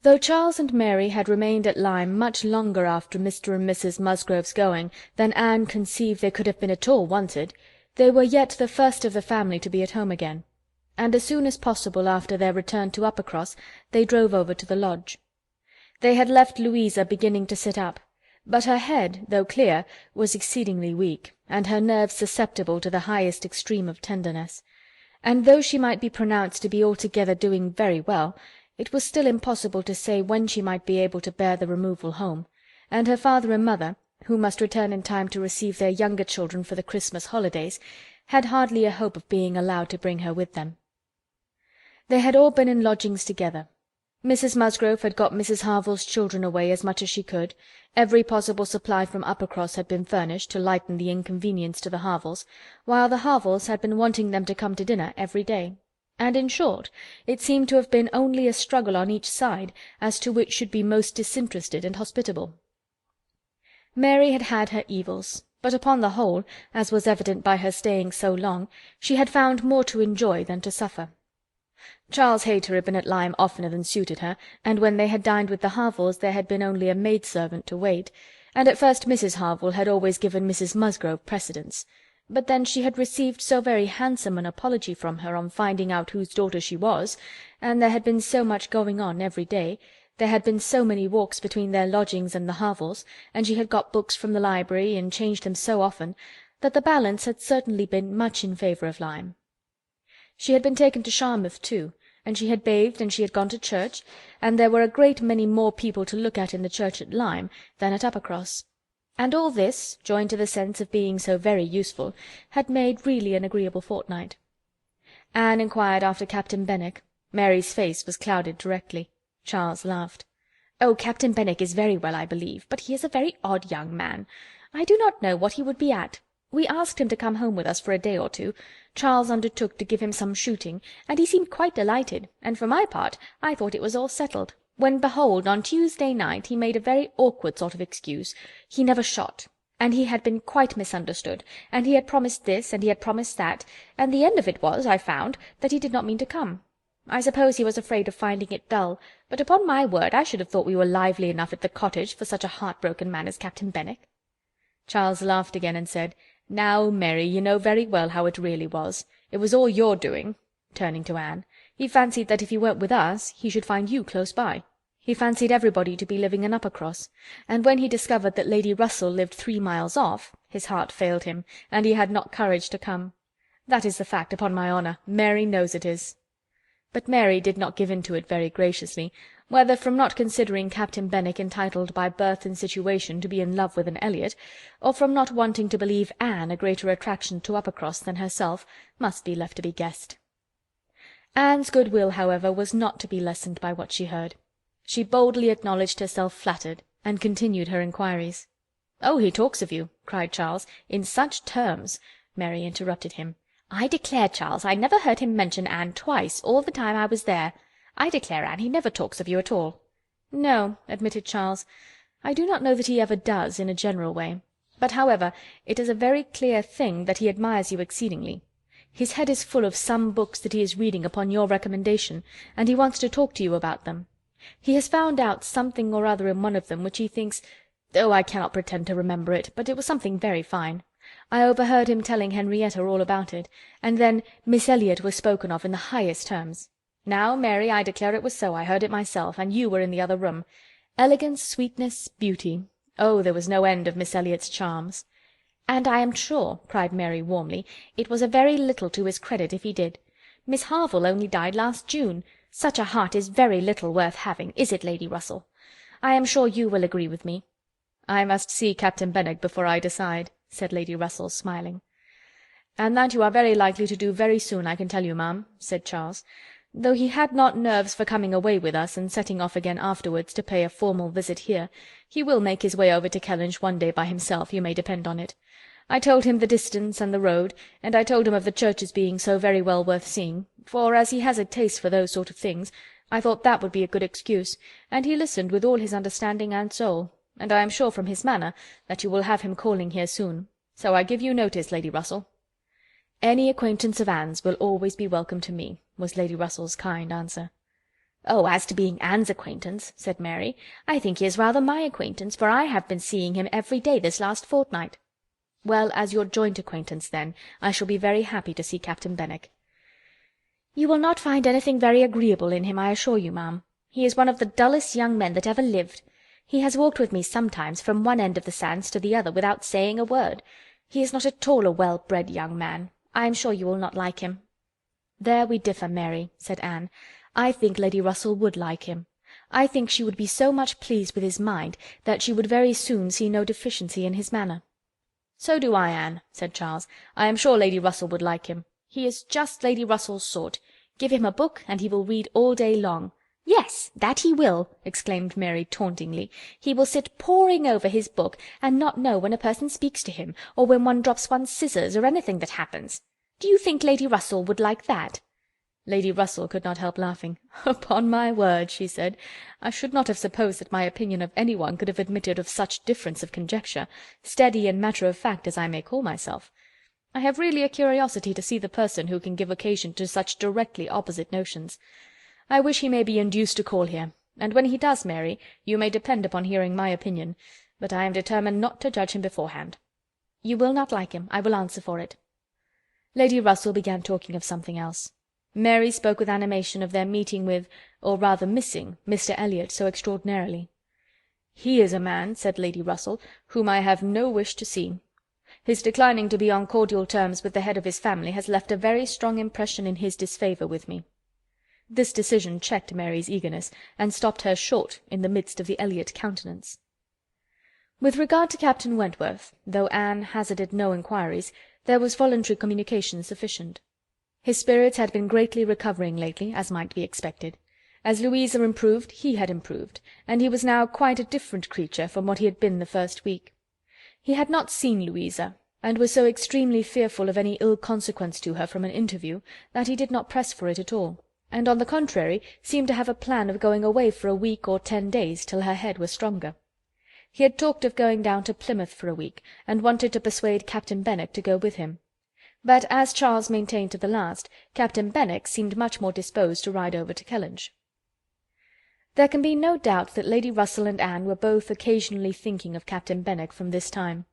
Though Charles and Mary had remained at Lyme much longer after Mr. and Mrs. Musgrove's going than Anne conceived they could have been at all wanted, they were yet the first of the family to be at home again, and as soon as possible after their return to Uppercross they drove over to the lodge. They had left Louisa beginning to sit up, but her head, though clear, was exceedingly weak, and her nerves susceptible to the highest extreme of tenderness, and though she might be pronounced to be altogether doing very well, it was still impossible to say when she might be able to bear the removal home, and her father and mother, who must return in time to receive their younger children for the Christmas holidays, had hardly a hope of being allowed to bring her with them. They had all been in lodgings together. Mrs. Musgrove had got Mrs. Harville's children away as much as she could, every possible supply from Uppercross had been furnished to lighten the inconvenience to the Harvilles, while the Harvilles had been wanting them to come to dinner every day, and in short, it seemed to have been only a struggle on each side as to which should be most disinterested and hospitable. Mary had had her evils, but upon the whole, as was evident by her staying so long, she had found more to enjoy than to suffer. Charles Hayter had been at Lyme oftener than suited her, and when they had dined with the Harvilles there had been only a maid-servant to wait, and at first Mrs. Harville had always given Mrs. Musgrove precedence, but then she had received so very handsome an apology from her on finding out whose daughter she was, and there had been so much going on every day, there had been so many walks between their lodgings and the Harvilles, and she had got books from the library and changed them so often, that the balance had certainly been much in favour of Lyme. She had been taken to Charmouth too, and she had bathed and she had gone to church, and there were a great many more people to look at in the church at Lyme than at Uppercross, and all this, joined to the sense of being so very useful, had made really an agreeable fortnight. Anne inquired after Captain Benwick. Mary's face was clouded directly. Charles laughed. "Oh, Captain Benwick is very well, I believe, but he is a very odd young man. I do not know what he would be at. We asked him to come home with us for a day or two. Charles undertook to give him some shooting, and he seemed quite delighted, and for my part I thought it was all settled, when behold, on Tuesday night he made a very awkward sort of excuse. He never shot, and he had been quite misunderstood, and he had promised this, and he had promised that, and the end of it was, I found, that he did not mean to come. I suppose he was afraid of finding it dull, but upon my word I should have thought we were lively enough at the cottage for such a heartbroken man as Captain Benwick." Charles laughed again and said, "Now, Mary, you know very well how it really was. It was all your doing," turning to Anne. "He fancied that if he went with us he should find you close by. He fancied everybody to be living in Uppercross, and when he discovered that Lady Russell lived 3 miles off, his heart failed him, and he had not courage to come. That is the fact, upon my honour. Mary knows it is." But Mary did not give in to it very graciously, whether from not considering Captain Benwick entitled by birth and situation to be in love with an Elliot, or from not wanting to believe Anne a greater attraction to Uppercross than herself, must be left to be guessed. Anne's good-will, however, was not to be lessened by what she heard. She boldly acknowledged herself flattered, and continued her inquiries. "Oh, he talks of you," cried Charles, "in such terms—" Mary interrupted him. "I declare, Charles, I never heard him mention Anne twice all the time I was there. I declare, Anne, he never talks of you at all." "No," admitted Charles, "I do not know that he ever does, in a general way. But, however, it is a very clear thing that he admires you exceedingly. His head is full of some books that he is reading upon your recommendation, and he wants to talk to you about them. He has found out something or other in one of them which he thinks—oh, I cannot pretend to remember it, but it was something very fine. I overheard him telling Henrietta all about it, and then Miss Elliot was spoken of in the highest terms. Now, Mary, I declare it was so. I heard it myself, and you were in the other room. Elegance, sweetness, beauty. Oh, there was no end of Miss Elliot's charms. "And I am sure," cried Mary warmly, "it was a very little to his credit if he did. Miss Harville only died last June. Such a heart is very little worth having, is it, Lady Russell? I am sure you will agree with me." "I must see Captain Benwick before I decide," said Lady Russell, smiling. "And that you are very likely to do very soon, I can tell you, ma'am," said Charles. "Though he had not nerves for coming away with us and setting off again afterwards to pay a formal visit here, he will make his way over to Kellinch one day by himself, you may depend on it. I told him the distance and the road, and I told him of the churches being so very well worth seeing, for as he has a taste for those sort of things, I thought that would be a good excuse, and he listened with all his understanding and soul, and I am sure from his manner that you will have him calling here soon. So I give you notice, Lady Russell." "Any acquaintance of Anne's will always be welcome to me," was Lady Russell's kind answer. "Oh, as to being Anne's acquaintance," said Mary, "I think he is rather my acquaintance, for I have been seeing him every day this last fortnight." "Well, as your joint acquaintance, then, I shall be very happy to see Captain Benwick." "You will not find anything very agreeable in him, I assure you, ma'am. He is one of the dullest young men that ever lived. He has walked with me sometimes from one end of the sands to the other without saying a word. He is not at all a well-bred young man. I am sure you will not like him." "There we differ, Mary," said Anne. "I think Lady Russell would like him. I think she would be so much pleased with his mind that she would very soon see no deficiency in his manner." "So do I, Anne," said Charles. "I am sure Lady Russell would like him. He is just Lady Russell's sort. Give him a book, and he will read all day long." "Yes, that he will!" exclaimed Mary tauntingly. "He will sit poring over his book, and not know when a person speaks to him, or when one drops one's scissors, or anything that happens. Do you think Lady Russell would like that?" Lady Russell could not help laughing. "Upon my word," she said, "I should not have supposed that my opinion of any one could have admitted of such difference of conjecture, steady and matter-of-fact as I may call myself. I have really a curiosity to see the person who can give occasion to such directly opposite notions. I wish he may be induced to call here, and when he does, Mary, you may depend upon hearing my opinion, but I am determined not to judge him beforehand." "You will not like him, I will answer for it." Lady Russell began talking of something else. Mary spoke with animation of their meeting with, or rather missing, Mr. Elliot so extraordinarily. "He is a man," said Lady Russell, "whom I have no wish to see. His declining to be on cordial terms with the head of his family has left a very strong impression in his disfavour with me." This decision checked Mary's eagerness, and stopped her short in the midst of the Elliot countenance. With regard to Captain Wentworth, though Anne hazarded no inquiries, there was voluntary communication sufficient. His spirits had been greatly recovering lately, as might be expected. As Louisa improved, he had improved, and he was now quite a different creature from what he had been the first week. He had not seen Louisa, and was so extremely fearful of any ill consequence to her from an interview, that he did not press for it at all, and on the contrary seemed to have a plan of going away for a week or 10 days till her head was stronger. He had talked of going down to Plymouth for a week, and wanted to persuade Captain Benwick to go with him. But, as Charles maintained to the last, Captain Benwick seemed much more disposed to ride over to Kellinch. There can be no doubt that Lady Russell and Anne were both occasionally thinking of Captain Benwick from this time.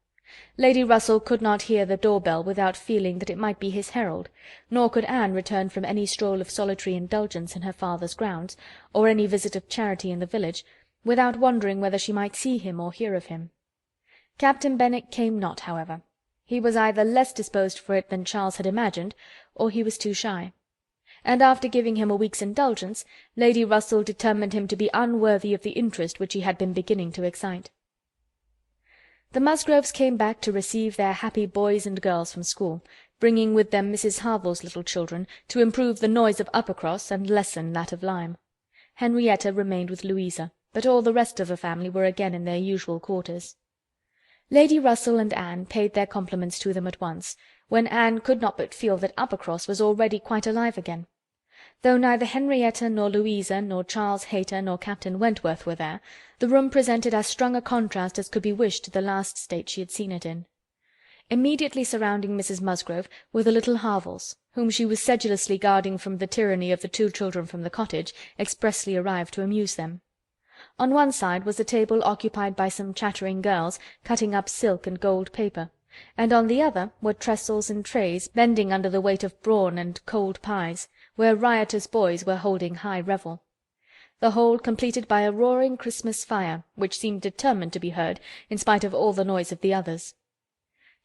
Lady Russell could not hear the door-bell without feeling that it might be his herald, nor could Anne return from any stroll of solitary indulgence in her father's grounds, or any visit of charity in the village, without wondering whether she might see him or hear of him. Captain Benwick came not, however. He was either less disposed for it than Charles had imagined, or he was too shy. And after giving him a week's indulgence, Lady Russell determined him to be unworthy of the interest which he had been beginning to excite. The Musgroves came back to receive their happy boys and girls from school, bringing with them Mrs. Harville's little children, to improve the noise of Uppercross and lessen that of Lyme. Henrietta remained with Louisa, but all the rest of the family were again in their usual quarters. Lady Russell and Anne paid their compliments to them at once, when Anne could not but feel that Uppercross was already quite alive again. Though neither Henrietta nor Louisa nor Charles Hayter nor Captain Wentworth were there, the room presented as strong a contrast as could be wished to the last state she had seen it in. Immediately surrounding Mrs. Musgrove were the little Harvilles, whom she was sedulously guarding from the tyranny of the 2 children from the cottage, expressly arrived to amuse them. On one side was a table occupied by some chattering girls, cutting up silk and gold paper, and on the other were trestles and trays bending under the weight of brawn and cold pies, where riotous boys were holding high revel. The whole completed by a roaring Christmas fire, which seemed determined to be heard, in spite of all the noise of the others.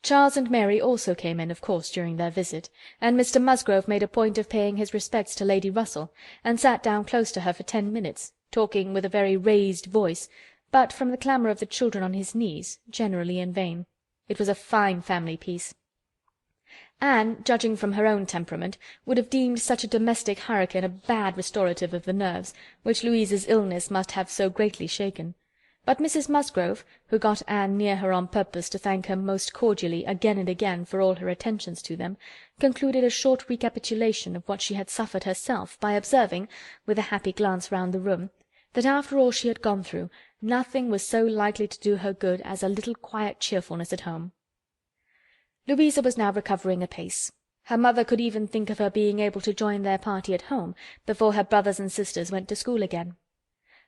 Charles and Mary also came in, of course, during their visit, and Mr. Musgrove made a point of paying his respects to Lady Russell, and sat down close to her for 10 minutes, talking with a very raised voice, but from the clamour of the children on his knees, generally in vain. It was a fine family peace. Anne, judging from her own temperament, would have deemed such a domestic hurricane a bad restorative of the nerves, which Louisa's illness must have so greatly shaken. But Mrs. Musgrove, who got Anne near her on purpose to thank her most cordially again and again for all her attentions to them, concluded a short recapitulation of what she had suffered herself by observing, with a happy glance round the room, that after all she had gone through, nothing was so likely to do her good as a little quiet cheerfulness at home. Louisa was now recovering apace. Her mother could even think of her being able to join their party at home before her brothers and sisters went to school again.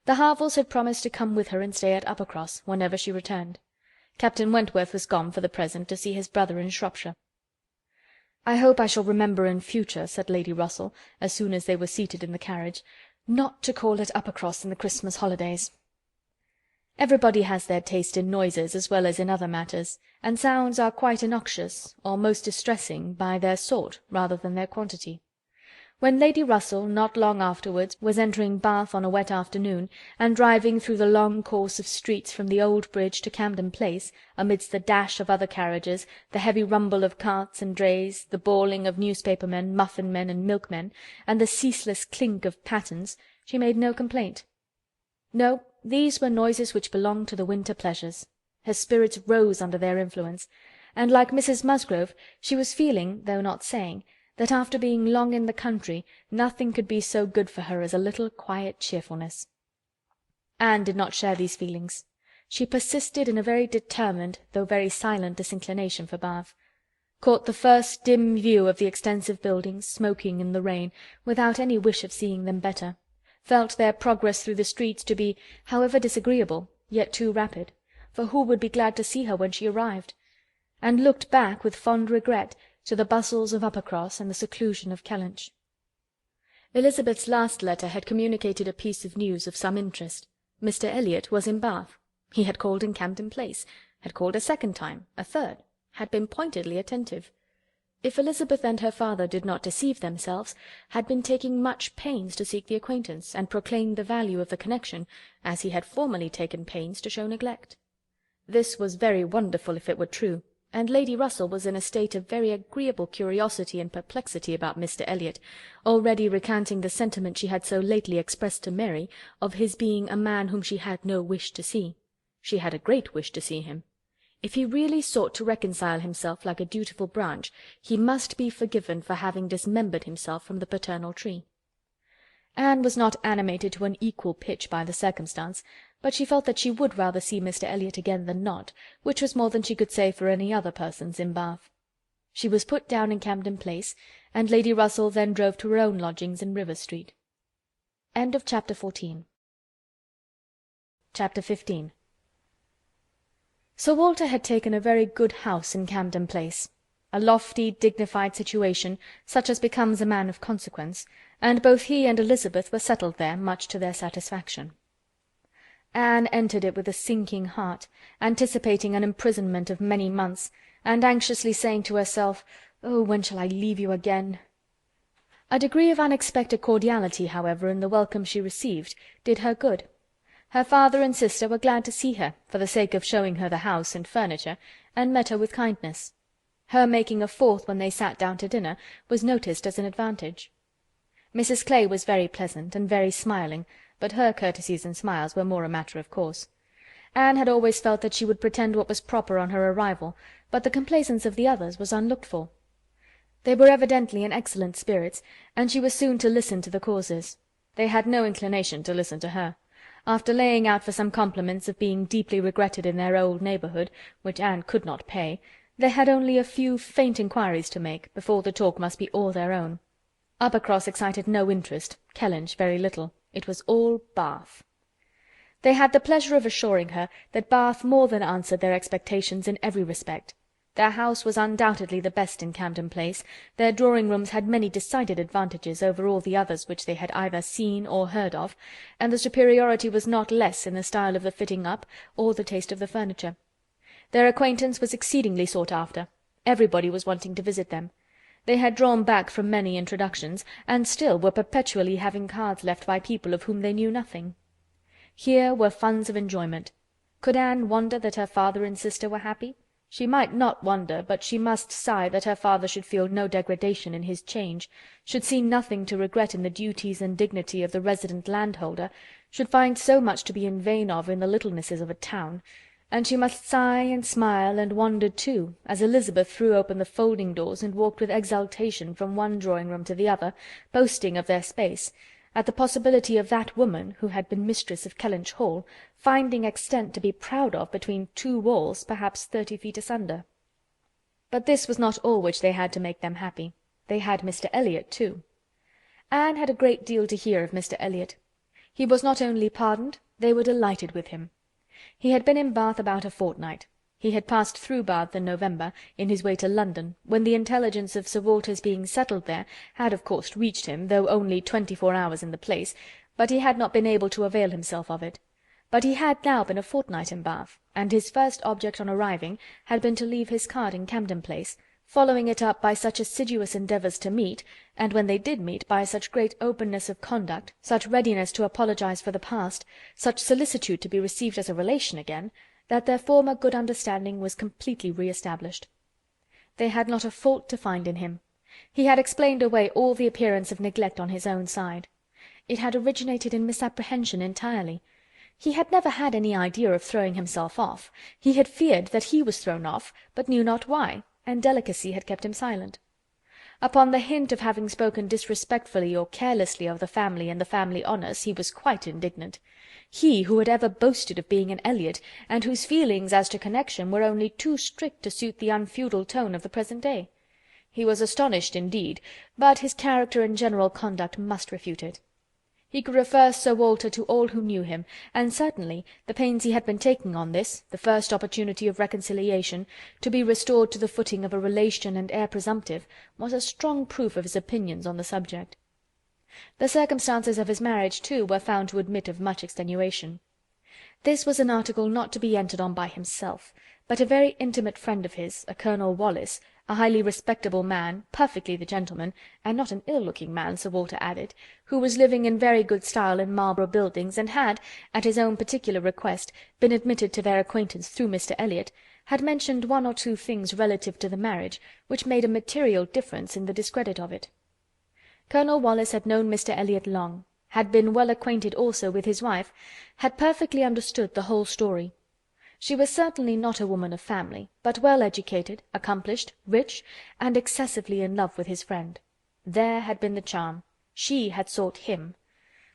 The Harvilles had promised to come with her and stay at Uppercross whenever she returned. Captain Wentworth was gone for the present to see his brother in Shropshire. "I hope I shall remember in future," said Lady Russell, as soon as they were seated in the carriage, "not to call at Uppercross in the Christmas holidays." Everybody has their taste in noises as well as in other matters, and sounds are quite innoxious, or most distressing, by their sort rather than their quantity. When Lady Russell, not long afterwards, was entering Bath on a wet afternoon, and driving through the long course of streets from the Old Bridge to Camden Place, amidst the dash of other carriages, the heavy rumble of carts and drays, the bawling of newspaper-men, muffin-men, and milkmen, and the ceaseless clink of pattens, she made no complaint. No, these were noises which belonged to the winter pleasures. Her spirits rose under their influence, and, like Mrs. Musgrove, she was feeling, though not saying, that after being long in the country, nothing could be so good for her as a little quiet cheerfulness. Anne did not share these feelings. She persisted in a very determined, though very silent disinclination for Bath; caught the first dim view of the extensive buildings, smoking in the rain, without any wish of seeing them better; felt their progress through the streets to be, however disagreeable, yet too rapid, for who would be glad to see her when she arrived? And looked back with fond regret to the bustles of Uppercross and the seclusion of Kellinch. Elizabeth's last letter had communicated a piece of news of some interest. Mr. Elliot was in Bath. He had called in Camden Place, had called a second time, a third, had been pointedly attentive. If Elizabeth and her father did not deceive themselves, had been taking much pains to seek the acquaintance, and proclaim the value of the connection, as he had formerly taken pains to show neglect. This was very wonderful if it were true, and Lady Russell was in a state of very agreeable curiosity and perplexity about Mr. Elliot, already recanting the sentiment she had so lately expressed to Mary, of his being a man whom she had no wish to see. She had a great wish to see him. If he really sought to reconcile himself like a dutiful branch, he must be forgiven for having dismembered himself from the paternal tree. Anne was not animated to an equal pitch by the circumstance, but she felt that she would rather see Mr. Elliot again than not, which was more than she could say for any other persons in Bath. She was put down in Camden Place, and Lady Russell then drove to her own lodgings in Rivers Street. Chapter 14. Chapter 15. Sir Walter had taken a very good house in Camden Place, a lofty, dignified situation, such as becomes a man of consequence, and both he and Elizabeth were settled there, much to their satisfaction. Anne entered it with a sinking heart, anticipating an imprisonment of many months, and anxiously saying to herself, "Oh, when shall I leave you again?" A degree of unexpected cordiality, however, in the welcome she received, did her good. Her father and sister were glad to see her, for the sake of showing her the house and furniture, and met her with kindness. Her making a fourth when they sat down to dinner was noticed as an advantage. Mrs. Clay was very pleasant, and very smiling, but her courtesies and smiles were more a matter of course. Anne had always felt that she would pretend what was proper on her arrival, but the complaisance of the others was unlooked for. They were evidently in excellent spirits, and she was soon to listen to the causes. They had no inclination to listen to her. After laying out for some compliments of being deeply regretted in their old neighbourhood, which Anne could not pay, they had only a few faint inquiries to make, before the talk must be all their own. Uppercross excited no interest, Kellinch very little. It was all Bath. They had the pleasure of assuring her that Bath more than answered their expectations in every respect. Their house was undoubtedly the best in Camden Place, their drawing-rooms had many decided advantages over all the others which they had either seen or heard of, and the superiority was not less in the style of the fitting up or the taste of the furniture. Their acquaintance was exceedingly sought after. Everybody was wanting to visit them. They had drawn back from many introductions, and still were perpetually having cards left by people of whom they knew nothing. Here were funds of enjoyment. Could Anne wonder that her father and sister were happy? She might not wonder, but she must sigh that her father should feel no degradation in his change, should see nothing to regret in the duties and dignity of the resident landholder, should find so much to be in vain of in the littlenesses of a town, and she must sigh and smile and wonder too, as Elizabeth threw open the folding doors and walked with exultation from one drawing-room to the other, boasting of their space, at the possibility of that woman, who had been mistress of Kellinch Hall, finding extent to be proud of between two walls perhaps 30 feet asunder. But this was not all which they had to make them happy. They had Mr. Elliot too. Anne had a great deal to hear of Mr. Elliot. He was not only pardoned, they were delighted with him. He had been in Bath about a fortnight. He had passed through Bath in November, in his way to London, when the intelligence of Sir Walter's being settled there had of course reached him, though only 24 hours in the place, but he had not been able to avail himself of it. But he had now been a fortnight in Bath, and his first object on arriving had been to leave his card in Camden Place, following it up by such assiduous endeavours to meet, and when they did meet, by such great openness of conduct, such readiness to apologize for the past, such solicitude to be received as a relation again, that their former good understanding was completely re-established. They had not a fault to find in him. He had explained away all the appearance of neglect on his own side. It had originated in misapprehension entirely. He had never had any idea of throwing himself off. He had feared that he was thrown off, but knew not why, and delicacy had kept him silent. Upon the hint of having spoken disrespectfully or carelessly of the family and the family honours, he was quite indignant. He, who had ever boasted of being an Elliot, and whose feelings as to connection were only too strict to suit the unfeudal tone of the present day. He was astonished indeed, but his character and general conduct must refute it. He could refer Sir Walter to all who knew him, and certainly the pains he had been taking on this, the first opportunity of reconciliation, to be restored to the footing of a relation and heir presumptive, was a strong proof of his opinions on the subject. The circumstances of his marriage, too, were found to admit of much extenuation. This was an article not to be entered on by himself, but a very intimate friend of his, a Colonel Wallis, a highly respectable man, perfectly the gentleman, and not an ill-looking man, Sir Walter added, who was living in very good style in Marlborough Buildings, and had, at his own particular request, been admitted to their acquaintance through Mr. Elliot, had mentioned one or two things relative to the marriage, which made a material difference in the discredit of it. Colonel Wallis had known Mr. Elliot long, had been well acquainted also with his wife, had perfectly understood the whole story. She was certainly not a woman of family, but well educated, accomplished, rich, and excessively in love with his friend. There had been the charm. She had sought him.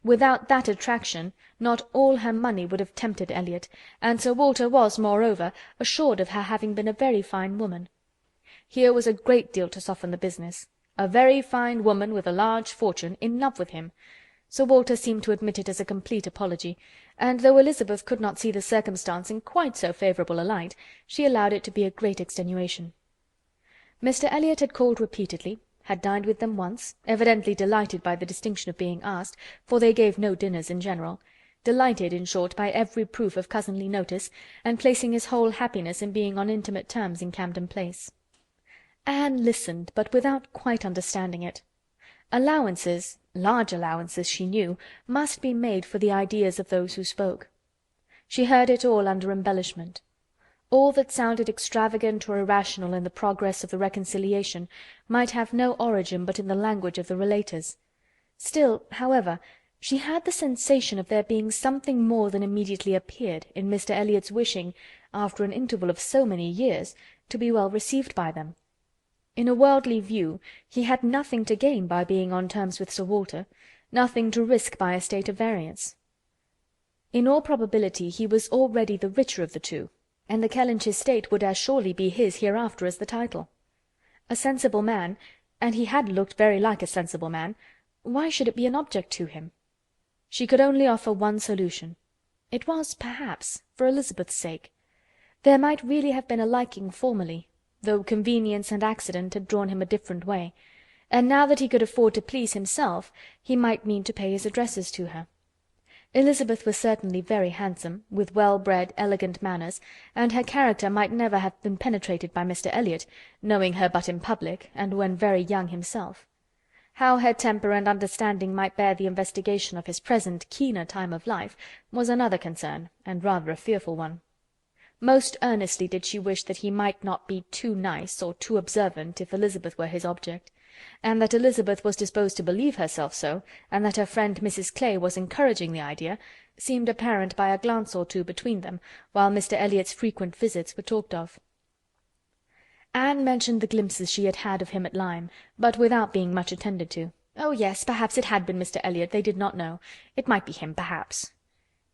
Without that attraction, not all her money would have tempted Elliot, and Sir Walter was, moreover, assured of her having been a very fine woman. Here was a great deal to soften the business. A very fine woman with a large fortune in love with him. Sir Walter seemed to admit it as a complete apology, and though Elizabeth could not see the circumstance in quite so favourable a light, she allowed it to be a great extenuation. Mr. Elliot had called repeatedly, had dined with them once, evidently delighted by the distinction of being asked, for they gave no dinners in general, delighted, in short, by every proof of cousinly notice, and placing his whole happiness in being on intimate terms in Camden Place. Anne listened, but without quite understanding it. Allowances, large allowances, she knew, must be made for the ideas of those who spoke. She heard it all under embellishment. All that sounded extravagant or irrational in the progress of the reconciliation might have no origin but in the language of the relators. Still, however, she had the sensation of there being something more than immediately appeared in Mr. Elliot's wishing, after an interval of so many years, to be well received by them. In a worldly view, he had nothing to gain by being on terms with Sir Walter, nothing to risk by a state of variance. In all probability he was already the richer of the two, and the Kellinch estate would as surely be his hereafter as the title. A sensible man, and he had looked very like a sensible man, why should it be an object to him? She could only offer one solution. It was, perhaps, for Elizabeth's sake. There might really have been a liking formerly, though convenience and accident had drawn him a different way, and now that he could afford to please himself, he might mean to pay his addresses to her. Elizabeth was certainly very handsome, with well-bred, elegant manners, and her character might never have been penetrated by Mr. Elliot, knowing her but in public, and when very young himself. How her temper and understanding might bear the investigation of his present keener time of life was another concern, and rather a fearful one. Most earnestly did she wish that he might not be too nice or too observant if Elizabeth were his object, and that Elizabeth was disposed to believe herself so, and that her friend Mrs. Clay was encouraging the idea, seemed apparent by a glance or two between them, while Mr. Elliot's frequent visits were talked of. Anne mentioned the glimpses she had had of him at Lyme, but without being much attended to. Oh yes, perhaps it had been Mr. Elliot, they did not know. It might be him, perhaps.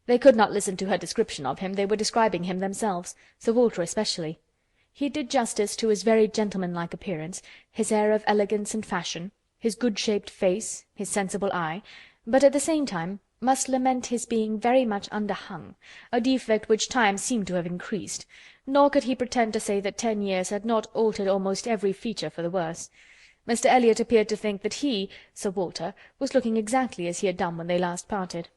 They could not listen to her description of him, they were describing him themselves, Sir Walter especially. He did justice to his very gentlemanlike appearance, his air of elegance and fashion, his good-shaped face, his sensible eye, but at the same time must lament his being very much underhung, a defect which time seemed to have increased, nor could he pretend to say that 10 years had not altered almost every feature for the worse. Mr. Elliot appeared to think that he, Sir Walter, was looking exactly as he had done when they last parted.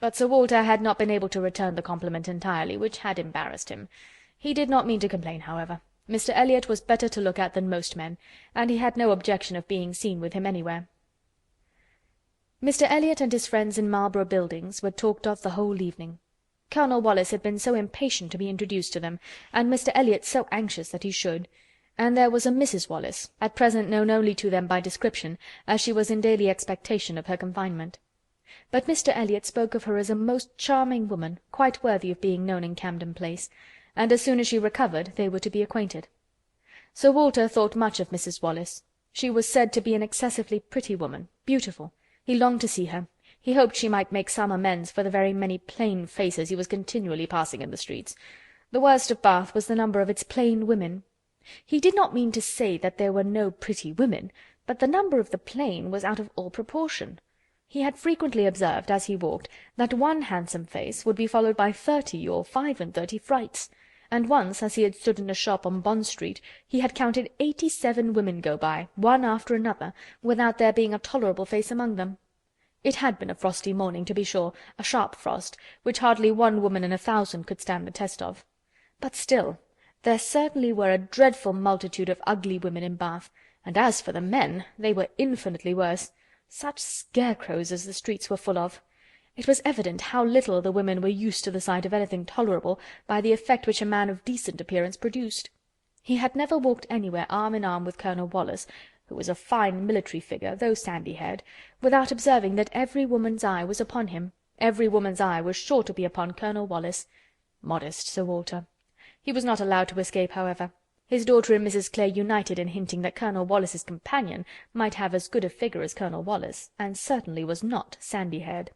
But Sir Walter had not been able to return the compliment entirely, which had embarrassed him. He did not mean to complain, however. Mr. Elliot was better to look at than most men, and he had no objection of being seen with him anywhere. Mr. Elliot and his friends in Marlborough Buildings were talked of the whole evening. Colonel Wallis had been so impatient to be introduced to them, and Mr. Elliot so anxious that he should, and there was a Mrs. Wallis, at present known only to them by description, as she was in daily expectation of her confinement. But Mr. Elliot spoke of her as a most charming woman, quite worthy of being known in Camden Place, and as soon as she recovered they were to be acquainted. Sir Walter thought much of Mrs. Wallis. She was said to be an excessively pretty woman, beautiful. He longed to see her. He hoped she might make some amends for the very many plain faces he was continually passing in the streets. The worst of Bath was the number of its plain women. He did not mean to say that there were no pretty women, but the number of the plain was out of all proportion. He had frequently observed, as he walked, that one handsome face would be followed by 30 or 35 frights, and once, as he had stood in a shop on Bond Street, he had counted 87 women go by, one after another, without there being a tolerable face among them. It had been a frosty morning, to be sure, a sharp frost, which hardly one woman in 1,000 could stand the test of. But still, there certainly were a dreadful multitude of ugly women in Bath, and as for the men, they were infinitely worse. Such scarecrows as the streets were full of! It was evident how little the women were used to the sight of anything tolerable by the effect which a man of decent appearance produced. He had never walked anywhere arm in arm with Colonel Wallis, who was a fine military figure, though sandy-haired, without observing that every woman's eye was upon him. Every woman's eye was sure to be upon Colonel Wallis. Modest Sir Walter! He was not allowed to escape, however. His daughter and Mrs. Clay united in hinting that Colonel Wallis's companion might have as good a figure as Colonel Wallis, and certainly was not sandy-haired.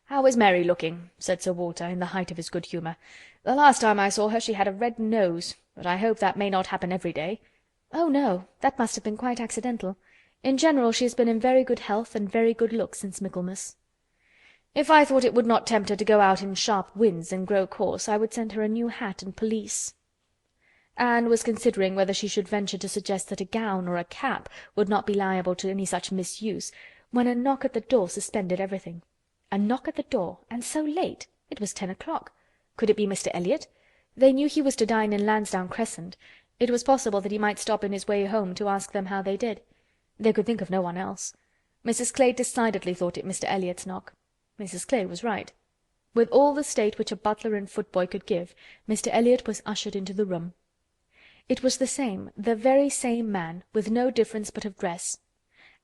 "How is Mary looking?" said Sir Walter, in the height of his good humour. "The last time I saw her she had a red nose, but I hope that may not happen every day." "Oh, no, that must have been quite accidental. In general she has been in very good health and very good looks since Michaelmas." "If I thought it would not tempt her to go out in sharp winds and grow coarse, I would send her a new hat and pelisse." Anne was considering whether she should venture to suggest that a gown or a cap would not be liable to any such misuse, when a knock at the door suspended everything. A knock at the door, and so late! It was 10 o'clock. Could it be Mr. Elliot? They knew he was to dine in Lansdowne Crescent. It was possible that he might stop in his way home to ask them how they did. They could think of no one else. Mrs. Clay decidedly thought it Mr. Elliot's knock. Mrs. Clay was right. With all the state which a butler and footboy could give, Mr. Elliot was ushered into the room. It was the very same man, with no difference but of dress.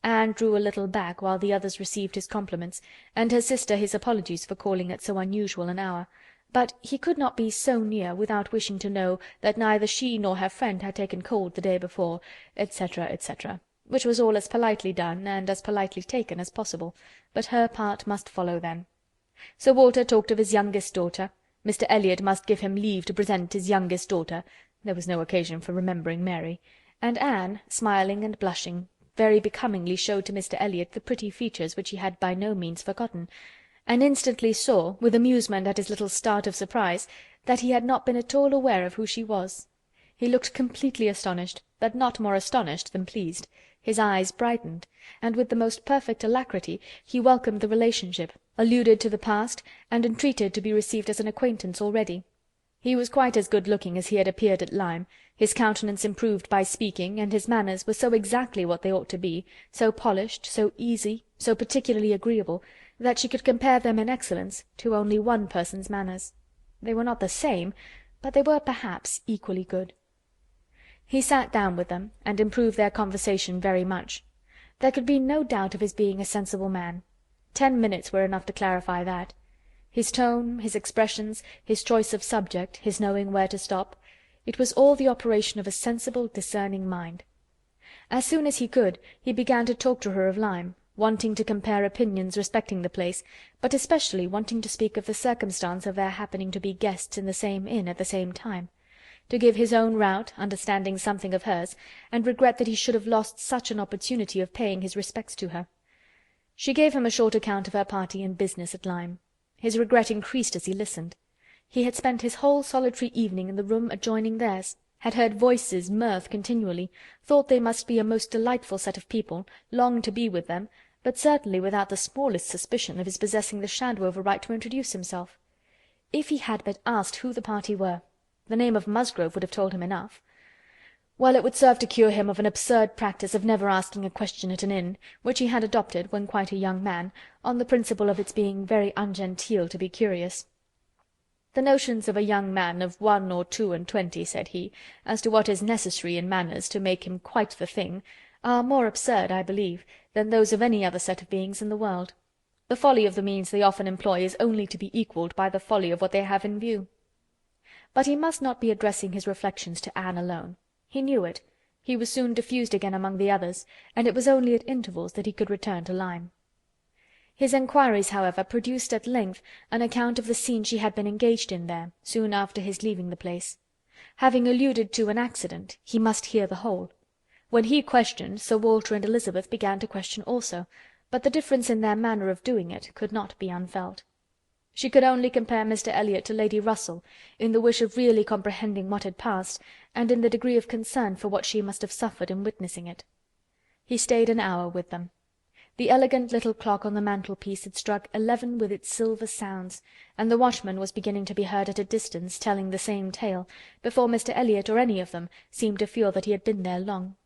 Anne drew a little back while the others received his compliments, and her sister his apologies for calling at so unusual an hour, but he could not be so near without wishing to know that neither she nor her friend had taken cold the day before, etc., etc., which was all as politely done and as politely taken as possible, but her part must follow then. Sir Walter talked of his youngest daughter. Mr. Elliot must give him leave to present his youngest daughter. There was no occasion for remembering Mary, and Anne, smiling and blushing, very becomingly showed to Mr. Elliot the pretty features which he had by no means forgotten, and instantly saw, with amusement at his little start of surprise, that he had not been at all aware of who she was. He looked completely astonished, but not more astonished than pleased. His eyes brightened, and with the most perfect alacrity he welcomed the relationship, alluded to the past, and entreated to be received as an acquaintance already. He was quite as good-looking as he had appeared at Lyme, his countenance improved by speaking, and his manners were so exactly what they ought to be, so polished, so easy, so particularly agreeable, that she could compare them in excellence to only one person's manners. They were not the same, but they were perhaps equally good. He sat down with them, and improved their conversation very much. There could be no doubt of his being a sensible man. 10 minutes were enough to clarify that. His tone, his expressions, his choice of subject, his knowing where to stop, it was all the operation of a sensible, discerning mind. As soon as he could, he began to talk to her of Lyme, wanting to compare opinions respecting the place, but especially wanting to speak of the circumstance of their happening to be guests in the same inn at the same time, to give his own route, understanding something of hers, and regret that he should have lost such an opportunity of paying his respects to her. She gave him a short account of her party and business at Lyme. His regret increased as he listened. He had spent his whole solitary evening in the room adjoining theirs, had heard voices, mirth continually, thought they must be a most delightful set of people, longed to be with them, but certainly without the smallest suspicion of his possessing the shadow of a right to introduce himself. If he had but asked who the party were, the name of Musgrove would have told him enough. Well, it would serve to cure him of an absurd practice of never asking a question at an inn, which he had adopted when quite a young man, on the principle of its being very ungenteel to be curious. "The notions of a young man of 1 or 22, said he, as to what is necessary in manners to make him quite the thing, are more absurd, I believe, than those of any other set of beings in the world. The folly of the means they often employ is only to be equalled by the folly of what they have in view." But he must not be addressing his reflections to Anne alone. He knew it. He was soon diffused again among the others, and it was only at intervals that he could return to Lyme. His enquiries, however, produced at length an account of the scene she had been engaged in there, soon after his leaving the place. Having alluded to an accident, he must hear the whole. When he questioned, Sir Walter and Elizabeth began to question also, but the difference in their manner of doing it could not be unfelt. She could only compare Mr. Elliot to Lady Russell, in the wish of really comprehending what had passed, and in the degree of concern for what she must have suffered in witnessing it. He stayed an hour with them. The elegant little clock on the mantelpiece had struck 11 with its silver sounds, and the watchman was beginning to be heard at a distance telling the same tale, before Mr. Elliot or any of them seemed to feel that he had been there long.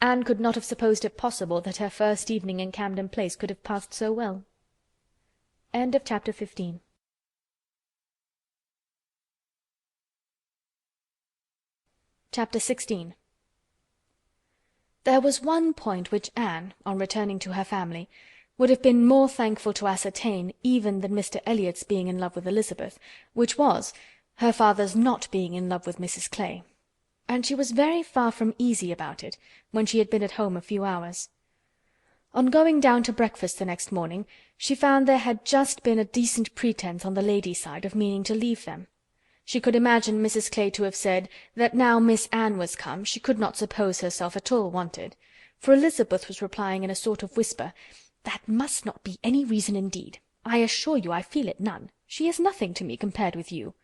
Anne could not have supposed it possible that her first evening in Camden Place could have passed so well. End of chapter 15. Chapter 16. There was one point which Anne, on returning to her family, would have been more thankful to ascertain even than Mr. Elliot's being in love with Elizabeth, which was her father's not being in love with Mrs. Clay. And she was very far from easy about it when she had been at home a few hours. On going down to breakfast the next morning, she found there had just been a decent pretence on the ladies' side of meaning to leave them. She could imagine Mrs. Clay to have said that now Miss Anne was come, she could not suppose herself at all wanted, for Elizabeth was replying in a sort of whisper, "That must not be any reason indeed. I assure you I feel it none. She is nothing to me compared with you."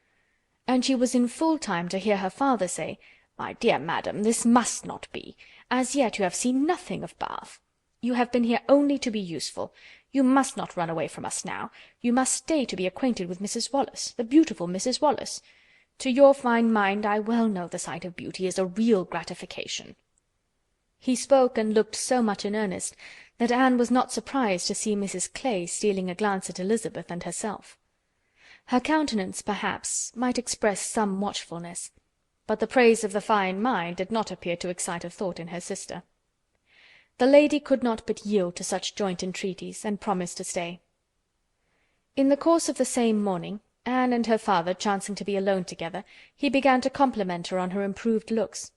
And she was in full time to hear her father say, "My dear madam, this must not be. As yet you have seen nothing of Bath. You have been here only to be useful. You must not run away from us now. You must stay to be acquainted with Mrs. Wallace, the beautiful Mrs. Wallace. To your fine mind I well know the sight of beauty is a real gratification." He spoke and looked so much in earnest that Anne was not surprised to see Mrs. Clay stealing a glance at Elizabeth and herself. Her countenance, perhaps, might express some watchfulness, but the praise of the fine mind did not appear to excite a thought in her sister. The lady could not but yield to such joint entreaties, and promised to stay. In the course of the same morning, Anne and her father chancing to be alone together, he began to compliment her on her improved looks.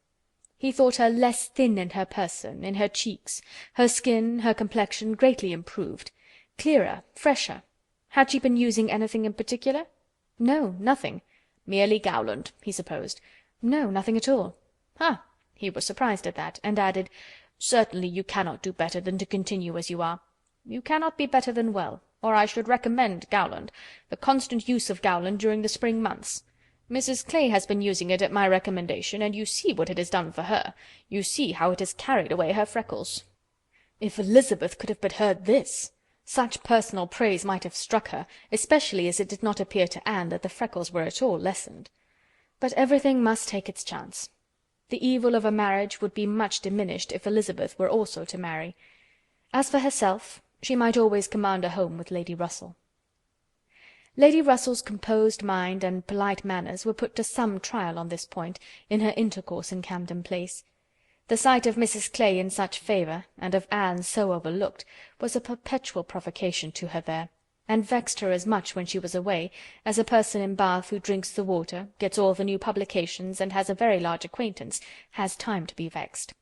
He thought her less thin in her person, in her cheeks, her skin, her complexion greatly improved, clearer, fresher. Had she been using anything in particular? No, nothing. Merely Gowland, he supposed. No, nothing at all. Ah! He was surprised at that, and added, "Certainly you cannot do better than to continue as you are. You cannot be better than well, or I should recommend Gowland, the constant use of Gowland during the spring months. Mrs. Clay has been using it at my recommendation, and you see what it has done for her. You see how it has carried away her freckles." If Elizabeth could have but heard this! Such personal praise might have struck her, especially as it did not appear to Anne that the freckles were at all lessened. But everything must take its chance. The evil of a marriage would be much diminished if Elizabeth were also to marry. As for herself, she might always command a home with Lady Russell. Lady Russell's composed mind and polite manners were put to some trial on this point in her intercourse in Camden Place. The sight of Mrs. Clay in such favour, and of Anne so overlooked, was a perpetual provocation to her there, and vexed her as much when she was away, as a person in Bath who drinks the water, gets all the new publications, and has a very large acquaintance, has time to be vexed.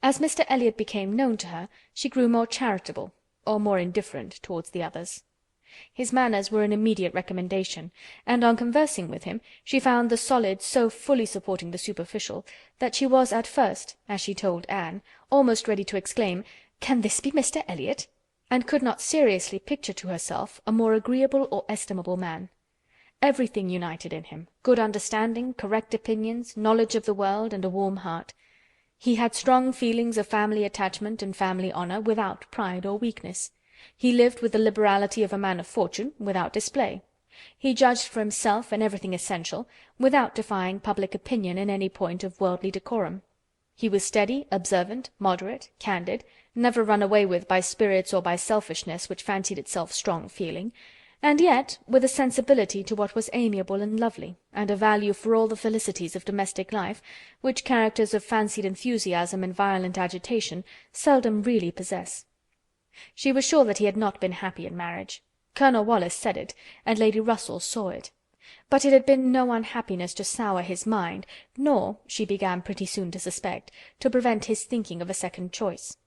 As Mr. Elliot became known to her, she grew more charitable, or more indifferent towards the others. His manners were an immediate recommendation, and on conversing with him, she found the solid so fully supporting the superficial, that she was at first, as she told Anne, almost ready to exclaim, "Can this be Mr. Elliot?" and could not seriously picture to herself a more agreeable or estimable man. Everything united in him, good understanding, correct opinions, knowledge of the world, and a warm heart. He had strong feelings of family attachment and family honour, without pride or weakness. He lived with the liberality of a man of fortune, without display. He judged for himself in everything essential, without defying public opinion in any point of worldly decorum. He was steady, observant, moderate, candid, never run away with by spirits or by selfishness which fancied itself strong feeling, and yet with a sensibility to what was amiable and lovely, and a value for all the felicities of domestic life, which characters of fancied enthusiasm and violent agitation seldom really possess. She was sure that he had not been happy in marriage. Colonel Wallis said it, and Lady Russell saw it. But it had been no unhappiness to sour his mind, nor, she began pretty soon to suspect, to prevent his thinking of a second choice.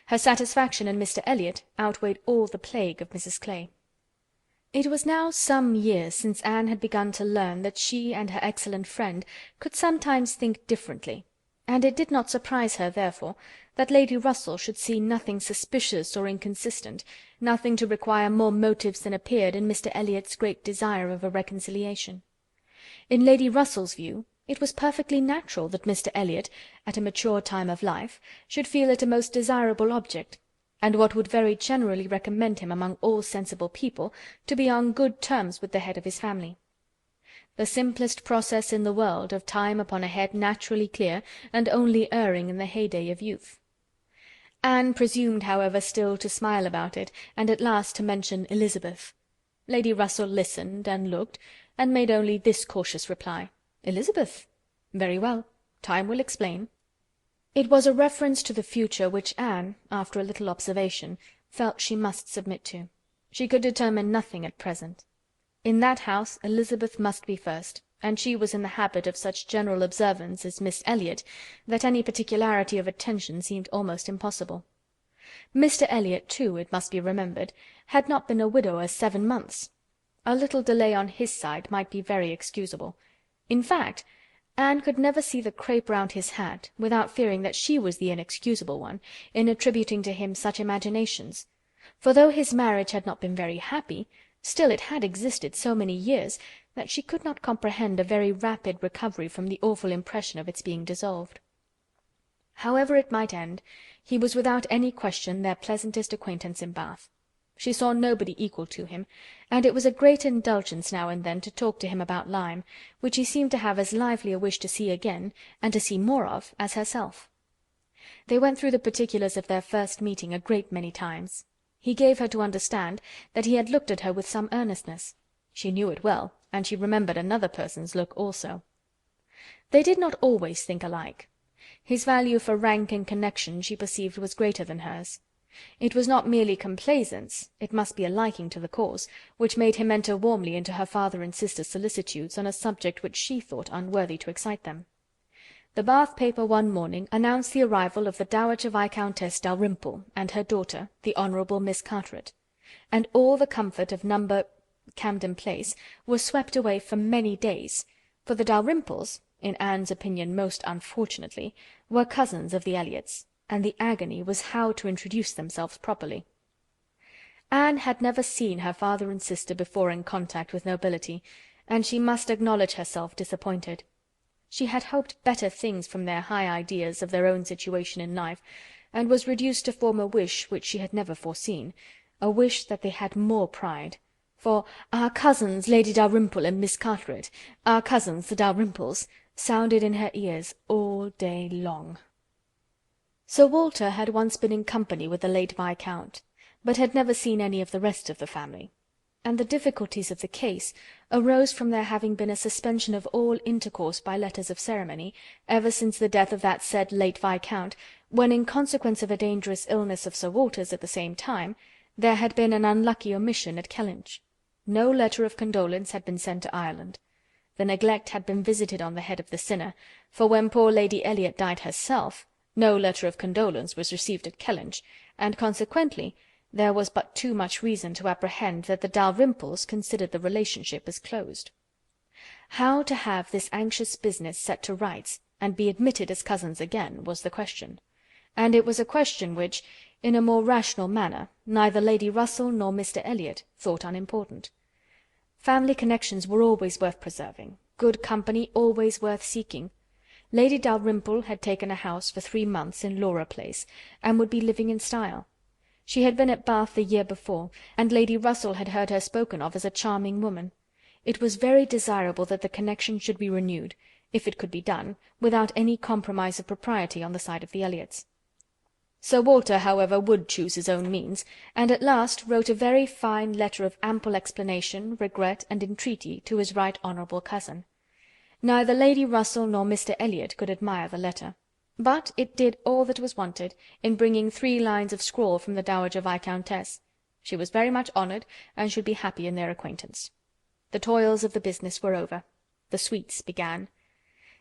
Her satisfaction in Mr. Elliot outweighed all the plague of Mrs. Clay. It was now some years since Anne had begun to learn that she and her excellent friend could sometimes think differently, and it did not surprise her, therefore, that Lady Russell should see nothing suspicious or inconsistent, nothing to require more motives than appeared in Mr. Elliot's great desire of a reconciliation. In Lady Russell's view, it was perfectly natural that Mr. Elliot, at a mature time of life, should feel it a most desirable object, and what would very generally recommend him among all sensible people, to be on good terms with the head of his family. The simplest process in the world of time upon a head naturally clear, and only erring in the heyday of youth. Anne presumed, however, still to smile about it, and at last to mention Elizabeth. Lady Russell listened, and looked, and made only this cautious reply: "Elizabeth? Very well. Time will explain." It was a reference to the future which Anne, after a little observation, felt she must submit to. She could determine nothing at present. In that house Elizabeth must be first, and she was in the habit of such general observance as Miss Elliot, that any particularity of attention seemed almost impossible. Mr. Elliot, too, it must be remembered, had not been a widower 7 months. A little delay on his side might be very excusable. In fact, Anne could never see the crape round his hat without fearing that she was the inexcusable one in attributing to him such imaginations, for though his marriage had not been very happy, still it had existed so many years that she could not comprehend a very rapid recovery from the awful impression of its being dissolved. However it might end, he was without any question their pleasantest acquaintance in Bath. She saw nobody equal to him, and it was a great indulgence now and then to talk to him about Lyme, which he seemed to have as lively a wish to see again, and to see more of, as herself. They went through the particulars of their first meeting a great many times. He gave her to understand that he had looked at her with some earnestness. She knew it well, and she remembered another person's look also. They did not always think alike. His value for rank and connection she perceived was greater than hers. It was not merely complaisance, it must be a liking to the cause, which made him enter warmly into her father and sister's solicitudes on a subject which she thought unworthy to excite them. The Bath paper one morning announced the arrival of the Dowager Viscountess Dalrymple and her daughter, the Honourable Miss Carteret, and all the comfort of No. Camden Place was swept away for many days, for the Dalrymples, in Anne's opinion most unfortunately, were cousins of the Elliots, and the agony was how to introduce themselves properly. Anne had never seen her father and sister before in contact with nobility, and she must acknowledge herself disappointed. She had hoped better things from their high ideas of their own situation in life, and was reduced to form a wish which she had never foreseen, a wish that they had more pride. For "our cousins, Lady Dalrymple and Miss Carteret, our cousins, the Dalrymples," sounded in her ears all day long. Sir Walter had once been in company with the late Viscount, but had never seen any of the rest of the family, and the difficulties of the case arose from there having been a suspension of all intercourse by letters of ceremony, ever since the death of that said late Viscount, when, in consequence of a dangerous illness of Sir Walter's at the same time, there had been an unlucky omission at Kellinch. No letter of condolence had been sent to Ireland. The neglect had been visited on the head of the sinner, for when poor Lady Elliot died herself, no letter of condolence was received at Kellinch, and consequently there was but too much reason to apprehend that the Dalrymples considered the relationship as closed. How to have this anxious business set to rights, and be admitted as cousins again, was the question, and it was a question which, in a more rational manner, neither Lady Russell nor Mr. Elliot thought unimportant. Family connections were always worth preserving, good company always worth seeking. Lady Dalrymple had taken a house for 3 months in Laura Place, and would be living in style. She had been at Bath the year before, and Lady Russell had heard her spoken of as a charming woman. It was very desirable that the connection should be renewed, if it could be done, without any compromise of propriety on the side of the Elliots. Sir Walter, however, would choose his own means, and at last wrote a very fine letter of ample explanation, regret, and entreaty to his right honourable cousin. Neither Lady Russell nor Mr. Elliot could admire the letter, but it did all that was wanted, in bringing 3 lines of scrawl from the Dowager Viscountess. She was very much honoured, and should be happy in their acquaintance. The toils of the business were over. The sweets began.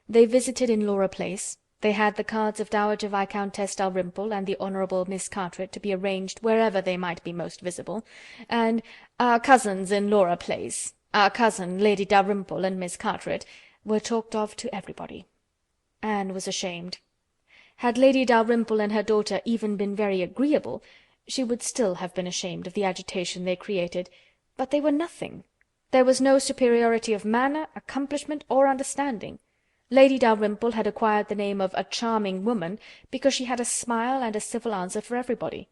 They visited in Laura Place. They had the cards of Dowager Viscountess Dalrymple and the Honourable Miss Carteret to be arranged wherever they might be most visible, and "our cousins in Laura Place," "our cousin, Lady Dalrymple and Miss Carteret," were talked of to everybody. Anne was ashamed. Had Lady Dalrymple and her daughter even been very agreeable, she would still have been ashamed of the agitation they created, but they were nothing. There was no superiority of manner, accomplishment, or understanding. Lady Dalrymple had acquired the name of a charming woman because she had a smile and a civil answer for everybody.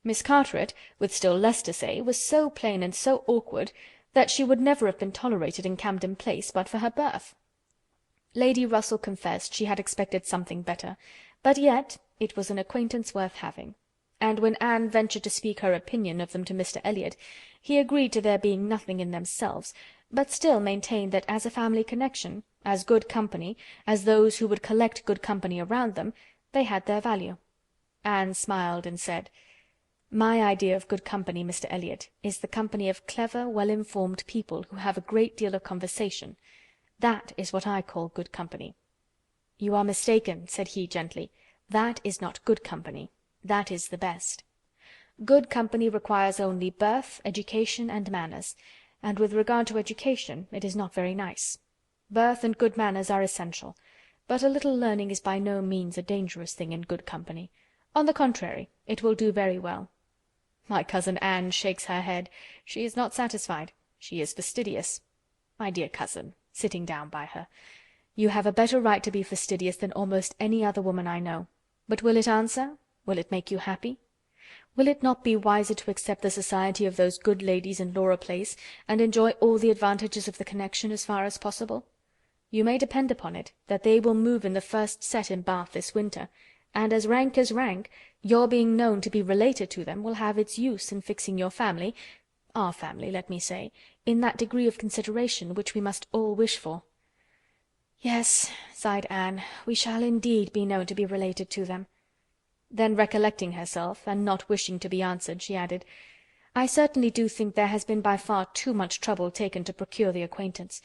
Miss Carteret, with still less to say, was so plain and so awkward that she would never have been tolerated in Camden Place but for her birth. Lady Russell confessed she had expected something better, but yet it was an acquaintance worth having, and when Anne ventured to speak her opinion of them to Mr. Elliot, he agreed to their being nothing in themselves, but still maintained that as a family connection, as good company, as those who would collect good company around them, they had their value. Anne smiled and said, "My idea of good company, Mr. Elliot, is the company of clever, well-informed people who have a great deal of conversation. That is what I call good company." "You are mistaken," said he gently. "That is not good company. That is the best. Good company requires only birth, education, and manners, and with regard to education it is not very nice. Birth and good manners are essential, but a little learning is by no means a dangerous thing in good company. On the contrary, it will do very well." My cousin Anne shakes her head. She is not satisfied. She is fastidious. My dear cousin, sitting down by her, you have a better right to be fastidious than almost any other woman I know. But will it answer? Will it make you happy? Will it not be wiser to accept the society of those good ladies in Laura Place, and enjoy all the advantages of the connection as far as possible? You may depend upon it that they will move in the first set in Bath this winter, and as rank, your being known to be related to them will have its use in fixing your family, our family, let me say, in that degree of consideration which we must all wish for. "Yes," sighed Anne, "we shall indeed be known to be related to them." Then recollecting herself, and not wishing to be answered, she added, "I certainly do think there has been by far too much trouble taken to procure the acquaintance.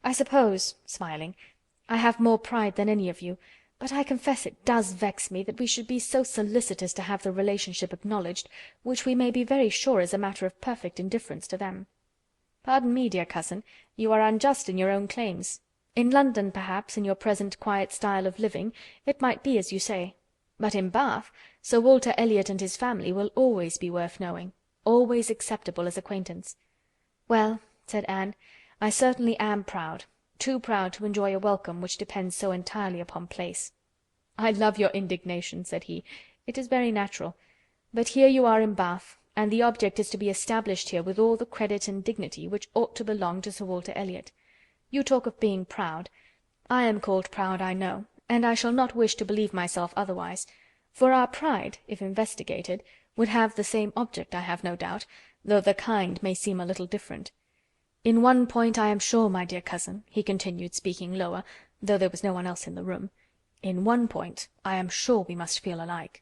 I suppose," smiling, "I have more pride than any of you, but I confess it does vex me that we should be so solicitous to have the relationship acknowledged, which we may be very sure is a matter of perfect indifference to them." "Pardon me, dear cousin, you are unjust in your own claims. In London, perhaps, in your present quiet style of living, it might be as you say. But in Bath, Sir Walter Elliot and his family will always be worth knowing, always acceptable as acquaintance." "Well," said Anne, I certainly am proud, too proud to enjoy a welcome which depends so entirely upon place." "I love your indignation," said he. "It is very natural. But here you are in Bath, and the object is to be established here with all the credit and dignity which ought to belong to Sir Walter Elliot. You talk of being proud. I am called proud, I know, and I shall not wish to believe myself otherwise, for our pride, if investigated, would have the same object, I have no doubt, though the kind may seem a little different. In one point I am sure, my dear cousin," he continued, speaking lower, though there was no one else in the room, "in one point I am sure we must feel alike.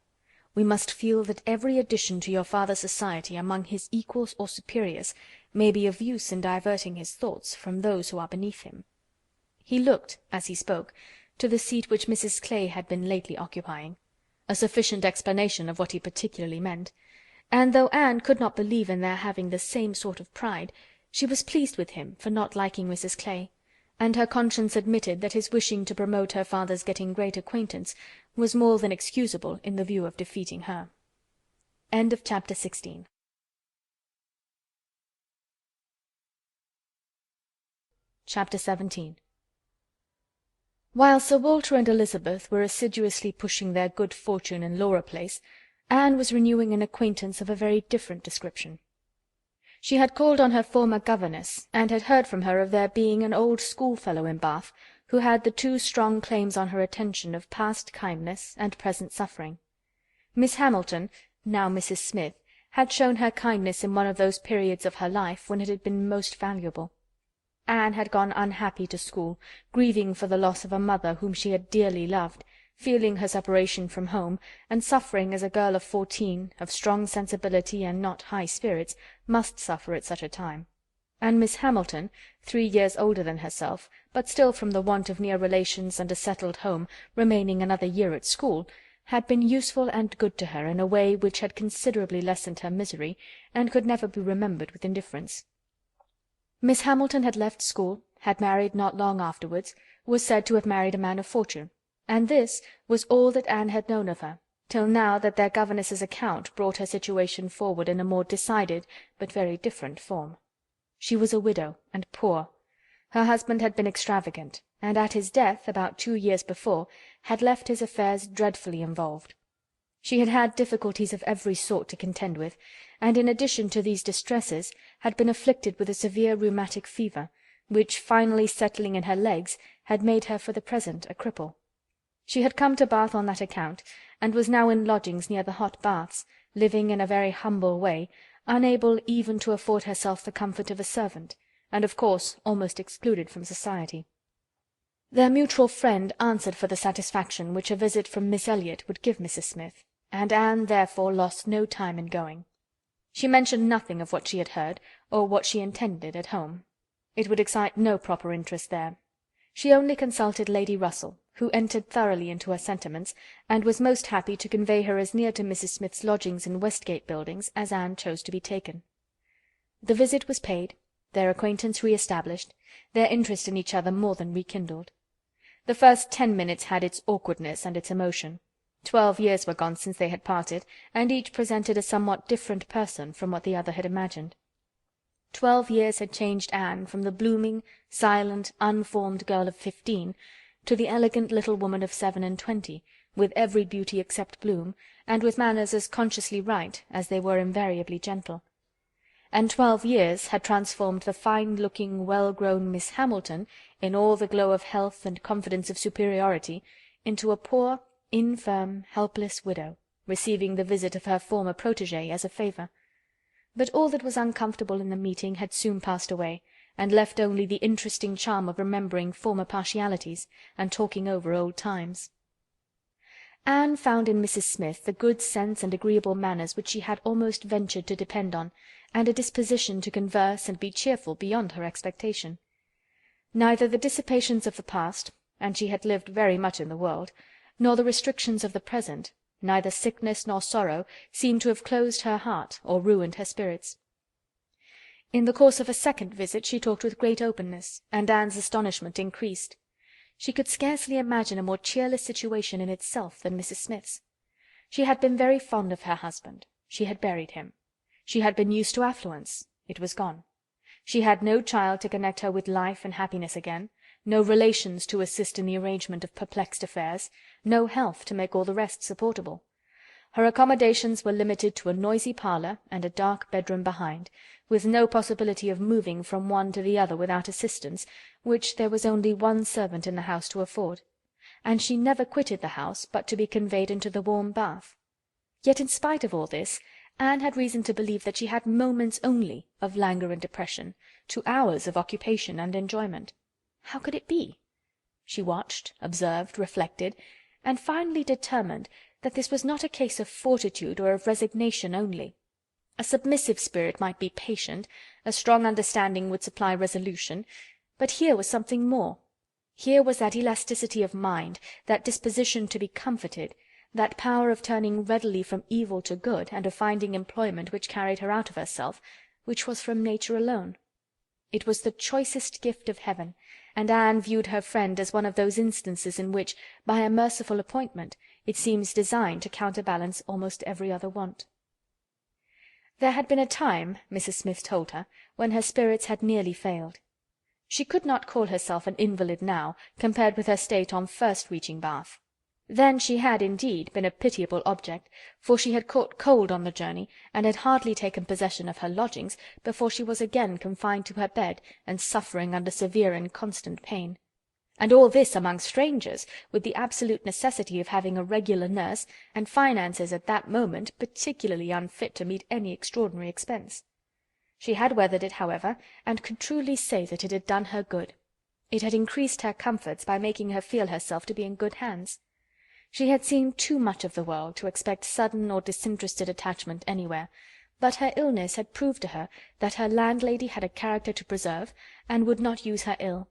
We must feel that every addition to your father's society among his equals or superiors may be of use in diverting his thoughts from those who are beneath him." He looked, as he spoke, to the seat which Mrs. Clay had been lately occupying, a sufficient explanation of what he particularly meant, and though Anne could not believe in their having the same sort of pride, she was pleased with him for not liking Mrs. Clay, and her conscience admitted that his wishing to promote her father's getting great acquaintance was more than excusable in the view of defeating her. Chapter 16. Chapter 17. While Sir Walter and Elizabeth were assiduously pushing their good fortune in Laura Place, Anne was renewing an acquaintance of a very different description. She had called on her former governess, and had heard from her of there being an old schoolfellow in Bath, who had the two strong claims on her attention of past kindness and present suffering. Miss Hamilton, now Mrs. Smith, had shown her kindness in one of those periods of her life when it had been most valuable. Anne had gone unhappy to school, grieving for the loss of a mother whom she had dearly loved, feeling her separation from home, and suffering as a girl of 14, of strong sensibility and not high spirits, must suffer at such a time. And Miss Hamilton, 3 years older than herself, but still from the want of near relations and a settled home, remaining another year at school, had been useful and good to her in a way which had considerably lessened her misery, and could never be remembered with indifference. Miss Hamilton had left school, had married not long afterwards, was said to have married a man of fortune, and this was all that Anne had known of her, till now that their governess's account brought her situation forward in a more decided but very different form. She was a widow, and poor. Her husband had been extravagant, and at his death, about 2 years before, had left his affairs dreadfully involved. She had had difficulties of every sort to contend with, and in addition to these distresses had been afflicted with a severe rheumatic fever, which, finally settling in her legs, had made her for the present a cripple. She had come to Bath on that account, and was now in lodgings near the hot baths, living in a very humble way, unable even to afford herself the comfort of a servant, and of course almost excluded from society. Their mutual friend answered for the satisfaction which a visit from Miss Elliot would give Mrs. Smith, and Anne therefore lost no time in going. She mentioned nothing of what she had heard, or what she intended, at home. It would excite no proper interest there. She only consulted Lady Russell, who entered thoroughly into her sentiments, and was most happy to convey her as near to Mrs. Smith's lodgings in Westgate Buildings as Anne chose to be taken. The visit was paid, their acquaintance re-established, their interest in each other more than rekindled. The first 10 minutes had its awkwardness and its emotion. 12 years were gone since they had parted, and each presented a somewhat different person from what the other had imagined. 12 years had changed Anne from the blooming, silent, unformed girl of 15 to the elegant little woman of 27, with every beauty except bloom, and with manners as consciously right as they were invariably gentle. And 12 years had transformed the fine-looking, well-grown Miss Hamilton, in all the glow of health and confidence of superiority, into a poor, infirm, helpless widow, receiving the visit of her former protégée as a favour. But all that was uncomfortable in the meeting had soon passed away, and left only the interesting charm of remembering former partialities, and talking over old times. Anne found in Mrs. Smith the good sense and agreeable manners which she had almost ventured to depend on, and a disposition to converse and be cheerful beyond her expectation. Neither the dissipations of the past, and she had lived very much in the world, nor the restrictions of the present, neither sickness nor sorrow, seemed to have closed her heart or ruined her spirits. In the course of a second visit she talked with great openness, and Anne's astonishment increased. She could scarcely imagine a more cheerless situation in itself than Mrs. Smith's. She had been very fond of her husband. She had buried him. She had been used to affluence. It was gone. She had no child to connect her with life and happiness again, no relations to assist in the arrangement of perplexed affairs, no health to make all the rest supportable. Her accommodations were limited to a noisy parlour and a dark bedroom behind, with no possibility of moving from one to the other without assistance, which there was only one servant in the house to afford, and she never quitted the house but to be conveyed into the warm bath. Yet in spite of all this, Anne had reason to believe that she had moments only of languor and depression, to hours of occupation and enjoyment. How could it be? She watched, observed, reflected, and finally determined that this was not a case of fortitude or of resignation only. A submissive spirit might be patient, a strong understanding would supply resolution, but here was something more. Here was that elasticity of mind, that disposition to be comforted, that power of turning readily from evil to good, and of finding employment which carried her out of herself, which was from nature alone. It was the choicest gift of heaven, and Anne viewed her friend as one of those instances in which, by a merciful appointment, it seems designed to counterbalance almost every other want. There had been a time, Mrs. Smith told her, when her spirits had nearly failed. She could not call herself an invalid now, compared with her state on first reaching Bath. Then she had, indeed, been a pitiable object, for she had caught cold on the journey, and had hardly taken possession of her lodgings before she was again confined to her bed, and suffering under severe and constant pain. And all this among strangers, with the absolute necessity of having a regular nurse, and finances at that moment particularly unfit to meet any extraordinary expense. She had weathered it, however, and could truly say that it had done her good. It had increased her comforts by making her feel herself to be in good hands. She had seen too much of the world to expect sudden or disinterested attachment anywhere, but her illness had proved to her that her landlady had a character to preserve, and would not use her ill.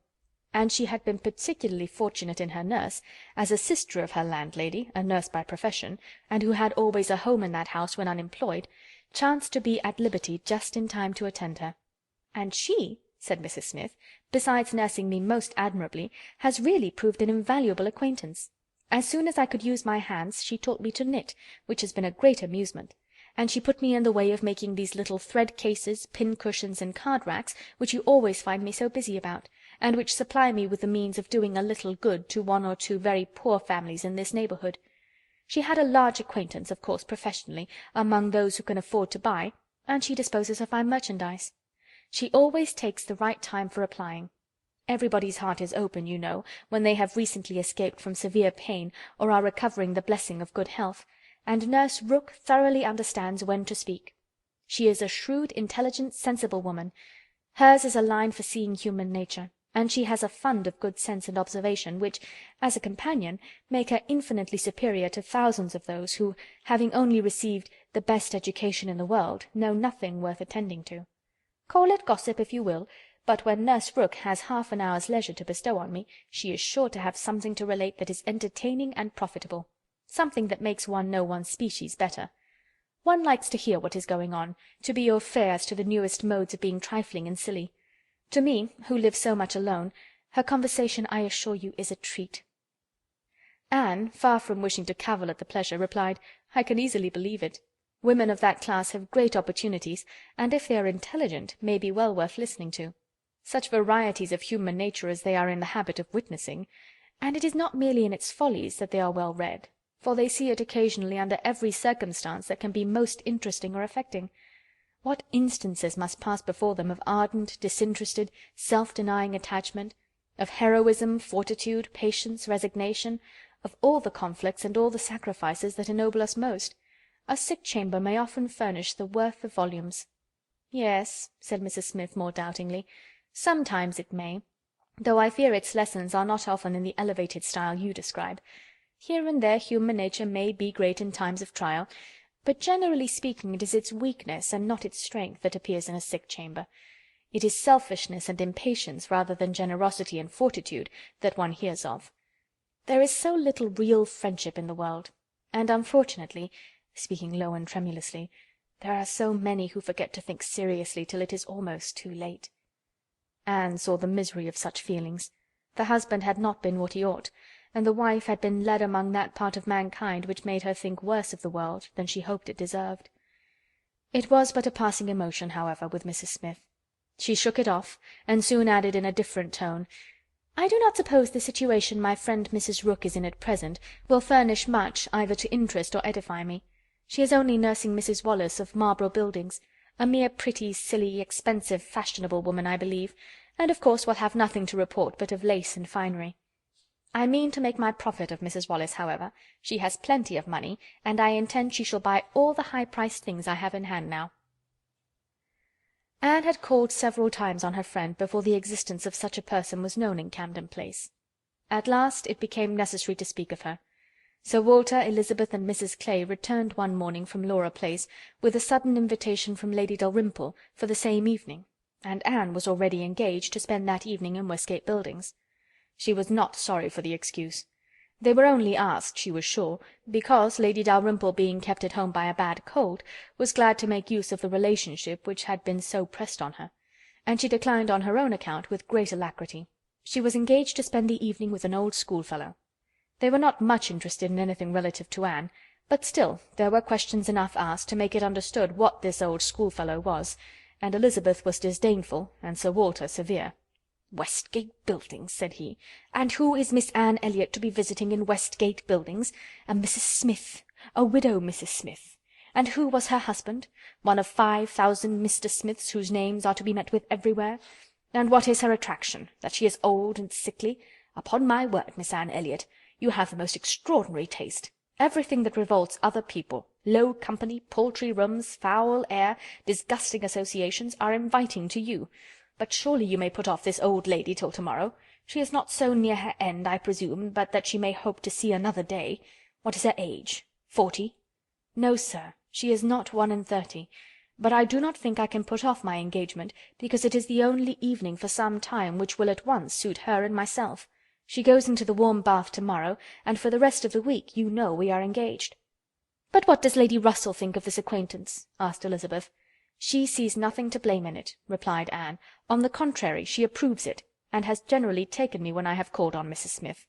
And she had been particularly fortunate in her nurse, as a sister of her landlady, a nurse by profession, and who had always a home in that house when unemployed, chanced to be at liberty just in time to attend her. "And she," said Mrs. Smith, "besides nursing me most admirably, has really proved an invaluable acquaintance. As soon as I could use my hands, she taught me to knit, which has been a great amusement, and she put me in the way of making these little thread cases, pin cushions, and card racks, which you always find me so busy about, and which supply me with the means of doing a little good to one or two very poor families in this neighbourhood. She had a large acquaintance, of course, professionally, among those who can afford to buy, and she disposes of my merchandise. She always takes the right time for applying. Everybody's heart is open, you know, when they have recently escaped from severe pain or are recovering the blessing of good health, and Nurse Rooke thoroughly understands when to speak. She is a shrewd, intelligent, sensible woman. Hers is a line for seeing human nature, and she has a fund of good sense and observation, which, as a companion, make her infinitely superior to thousands of those who, having only received the best education in the world, know nothing worth attending to. Call it gossip if you will, but when Nurse Rooke has half an hour's leisure to bestow on me, she is sure to have something to relate that is entertaining and profitable, something that makes one know one's species better. One likes to hear what is going on, to be au fait as to the newest modes of being trifling and silly. To me, who live so much alone, her conversation, I assure you, is a treat." Anne, far from wishing to cavil at the pleasure, replied, "I can easily believe it. Women of that class have great opportunities, and if they are intelligent, may be well worth listening to. Such varieties of human nature as they are in the habit of witnessing, and it is not merely in its follies that they are well read, for they see it occasionally under every circumstance that can be most interesting or affecting. What instances must pass before them of ardent, disinterested, self-denying attachment, of heroism, fortitude, patience, resignation, of all the conflicts and all the sacrifices that ennoble us most! A sick chamber may often furnish the worth of volumes." "Yes," said Mrs. Smith more doubtingly, "sometimes it may, though I fear its lessons are not often in the elevated style you describe. Here and there human nature may be great in times of trial, but generally speaking it is its weakness and not its strength that appears in a sick chamber. It is selfishness and impatience rather than generosity and fortitude that one hears of. There is so little real friendship in the world, and unfortunately, speaking low and tremulously, there are so many who forget to think seriously till it is almost too late." Anne saw the misery of such feelings. The husband had not been what he ought, and the wife had been led among that part of mankind which made her think worse of the world than she hoped it deserved. It was but a passing emotion, however, with Mrs. Smith. She shook it off, and soon added in a different tone, "I do not suppose the situation my friend Mrs. Rooke is in at present will furnish much either to interest or edify me. She is only nursing Mrs. Wallace of Marlborough Buildings, a mere pretty, silly, expensive, fashionable woman, I believe, and of course will have nothing to report but of lace and finery. I mean to make my profit of Mrs. Wallace, however. She has plenty of money, and I intend she shall buy all the high-priced things I have in hand now." Anne had called several times on her friend before the existence of such a person was known in Camden Place. At last it became necessary to speak of her. Sir Walter, Elizabeth, and Mrs. Clay returned one morning from Laura Place with a sudden invitation from Lady Dalrymple for the same evening, and Anne was already engaged to spend that evening in Westgate Buildings. She was not sorry for the excuse. They were only asked, she was sure, because Lady Dalrymple, being kept at home by a bad cold, was glad to make use of the relationship which had been so pressed on her, and she declined on her own account with great alacrity. She was engaged to spend the evening with an old schoolfellow. They were not much interested in anything relative to Anne, but still there were questions enough asked to make it understood what this old schoolfellow was, and Elizabeth was disdainful, and Sir Walter severe. "Westgate Buildings," said he, "and who is Miss Anne Elliot to be visiting in Westgate Buildings? A Mrs. Smith, a widow Mrs. Smith. And who was her husband? One of 5,000 Mr. Smiths whose names are to be met with everywhere. And what is her attraction? That she is old and sickly? Upon my word, Miss Anne Elliot, you have the most extraordinary taste. Everything that revolts other people, low company, paltry rooms, foul air, disgusting associations, are inviting to you. But surely you may put off this old lady till to-morrow. She is not so near her end, I presume, but that she may hope to see another day. What is her age? 40? No, sir, she is not 31, but I do not think I can put off my engagement, because it is the only evening for some time which will at once suit her and myself. She goes into the warm bath to-morrow, and for the rest of the week you know we are engaged." "But what does Lady Russell think of this acquaintance?" asked Elizabeth. "She sees nothing to blame in it," replied Anne. "On the contrary, she approves it, and has generally taken me when I have called on Mrs. Smith."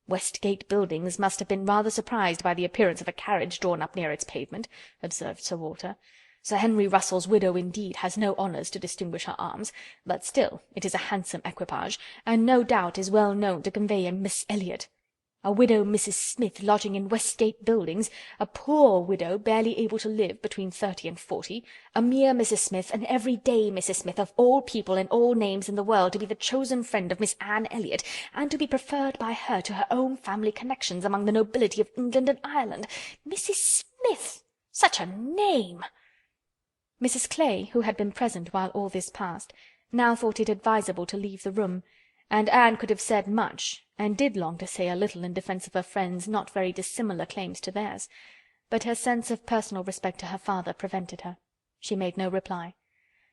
"Westgate Buildings must have been rather surprised by the appearance of a carriage drawn up near its pavement," observed Sir Walter. "Sir Henry Russell's widow, indeed, has no honours to distinguish her arms, but still it is a handsome equipage, and no doubt is well known to convey a Miss Elliot. A widow Mrs. Smith lodging in Westgate Buildings, a poor widow barely able to live between 30 and 40, a mere Mrs. Smith, an everyday Mrs. Smith, of all people and all names in the world, to be the chosen friend of Miss Anne Elliot, and to be preferred by her to her own family connections among the nobility of England and Ireland. Mrs. Smith! Such a name!" Mrs. Clay, who had been present while all this passed, now thought it advisable to leave the room, and Anne could have said much, and did long to say a little in defence of her friend's not very dissimilar claims to theirs, but her sense of personal respect to her father prevented her. She made no reply.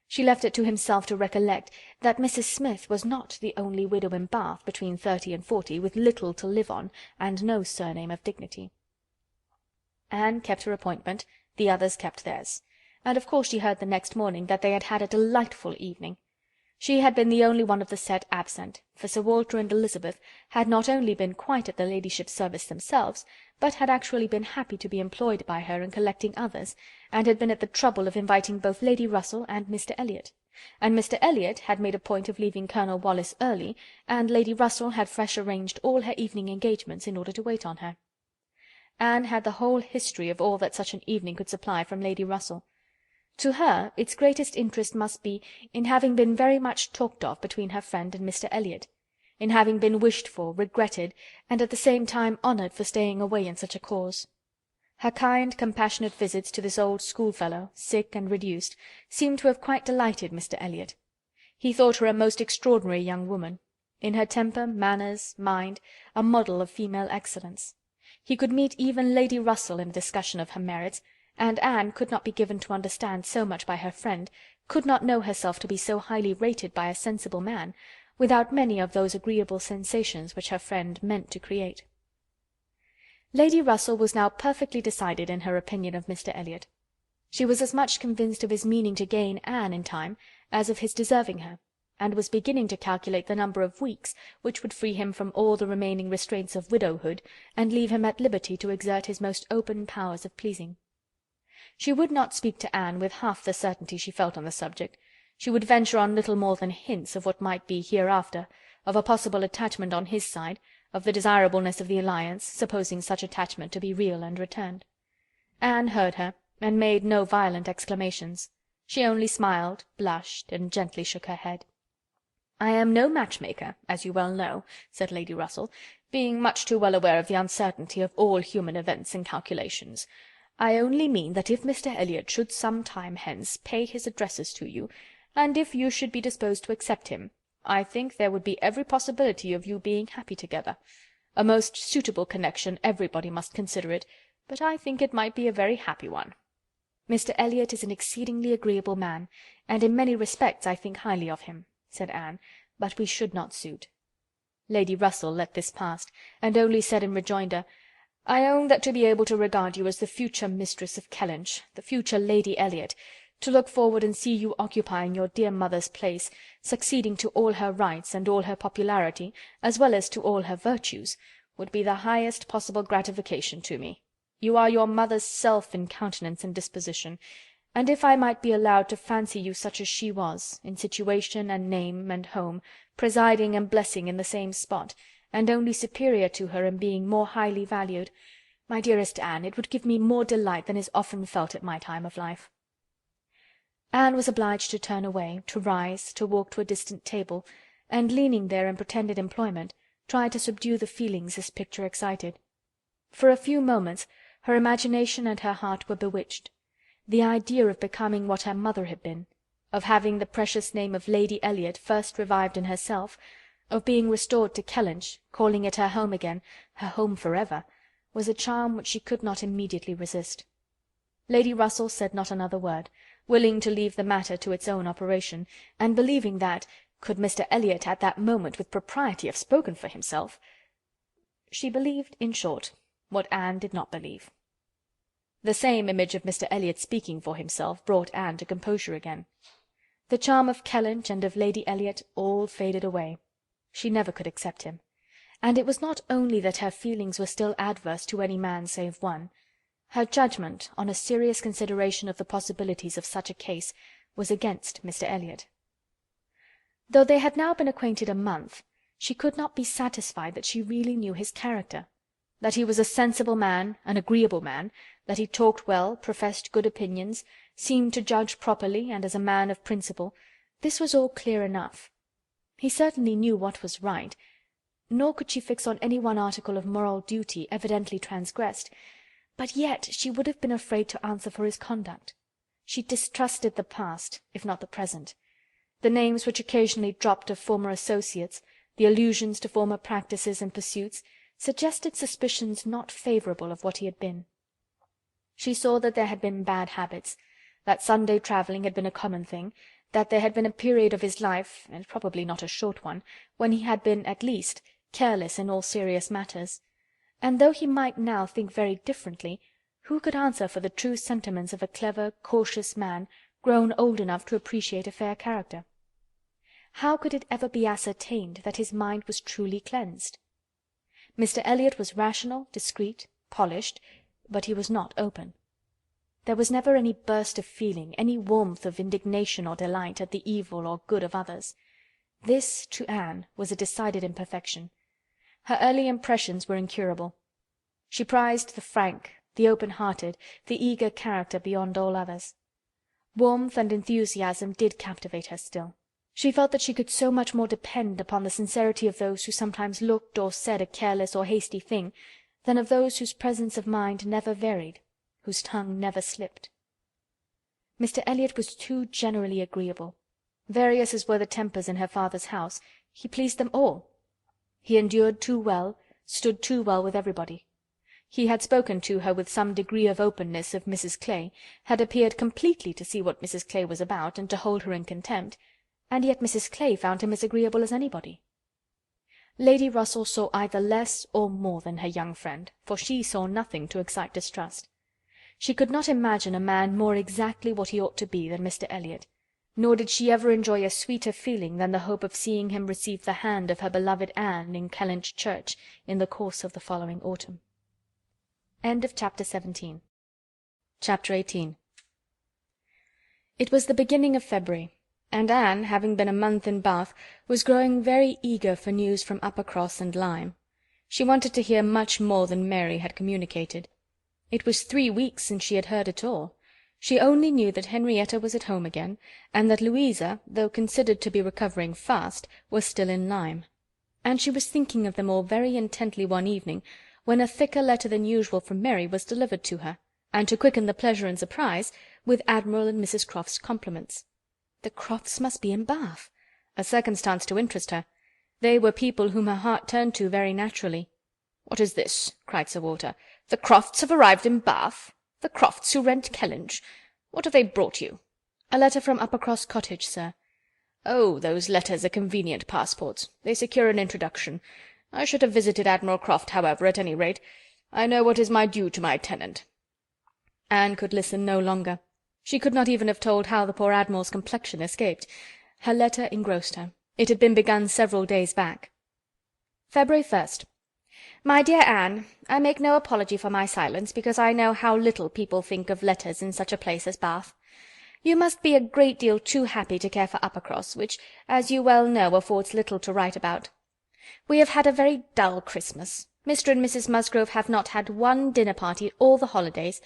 She left it to himself to recollect that Mrs. Smith was not the only widow in Bath between 30 and 40, with little to live on, and no surname of dignity. Anne kept her appointment, the others kept theirs, and of course she heard the next morning that they had had a delightful evening. She had been the only one of the set absent, for Sir Walter and Elizabeth had not only been quite at their ladyship's service themselves, but had actually been happy to be employed by her in collecting others, and had been at the trouble of inviting both Lady Russell and Mr. Elliot. And Mr. Elliot had made a point of leaving Colonel Wallis early, and Lady Russell had fresh arranged all her evening engagements in order to wait on her. Anne had the whole history of all that such an evening could supply from Lady Russell. To her its greatest interest must be in having been very much talked of between her friend and Mr. Elliot, in having been wished for, regretted, and at the same time honoured for staying away in such a cause. Her kind, compassionate visits to this old schoolfellow, sick and reduced, seemed to have quite delighted Mr. Elliot. He thought her a most extraordinary young woman, in her temper, manners, mind, a model of female excellence. He could meet even Lady Russell in a discussion of her merits, and Anne could not be given to understand so much by her friend, could not know herself to be so highly rated by a sensible man, without many of those agreeable sensations which her friend meant to create. Lady Russell was now perfectly decided in her opinion of Mr. Elliot. She was as much convinced of his meaning to gain Anne in time as of his deserving her, and was beginning to calculate the number of weeks which would free him from all the remaining restraints of widowhood, and leave him at liberty to exert his most open powers of pleasing. She would not speak to Anne with half the certainty she felt on the subject. She would venture on little more than hints of what might be hereafter, of a possible attachment on his side, of the desirableness of the alliance, supposing such attachment to be real and returned. Anne heard her, and made no violent exclamations. She only smiled, blushed, and gently shook her head. "I am no matchmaker, as you well know," said Lady Russell, "being much too well aware of the uncertainty of all human events and calculations. I only mean that if Mr. Elliot should some time hence pay his addresses to you, and if you should be disposed to accept him, I think there would be every possibility of you being happy together. A most suitable connection, everybody must consider it, but I think it might be a very happy one." "Mr. Elliot is an exceedingly agreeable man, and in many respects I think highly of him," said Anne, "but we should not suit." Lady Russell let this pass, and only said in rejoinder, "I own that to be able to regard you as the future mistress of Kellinch, the future Lady Elliot, to look forward and see you occupying your dear mother's place, succeeding to all her rights and all her popularity, as well as to all her virtues, would be the highest possible gratification to me. You are your mother's self in countenance and disposition, and if I might be allowed to fancy you such as she was, in situation and name and home, presiding and blessing in the same spot, and only superior to her in being more highly valued, my dearest Anne, it would give me more delight than is often felt at my time of life." Anne was obliged to turn away, to rise, to walk to a distant table, and leaning there in pretended employment, try to subdue the feelings this picture excited. For a few moments her imagination and her heart were bewitched. The idea of becoming what her mother had been, of having the precious name of Lady Elliot first revived in herself, of being restored to Kellinch, calling it her home again, her home for ever, was a charm which she could not immediately resist. Lady Russell said not another word, willing to leave the matter to its own operation, and believing that, could Mr. Elliot at that moment with propriety have spoken for himself, she believed, in short, what Anne did not believe. The same image of Mr. Elliot speaking for himself brought Anne to composure again. The charm of Kellinch and of Lady Elliot all faded away. She never could accept him. And it was not only that her feelings were still adverse to any man save one. Her judgment, on a serious consideration of the possibilities of such a case, was against Mr. Elliot. Though they had now been acquainted a month, she could not be satisfied that she really knew his character. That he was a sensible man, an agreeable man, that he talked well, professed good opinions, seemed to judge properly and as a man of principle, this was all clear enough. He certainly knew what was right, nor could she fix on any one article of moral duty evidently transgressed, but yet she would have been afraid to answer for his conduct. She distrusted the past, if not the present. The names which occasionally dropped of former associates, the allusions to former practices and pursuits, suggested suspicions not favourable of what he had been. She saw that there had been bad habits, that Sunday travelling had been a common thing, that there had been a period of his life, and probably not a short one, when he had been, at least, careless in all serious matters. And though he might now think very differently, who could answer for the true sentiments of a clever, cautious man, grown old enough to appreciate a fair character? How could it ever be ascertained that his mind was truly cleansed? Mr. Elliot was rational, discreet, polished, but he was not open. There was never any burst of feeling, any warmth of indignation or delight at the evil or good of others. This, to Anne, was a decided imperfection. Her early impressions were incurable. She prized the frank, the open-hearted, the eager character beyond all others. Warmth and enthusiasm did captivate her still. She felt that she could so much more depend upon the sincerity of those who sometimes looked or said a careless or hasty thing, than of those whose presence of mind never varied, whose tongue never slipped. Mr. Elliot was too generally agreeable. Various as were the tempers in her father's house, he pleased them all. He endured too well, stood too well with everybody. He had spoken to her with some degree of openness of Mrs. Clay, had appeared completely to see what Mrs. Clay was about, and to hold her in contempt, and yet Mrs. Clay found him as agreeable as anybody. Lady Russell saw either less or more than her young friend, for she saw nothing to excite distrust. She could not imagine a man more exactly what he ought to be than Mr. Elliot, nor did she ever enjoy a sweeter feeling than the hope of seeing him receive the hand of her beloved Anne in Kellinch Church in the course of the following autumn. Chapter 17. Chapter 18. It was the beginning of February. and Anne, having been a month in Bath, was growing very eager for news from Uppercross and Lyme. She wanted to hear much more than Mary had communicated. It was 3 weeks since she had heard at all. She only knew that Henrietta was at home again, and that Louisa, though considered to be recovering fast, was still in Lyme. And she was thinking of them all very intently one evening, when a thicker letter than usual from Mary was delivered to her, and to quicken the pleasure and surprise, with Admiral and Mrs Croft's compliments. The Crofts must be in Bath, a circumstance to interest her. They were people whom her heart turned to very naturally. "What is this?" cried Sir Walter. "The Crofts have arrived in Bath? The Crofts who rent Kellinch? What have they brought you?" "A letter from Uppercross Cottage, sir." "Oh, those letters are convenient passports. They secure an introduction. I should have visited Admiral Croft, however, at any rate. I know what is my due to my tenant." Anne could listen no longer. She could not even have told how the poor Admiral's complexion escaped. Her letter engrossed her. It had been begun several days back. February 1st. My dear Anne, I make no apology for my silence, because I know how little people think of letters in such a place as Bath. You must be a great deal too happy to care for Uppercross, which, as you well know, affords little to write about. We have had a very dull Christmas. Mr. and Mrs. Musgrove have not had one dinner-party all the holidays.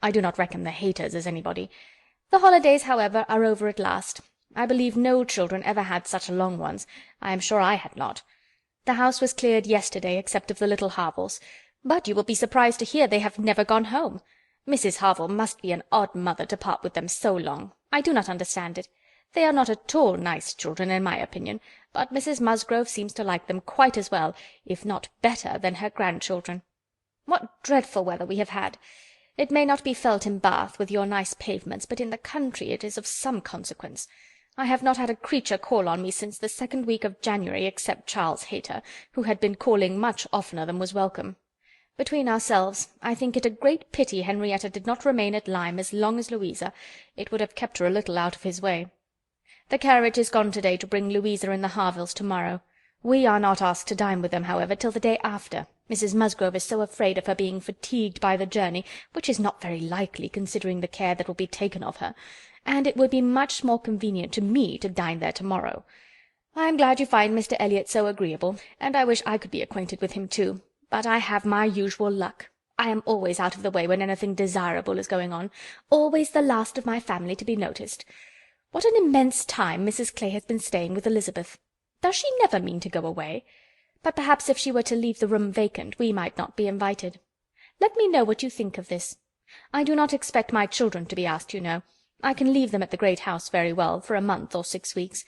I do not reckon the Hayters as anybody. The holidays, however, are over at last. I believe no children ever had such long ones. I am sure I had not. The house was cleared yesterday, except of the little Harvilles, but you will be surprised to hear they have never gone home. Mrs. Harville must be an odd mother to part with them so long. I do not understand it. They are not at all nice children, in my opinion, but Mrs. Musgrove seems to like them quite as well, if not better, than her grandchildren. What dreadful weather we have had! It may not be felt in Bath, with your nice pavements, but in the country it is of some consequence. I have not had a creature call on me since the 2nd week of January, except Charles Hayter, who had been calling much oftener than was welcome. Between ourselves, I think it a great pity Henrietta did not remain at Lyme as long as Louisa. It would have kept her a little out of his way. The carriage is gone to-day to bring Louisa and the Harvilles to-morrow. We are not asked to dine with them, however, till the day after. Mrs. Musgrove is so afraid of her being fatigued by the journey, which is not very likely, considering the care that will be taken of her, and it would be much more convenient to me to dine there to-morrow. I am glad you find Mr. Elliot so agreeable, and I wish I could be acquainted with him too, but I have my usual luck. I am always out of the way when anything desirable is going on, always the last of my family to be noticed. What an immense time Mrs. Clay has been staying with Elizabeth! Does she never mean to go away? But perhaps if she were to leave the room vacant, we might not be invited. Let me know what you think of this. I do not expect my children to be asked, you know. I can leave them at the great house very well, for a month or 6 weeks.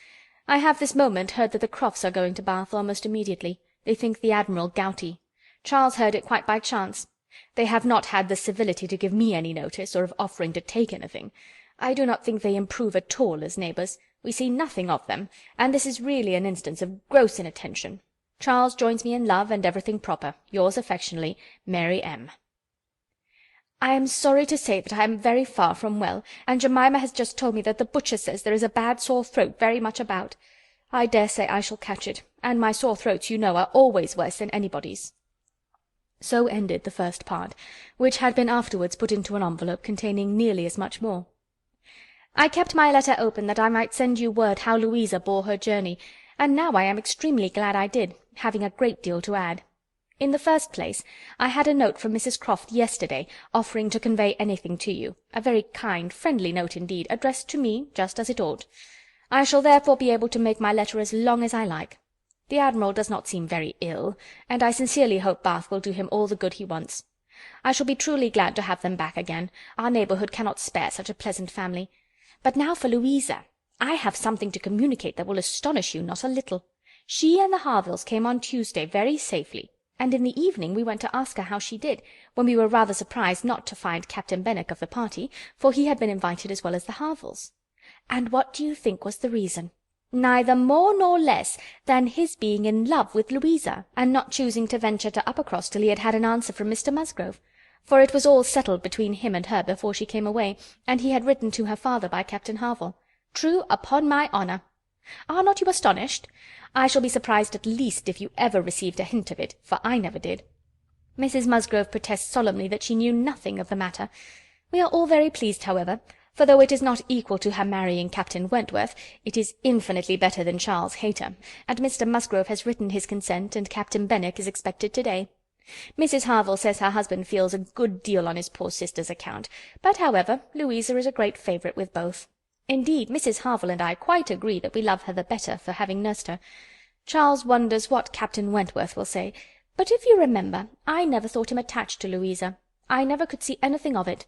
I have this moment heard that the Crofts are going to Bath almost immediately. They think the Admiral gouty. Charles heard it quite by chance. They have not had the civility to give me any notice, or of offering to take anything. I do not think they improve at all as neighbours. We see nothing of them, and this is really an instance of gross inattention. Charles joins me in love and everything proper. Yours affectionately, Mary M. I am sorry to say that I am very far from well, and Jemima has just told me that the butcher says there is a bad sore throat very much about. I dare say I shall catch it, and my sore throats, you know, are always worse than anybody's. So ended the first part, which had been afterwards put into an envelope containing nearly as much more. I kept my letter open that I might send you word how Louisa bore her journey, and now I am extremely glad I did, having a great deal to add. In the first place, I had a note from Mrs. Croft yesterday, offering to convey anything to you, a very kind, friendly note indeed, addressed to me, just as it ought. I shall therefore be able to make my letter as long as I like. The Admiral does not seem very ill, and I sincerely hope Bath will do him all the good he wants. I shall be truly glad to have them back again. Our neighbourhood cannot spare such a pleasant family. But now for Louisa. I have something to communicate that will astonish you not a little. She and the Harvilles came on Tuesday very safely, and in the evening we went to ask her how she did, when we were rather surprised not to find Captain Benwick of the party, for he had been invited as well as the Harvilles. And what do you think was the reason? Neither more nor less than his being in love with Louisa, and not choosing to venture to Uppercross till he had had an answer from Mr. Musgrove. For it was all settled between him and her before she came away, and he had written to her father by Captain Harville. True, upon my honour. Are not you astonished? I shall be surprised at least if you ever received a hint of it, for I never did. Mrs. Musgrove protests solemnly that she knew nothing of the matter. We are all very pleased, however, for though it is not equal to her marrying Captain Wentworth, it is infinitely better than Charles Hayter, and Mr. Musgrove has written his consent, and Captain Benwick is expected to-day. Mrs. Harville says her husband feels a good deal on his poor sister's account, but however, Louisa is a great favourite with both. Indeed, Mrs. Harville and I quite agree that we love her the better for having nursed her. Charles wonders what Captain Wentworth will say, but if you remember, I never thought him attached to Louisa. I never could see anything of it.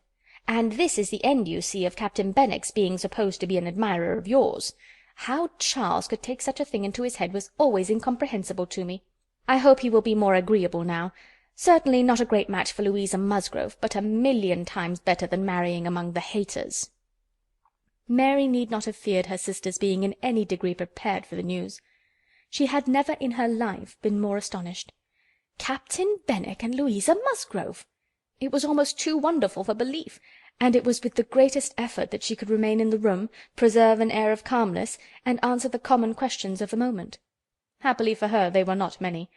And this is the end, you see, of Captain Benwick's being supposed to be an admirer of yours. How Charles could take such a thing into his head was always incomprehensible to me. I hope he will be more agreeable now. Certainly not a great match for Louisa Musgrove, but 1,000,000 times better than marrying among the Hayters." Mary need not have feared her sister's being in any degree prepared for the news. She had never in her life been more astonished. Captain Benwick and Louisa Musgrove! It was almost too wonderful for belief, and it was with the greatest effort that she could remain in the room, preserve an air of calmness, and answer the common questions of the moment. Happily for her they were not many.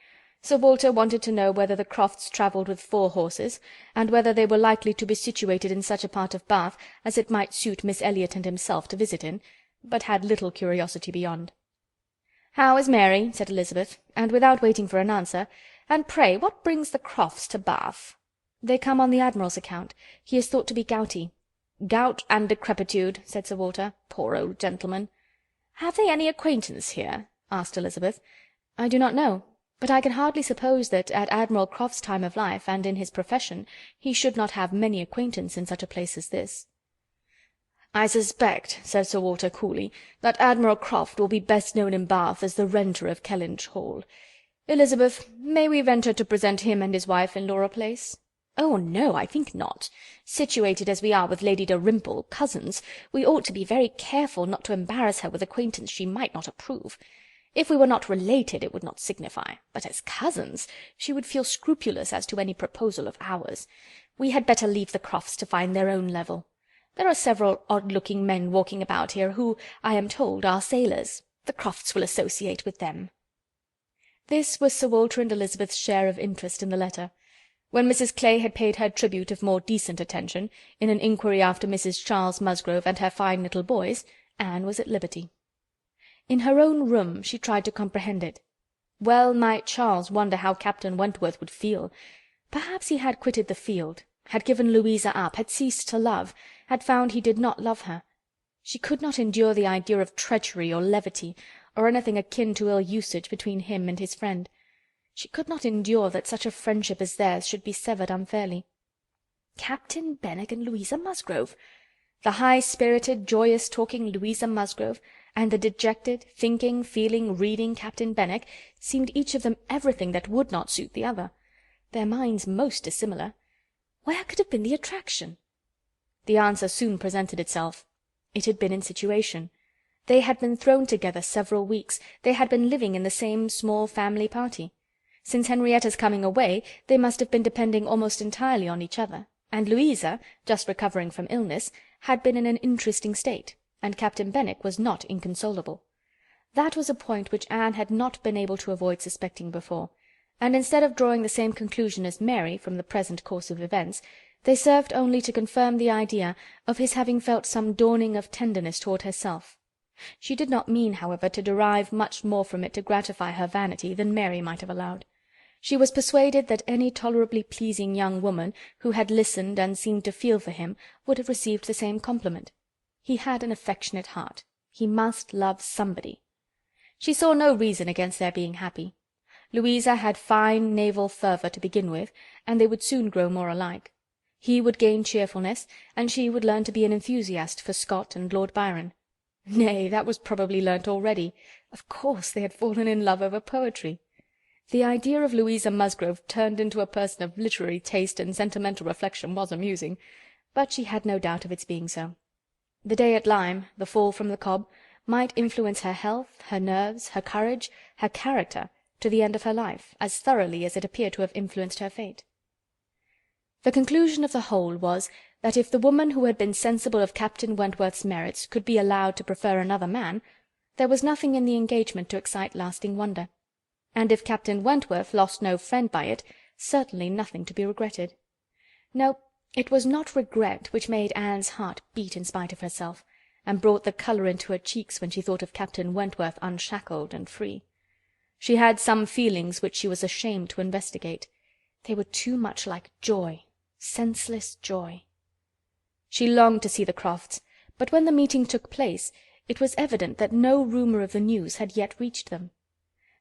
Sir Walter wanted to know whether the Crofts travelled with 4 horses, and whether they were likely to be situated in such a part of Bath as it might suit Miss Elliot and himself to visit in, but had little curiosity beyond. "How is Mary?" said Elizabeth, and without waiting for an answer, "and pray what brings the Crofts to Bath?" "They come on the Admiral's account. He is thought to be gouty." "Gout and decrepitude," said Sir Walter. "Poor old gentleman." "Have they any acquaintance here?" asked Elizabeth. "I do not know, but I can hardly suppose that at Admiral Croft's time of life, and in his profession, he should not have many acquaintance in such a place as this." "I suspect," said Sir Walter coolly, "that Admiral Croft will be best known in Bath as the renter of Kellinch Hall. Elizabeth, may we venture to present him and his wife in Laura Place?" "Oh, no, I think not. Situated as we are with Lady Dalrymple, cousins, we ought to be very careful not to embarrass her with acquaintance she might not approve. If we were not related, it would not signify, but as cousins, she would feel scrupulous as to any proposal of ours. We had better leave the Crofts to find their own level. There are several odd-looking men walking about here who, I am told, are sailors. The Crofts will associate with them." This was Sir Walter and Elizabeth's share of interest in the letter. When Mrs. Clay had paid her tribute of more decent attention, in an inquiry after Mrs. Charles Musgrove and her fine little boys, Anne was at liberty. In her own room she tried to comprehend it. Well might Charles wonder how Captain Wentworth would feel. Perhaps he had quitted the field, had given Louisa up, had ceased to love, had found he did not love her. She could not endure the idea of treachery or levity, or anything akin to ill usage between him and his friend. She could not endure that such a friendship as theirs should be severed unfairly. Captain Benwick and Louisa Musgrove! The high-spirited, joyous-talking Louisa Musgrove, and the dejected, thinking, feeling, reading Captain Benwick, seemed each of them everything that would not suit the other. Their minds most dissimilar. Where could have been the attraction? The answer soon presented itself. It had been in situation. They had been thrown together several weeks. They had been living in the same small family party. Since Henrietta's coming away, they must have been depending almost entirely on each other, and Louisa, just recovering from illness, had been in an interesting state, and Captain Benwick was not inconsolable. That was a point which Anne had not been able to avoid suspecting before, and instead of drawing the same conclusion as Mary from the present course of events, they served only to confirm the idea of his having felt some dawning of tenderness toward herself. She did not mean, however, to derive much more from it to gratify her vanity than Mary might have allowed. She was persuaded that any tolerably pleasing young woman who had listened and seemed to feel for him would have received the same compliment. He had an affectionate heart. He must love somebody. She saw no reason against their being happy. Louisa had fine naval fervour to begin with, and they would soon grow more alike. He would gain cheerfulness, and she would learn to be an enthusiast for Scott and Lord Byron. Nay, that was probably learnt already. Of course they had fallen in love over poetry. The idea of Louisa Musgrove turned into a person of literary taste and sentimental reflection was amusing, but she had no doubt of its being so. The day at Lyme, the fall from the Cobb, might influence her health, her nerves, her courage, her character, to the end of her life, as thoroughly as it appeared to have influenced her fate. The conclusion of the whole was, that if the woman who had been sensible of Captain Wentworth's merits could be allowed to prefer another man, there was nothing in the engagement to excite lasting wonder. And if Captain Wentworth lost no friend by it, certainly nothing to be regretted. No, It was not regret which made Anne's heart beat in spite of herself, and brought the colour into her cheeks when she thought of Captain Wentworth unshackled and free. She had some feelings which she was ashamed to investigate. They were too much like joy, senseless joy. She longed to see the Crofts, but when the meeting took place, it was evident that no rumour of the news had yet reached them.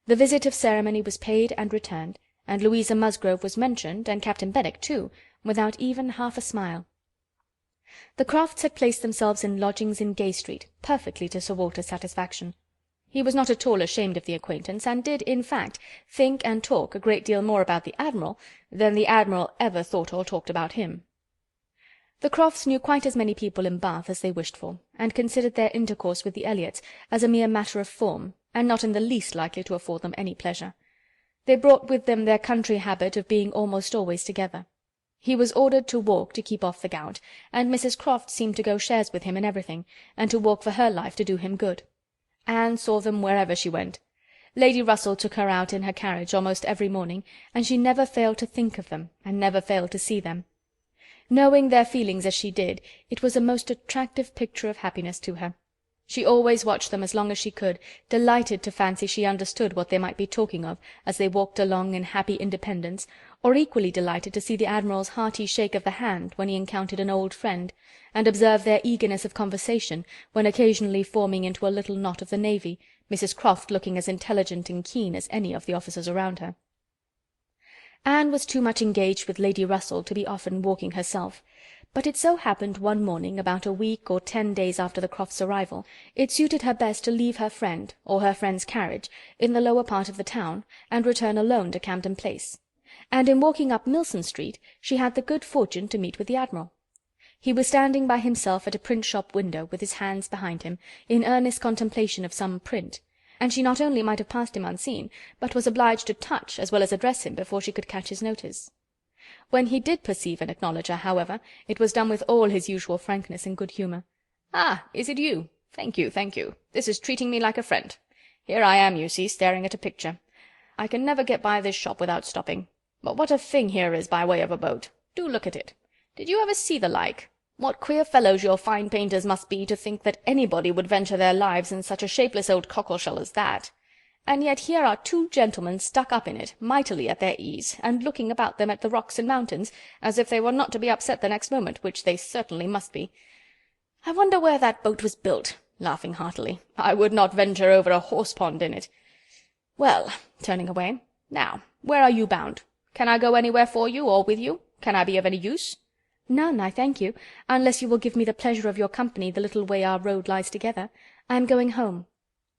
The visit of ceremony was paid and returned, and Louisa Musgrove was mentioned, and Captain Benwick too, without even half a smile. The Crofts had placed themselves in lodgings in Gay Street, perfectly to Sir Walter's satisfaction. He was not at all ashamed of the acquaintance, and did, in fact, think and talk a great deal more about the Admiral than the Admiral ever thought or talked about him. The Crofts knew quite as many people in Bath as they wished for, and considered their intercourse with the Elliots as a mere matter of form, and not in the least likely to afford them any pleasure. They brought with them their country habit of being almost always together. He was ordered to walk to keep off the gout, and Mrs. Croft seemed to go shares with him in everything, and to walk for her life to do him good. Anne saw them wherever she went. Lady Russell took her out in her carriage almost every morning, and she never failed to think of them, and never failed to see them. Knowing their feelings as she did, it was a most attractive picture of happiness to her. She always watched them as long as she could, delighted to fancy she understood what they might be talking of as they walked along in happy independence, or equally delighted to see the Admiral's hearty shake of the hand when he encountered an old friend, and observe their eagerness of conversation when occasionally forming into a little knot of the navy, Mrs. Croft looking as intelligent and keen as any of the officers around her. Anne was too much engaged with Lady Russell to be often walking herself, but it so happened one morning, about a week or 10 days after the Crofts' arrival, it suited her best to leave her friend, or her friend's carriage, in the lower part of the town, and return alone to Camden Place, and in walking up Milson Street she had the good fortune to meet with the Admiral. He was standing by himself at a print-shop window, with his hands behind him, in earnest contemplation of some print, and she not only might have passed him unseen, but was obliged to touch as well as address him before she could catch his notice. When he did perceive and acknowledge her, however, it was done with all his usual frankness and good humour. "Ah, is it you? Thank you, thank you. This is treating me like a friend. Here I am, you see, staring at a picture. I can never get by this shop without stopping. But what a thing here is by way of a boat. Do look at it. Did you ever see the like? What queer fellows your fine painters must be to think that anybody would venture their lives in such a shapeless old cockle-shell as that. And yet here are 2 gentlemen stuck up in it, mightily at their ease, and looking about them at the rocks and mountains, as if they were not to be upset the next moment, which they certainly must be. I wonder where that boat was built," laughing heartily. "I would not venture over a horse-pond in it. Well," turning away, "now, where are you bound? Can I go anywhere for you, or with you? Can I be of any use?" "None, I thank you, unless you will give me the pleasure of your company the little way our road lies together. I am going home."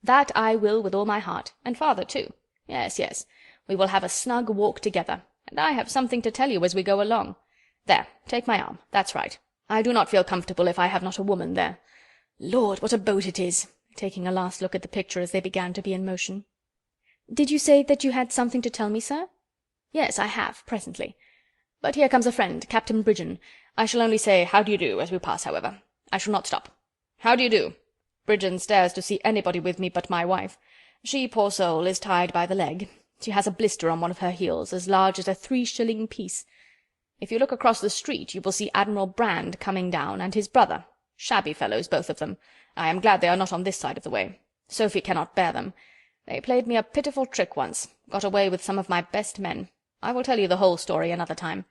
"That I will with all my heart, and father too. Yes, yes, we will have a snug walk together, and I have something to tell you as we go along. There, take my arm, that's right. I do not feel comfortable if I have not a woman there. Lord, what a boat it is!" taking a last look at the picture as they began to be in motion. "Did you say that you had something to tell me, sir?" "Yes, I have, presently. But here comes a friend, Captain Bridgen. I shall only say, how do you do, as we pass, however. I shall not stop. How do you do? Bridgen stares to see anybody with me but my wife. She, poor soul, is tied by the leg. She has a blister on one of her heels, as large as a 3-shilling piece. If you look across the street, you will see Admiral Brand coming down, and his brother. Shabby fellows, both of them. I am glad they are not on this side of the way. Sophie cannot bear them. They played me a pitiful trick once, got away with some of my best men. I will tell you the whole story another time.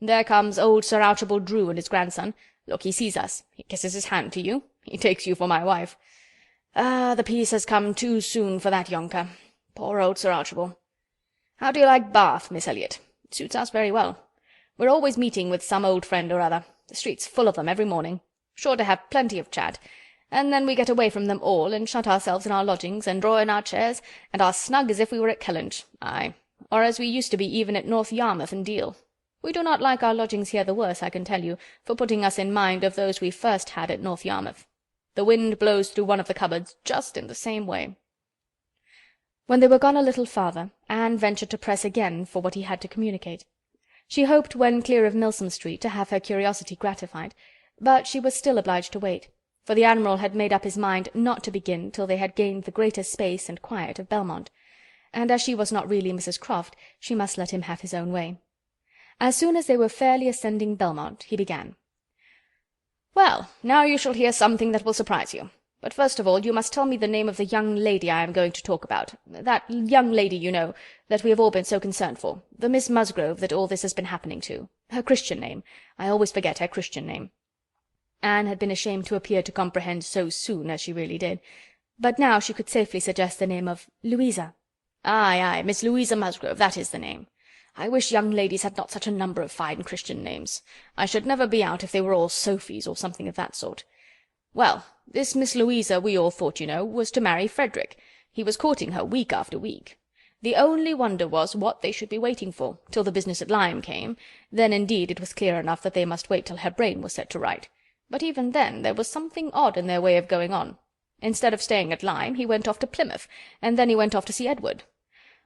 There comes old Sir Archibald Drew and his grandson. Look, he sees us. He kisses his hand to you. He takes you for my wife. Ah, the peace has come too soon for that yonker. Poor old Sir Archibald. How do you like Bath, Miss Elliot? It suits us very well. We're always meeting with some old friend or other. The street's full of them every morning. Sure to have plenty of chat. And then we get away from them all, and shut ourselves in our lodgings, and draw in our chairs, and are snug as if we were at Kellinch. Aye, or as we used to be even at North Yarmouth and Deal. We do not like our lodgings here the worse, I can tell you, for putting us in mind of those we first had at North Yarmouth. The wind blows through one of the cupboards just in the same way." When they were gone a little farther, Anne ventured to press again for what he had to communicate. She hoped, when clear of Milsom Street, to have her curiosity gratified, but she was still obliged to wait, for the Admiral had made up his mind not to begin till they had gained the greater space and quiet of Belmont, and as she was not really Mrs. Croft, she must let him have his own way. As soon as they were fairly ascending Belmont, he began. "Well, now you shall hear something that will surprise you. But first of all you must tell me the name of the young lady I am going to talk about. That young lady, you know, that we have all been so concerned for. The Miss Musgrove that all this has been happening to. Her Christian name. I always forget her Christian name." Anne had been ashamed to appear to comprehend so soon as she really did. But now she could safely suggest the name of Louisa. "Aye, aye, Miss Louisa Musgrove, that is the name. I wish young ladies had not such a number of fine Christian names. I should never be out if they were all Sophies or something of that sort. Well, this Miss Louisa, we all thought, you know, was to marry Frederick. He was courting her week after week. The only wonder was what they should be waiting for, till the business at Lyme came. Then indeed it was clear enough that they must wait till her brain was set to right. But even then there was something odd in their way of going on. Instead of staying at Lyme, he went off to Plymouth, and then he went off to see Edward.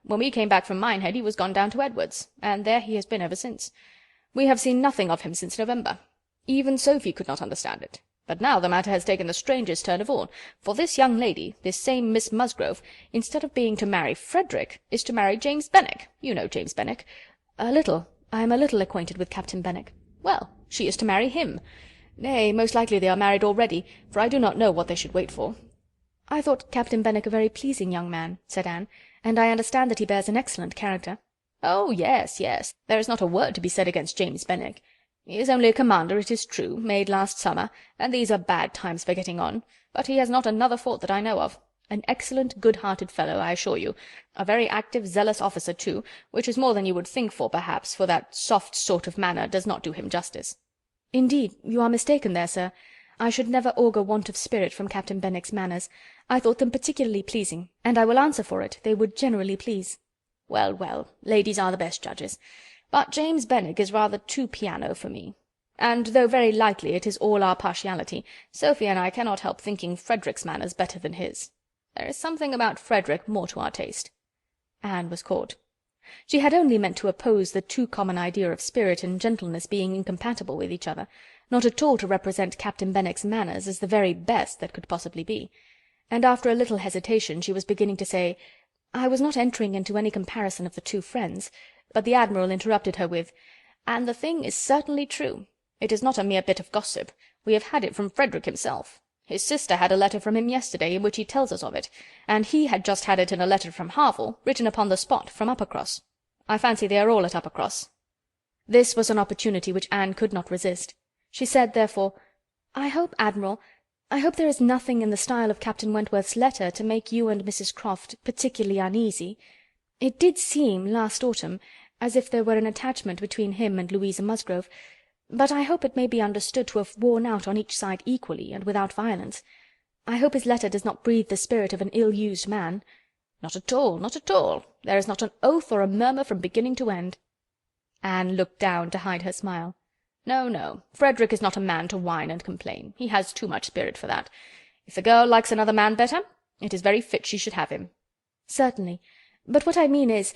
When we came back from Minehead he was gone down to Edward's, and there he has been ever since. We have seen nothing of him since November. Even Sophie could not understand it. But now the matter has taken the strangest turn of all, for this young lady, this same Miss Musgrove, instead of being to marry Frederick, is to marry James Benwick. You know James Benwick. "A little. I am a little acquainted with Captain Benwick." "Well, she is to marry him. Nay, most likely they are married already, for I do not know what they should wait for." "I thought Captain Benwick a very pleasing young man," said Anne, "and I understand that he bears an excellent character." "Oh, yes, yes. There is not a word to be said against James Benwick. He is only a commander, it is true, made last summer, and these are bad times for getting on, but he has not another fault that I know of. An excellent, good-hearted fellow, I assure you. A very active, zealous officer, too, which is more than you would think for, perhaps, for that soft sort of manner does not do him justice." "Indeed, you are mistaken there, sir. I should never augur want of spirit from Captain Benwick's manners. I thought them particularly pleasing, and I will answer for it, they would generally please." "Well, well, ladies are the best judges. But James Benwick is rather too piano for me. And though very likely it is all our partiality, Sophie and I cannot help thinking Frederick's manners better than his. There is something about Frederick more to our taste." Anne was caught. She had only meant to oppose the too common idea of spirit and gentleness being incompatible with each other, not at all to represent Captain Benwick's manners as the very best that could possibly be. And after a little hesitation she was beginning to say, "I was not entering into any comparison of the two friends," but the Admiral interrupted her with, "And the thing is certainly true. It is not a mere bit of gossip. We have had it from Frederick himself. His sister had a letter from him yesterday, in which he tells us of it, and he had just had it in a letter from Harville, written upon the spot, from Uppercross. I fancy they are all at Uppercross." This was an opportunity which Anne could not resist. She said, therefore, "I hope, Admiral, I hope there is nothing in the style of Captain Wentworth's letter to make you and Mrs. Croft particularly uneasy. It did seem, last autumn, as if there were an attachment between him and Louisa Musgrove, but I hope it may be understood to have worn out on each side equally, and without violence. I hope his letter does not breathe the spirit of an ill-used man." "Not at all, not at all. There is not an oath or a murmur from beginning to end." Anne looked down to hide her smile. "No, no. Frederick is not a man to whine and complain. He has too much spirit for that. If the girl likes another man better, it is very fit she should have him." "Certainly. But what I mean is,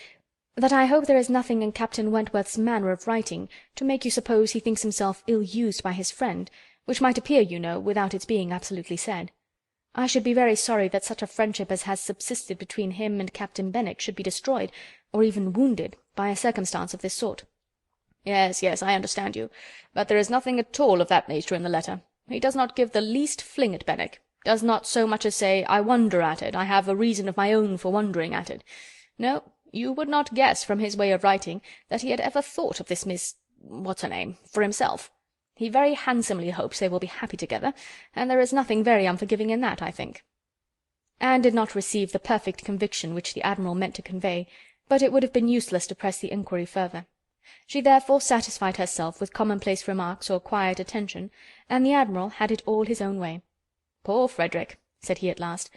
that I hope there is nothing in Captain Wentworth's manner of writing to make you suppose he thinks himself ill-used by his friend, which might appear, you know, without its being absolutely said. I should be very sorry that such a friendship as has subsisted between him and Captain Benwick should be destroyed, or even wounded, by a circumstance of this sort." "Yes, yes, I understand you. But there is nothing at all of that nature in the letter. He does not give the least fling at Benwick, does not so much as say, 'I wonder at it, I have a reason of my own for wondering at it.' No, you would not guess from his way of writing that he had ever thought of this Miss—what's-her-name, for himself. He very handsomely hopes they will be happy together, and there is nothing very unforgiving in that, I think." Anne did not receive the perfect conviction which the Admiral meant to convey, but it would have been useless to press the inquiry further. She therefore satisfied herself with commonplace remarks or quiet attention, and the Admiral had it all his own way. "Poor Frederick," said he at last.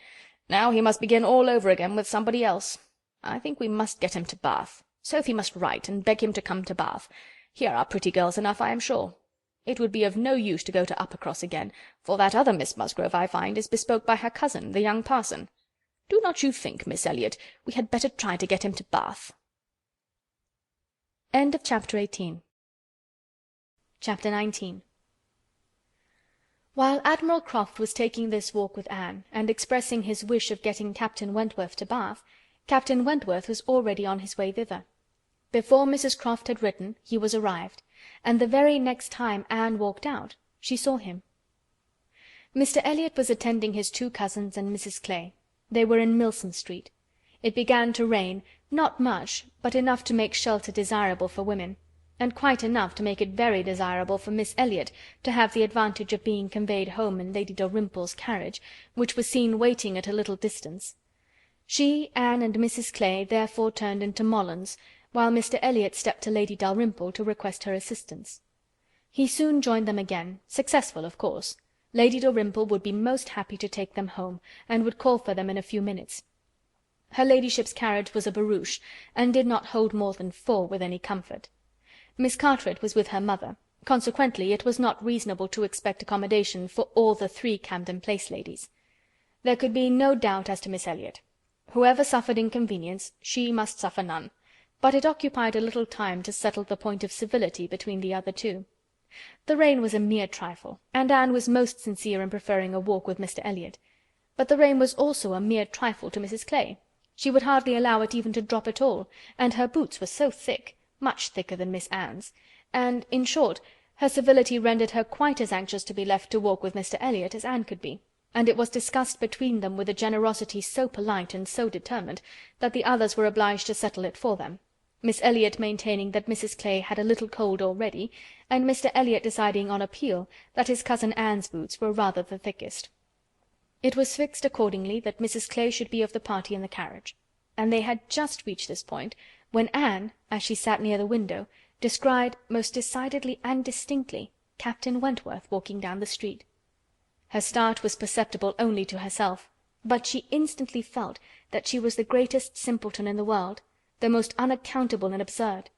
"Now he must begin all over again with somebody else. I think we must get him to Bath. Sophie must write and beg him to come to Bath. Here are pretty girls enough, I am sure. It would be of no use to go to Uppercross again, for that other Miss Musgrove, I find, is bespoke by her cousin, the young parson. Do not you think, Miss Elliot, we had better try to get him to Bath?" End of Chapter 18. Chapter 19. While Admiral Croft was taking this walk with Anne, and expressing his wish of getting Captain Wentworth to Bath, Captain Wentworth was already on his way thither. Before Mrs. Croft had written, he was arrived, and the very next time Anne walked out, she saw him. Mr. Elliot was attending his two cousins and Mrs. Clay. They were in Milsom Street. It began to rain, not much, but enough to make shelter desirable for women, and quite enough to make it very desirable for Miss Elliot to have the advantage of being conveyed home in Lady Dalrymple's carriage, which was seen waiting at a little distance. She, Anne, and Mrs. Clay therefore turned into Mollan's, while Mr. Elliot stepped to Lady Dalrymple to request her assistance. He soon joined them again, successful of course. Lady Dalrymple would be most happy to take them home, and would call for them in a few minutes. Her ladyship's carriage was a barouche, and did not hold more than 4 with any comfort. Miss Carteret was with her mother, consequently it was not reasonable to expect accommodation for all the 3 Camden Place ladies. There could be no doubt as to Miss Elliot. Whoever suffered inconvenience, she must suffer none, but it occupied a little time to settle the point of civility between the other 2. The rain was a mere trifle, and Anne was most sincere in preferring a walk with Mr. Elliot. But the rain was also a mere trifle to Mrs. Clay. She would hardly allow it even to drop at all, and her boots were so thick, much thicker than Miss Anne's, and, in short, her civility rendered her quite as anxious to be left to walk with Mr. Elliot as Anne could be, and it was discussed between them with a generosity so polite and so determined that the others were obliged to settle it for them, Miss Elliot maintaining that Mrs. Clay had a little cold already, and Mr. Elliot deciding on appeal that his cousin Anne's boots were rather the thickest. It was fixed accordingly that Mrs. Clay should be of the party in the carriage, and they had just reached this point when Anne, as she sat near the window, descried most decidedly and distinctly Captain Wentworth walking down the street. Her start was perceptible only to herself, but she instantly felt that she was the greatest simpleton in the world, the most unaccountable and absurd.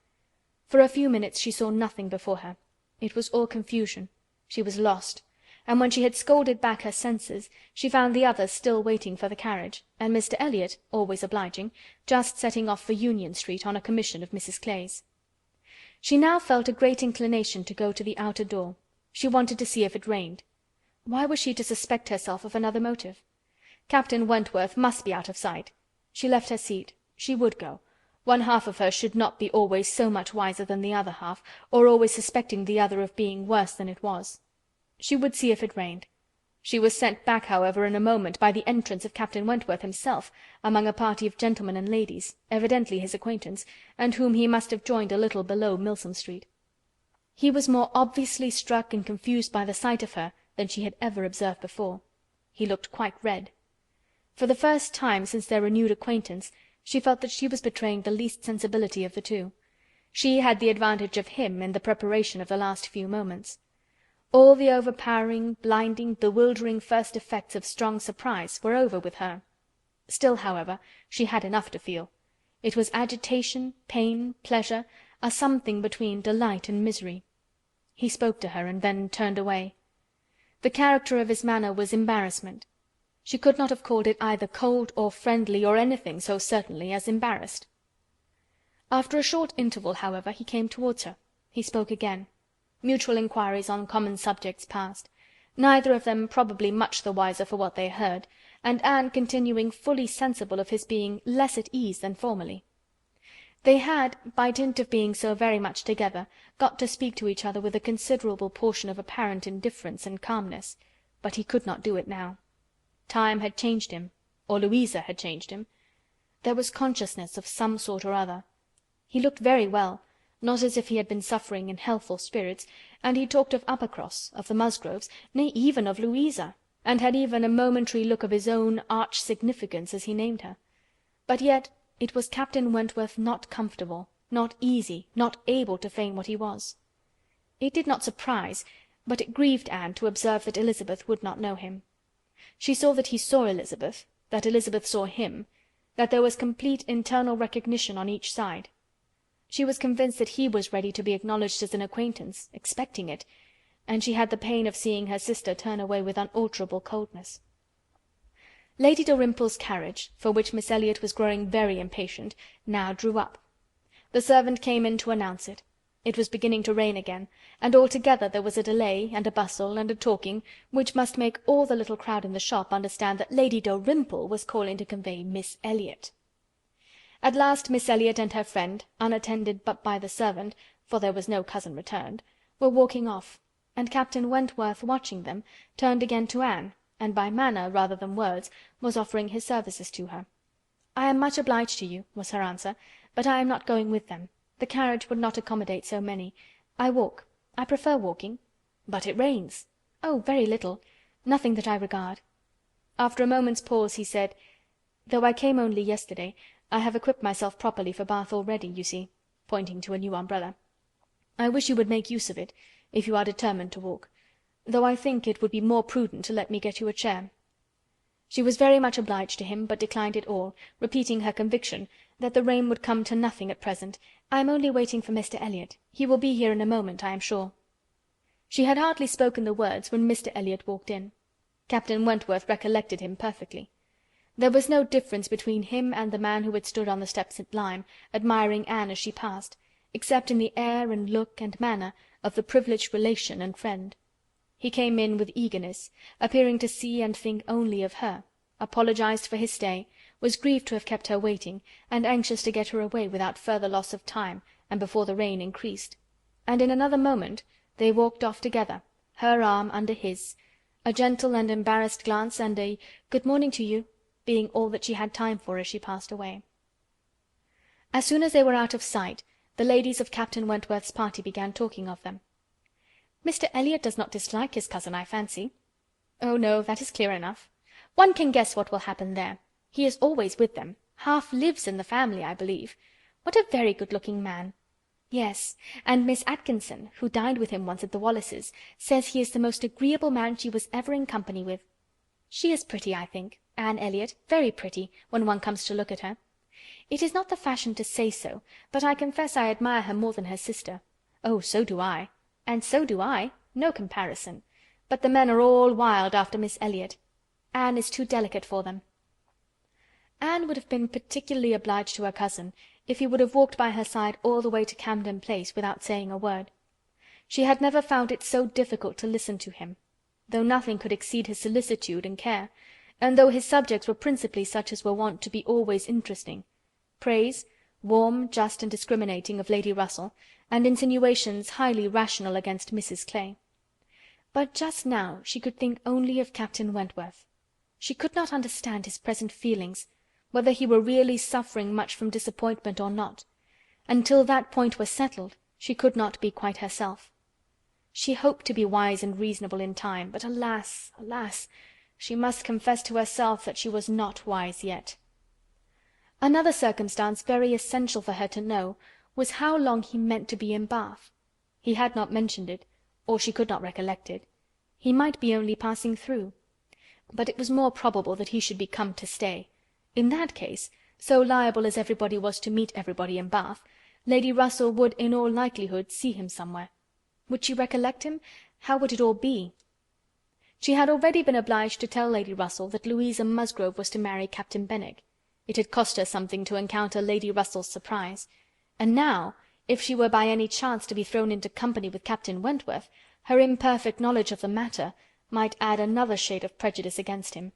For a few minutes she saw nothing before her. It was all confusion. She was lost, and when she had scolded back her senses, she found the others still waiting for the carriage, and Mr. Elliot, always obliging, just setting off for Union Street on a commission of Mrs. Clay's. She now felt a great inclination to go to the outer door. She wanted to see if it rained. Why was she to suspect herself of another motive? Captain Wentworth must be out of sight. She left her seat. She would go. One half of her should not be always so much wiser than the other half, or always suspecting the other of being worse than it was. She would see if it rained. She was sent back, however, in a moment by the entrance of Captain Wentworth himself, among a party of gentlemen and ladies, evidently his acquaintance, and whom he must have joined a little below Milsom Street. He was more obviously struck and confused by the sight of her than she had ever observed before. He looked quite red. For the first time since their renewed acquaintance, she felt that she was betraying the least sensibility of the 2. She had the advantage of him in the preparation of the last few moments. All the overpowering, blinding, bewildering first effects of strong surprise were over with her. Still, however, she had enough to feel. It was agitation, pain, pleasure, a something between delight and misery. He spoke to her, and then turned away. The character of his manner was embarrassment. She could not have called it either cold or friendly or anything so certainly as embarrassed. After a short interval, however, he came towards her. He spoke again. Mutual inquiries on common subjects passed, neither of them probably much the wiser for what they heard, and Anne continuing fully sensible of his being less at ease than formerly. They had, by dint of being so very much together, got to speak to each other with a considerable portion of apparent indifference and calmness, but he could not do it now. Time had changed him, or Louisa had changed him. There was consciousness of some sort or other. He looked very well, not as if he had been suffering in healthful spirits, and he talked of Uppercross, of the Musgroves, nay, even of Louisa, and had even a momentary look of his own arch significance as he named her. But yet it was Captain Wentworth not comfortable, not easy, not able to feign what he was. It did not surprise, but it grieved Anne to observe that Elizabeth would not know him. She saw that he saw Elizabeth, that Elizabeth saw him, that there was complete internal recognition on each side. She was convinced that he was ready to be acknowledged as an acquaintance, expecting it, and she had the pain of seeing her sister turn away with unalterable coldness. Lady Dalrymple's carriage, for which Miss Elliot was growing very impatient, now drew up. The servant came in to announce it. It was beginning to rain again, and altogether there was a delay, and a bustle, and a talking, which must make all the little crowd in the shop understand that Lady Dalrymple was calling to convey Miss Elliot. At last Miss Elliot and her friend, unattended but by the servant, for there was no cousin returned, were walking off, and Captain Wentworth, watching them, turned again to Anne, and by manner rather than words was offering his services to her. "I am much obliged to you," was her answer, "but I am not going with them. The carriage would not accommodate so many. I walk. I prefer walking." "But it rains." "Oh, very little. Nothing that I regard." After a moment's pause he said, "Though I came only yesterday, I have equipped myself properly for Bath already, you see," pointing to a new umbrella. "I wish you would make use of it, if you are determined to walk, though I think it would be more prudent to let me get you a chair." She was very much obliged to him, but declined it all, repeating her conviction that the rain would come to nothing at present. "I am only waiting for Mr. Elliot. He will be here in a moment, I am sure." She had hardly spoken the words when Mr. Elliot walked in. Captain Wentworth recollected him perfectly. There was no difference between him and the man who had stood on the steps at Lyme, admiring Anne as she passed, except in the air and look and manner of the privileged relation and friend. He came in with eagerness, appearing to see and think only of her, apologized for his stay, was grieved to have kept her waiting, and anxious to get her away without further loss of time and before the rain increased. And in another moment they walked off together, her arm under his, a gentle and embarrassed glance and a "Good morning to you" being all that she had time for as she passed away. As soon as they were out of sight, the ladies of Captain Wentworth's party began talking of them. "Mr. Elliot does not dislike his cousin, I fancy." "Oh, no, that is clear enough. One can guess what will happen there. He is always with them, half lives in the family, I believe. What a very good-looking man!" "Yes, and Miss Atkinson, who dined with him once at the Wallaces, says he is the most agreeable man she was ever in company with. She is pretty, I think, Anne Elliot, very pretty, when one comes to look at her. It is not the fashion to say so, but I confess I admire her more than her sister. Oh, so do I. And so do I. No comparison. But the men are all wild after Miss Elliot. Anne is too delicate for them." Anne would have been particularly obliged to her cousin if he would have walked by her side all the way to Camden Place without saying a word. She had never found it so difficult to listen to him, though nothing could exceed his solicitude and care, and though his subjects were principally such as were wont to be always interesting: praise, warm, just, and discriminating, of Lady Russell, and insinuations highly rational against Mrs. Clay. But just now she could think only of Captain Wentworth. She could not understand his present feelings, whether he were really suffering much from disappointment or not. Until that point was settled, she could not be quite herself. She hoped to be wise and reasonable in time, but alas, alas! She must confess to herself that she was not wise yet. Another circumstance very essential for her to know was how long he meant to be in Bath. He had not mentioned it, or she could not recollect it. He might be only passing through. But it was more probable that he should be come to stay. In that case, so liable as everybody was to meet everybody in Bath, Lady Russell would in all likelihood see him somewhere. Would she recollect him? How would it all be? She had already been obliged to tell Lady Russell that Louisa Musgrove was to marry Captain Benwick. It had cost her something to encounter Lady Russell's surprise, and now, if she were by any chance to be thrown into company with Captain Wentworth, her imperfect knowledge of the matter might add another shade of prejudice against him.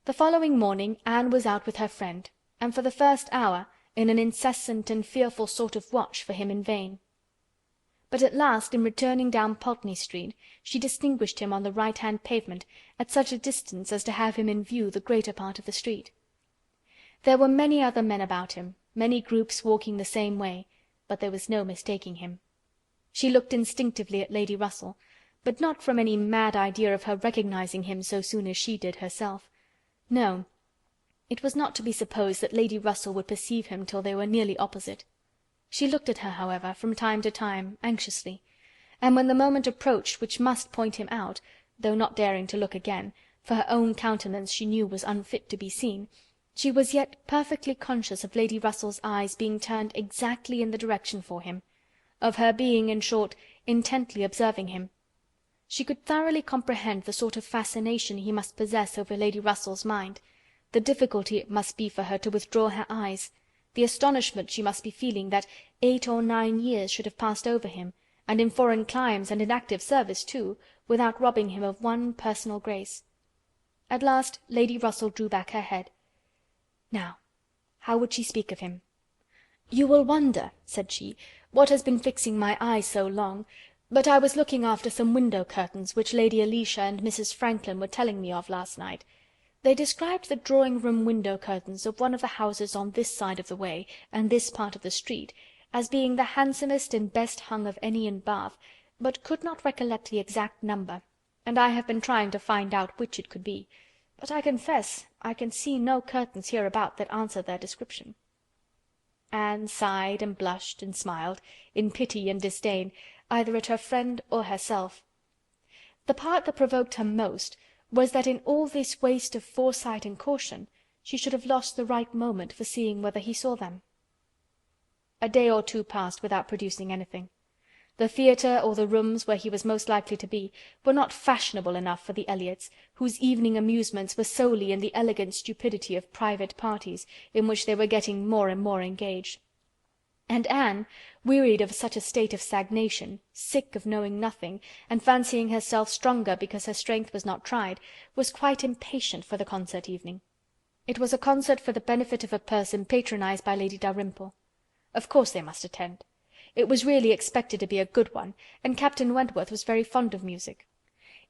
The following morning Anne was out with her friend, and for the first hour in an incessant and fearful sort of watch for him in vain. But at last, in returning down Pulteney Street, she distinguished him on the right-hand pavement, at such a distance as to have him in view the greater part of the street. There were many other men about him, many groups walking the same way, but there was no mistaking him. She looked instinctively at Lady Russell, but not from any mad idea of her recognizing him so soon as she did herself. No, it was not to be supposed that Lady Russell would perceive him till they were nearly opposite. She looked at her, however, from time to time, anxiously, and when the moment approached which must point him out, though not daring to look again, for her own countenance she knew was unfit to be seen, she was yet perfectly conscious of Lady Russell's eyes being turned exactly in the direction for him, of her being, in short, intently observing him. She could thoroughly comprehend the sort of fascination he must possess over Lady Russell's mind, the difficulty it must be for her to withdraw her eyes, the astonishment she must be feeling that 8 or 9 years should have passed over him, and in foreign climes and in active service too, without robbing him of one personal grace. At last Lady Russell drew back her head. "Now, How would she speak of him? "You will wonder," said she, "what has been fixing my eye so long, but I was looking after some window curtains which Lady Alicia and Mrs. Franklin were telling me of last night. They described the drawing-room window curtains of one of the houses on this side of the way and this part of the street as being the handsomest and best hung of any in Bath, but could not recollect the exact number, and I have been trying to find out which it could be, but I confess I can see no curtains hereabout that answer their description." Anne sighed and blushed and smiled, in pity and disdain, either at her friend or herself. The part that provoked her most was that in all this waste of foresight and caution she should have lost the right moment for seeing whether he saw them. A day or two passed without producing anything. The theatre or the rooms where he was most likely to be were not fashionable enough for the Elliots, whose evening amusements were solely in the elegant stupidity of private parties, in which they were getting more and more engaged. And Anne, wearied of such a state of stagnation, sick of knowing nothing, and fancying herself stronger because her strength was not tried, was quite impatient for the concert evening. It was a concert for the benefit of a person patronized by Lady Dalrymple. Of course they must attend. It was really expected to be a good one, and Captain Wentworth was very fond of music.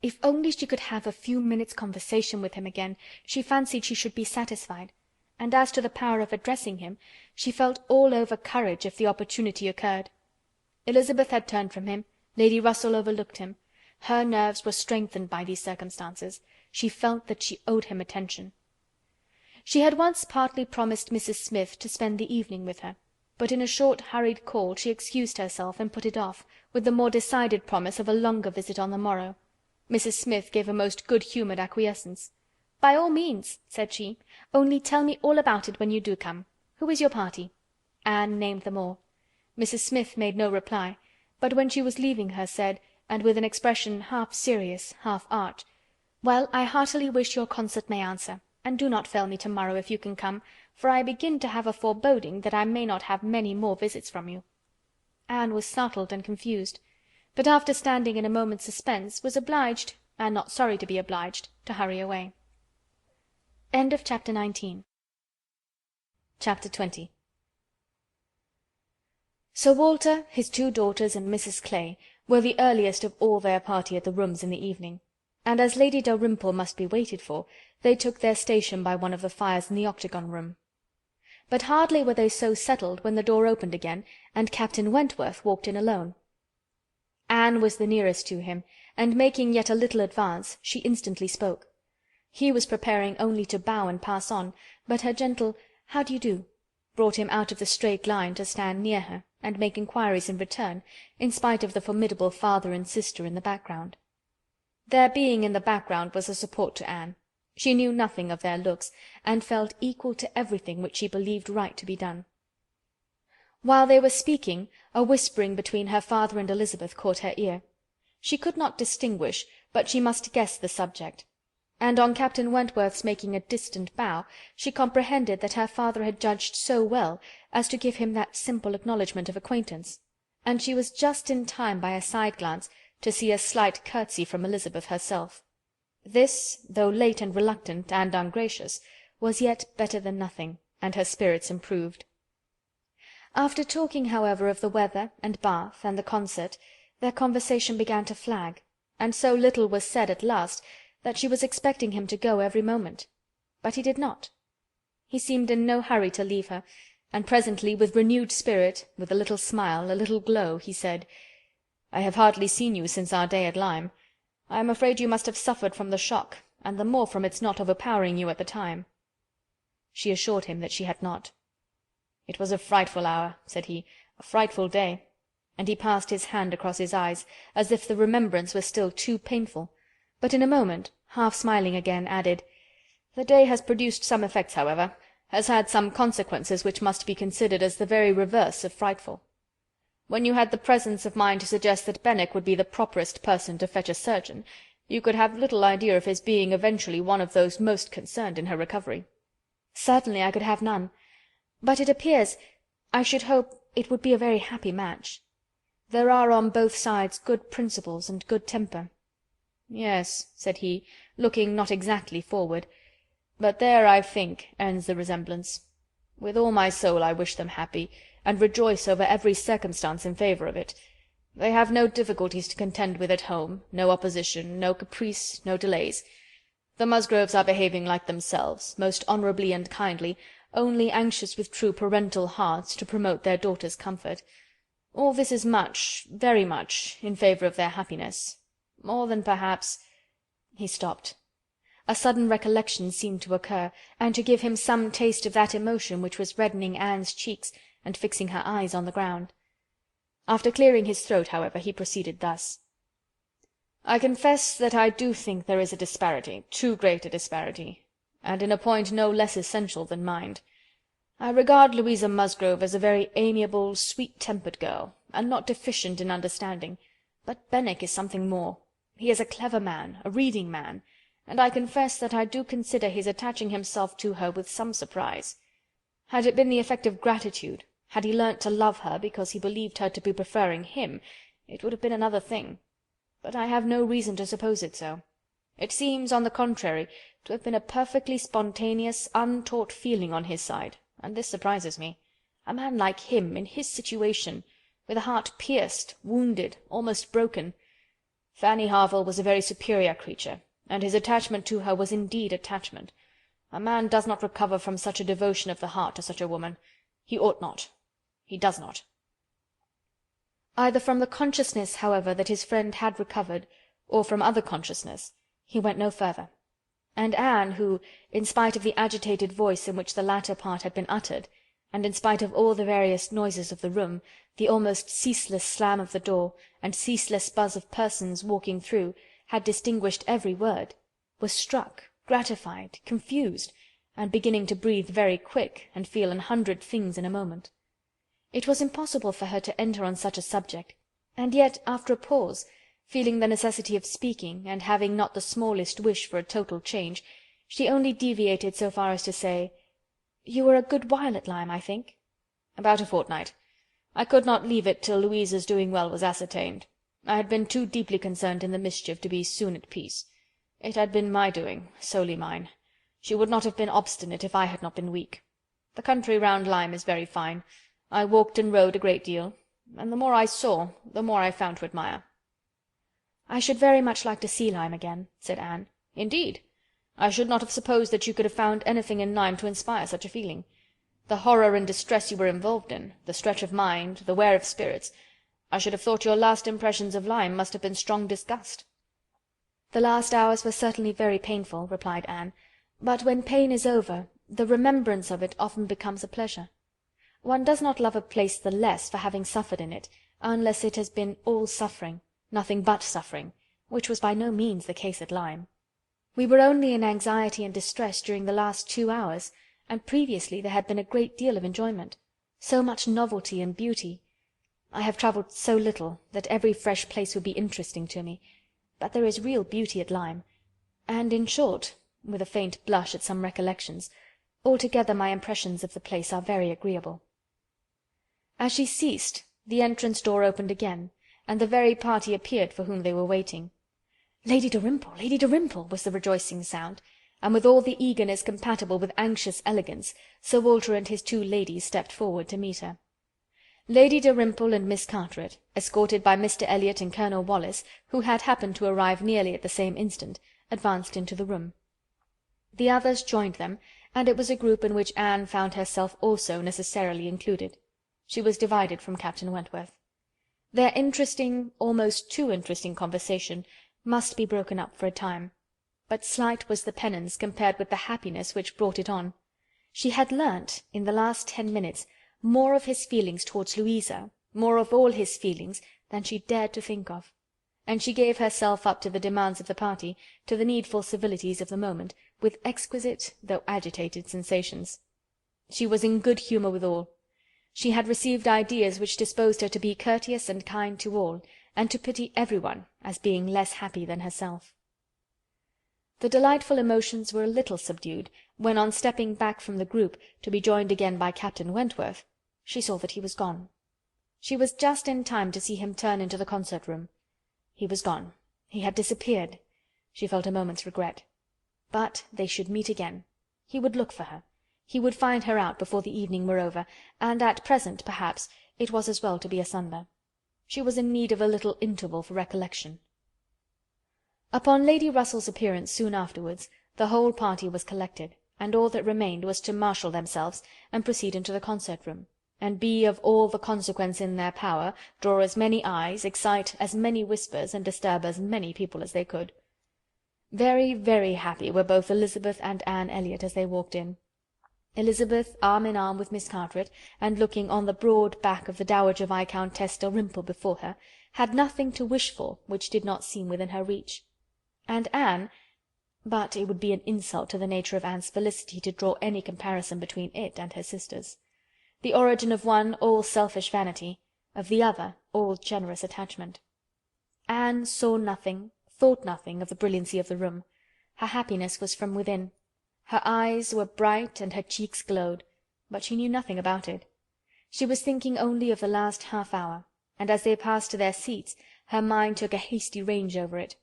If only she could have a few minutes' conversation with him again, she fancied she should be satisfied, and as to the power of addressing him, she felt all over courage if the opportunity occurred. Elizabeth had turned from him, Lady Russell overlooked him. Her nerves were strengthened by these circumstances. She felt that she owed him attention. She had once partly promised Mrs. Smith to spend the evening with her, but in a short hurried call she excused herself and put it off, with the more decided promise of a longer visit on the morrow. Mrs. Smith gave a most good-humoured acquiescence. "By all means," said she, "only tell me all about it when you do come. Who is your party?" Anne named them all. Mrs. Smith made no reply, but when she was leaving her said, and with an expression half serious, half arch, "Well, I heartily wish your concert may answer, and do not fail me to-morrow if you can come, for I begin to have a foreboding that I may not have many more visits from you." Anne was startled and confused, but after standing in a moment's suspense, was obliged, and not sorry to be obliged, to hurry away. Chapter 20. Sir Walter, his 2 daughters, and Mrs. Clay were the earliest of all their party at the rooms in the evening, and as Lady Dalrymple must be waited for, they took their station by one of the fires in the octagon room. But hardly were they so settled when the door opened again, and Captain Wentworth walked in alone. Anne was the nearest to him, and making yet a little advance, she instantly spoke. He was preparing only to bow and pass on, but her gentle "How do you do?" brought him out of the straight line to stand near her, and make inquiries in return, in spite of the formidable father and sister in the background. Their being in the background was a support to Anne. She knew nothing of their looks, and felt equal to everything which she believed right to be done. While they were speaking, a whispering between her father and Elizabeth caught her ear. She could not distinguish, but she must guess the subject, and on Captain Wentworth's making a distant bow, she comprehended that her father had judged so well as to give him that simple acknowledgment of acquaintance, and she was just in time by a side-glance to see a slight curtsy from Elizabeth herself. This, though late and reluctant and ungracious, was yet better than nothing, and her spirits improved. After talking, however, of the weather, and Bath, and the concert, their conversation began to flag, and so little was said at last that she was expecting him to go every moment. But he did not. He seemed in no hurry to leave her, and presently, with renewed spirit, with a little smile, a little glow, he said, "I have hardly seen you since our day at Lyme. I am afraid you must have suffered from the shock, and the more from its not overpowering you at the time." She assured him that she had not. "It was a frightful hour," said he, "a frightful day," and he passed his hand across his eyes, as if the remembrance were still too painful, but in a moment, half smiling again, added, "The day has produced some effects, however, has had some consequences which must be considered as the very reverse of frightful. When you had the presence of mind to suggest that Benwick would be the properest person to fetch a surgeon, you could have little idea of his being eventually one of those most concerned in her recovery." "Certainly I could have none. But it appears, I should hope, it would be a very happy match. There are on both sides good principles and good temper." "Yes," said he, looking not exactly forward, "but there, I think, ends the resemblance. With all my soul I wish them happy, and rejoice over every circumstance in favour of it. They have no difficulties to contend with at home, no opposition, no caprice, no delays. The Musgroves are behaving like themselves, most honourably and kindly, only anxious with true parental hearts to promote their daughter's comfort. All this is much, very much, in favour of their happiness. More than perhaps—" He stopped. A sudden recollection seemed to occur, and to give him some taste of that emotion which was reddening Anne's cheeks and fixing her eyes on the ground. After clearing his throat, however, he proceeded thus: "I confess that I do think there is a disparity, too great a disparity, and in a point no less essential than mind. I regard Louisa Musgrove as a very amiable, sweet-tempered girl, and not deficient in understanding, but Benwick is something more. He is a clever man, a reading man, and I confess that I do consider his attaching himself to her with some surprise. Had it been the effect of gratitude, had he learnt to love her because he believed her to be preferring him, it would have been another thing. But I have no reason to suppose it so. It seems, on the contrary, to have been a perfectly spontaneous, untaught feeling on his side, and this surprises me. A man like him, in his situation, with a heart pierced, wounded, almost broken. Fanny Harville was a very superior creature, and his attachment to her was indeed attachment. A man does not recover from such a devotion of the heart to such a woman. He ought not. He does not." Either from the consciousness, however, that his friend had recovered, or from other consciousness, he went no further; and Anne, who, in spite of the agitated voice in which the latter part had been uttered, and in spite of all the various noises of the room, the almost ceaseless slam of the door, and ceaseless buzz of persons walking through, had distinguished every word, was struck, gratified, confused, and beginning to breathe very quick, and feel 100 things in a moment. It was impossible for her to enter on such a subject, and yet, after a pause, feeling the necessity of speaking, and having not the smallest wish for a total change, she only deviated so far as to say, "You were a good while at Lyme, I think?" "About a fortnight. I could not leave it till Louisa's doing well was ascertained. I had been too deeply concerned in the mischief to be soon at peace. It had been my doing, solely mine. She would not have been obstinate if I had not been weak. The country round Lyme is very fine. I walked and rode a great deal, and the more I saw, the more I found to admire." "I should very much like to see Lyme again," said Anne. "Indeed! I should not have supposed that you could have found anything in Lyme to inspire such a feeling. The horror and distress you were involved in, the stretch of mind, the wear of spirits, I should have thought your last impressions of Lyme must have been strong disgust." "The last hours were certainly very painful," replied Anne, "but when pain is over, the remembrance of it often becomes a pleasure. One does not love a place the less for having suffered in it, unless it has been all suffering, nothing but suffering, which was by no means the case at Lyme. We were only in anxiety and distress during the last 2 hours, and previously there had been a great deal of enjoyment, so much novelty and beauty. I have travelled so little that every fresh place would be interesting to me, but there is real beauty at Lyme, and, in short," with a faint blush at some recollections, "altogether my impressions of the place are very agreeable." As she ceased, the entrance door opened again, and the very party appeared for whom they were waiting. "Lady Dalrymple! Lady Dalrymple!" was the rejoicing sound, and with all the eagerness compatible with anxious elegance, Sir Walter and his 2 ladies stepped forward to meet her. Lady Dalrymple and Miss Carteret, escorted by Mr. Elliot and Colonel Wallis, who had happened to arrive nearly at the same instant, advanced into the room. The others joined them, and it was a group in which Anne found herself also necessarily included. She was divided from Captain Wentworth. Their interesting, almost too interesting conversation must be broken up for a time, but slight was the penance compared with the happiness which brought it on. She had learnt, in the last 10 minutes, more of his feelings towards Louisa, more of all his feelings, than she dared to think of, and she gave herself up to the demands of the party, to the needful civilities of the moment, with exquisite though agitated sensations. She was in good humour with all. She had received ideas which disposed her to be courteous and kind to all, and to pity everyone as being less happy than herself. The delightful emotions were a little subdued, when, on stepping back from the group, to be joined again by Captain Wentworth, she saw that he was gone. She was just in time to see him turn into the concert-room. He was gone. He had disappeared. She felt a moment's regret. But they should meet again. He would look for her. He would find her out before the evening were over, and at present, perhaps, it was as well to be asunder. She was in need of a little interval for recollection. Upon Lady Russell's appearance soon afterwards, the whole party was collected, and all that remained was to marshal themselves, and proceed into the concert-room, and be of all the consequence in their power, draw as many eyes, excite as many whispers, and disturb as many people as they could. Very, very happy were both Elizabeth and Anne Elliot as they walked in. Elizabeth arm in arm with Miss Carteret, and looking on the broad back of the Dowager Viscountess Dalrymple before her, had nothing to wish for which did not seem within her reach. And Anne— but it would be an insult to the nature of Anne's felicity to draw any comparison between it and her sister's. The origin of one all selfish vanity, of the other all generous attachment. Anne saw nothing, thought nothing of the brilliancy of the room. Her happiness was from within. Her eyes were bright and her cheeks glowed, but she knew nothing about it. She was thinking only of the last half-hour, and as they passed to their seats, her mind took a hasty range over it.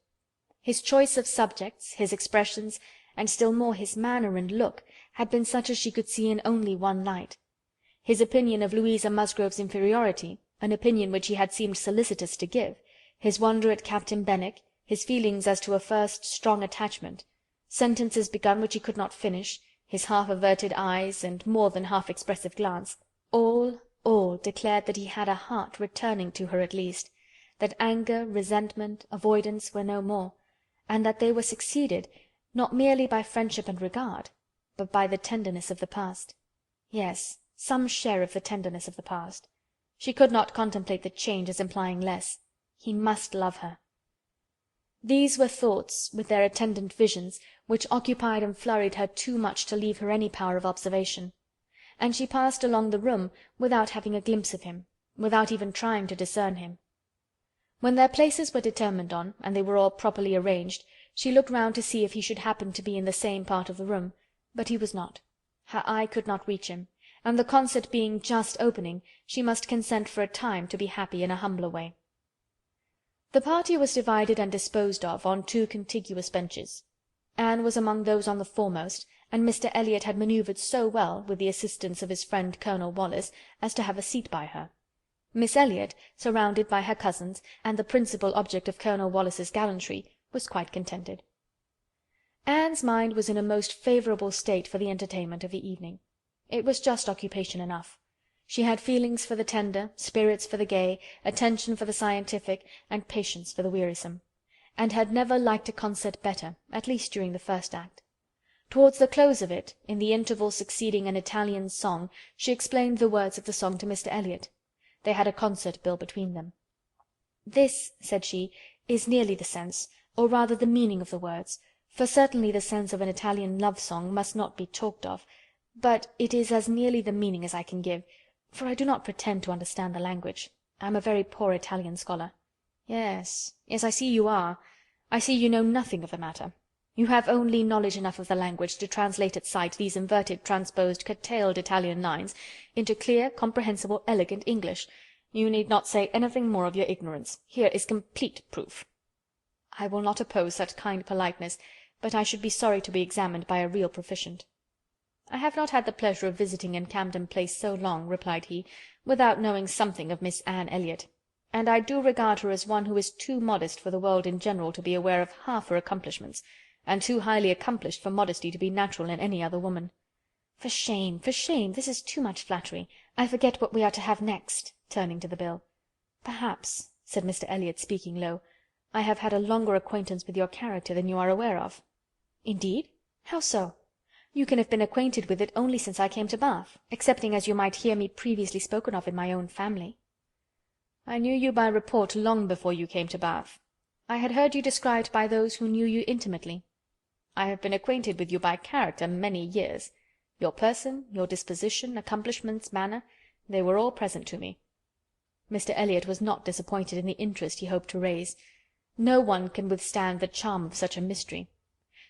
His choice of subjects, his expressions, and still more his manner and look, had been such as she could see in only one light. His opinion of Louisa Musgrove's inferiority, an opinion which he had seemed solicitous to give, his wonder at Captain Benwick, his feelings as to a first strong attachment, sentences begun which he could not finish, his half-averted eyes, and more than half-expressive glance, all declared that he had a heart returning to her at least, that anger, resentment, avoidance were no more, and that they were succeeded, not merely by friendship and regard, but by the tenderness of the past. Yes, some share of the tenderness of the past. She could not contemplate the change as implying less. He must love her. These were thoughts, with their attendant visions, which occupied and flurried her too much to leave her any power of observation, and she passed along the room without having a glimpse of him, without even trying to discern him. When their places were determined on, and they were all properly arranged, she looked round to see if he should happen to be in the same part of the room, but he was not. Her eye could not reach him, and the concert being just opening, she must consent for a time to be happy in a humbler way. The party was divided and disposed of on two contiguous benches. Anne was among those on the foremost, and Mr. Elliot had manoeuvred so well, with the assistance of his friend Colonel Wallis, as to have a seat by her. Miss Elliot, surrounded by her cousins, and the principal object of Colonel Wallis's gallantry, was quite contented. Anne's mind was in a most favourable state for the entertainment of the evening. It was just occupation enough. She had feelings for the tender, spirits for the gay, attention for the scientific, and patience for the wearisome, and had never liked a concert better, at least during the first act. Towards the close of it, in the interval succeeding an Italian song, she explained the words of the song to Mr. Elliot. They had a concert bill between them. "This," said she, "is nearly the sense, or rather the meaning of the words, for certainly the sense of an Italian love song must not be talked of, but it is as nearly the meaning as I can give, for I do not pretend to understand the language. I am a very poor Italian scholar." "Yes, I see you are. I see you know nothing of the matter. You have only knowledge enough of the language to translate at sight these inverted, transposed, curtailed Italian lines into clear, comprehensible, elegant English. You need not say anything more of your ignorance. Here is complete proof." "I will not oppose such kind politeness, but I should be sorry to be examined by a real proficient." "I have not had the pleasure of visiting in Camden Place so long," replied he, "without knowing something of Miss Anne Elliot, and I do regard her as one who is too modest for the world in general to be aware of half her accomplishments, and too highly accomplished for modesty to be natural in any other woman." For shame, this is too much flattery. I forget what we are to have next," turning to the bill. "Perhaps," said Mr. Elliot, speaking low, "I have had a longer acquaintance with your character than you are aware of." "Indeed? How so? You can have been acquainted with it only since I came to Bath, excepting as you might hear me previously spoken of in my own family." "I knew you by report long before you came to Bath. I had heard you described by those who knew you intimately. I have been acquainted with you by character many years. Your person, your disposition, accomplishments, manner, they were all present to me." Mr. Elliot was not disappointed in the interest he hoped to raise. No one can withstand the charm of such a mystery.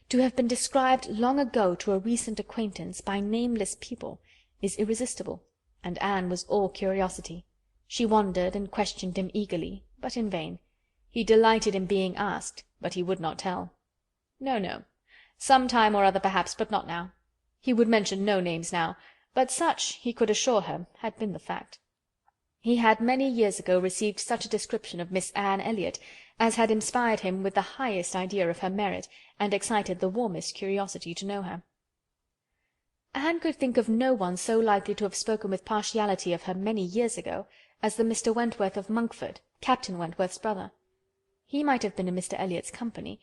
To have been described long ago to a recent acquaintance by nameless people is irresistible, and Anne was all curiosity. She wondered and questioned him eagerly, but in vain. He delighted in being asked, but he would not tell. "No, no. Some time or other perhaps, but not now. He would mention no names now, but such, he could assure her, had been the fact. He had many years ago received such a description of Miss Anne Elliot as had inspired him with the highest idea of her merit, and excited the warmest curiosity to know her. Anne could think of no one so likely to have spoken with partiality of her many years ago as the Mr. Wentworth of Monkford, Captain Wentworth's brother. He might have been in Mr. Elliot's company,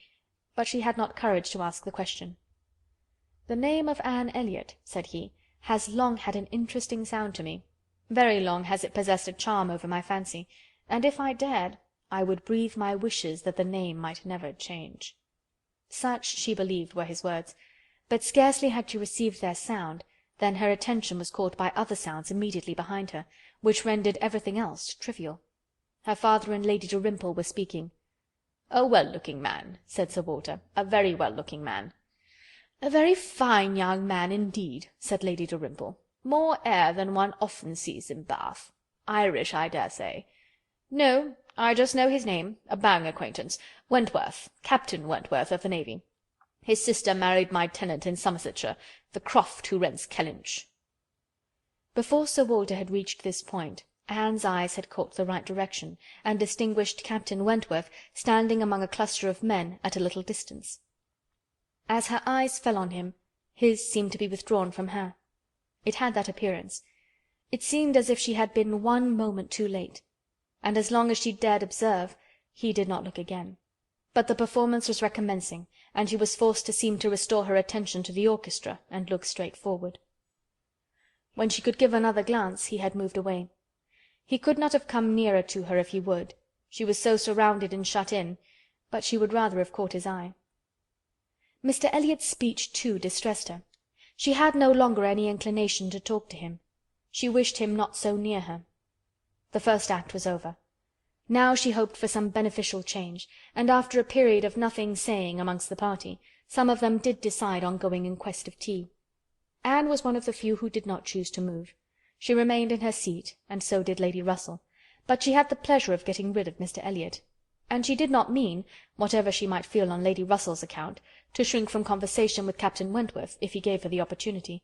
but she had not courage to ask the question. "The name of Anne Elliot," said he, "has long had an interesting sound to me. Very long has it possessed a charm over my fancy, and if I dared, I would breathe my wishes that the name might never change." Such, she believed, were his words, but scarcely had she received their sound than her attention was caught by other sounds immediately behind her, which rendered everything else trivial. Her father and Lady Dalrymple were speaking. "A well-looking man," said Sir Walter, "a very well-looking man." "A very fine young man indeed," said Lady Dalrymple. "More air than one often sees in Bath. Irish, I dare say." "No, I just know his name, a bang acquaintance. Wentworth, Captain Wentworth of the navy. His sister married my tenant in Somersetshire, the Croft who rents Kellinch." Before Sir Walter had reached this point, Anne's eyes had caught the right direction, and distinguished Captain Wentworth standing among a cluster of men at a little distance. As her eyes fell on him, his seemed to be withdrawn from her. It had that appearance. It seemed as if she had been one moment too late, and as long as she dared observe, he did not look again. But the performance was recommencing, and she was forced to seem to restore her attention to the orchestra and look straight forward. When she could give another glance, he had moved away. He could not have come nearer to her if he would. She was so surrounded and shut in, but she would rather have caught his eye. Mr. Elliot's speech, too, distressed her. She had no longer any inclination to talk to him. She wished him not so near her. The first act was over. Now she hoped for some beneficial change, and after a period of nothing saying amongst the party, some of them did decide on going in quest of tea. Anne was one of the few who did not choose to move. She remained in her seat, and so did Lady Russell, but she had the pleasure of getting rid of Mr. Elliot, and she did not mean, whatever she might feel on Lady Russell's account, to shrink from conversation with Captain Wentworth if he gave her the opportunity.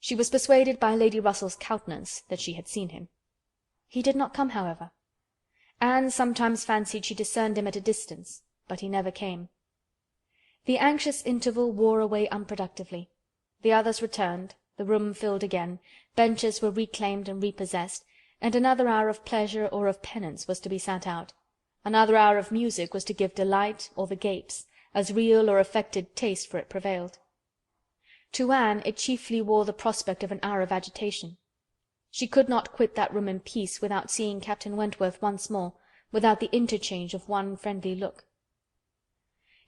She was persuaded by Lady Russell's countenance that she had seen him. He did not come, however. Anne sometimes fancied she discerned him at a distance, but he never came. The anxious interval wore away unproductively. The others returned, the room filled again, benches were reclaimed and repossessed, and another hour of pleasure or of penance was to be sat out. Another hour of music was to give delight or the gapes, as real or affected taste for it prevailed. To Anne it chiefly wore the prospect of an hour of agitation. She could not quit that room in peace without seeing Captain Wentworth once more, without the interchange of one friendly look.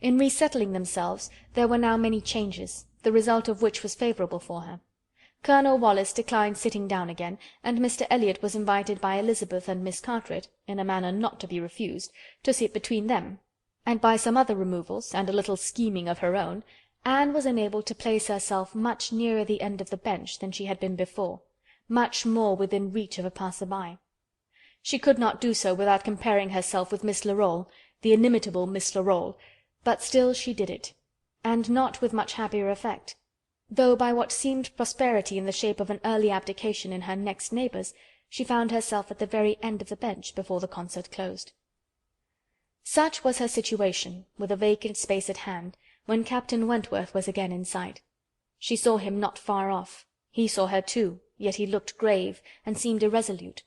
In resettling themselves, there were now many changes, the result of which was favourable for her. Colonel Wallis declined sitting down again, and Mr. Elliot was invited by Elizabeth and Miss Carteret, in a manner not to be refused, to sit between them, and by some other removals, and a little scheming of her own, Anne was enabled to place herself much nearer the end of the bench than she had been before, much more within reach of a passer-by. She could not do so without comparing herself with Miss Larolles, the inimitable Miss Larolles, but still she did it, and not with much happier effect, though by what seemed prosperity in the shape of an early abdication in her next neighbours, she found herself at the very end of the bench before the concert closed. Such was her situation, with a vacant space at hand, when Captain Wentworth was again in sight. She saw him not far off. He saw her too, yet he looked grave, and seemed irresolute,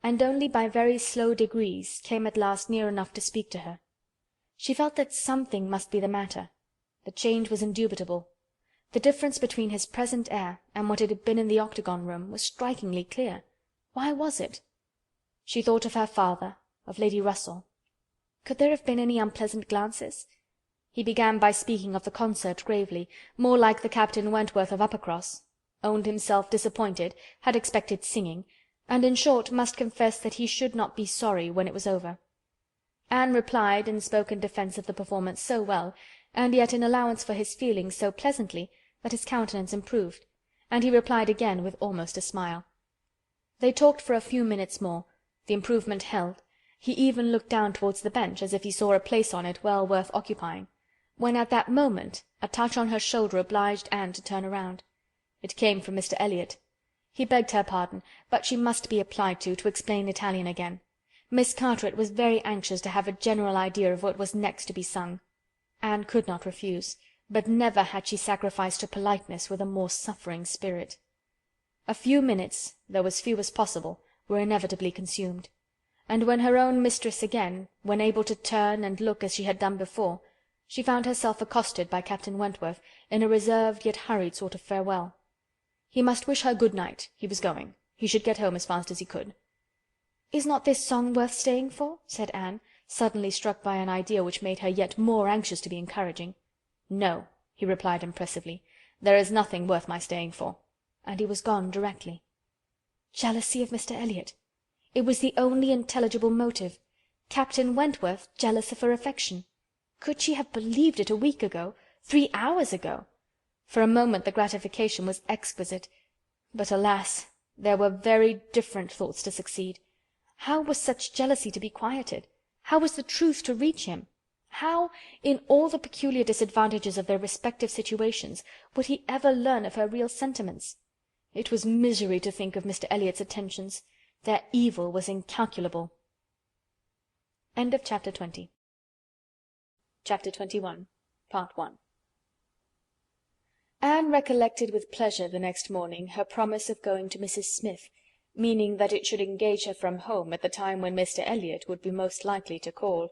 and only by very slow degrees came at last near enough to speak to her. She felt that something must be the matter. The change was indubitable. The difference between his present air and what it had been in the octagon room was strikingly clear. Why was it? She thought of her father, of Lady Russell. Could there have been any unpleasant glances? He began by speaking of the concert gravely, more like the Captain Wentworth of Uppercross, owned himself disappointed, had expected singing, and in short must confess that he should not be sorry when it was over. Anne replied and spoke in defence of the performance so well, and yet in allowance for his feelings so pleasantly, that his countenance improved, and he replied again with almost a smile. They talked for a few minutes more. The improvement held. He even looked down towards the bench, as if he saw a place on it well worth occupying, when at that moment a touch on her shoulder obliged Anne to turn round. It came from Mr. Elliot. He begged her pardon, but she must be applied to explain Italian again. Miss Carteret was very anxious to have a general idea of what was next to be sung. Anne could not refuse, but never had she sacrificed to politeness with a more suffering spirit. A few minutes, though as few as possible, were inevitably consumed, and when her own mistress again, when able to turn and look as she had done before, she found herself accosted by Captain Wentworth in a reserved yet hurried sort of farewell. He must wish her good night. He was going. He should get home as fast as he could. "Is not this song worth staying for?" said Anne, suddenly struck by an idea which made her yet more anxious to be encouraging. "No," he replied impressively. "There is nothing worth my staying for." And he was gone directly. Jealousy of Mr. Elliot! It was the only intelligible motive. Captain Wentworth jealous of her affection! Could she have believed it a week ago? 3 hours ago? For a moment the gratification was exquisite. But alas! there were very different thoughts to succeed. How was such jealousy to be quieted? How was the truth to reach him? How, in all the peculiar disadvantages of their respective situations, would he ever learn of her real sentiments? It was misery to think of Mr. Elliot's attentions. Their evil was incalculable. End of Chapter 20. Chapter 21. Part 1. Anne recollected with pleasure the next morning her promise of going to Mrs. Smith, meaning that it should engage her from home at the time when Mr. Elliot would be most likely to call,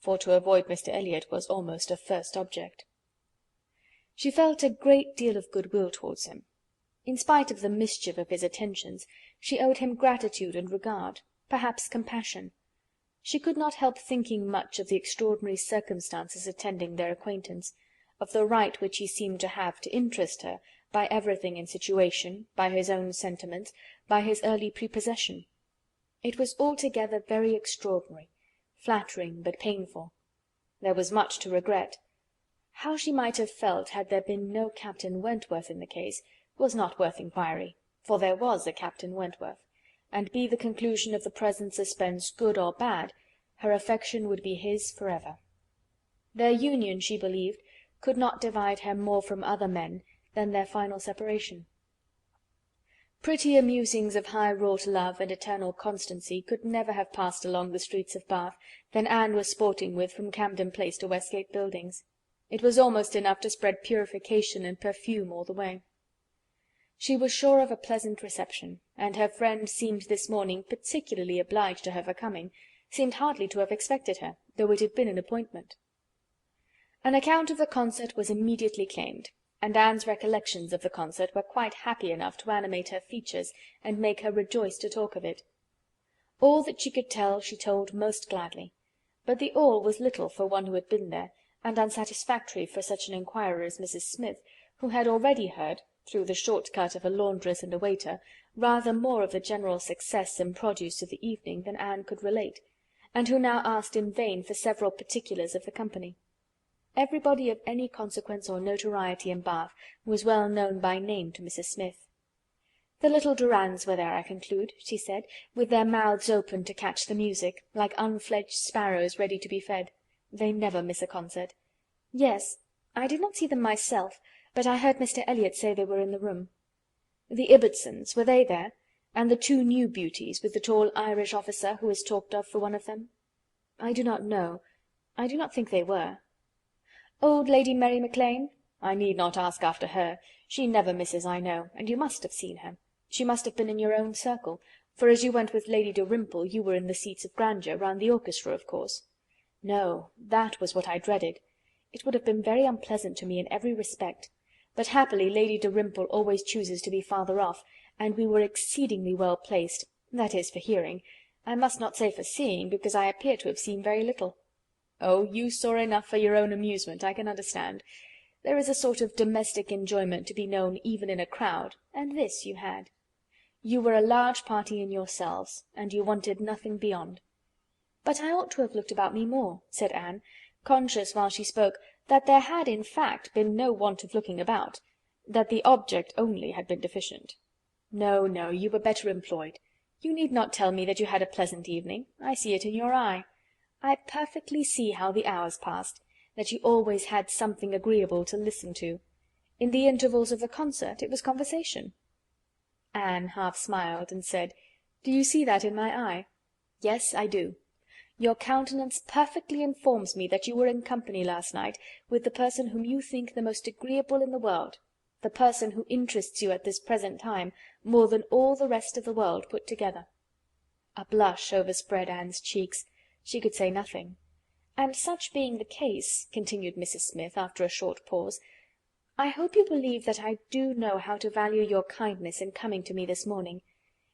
for to avoid Mr. Elliot was almost her first object. She felt a great deal of goodwill towards him. In spite of the mischief of his attentions, she owed him gratitude and regard, perhaps compassion. She could not help thinking much of the extraordinary circumstances attending their acquaintance, of the right which he seemed to have to interest her, by everything in situation, by his own sentiments, by his early prepossession. It was altogether very extraordinary, flattering but painful. There was much to regret. How she might have felt had there been no Captain Wentworth in the case was not worth inquiry, for there was a Captain Wentworth, and be the conclusion of the present suspense good or bad, her affection would be his for ever. Their union, she believed, could not divide her more from other men than their final separation. Prettier musings of high-wrought love and eternal constancy could never have passed along the streets of Bath than Anne was sporting with from Camden Place to Westgate Buildings. It was almost enough to spread purification and perfume all the way. She was sure of a pleasant reception, and her friend seemed this morning particularly obliged to her for coming, seemed hardly to have expected her, though it had been an appointment. An account of the concert was immediately claimed, and Anne's recollections of the concert were quite happy enough to animate her features and make her rejoice to talk of it. All that she could tell she told most gladly, but the all was little for one who had been there, and unsatisfactory for such an inquirer as Mrs. Smith, who had already heard, through the short-cut of a laundress and a waiter, rather more of the general success and produce of the evening than Anne could relate, and who now asked in vain for several particulars of the company. Everybody of any consequence or notoriety in Bath was well known by name to Mrs. Smith. "The little Durans were there, I conclude," she said, "with their mouths open to catch the music, like unfledged sparrows ready to be fed. They never miss a concert." "Yes, I did not see them myself, but I heard Mr. Elliot say they were in the room." "The Ibbotsons, were they there? And the 2 new beauties, with the tall Irish officer who is talked of for one of them?" "I do not know. I do not think they were." "Old Lady Mary Maclane?" "I need not ask after her. She never misses, I know, and you must have seen her. She must have been in your own circle, for as you went with Lady Dalrymple you were in the seats of grandeur, round the orchestra, of course." "No, that was what I dreaded. It would have been very unpleasant to me in every respect, but happily Lady Dalrymple always chooses to be farther off, and we were exceedingly well placed, that is, for hearing. I must not say for seeing, because I appear to have seen very little." "Oh, you saw enough for your own amusement, I can understand. There is a sort of domestic enjoyment to be known even in a crowd, and this you had. You were a large party in yourselves, and you wanted nothing beyond." "But I ought to have looked about me more," said Anne, conscious while she spoke that there had in fact been no want of looking about, that the object only had been deficient. "No, no, you were better employed. You need not tell me that you had a pleasant evening. I see it in your eye. I perfectly see how the hours passed, that you always had something agreeable to listen to. In the intervals of the concert it was conversation." Anne half smiled, and said, "Do you see that in my eye?" "Yes, I do. Your countenance perfectly informs me that you were in company last night with the person whom you think the most agreeable in the world, the person who interests you at this present time more than all the rest of the world put together." A blush overspread Anne's cheeks. She could say nothing. "And such being the case," continued Mrs. Smith, after a short pause, "I hope you believe that I do know how to value your kindness in coming to me this morning.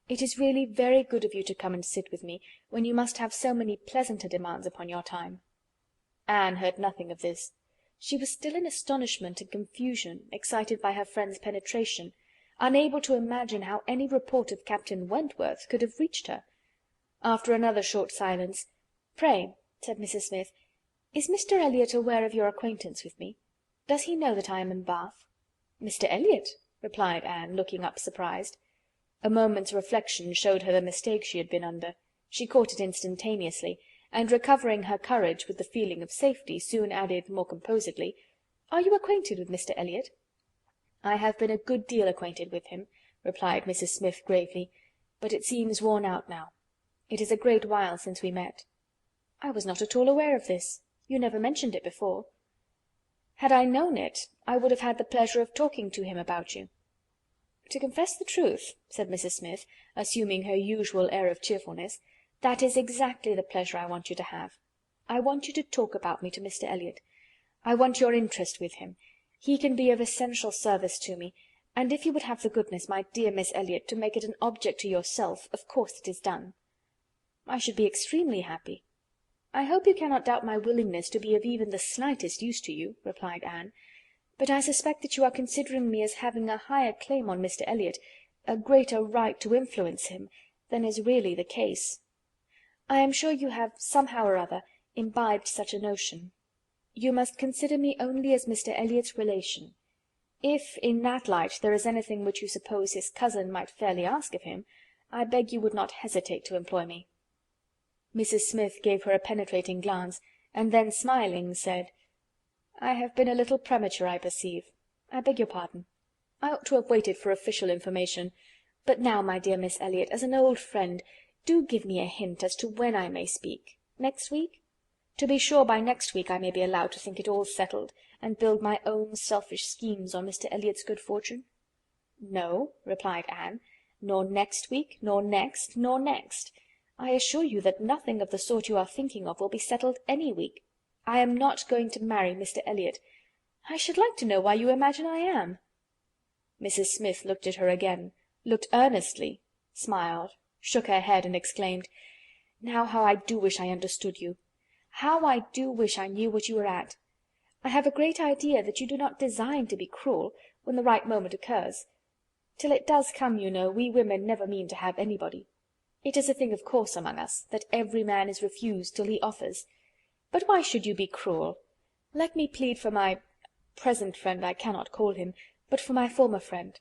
It is really very good of you to come and sit with me, when you must have so many pleasanter demands upon your time." Anne heard nothing of this. She was still in astonishment and confusion, excited by her friend's penetration, unable to imagine how any report of Captain Wentworth could have reached her. After another short silence, "Pray," said Mrs. Smith, "is Mr. Elliot aware of your acquaintance with me? Does he know that I am in Bath?" "Mr. Elliot?" replied Anne, looking up surprised. A moment's reflection showed her the mistake she had been under. She caught it instantaneously, and recovering her courage with the feeling of safety, soon added more composedly, "Are you acquainted with Mr. Elliot?" "I have been a good deal acquainted with him," replied Mrs. Smith gravely, "but it seems worn out now. It is a great while since we met." "I was not at all aware of this. You never mentioned it before." "Had I known it, I would have had the pleasure of talking to him about you." "To confess the truth," said Mrs. Smith, assuming her usual air of cheerfulness, "that is exactly the pleasure I want you to have. I want you to talk about me to Mr. Elliot. I want your interest with him. He can be of essential service to me, and if you would have the goodness, my dear Miss Elliot, to make it an object to yourself, of course it is done." "I should be extremely happy." "I hope you cannot doubt my willingness to be of even the slightest use to you," replied Anne. "But I suspect that you are considering me as having a higher claim on Mr. Elliot, a greater right to influence him, than is really the case. I am sure you have, somehow or other, imbibed such a notion. You must consider me only as Mr. Elliot's relation. If, in that light, there is anything which you suppose his cousin might fairly ask of him, I beg you would not hesitate to employ me." Mrs. Smith gave her a penetrating glance, and then, smiling, said, "I have been a little premature, I perceive. I beg your pardon. I ought to have waited for official information. But now, my dear Miss Elliot, as an old friend, do give me a hint as to when I may speak. Next week? To be sure, by next week I may be allowed to think it all settled, and build my own selfish schemes on Mr. Elliot's good fortune." "No," replied Anne, "nor next week, nor next, nor next. I assure you that nothing of the sort you are thinking of will be settled any week. I am not going to marry Mr. Elliot. I should like to know why you imagine I am." Mrs. Smith looked at her again, looked earnestly, smiled, shook her head, and exclaimed, "Now how I do wish I understood you! How I do wish I knew what you were at! I have a great idea that you do not design to be cruel, when the right moment occurs. Till it does come, you know, we women never mean to have anybody. It is a thing of course among us, that every man is refused till he offers. But why should you be cruel? Let me plead for my present friend I cannot call him, but for my former friend.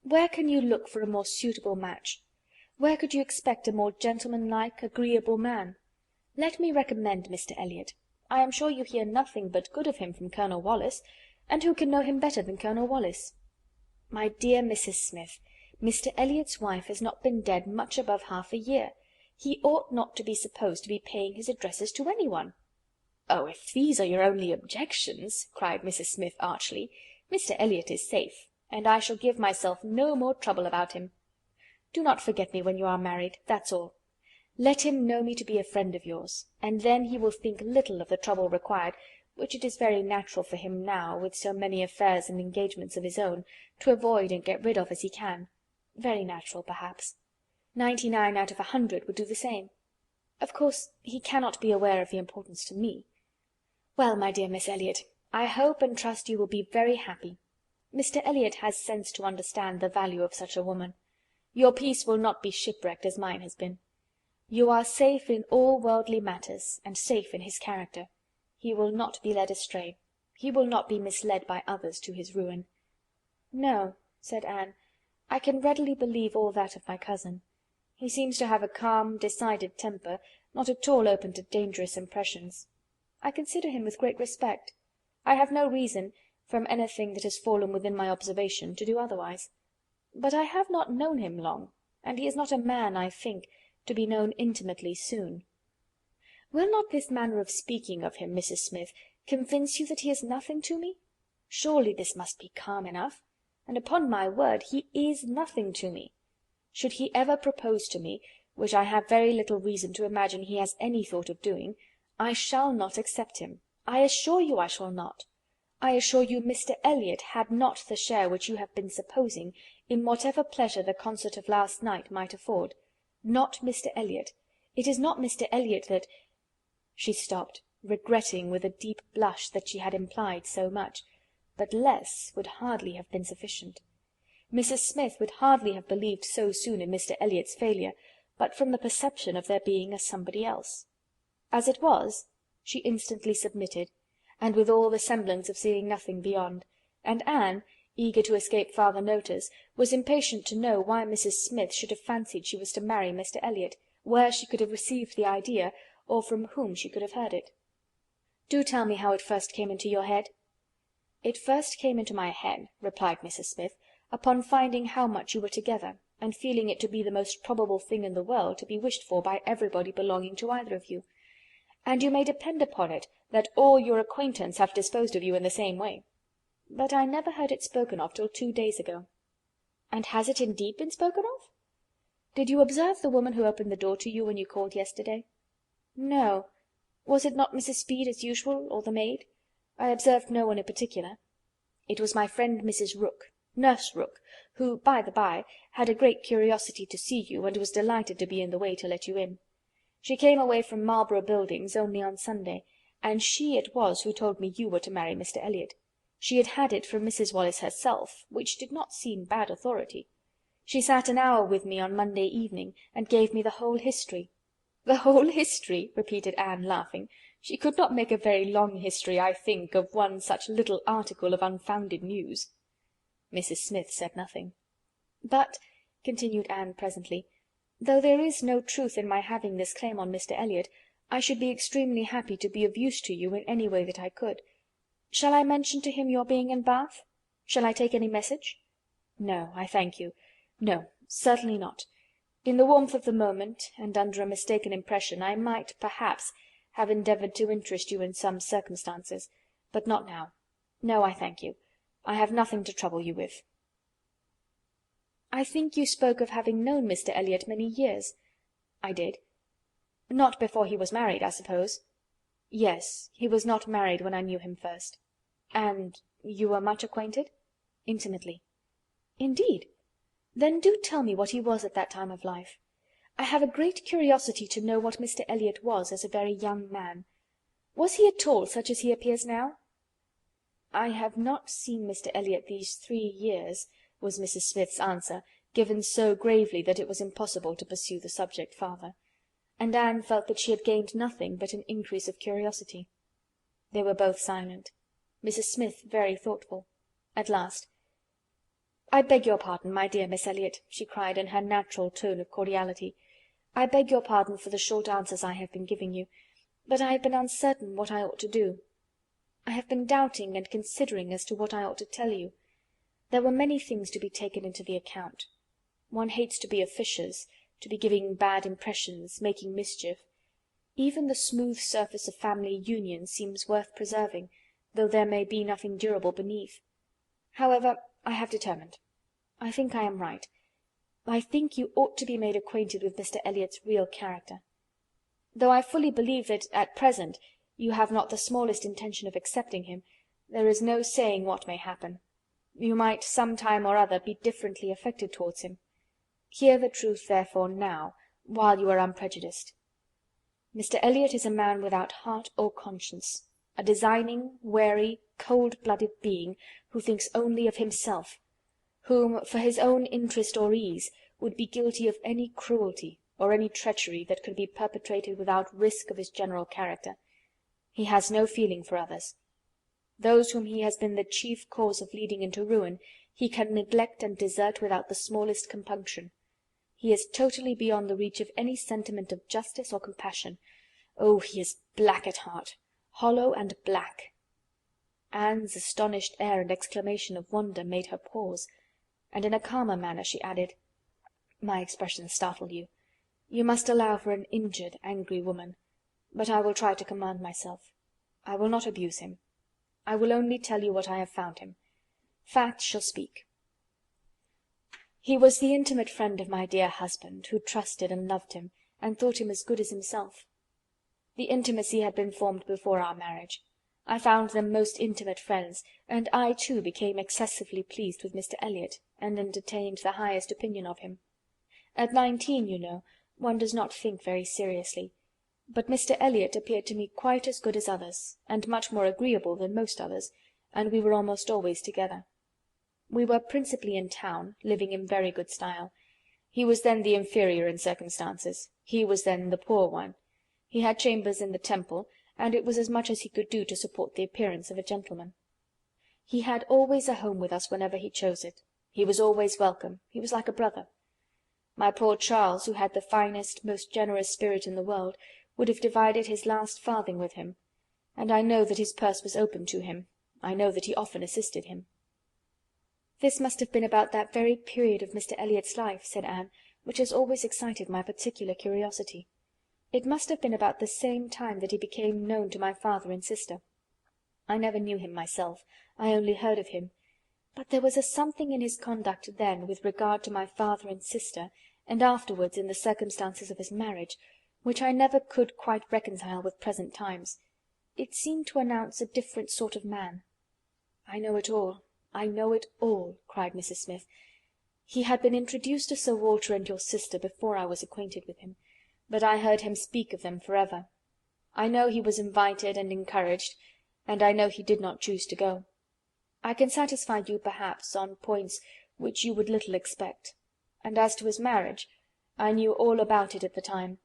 Where can you look for a more suitable match? Where could you expect a more gentlemanlike, agreeable man? Let me recommend Mr. Elliot. I am sure you hear nothing but good of him from Colonel Wallis, and who can know him better than Colonel Wallis? My dear Mrs. Smith, Mr. Elliot's wife has not been dead much above half a year. He ought not to be supposed to be paying his addresses to any one." "Oh, if these are your only objections," cried Mrs. Smith archly, "Mr. Elliot is safe, and I shall give myself no more trouble about him. Do not forget me when you are married, that's all. Let him know me to be a friend of yours, and then he will think little of the trouble required, which it is very natural for him now, with so many affairs and engagements of his own, to avoid and get rid of as he can. Very natural, perhaps. 99 out of 100 would do the same. Of course, he cannot be aware of the importance to me. Well, my dear Miss Elliot, I hope and trust you will be very happy. Mr. Elliot has sense to understand the value of such a woman. Your peace will not be shipwrecked as mine has been. You are safe in all worldly matters, and safe in his character. He will not be led astray. He will not be misled by others to his ruin." "No," said Anne, "I can readily believe all that of my cousin. He seems to have a calm, decided temper, not at all open to dangerous impressions. I consider him with great respect. I have no reason, from anything that has fallen within my observation, to do otherwise. But I have not known him long, and he is not a man, I think, to be known intimately soon. Will not this manner of speaking of him, Mrs. Smith, convince you that he is nothing to me? Surely this must be calm enough, and upon my word he is nothing to me. Should he ever propose to me, which I have very little reason to imagine he has any thought of doing, I shall not accept him. I assure you I shall not. I assure you Mr. Elliot had not the share which you have been supposing in whatever pleasure the concert of last night might afford. Not Mr. Elliot. It is not Mr. Elliot that—" She stopped, regretting with a deep blush that she had implied so much, but less would hardly have been sufficient. Mrs. Smith would hardly have believed so soon in Mr. Elliot's failure, but from the perception of there being a somebody else. As it was, she instantly submitted, and with all the semblance of seeing nothing beyond, and Anne, eager to escape farther notice, was impatient to know why Mrs. Smith should have fancied she was to marry Mr. Elliot, where she could have received the idea, or from whom she could have heard it. "Do tell me how it first came into your head." "It first came into my head," replied Mrs. Smith, "upon finding how much you were together, and feeling it to be the most probable thing in the world to be wished for by everybody belonging to either of you. And you may depend upon it that all your acquaintance have disposed of you in the same way. But I never heard it spoken of till 2 days ago." "And has it indeed been spoken of? Did you observe the woman who opened the door to you when you called yesterday?" "No. Was it not Mrs. Speed as usual, or the maid? I observed no one in particular." "It was my friend Mrs. Rooke, Nurse Rooke, who, by the by, had a great curiosity to see you, and was delighted to be in the way to let you in. She came away from Marlborough Buildings only on Sunday, and she it was who told me you were to marry Mr. Elliot. She had had it from Mrs. Wallis herself, which did not seem bad authority. She sat an hour with me on Monday evening, and gave me the whole history." "The whole history?" repeated Anne, laughing. "She could not make a very long history, I think, of one such little article of unfounded news." Mrs. Smith said nothing. "But," continued Anne presently, "though there is no truth in my having this claim on Mr. Elliot, I should be extremely happy to be of use to you in any way that I could. Shall I mention to him your being in Bath? Shall I take any message?" "No, I thank you. No, certainly not. In the warmth of the moment, and under a mistaken impression, I might, perhaps, have endeavoured to interest you in some circumstances, but not now. No, I thank you. I have nothing to trouble you with." "I think you spoke of having known Mr. Elliot many years." "I did." "Not before he was married, I suppose?" "Yes, he was not married when I knew him first." "And you were much acquainted?" "Intimately." "Indeed? Then do tell me what he was at that time of life. I have a great curiosity to know what Mr. Elliot was as a very young man. Was he at all such as he appears now?" "I have not seen Mr. Elliot these 3 years," was Mrs. Smith's answer, given so gravely that it was impossible to pursue the subject farther, and Anne felt that she had gained nothing but an increase of curiosity. They were both silent. Mrs. Smith very thoughtful. At last, "I beg your pardon, my dear Miss Elliot," she cried in her natural tone of cordiality. "I beg your pardon for the short answers I have been giving you, but I have been uncertain what I ought to do. I have been doubting and considering as to what I ought to tell you. There were many things to be taken into the account. One hates to be officious, to be giving bad impressions, making mischief. Even the smooth surface of family union seems worth preserving, though there may be nothing durable beneath. However, I have determined. I think I am right. I think you ought to be made acquainted with Mr. Elliot's real character. Though I fully believe that, at present, you have not the smallest intention of accepting him, there is no saying what may happen. You might some time or other be differently affected towards him. Hear the truth, therefore, now, while you are unprejudiced. Mr. Elliot is a man without heart or conscience, a designing, wary, cold-blooded being, who thinks only of himself, whom, for his own interest or ease, would be guilty of any cruelty or any treachery that could be perpetrated without risk of his general character. He has no feeling for others. Those whom he has been the chief cause of leading into ruin, he can neglect and desert without the smallest compunction. He is totally beyond the reach of any sentiment of justice or compassion. Oh, he is black at heart, hollow and black." Anne's astonished air and exclamation of wonder made her pause, and in a calmer manner she added, "My expression startled you. You must allow for an injured, angry woman. But I will try to command myself. I will not abuse him. I will only tell you what I have found him. Facts shall speak. He was the intimate friend of my dear husband, who trusted and loved him, and thought him as good as himself. The intimacy had been formed before our marriage. I found them most intimate friends, and I too became excessively pleased with Mr. Elliot, and entertained the highest opinion of him. At 19, you know, one does not think very seriously, but Mr. Elliot appeared to me quite as good as others, and much more agreeable than most others, and we were almost always together. We were principally in town, living in very good style. He was then the inferior in circumstances, he was then the poor one. He had chambers in the Temple, and it was as much as he could do to support the appearance of a gentleman. He had always a home with us whenever he chose it. He was always welcome. He was like a brother. My poor Charles, who had the finest, most generous spirit in the world, would have divided his last farthing with him, and I know that his purse was open to him. I know that he often assisted him." "This must have been about that very period of Mr. Elliot's life," said Anne, "which has always excited my particular curiosity. It must have been about the same time that he became known to my father and sister. I never knew him myself, I only heard of him, but there was a something in his conduct then with regard to my father and sister, and afterwards in the circumstances of his marriage, which I never could quite reconcile with present times. It seemed to announce a different sort of man." "I know it all, I know it all," cried Mrs. Smith. "He had been introduced to Sir Walter and your sister before I was acquainted with him, but I heard him speak of them forever. I know he was invited and encouraged, and I know he did not choose to go. I can satisfy you, perhaps, on points which you would little expect, and as to his marriage, I knew all about it at the time.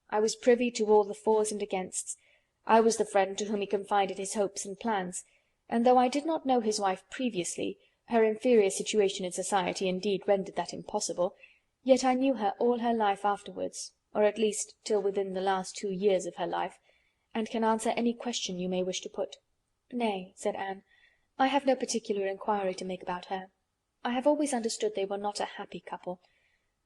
I was privy to all the fors and againsts. I was the friend to whom he confided his hopes and plans, and though I did not know his wife previously, her inferior situation in society indeed rendered that impossible, yet I knew her all her life afterwards, or at least till within the last 2 years of her life, and can answer any question you may wish to put." "Nay," said Anne, "I have no particular inquiry to make about her. I have always understood they were not a happy couple.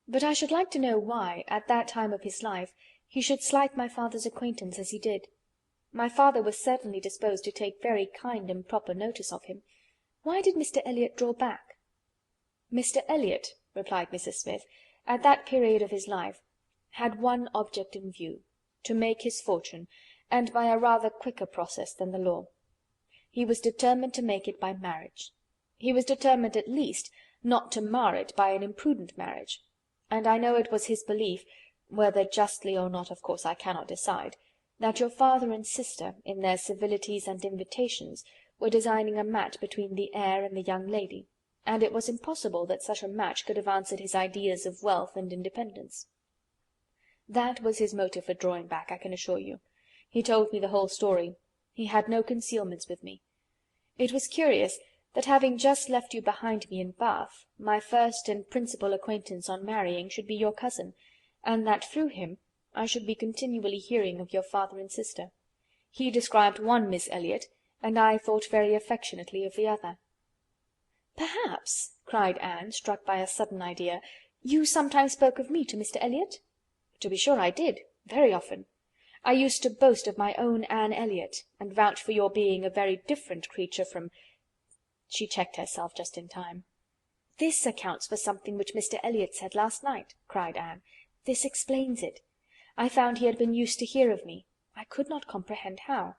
But I should like to know why, at that time of his life, he should slight my father's acquaintance as he did. My father was certainly disposed to take very kind and proper notice of him. Why did Mr. Elliot draw back?" "Mr. Elliot," replied Mrs. Smith, "at that period of his life, had one object in view, to make his fortune, and by a rather quicker process than the law. He was determined to make it by marriage. He was determined, at least, not to mar it by an imprudent marriage, and I know it was his belief, whether justly or not of course I cannot decide, that your father and sister, in their civilities and invitations, were designing a match between the heir and the young lady, and it was impossible that such a match could have answered his ideas of wealth and independence. That was his motive for drawing back, I can assure you. He told me the whole story. He had no concealments with me. It was curious that, having just left you behind me in Bath, my first and principal acquaintance on marrying should be your cousin, and that through him I should be continually hearing of your father and sister. He described one Miss Elliot, and I thought very affectionately of the other." "Perhaps," cried Anne, struck by a sudden idea, "you sometimes spoke of me to Mr. Elliot?" "To be sure I did, very often. I used to boast of my own Anne Elliot, and vouch for your being a very different creature from—" She checked herself just in time. "This accounts for something which Mr. Elliot said last night," cried Anne. "This explains it. I found he had been used to hear of me. I could not comprehend how.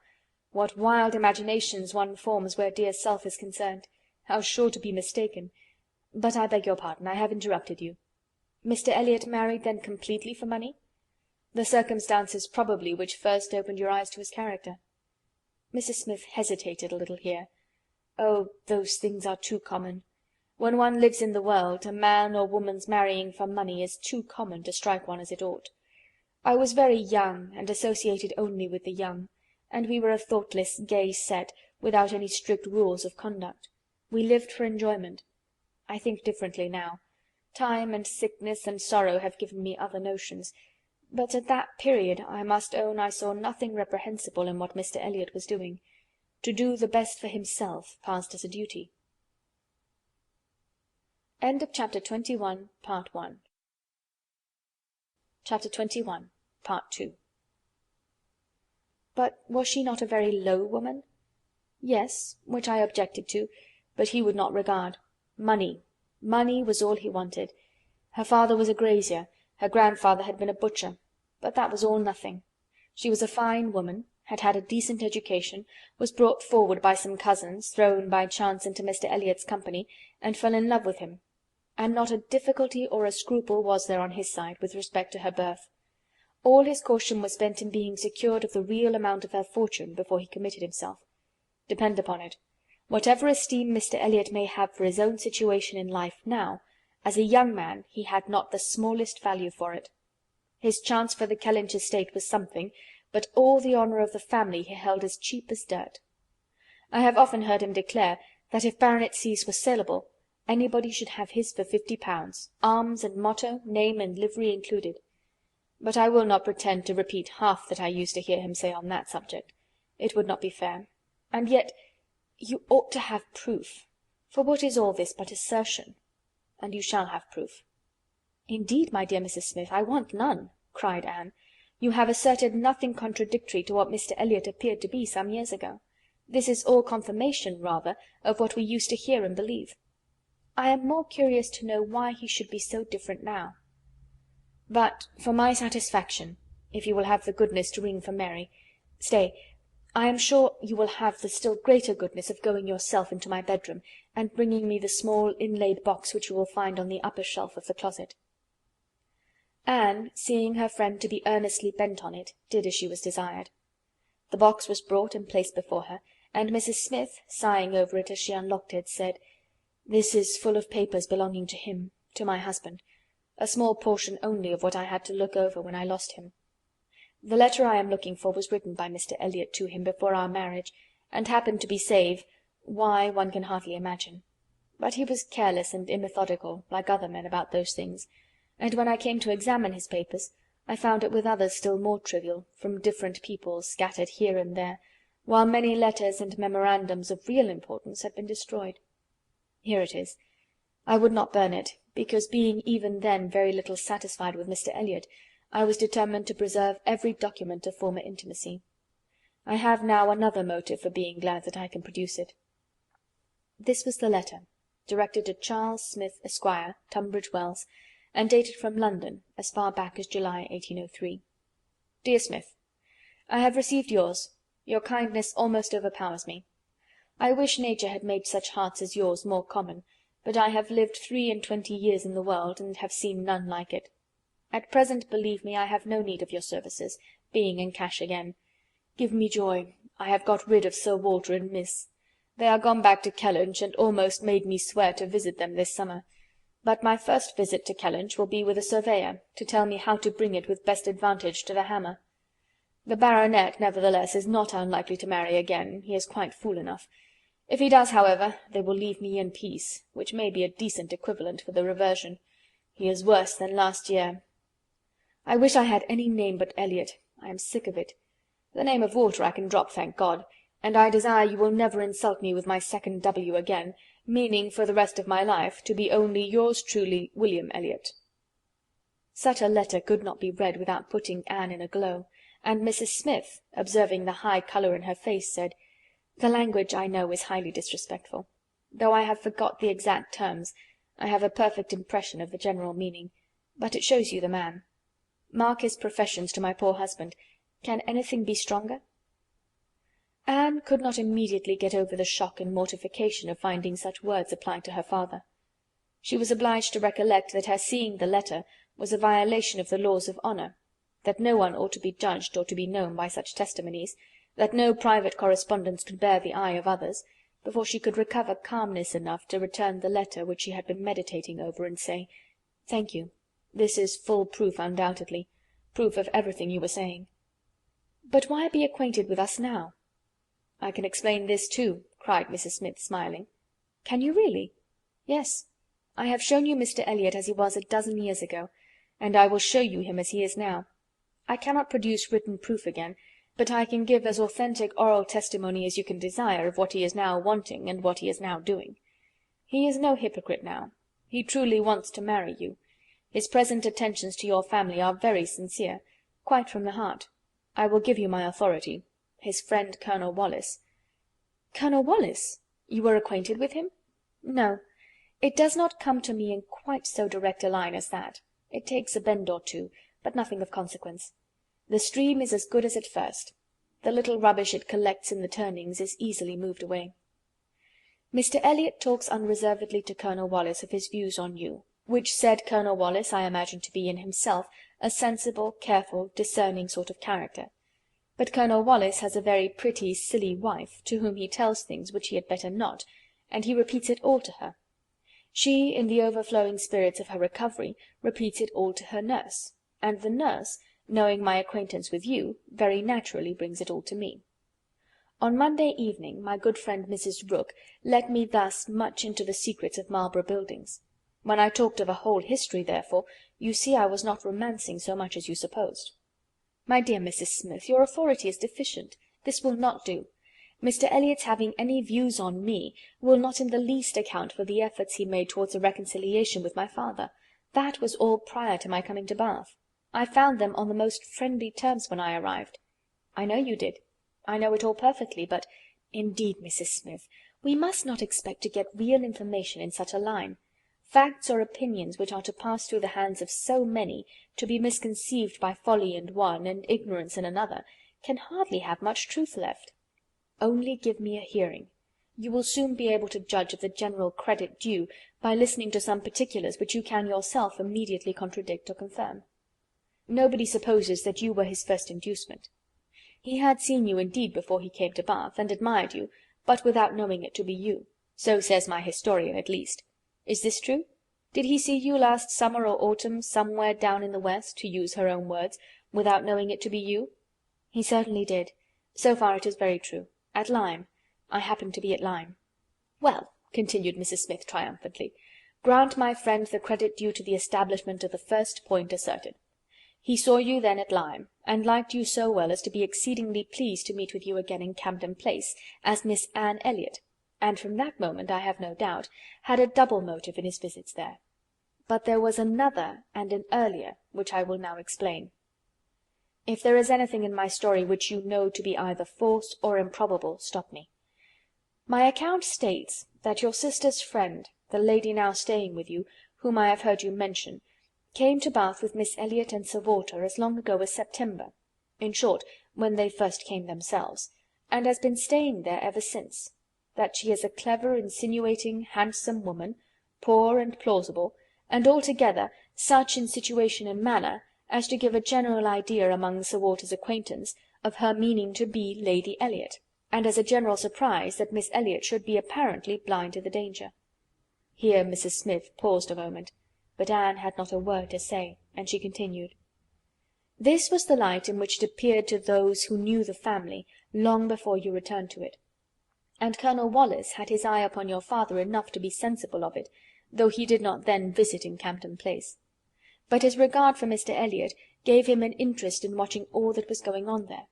What wild imaginations one forms where dear self is concerned! How sure to be mistaken! But I beg your pardon, I have interrupted you. Mr. Elliot married then completely for money? The circumstances probably which first opened your eyes to his character." Mrs. Smith hesitated a little here. "Oh, those things are too common. When one lives in the world, a man or woman's marrying for money is too common to strike one as it ought. I was very young, and associated only with the young, and we were a thoughtless, gay set, without any strict rules of conduct. We lived for enjoyment. I think differently now. Time and sickness and sorrow have given me other notions, but at that period I must own I saw nothing reprehensible in what Mr. Elliot was doing. to do the best for himself passed as a duty. End of Chapter 21, Part 1. Chapter 21, Part 2. But was she not a very low woman? Yes, which I objected to, but he would not regard. Money was all he wanted. Her father was a grazier, her grandfather had been a butcher, but that was all nothing. She was a fine woman, had had a decent education, was brought forward by some cousins, thrown by chance into Mr. Elliot's company, and fell in love with him. And not a difficulty or a scruple was there on his side with respect to her birth. All his caution was spent in being secured of the real amount of her fortune before he committed himself. Depend upon it, whatever esteem Mr. Elliot may have for his own situation in life now, as a young man he had not the smallest value for it. His chance for the Kellinch estate was something, but all the honour of the family he held as cheap as dirt. I have often heard him declare that if baronetcies were saleable, anybody should have his for £50, arms and motto, name and livery included. But I will not pretend to repeat half that I used to hear him say on that subject. It would not be fair. And yet you ought to have proof, for what is all this but assertion? And you shall have proof. "Indeed, my dear Mrs. Smith, I want none," cried Anne. "You have asserted nothing contradictory to what Mr. Elliot appeared to be some years ago. This is all confirmation, rather, of what we used to hear and believe. I am more curious to know why he should be so different now. But, for my satisfaction, if you will have the goodness to ring for Mary— Stay, I am sure you will have the still greater goodness of going yourself into my bedroom, and bringing me the small inlaid box which you will find on the upper shelf of the closet." Anne, seeing her friend to be earnestly bent on it, did as she was desired. The box was brought and placed before her, and Mrs. Smith, sighing over it as she unlocked it, said, "This is full of papers belonging to him, to my husband, a small portion only of what I had to look over when I lost him. The letter I am looking for was written by Mr. Elliot to him before our marriage, and happened to be why, one can hardly imagine. But he was careless and immethodical, like other men, about those things, and when I came to examine his papers, I found it with others still more trivial, from different people, scattered here and there, while many letters and memorandums of real importance had been destroyed. Here it is. I would not burn it, because being even then very little satisfied with Mr. Elliot, I was determined to preserve every document of former intimacy. I have now another motive for being glad that I can produce it. This was the letter, directed to Charles Smith, Esquire, Tunbridge Wells, and dated from London as far back as July 1803. "Dear Smith, I have received yours. Your kindness almost overpowers me. I wish nature had made such hearts as yours more common, but I have lived 23 years in the world, and have seen none like it. At present, believe me, I have no need of your services, being in cash again. Give me joy, I have got rid of Sir Walter and Miss. They are gone back to Kellinch, and almost made me swear to visit them this summer. But my first visit to Kellinch will be with a surveyor, to tell me how to bring it with best advantage to the hammer. The baronet, nevertheless, is not unlikely to marry again, he is quite fool enough. If he does, however, they will leave me in peace, which may be a decent equivalent for the reversion. He is worse than last year. I wish I had any name but Elliot. I am sick of it. The name of Walter I can drop, thank God, and I desire you will never insult me with my second W again, meaning for the rest of my life to be only yours truly, William Elliot." Such a letter could not be read without putting Anne in a glow, and Mrs. Smith, observing the high colour in her face, said, "The language, I know, is highly disrespectful. Though I have forgot the exact terms, I have a perfect impression of the general meaning, but it shows you the man. Mark his professions to my poor husband. Can anything be stronger?" Anne could not immediately get over the shock and mortification of finding such words applied to her father. She was obliged to recollect that her seeing the letter was a violation of the laws of honour, that no one ought to be judged or to be known by such testimonies, that no private correspondence could bear the eye of others, before she could recover calmness enough to return the letter which she had been meditating over, and say, "Thank you. This is full proof, undoubtedly, proof of everything you were saying. But why be acquainted with us now?" "I can explain this too," cried Mrs. Smith, smiling. "Can you really?" "Yes. I have shown you Mr. Elliot as he was a dozen years ago, and I will show you him as he is now. I cannot produce written proof again, but I can give as authentic oral testimony as you can desire of what he is now wanting and what he is now doing. He is no hypocrite now. He truly wants to marry you. His present attentions to your family are very sincere, quite from the heart. I will give you my authority. His friend Colonel Wallis—" "Colonel Wallis? You were acquainted with him?" "No. It does not come to me in quite so direct a line as that. It takes a bend or two, but nothing of consequence. The stream is as good as at first. The little rubbish it collects in the turnings is easily moved away." Mr. Elliot talks unreservedly to Colonel Wallis of his views on you, which said Colonel Wallis I imagine to be in himself a sensible, careful, discerning sort of character. But Colonel Wallis has a very pretty, silly wife, to whom he tells things which he had better not, and he repeats it all to her. She, in the overflowing spirits of her recovery, repeats it all to her nurse, and the nurse, knowing my acquaintance with you, very naturally brings it all to me. On Monday evening my good friend Mrs. Rooke let me thus much into the secrets of Marlborough Buildings. When I talked of a whole history, therefore, you see I was not romancing so much as you supposed. My dear Mrs. Smith, your authority is deficient. This will not do. Mr. Elliot's having any views on me will not in the least account for the efforts he made towards a reconciliation with my father. That was all prior to my coming to Bath. I found them on the most friendly terms when I arrived. I know you did. I know it all perfectly, but— Indeed, Mrs. Smith, we must not expect to get real information in such a line. Facts or opinions which are to pass through the hands of so many, to be misconceived by folly in one, and ignorance in another, can hardly have much truth left. Only give me a hearing. You will soon be able to judge of the general credit due, by listening to some particulars which you can yourself immediately contradict or confirm. Nobody supposes that you were his first inducement. He had seen you indeed before he came to Bath, and admired you, but without knowing it to be you. So says my historian, at least. Is this true? Did he see you last summer or autumn, somewhere down in the west, to use her own words, without knowing it to be you? He certainly did. So far it is very true. At Lyme. I happened to be at Lyme. Well, continued Mrs. Smith triumphantly, grant my friend the credit due to the establishment of the first point asserted. He saw you then at Lyme, and liked you so well as to be exceedingly pleased to meet with you again in Camden Place, as Miss Anne Elliot, and from that moment, I have no doubt, had a double motive in his visits there. But there was another and an earlier, which I will now explain. If there is anything in my story which you know to be either false or improbable, stop me. My account states that your sister's friend, the lady now staying with you, whom I have heard you mention, came to Bath with Miss Elliot and Sir Walter as long ago as September, in short, when they first came themselves, and has been staying there ever since, that she is a clever, insinuating, handsome woman, poor and plausible, and altogether such in situation and manner as to give a general idea among Sir Walter's acquaintance of her meaning to be Lady Elliot, and as a general surprise that Miss Elliot should be apparently blind to the danger. Here Mrs. Smith paused a moment, but Anne had not a word to say, and she continued. This was the light in which it appeared to those who knew the family long before you returned to it. And Colonel Wallis had his eye upon your father enough to be sensible of it, though he did not then visit in Camden Place. But his regard for Mr. Elliot gave him an interest in watching all that was going on there,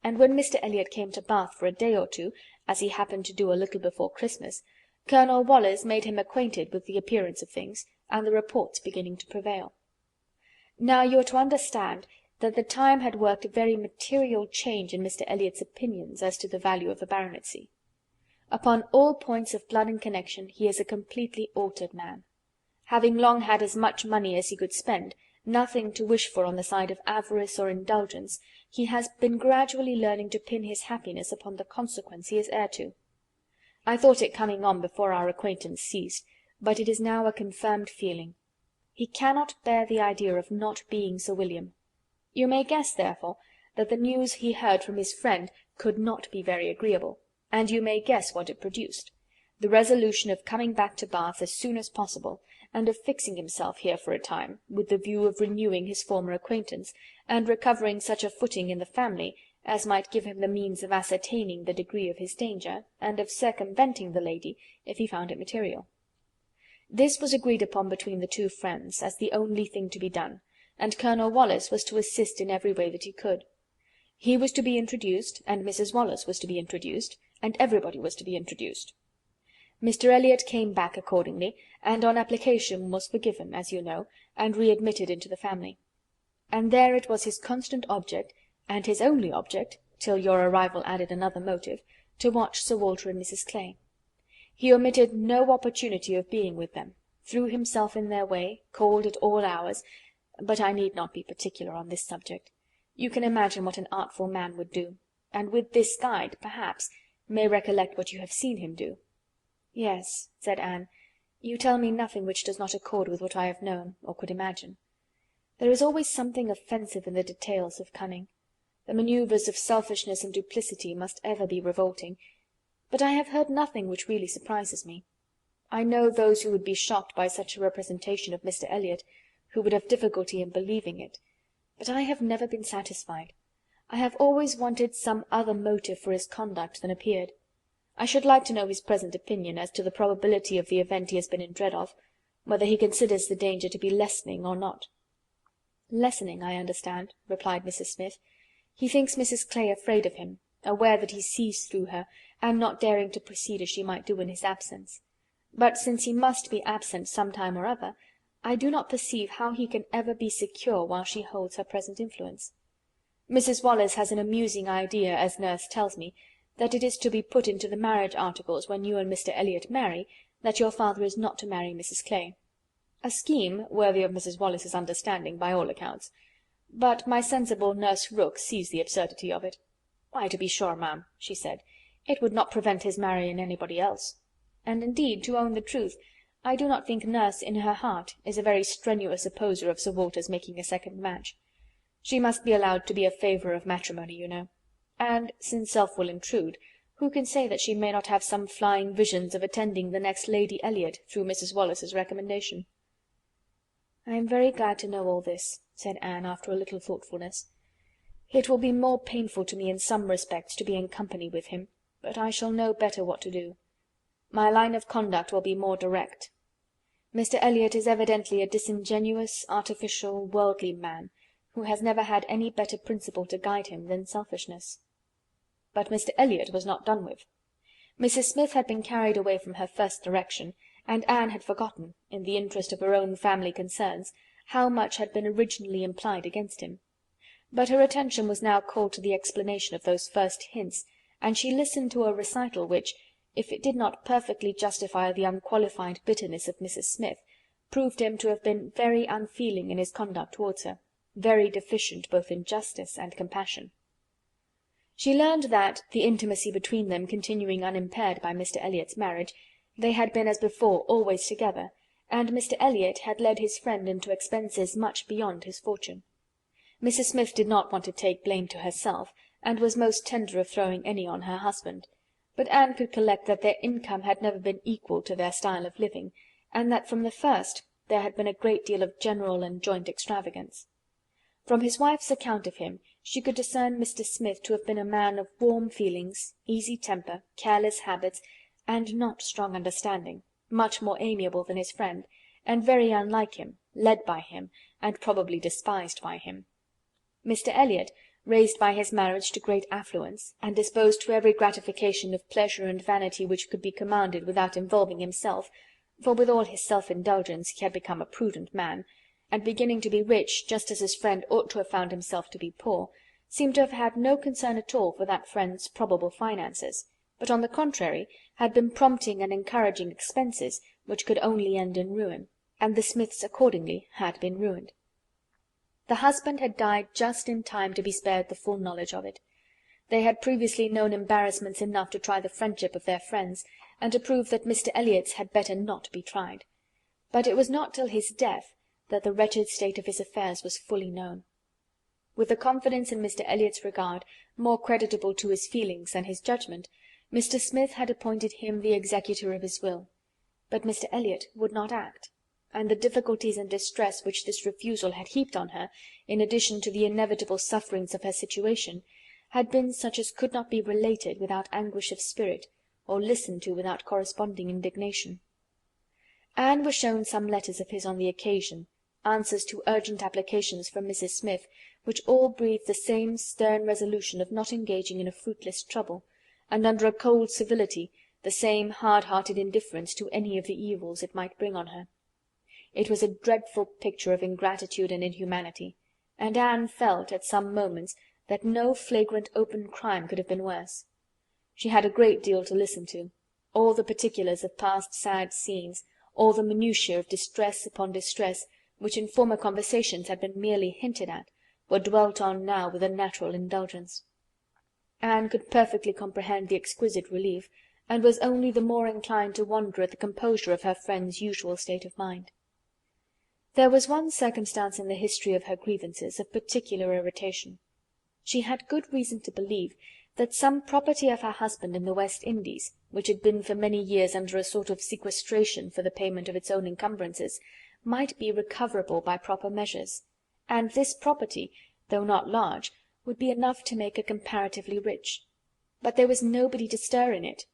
and when Mr. Elliot came to Bath for a day or two, as he happened to do a little before Christmas, Colonel Wallis made him acquainted with the appearance of things, and the reports beginning to prevail. Now you are to understand that the time had worked a very material change in Mr. Elliot's opinions as to the value of the baronetcy. Upon all points of blood and connection he is a completely altered man. Having long had as much money as he could spend, nothing to wish for on the side of avarice or indulgence, he has been gradually learning to pin his happiness upon the consequence he is heir to. I thought it coming on before our acquaintance ceased, but it is now a confirmed feeling. He cannot bear the idea of not being Sir William. You may guess, therefore, that the news he heard from his friend could not be very agreeable, and you may guess what it produced: the resolution of coming back to Bath as soon as possible, and of fixing himself here for a time, with the view of renewing his former acquaintance, and recovering such a footing in the family as might give him the means of ascertaining the degree of his danger, and of circumventing the lady, if he found it material. This was agreed upon between the two friends, as the only thing to be done, and Colonel Wallis was to assist in every way that he could. He was to be introduced, and Mrs. Wallace was to be introduced, and everybody was to be introduced. Mr. Elliot came back accordingly, and on application was forgiven, as you know, and readmitted into the family. And there it was his constant object, and his only object, till your arrival added another motive, to watch Sir Walter and Mrs. Clay. He omitted no opportunity of being with them, threw himself in their way, called at all hours, but I need not be particular on this subject. You can imagine what an artful man would do, and with this guide, perhaps, may recollect what you have seen him do. "Yes," said Anne, "you tell me nothing which does not accord with what I have known, or could imagine. There is always something offensive in the details of cunning. The manoeuvres of selfishness and duplicity must ever be revolting, but I have heard nothing which really surprises me. I know those who would be shocked by such a representation of Mr. Elliot, who would have difficulty in believing it, but I have never been satisfied. I have always wanted some other motive for his conduct than appeared. I should like to know his present opinion as to the probability of the event he has been in dread of, whether he considers the danger to be lessening or not." "Lessening, I understand," replied Mrs. Smith. "He thinks Mrs. Clay afraid of him, aware that he sees through her, and not daring to proceed as she might do in his absence. But since he must be absent some time or other, I do not perceive how he can ever be secure while she holds her present influence. Mrs. Wallace has an amusing idea, as nurse tells me, that it is to be put into the marriage articles when you and Mr. Elliot marry, that your father is not to marry Mrs. Clay. A scheme worthy of Mrs. Wallace's understanding, by all accounts. But my sensible Nurse Rooke sees the absurdity of it. "Why, to be sure, ma'am," she said, "it would not prevent his marrying anybody else. And indeed, to own the truth, I do not think nurse, in her heart, is a very strenuous opposer of Sir Walter's making a second match. She must be allowed to be a favourer of matrimony, you know. And, since self will intrude, who can say that she may not have some flying visions of attending the next Lady Elliot through Mrs. Wallace's recommendation?" "I am very glad to know all this," said Anne, after a little thoughtfulness. "It will be more painful to me in some respects to be in company with him, but I shall know better what to do. My line of conduct will be more direct. Mr. Elliot is evidently a disingenuous, artificial, worldly man, who has never had any better principle to guide him than selfishness." But Mr. Elliot was not done with. Mrs. Smith had been carried away from her first direction, and Anne had forgotten, in the interest of her own family concerns, how much had been originally implied against him. But her attention was now called to the explanation of those first hints, and she listened to a recital which, if it did not perfectly justify the unqualified bitterness of Mrs. Smith, proved him to have been very unfeeling in his conduct towards her, very deficient both in justice and compassion. She learned that, the intimacy between them continuing unimpaired by Mr. Elliot's marriage, they had been as before always together, and Mr. Elliot had led his friend into expenses much beyond his fortune. Mrs. Smith did not want to take blame to herself, and was most tender of throwing any on her husband, but Anne could collect that their income had never been equal to their style of living, and that from the first there had been a great deal of general and joint extravagance. From his wife's account of him she could discern Mr. Smith to have been a man of warm feelings, easy temper, careless habits, and not strong understanding, much more amiable than his friend, and very unlike him, led by him, and probably despised by him. Mr. Elliot, raised by his marriage to great affluence, and disposed to every gratification of pleasure and vanity which could be commanded without involving himself, for with all his self-indulgence he had become a prudent man, and beginning to be rich just as his friend ought to have found himself to be poor, seemed to have had no concern at all for that friend's probable finances, but on the contrary had been prompting and encouraging expenses which could only end in ruin, and the Smiths accordingly had been ruined. The husband had died just in time to be spared the full knowledge of it. They had previously known embarrassments enough to try the friendship of their friends, and to prove that Mr. Elliot's had better not be tried. But it was not till his death that the wretched state of his affairs was fully known. With a confidence in Mr. Elliot's regard more creditable to his feelings than his judgment, Mr. Smith had appointed him the executor of his will, but Mr. Elliot would not act, and the difficulties and distress which this refusal had heaped on her, in addition to the inevitable sufferings of her situation, had been such as could not be related without anguish of spirit, or listened to without corresponding indignation. Anne was shown some letters of his on the occasion, answers to urgent applications from Mrs. Smith, which all breathed the same stern resolution of not engaging in a fruitless trouble, and under a cold civility the same hard-hearted indifference to any of the evils it might bring on her. It was a dreadful picture of ingratitude and inhumanity, and Anne felt, at some moments, that no flagrant open crime could have been worse. She had a great deal to listen to. All the particulars of past sad scenes, all the minutiae of distress upon distress, which in former conversations had been merely hinted at, were dwelt on now with a natural indulgence. Anne could perfectly comprehend the exquisite relief, and was only the more inclined to wonder at the composure of her friend's usual state of mind. There was one circumstance in the history of her grievances of particular irritation. She had good reason to believe that some property of her husband in the West Indies, which had been for many years under a sort of sequestration for the payment of its own encumbrances, might be recoverable by proper measures, and this property, though not large, would be enough to make her comparatively rich. But there was nobody to stir in it.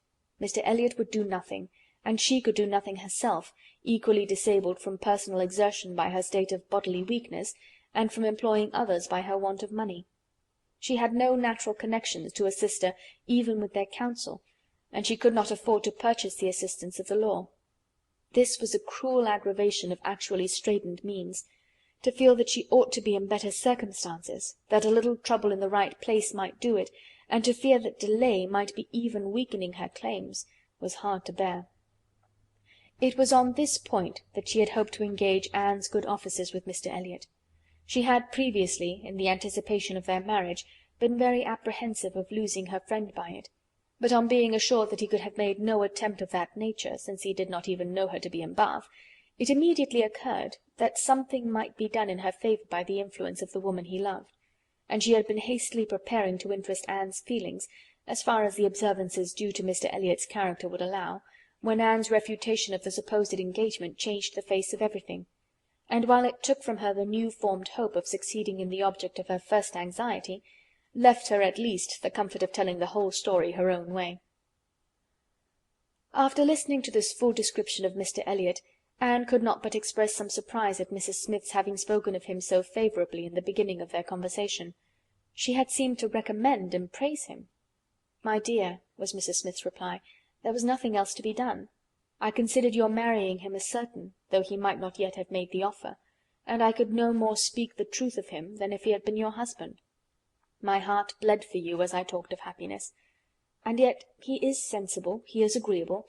Mr. Elliot would do nothing, and she could do nothing herself, equally disabled from personal exertion by her state of bodily weakness, and from employing others by her want of money. She had no natural connections to assist her even with their counsel, and she could not afford to purchase the assistance of the law. This was a cruel aggravation of actually straitened means. To feel that she ought to be in better circumstances, that a little trouble in the right place might do it, and to fear that delay might be even weakening her claims, was hard to bear. It was on this point that she had hoped to engage Anne's good offices with Mr. Elliot. She had previously, in the anticipation of their marriage, been very apprehensive of losing her friend by it, but on being assured that he could have made no attempt of that nature, since he did not even know her to be in Bath, it immediately occurred that something might be done in her favour by the influence of the woman he loved, and she had been hastily preparing to interest Anne's feelings, as far as the observances due to Mr. Elliot's character would allow, when Anne's refutation of the supposed engagement changed the face of everything, and while it took from her the new-formed hope of succeeding in the object of her first anxiety, left her at least the comfort of telling the whole story her own way. After listening to this full description of Mr. Elliot, Anne could not but express some surprise at Mrs. Smith's having spoken of him so favourably in the beginning of their conversation. She had seemed to recommend and praise him. "My dear," was Mrs. Smith's reply, "there was nothing else to be done. I considered your marrying him as certain, though he might not yet have made the offer, and I could no more speak the truth of him than if he had been your husband. My heart bled for you as I talked of happiness. And yet he is sensible, he is agreeable,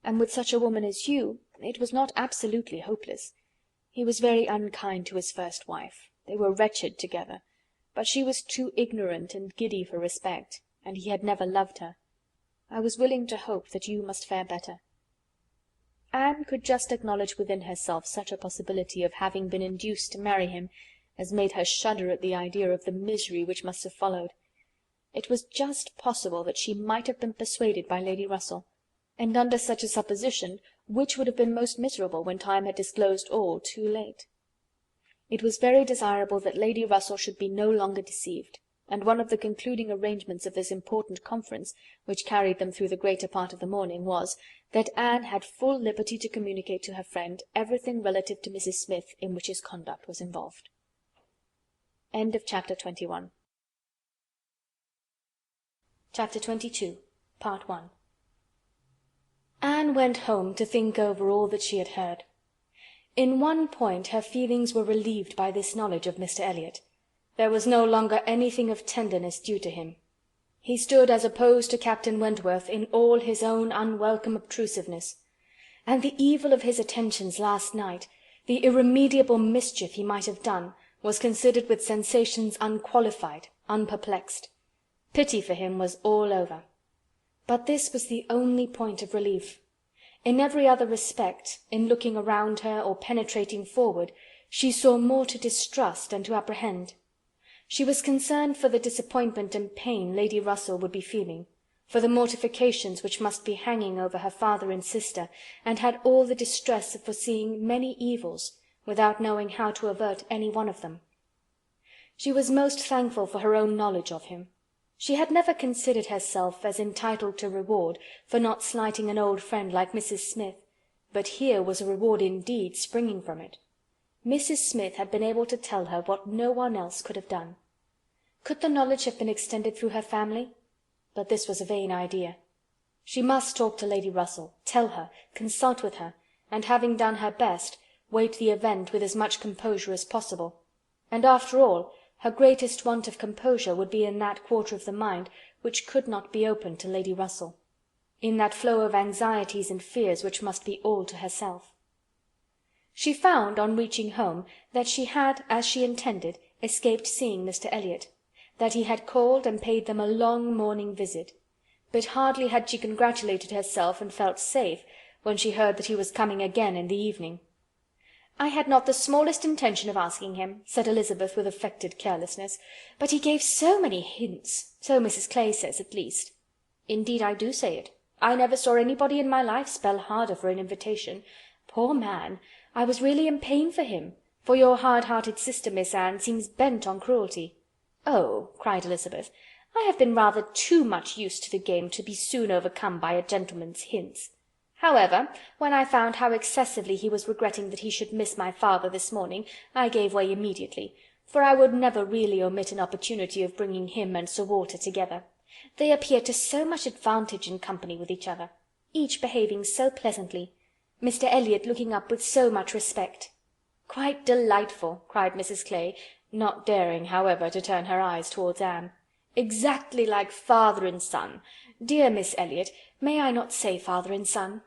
and with such a woman as you, it was not absolutely hopeless. He was very unkind to his first wife. They were wretched together, but she was too ignorant and giddy for respect, and he had never loved her. I was willing to hope that you must fare better." Anne could just acknowledge within herself such a possibility of having been induced to marry him as made her shudder at the idea of the misery which must have followed. It was just possible that she might have been persuaded by Lady Russell, and under such a supposition, which would have been most miserable when time had disclosed all too late? It was very desirable that Lady Russell should be no longer deceived, and one of the concluding arrangements of this important conference, which carried them through the greater part of the morning, was, that Anne had full liberty to communicate to her friend everything relative to Mrs. Smith in which his conduct was involved. Chapter 21. Chapter 22. Part 1. Anne went home to think over all that she had heard. In one point her feelings were relieved by this knowledge of Mr. Elliot. There was no longer anything of tenderness due to him. He stood as opposed to Captain Wentworth in all his own unwelcome obtrusiveness, and the evil of his attentions last night, the irremediable mischief he might have done, was considered with sensations unqualified, unperplexed. Pity for him was all over. But this was the only point of relief. In every other respect, in looking around her or penetrating forward, she saw more to distrust and to apprehend. She was concerned for the disappointment and pain Lady Russell would be feeling, for the mortifications which must be hanging over her father and sister, and had all the distress of foreseeing many evils, without knowing how to avert any one of them. She was most thankful for her own knowledge of him. She had never considered herself as entitled to reward for not slighting an old friend like Mrs. Smith, but here was a reward indeed springing from it. Mrs. Smith had been able to tell her what no one else could have done. Could the knowledge have been extended through her family? But this was a vain idea. She must talk to Lady Russell, tell her, consult with her, and having done her best, wait the event with as much composure as possible. And after all, her greatest want of composure would be in that quarter of the mind which could not be open to Lady Russell, in that flow of anxieties and fears which must be all to herself. She found, on reaching home, that she had, as she intended, escaped seeing Mr. Elliot, that he had called and paid them a long morning visit, but hardly had she congratulated herself and felt safe when she heard that he was coming again in the evening. "I had not the smallest intention of asking him," said Elizabeth with affected carelessness, "but he gave so many hints, so Mrs. Clay says, at least." "Indeed, I do say it. I never saw anybody in my life spell harder for an invitation. Poor man! I was really in pain for him, for your hard-hearted sister, Miss Anne, seems bent on cruelty." "Oh," cried Elizabeth, "I have been rather too much used to the game to be soon overcome by a gentleman's hints. However, when I found how excessively he was regretting that he should miss my father this morning, I gave way immediately, for I would never really omit an opportunity of bringing him and Sir Walter together. They appear to so much advantage in company with each other, each behaving so pleasantly, Mr. Elliot looking up with so much respect." "Quite delightful!" cried Mrs. Clay, not daring, however, to turn her eyes towards Anne. "Exactly like father and son. Dear Miss Elliot, may I not say father and son?"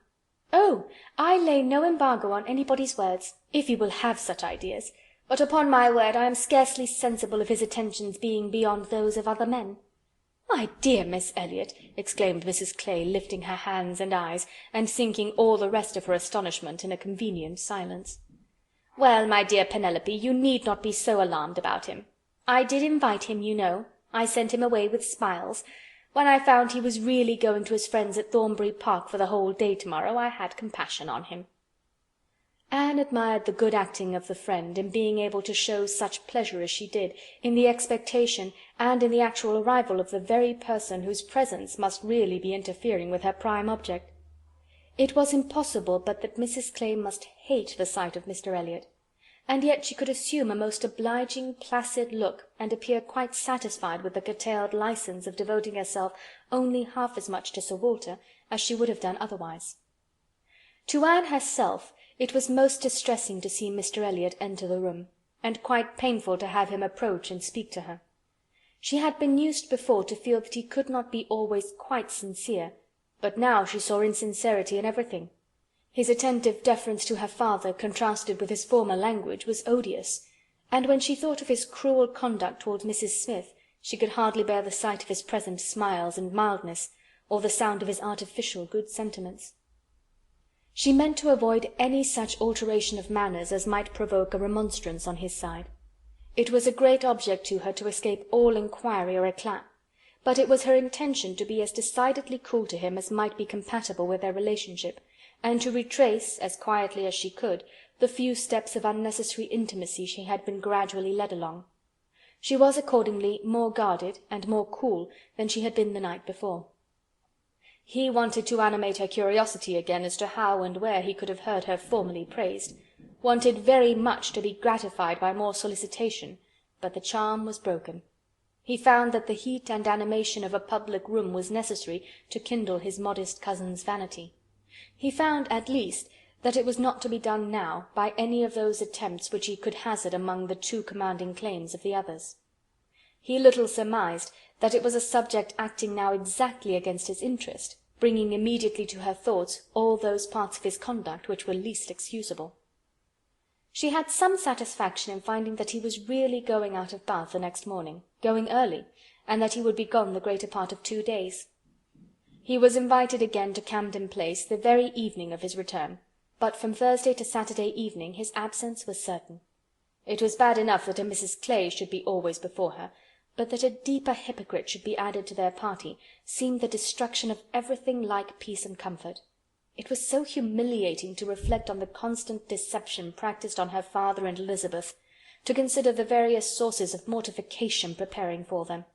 "Oh, I lay no embargo on anybody's words, if you will have such ideas, but upon my word I am scarcely sensible of his attentions being beyond those of other men." "My dear Miss Elliot!" exclaimed Mrs. Clay, lifting her hands and eyes, and sinking all the rest of her astonishment in a convenient silence. "Well, my dear Penelope, you need not be so alarmed about him. I did invite him, you know. I sent him away with smiles. When I found he was really going to his friends at Thornbury Park for the whole day to-morrow, I had compassion on him." Anne admired the good acting of the friend in being able to show such pleasure as she did, in the expectation and in the actual arrival of the very person whose presence must really be interfering with her prime object. It was impossible but that Mrs. Clay must hate the sight of Mr. Elliot, and yet she could assume a most obliging, placid look, and appear quite satisfied with the curtailed licence of devoting herself only half as much to Sir Walter as she would have done otherwise. To Anne herself it was most distressing to see Mr. Elliot enter the room, and quite painful to have him approach and speak to her. She had been used before to feel that he could not be always quite sincere, but now she saw insincerity in everything. His attentive deference to her father, contrasted with his former language, was odious, and when she thought of his cruel conduct towards Mrs. Smith, she could hardly bear the sight of his present smiles and mildness, or the sound of his artificial good sentiments. She meant to avoid any such alteration of manners as might provoke a remonstrance on his side. It was a great object to her to escape all inquiry or eclat, but it was her intention to be as decidedly cool to him as might be compatible with their relationship, and to retrace, as quietly as she could, the few steps of unnecessary intimacy she had been gradually led along. She was accordingly more guarded and more cool than she had been the night before. He wanted to animate her curiosity again as to how and where he could have heard her formerly praised, wanted very much to be gratified by more solicitation, but the charm was broken. He found that the heat and animation of a public room was necessary to kindle his modest cousin's vanity. He found, at least, that it was not to be done now by any of those attempts which he could hazard among the too commanding claims of the others. He little surmised that it was a subject acting now exactly against his interest, bringing immediately to her thoughts all those parts of his conduct which were least excusable. She had some satisfaction in finding that he was really going out of Bath the next morning, going early, and that he would be gone the greater part of 2 days. He was invited again to Camden Place the very evening of his return, but from Thursday to Saturday evening his absence was certain. It was bad enough that a Mrs. Clay should be always before her, but that a deeper hypocrite should be added to their party seemed the destruction of everything like peace and comfort. It was so humiliating to reflect on the constant deception practised on her father and Elizabeth, to consider the various sources of mortification preparing for them.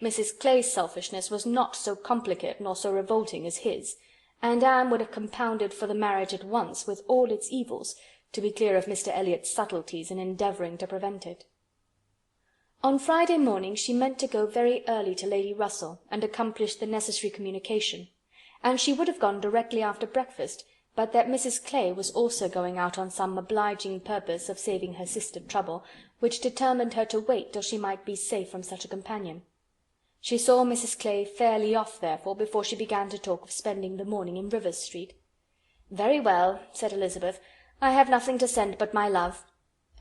Mrs. Clay's selfishness was not so complicated nor so revolting as his, and Anne would have compounded for the marriage at once with all its evils, to be clear of Mr. Elliot's subtleties in endeavouring to prevent it. On Friday morning she meant to go very early to Lady Russell and accomplish the necessary communication, and she would have gone directly after breakfast, but that Mrs. Clay was also going out on some obliging purpose of saving her sister trouble, which determined her to wait till she might be safe from such a companion. She saw Mrs. Clay fairly off, therefore, before she began to talk of spending the morning in Rivers Street. "Very well," said Elizabeth, "I have nothing to send but my love.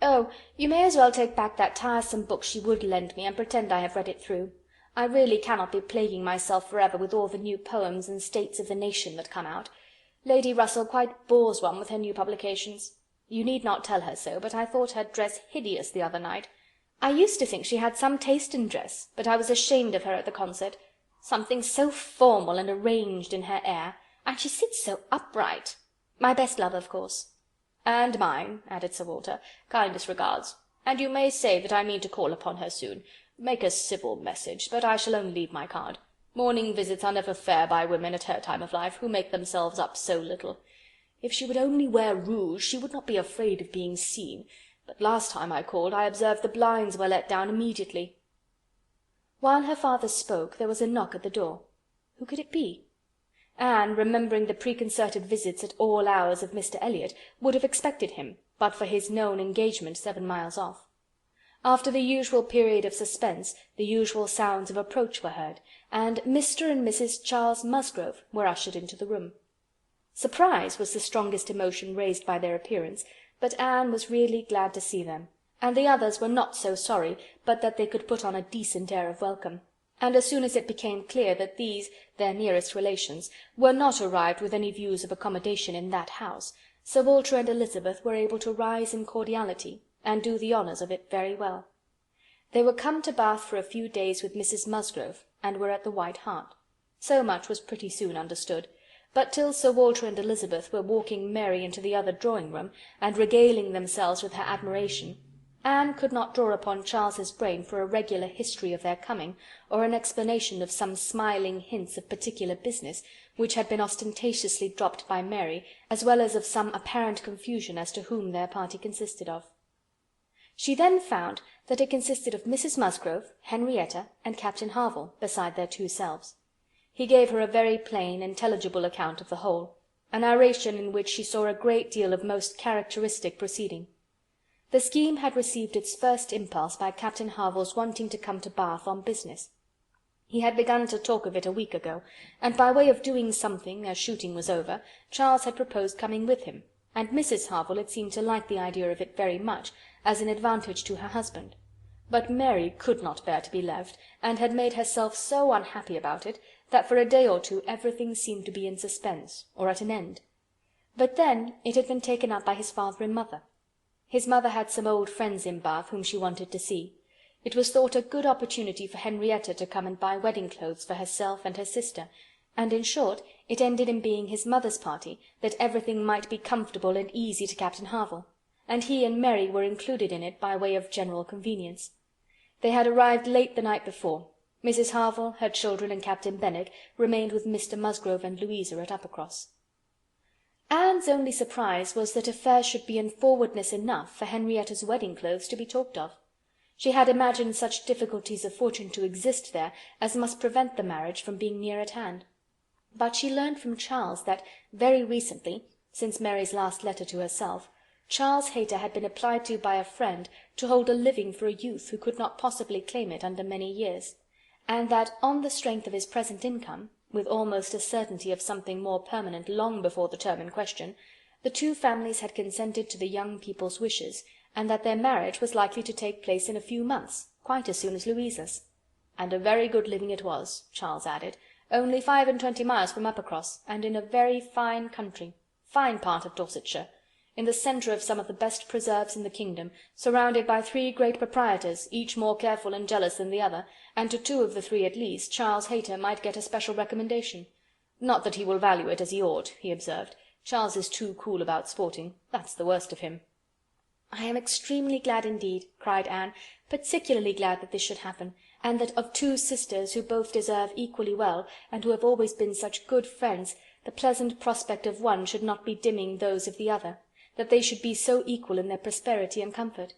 Oh, you may as well take back that tiresome book she would lend me, and pretend I have read it through. I really cannot be plaguing myself forever with all the new poems and States of the Nation that come out. Lady Russell quite bores one with her new publications. You need not tell her so, but I thought her dress hideous the other night. I used to think she had some taste in dress, but I was ashamed of her at the concert. Something so formal and arranged in her air, and she sits so upright. My best love, of course." "And mine," added Sir Walter. "Kindest regards. And you may say that I mean to call upon her soon. Make a civil message, but I shall only leave my card. Morning visits are never fair by women at her time of life, who make themselves up so little. If she would only wear rouge, she would not be afraid of being seen, but last time I called I observed the blinds were let down immediately." While her father spoke, there was a knock at the door. Who could it be? Anne, remembering the preconcerted visits at all hours of Mr. Elliot, would have expected him, but for his known engagement 7 miles off. After the usual period of suspense, the usual sounds of approach were heard, and Mr. and Mrs. Charles Musgrove were ushered into the room. Surprise was the strongest emotion raised by their appearance, but Anne was really glad to see them, and the others were not so sorry but that they could put on a decent air of welcome. And as soon as it became clear that these, their nearest relations, were not arrived with any views of accommodation in that house, Sir Walter and Elizabeth were able to rise in cordiality, and do the honours of it very well. They were come to Bath for a few days with Mrs. Musgrove, and were at the White Hart. So much was pretty soon understood, but till Sir Walter and Elizabeth were walking Mary into the other drawing-room, and regaling themselves with her admiration, Anne could not draw upon Charles's brain for a regular history of their coming, or an explanation of some smiling hints of particular business, which had been ostentatiously dropped by Mary, as well as of some apparent confusion as to whom their party consisted of. She then found that it consisted of Mrs. Musgrove, Henrietta, and Captain Harville, beside their 2 selves. He gave her a very plain, intelligible account of the whole, a narration in which she saw a great deal of most characteristic proceeding. The scheme had received its first impulse by Captain Harville's wanting to come to Bath on business. He had begun to talk of it a week ago, and by way of doing something, as shooting was over, Charles had proposed coming with him, and Mrs. Harville had seemed to like the idea of it very much, as an advantage to her husband. But Mary could not bear to be left, and had made herself so unhappy about it, that for a day or 2 everything seemed to be in suspense, or at an end. But then it had been taken up by his father and mother. His mother had some old friends in Bath whom she wanted to see. It was thought a good opportunity for Henrietta to come and buy wedding clothes for herself and her sister, and in short it ended in being his mother's party, that everything might be comfortable and easy to Captain Harville, and he and Mary were included in it by way of general convenience. They had arrived late the night before. Mrs. Harville, her children, and Captain Benwick remained with Mr. Musgrove and Louisa at Uppercross. Anne's only surprise was that affairs should be in forwardness enough for Henrietta's wedding clothes to be talked of. She had imagined such difficulties of fortune to exist there as must prevent the marriage from being near at hand. But she learned from Charles that, very recently, since Mary's last letter to herself, Charles Hayter had been applied to by a friend to hold a living for a youth who could not possibly claim it under many years, and that, on the strength of his present income, with almost a certainty of something more permanent long before the term in question, the 2 families had consented to the young people's wishes, and that their marriage was likely to take place in a few months, quite as soon as Louisa's. And a very good living it was, Charles added, only 25 miles from Uppercross, and in a very fine country, fine part of Dorsetshire, in the centre of some of the best preserves in the kingdom, surrounded by 3 great proprietors, each more careful and jealous than the other, and to 2 of the 3 at least Charles Hayter might get a special recommendation. Not that he will value it as he ought, he observed. Charles is too cool about sporting. That's the worst of him. "I am extremely glad indeed," cried Anne, "particularly glad that this should happen, and that of 2 sisters who both deserve equally well, and who have always been such good friends, the pleasant prospect of one should not be dimming those of the other. that they should be so equal in their prosperity and comfort.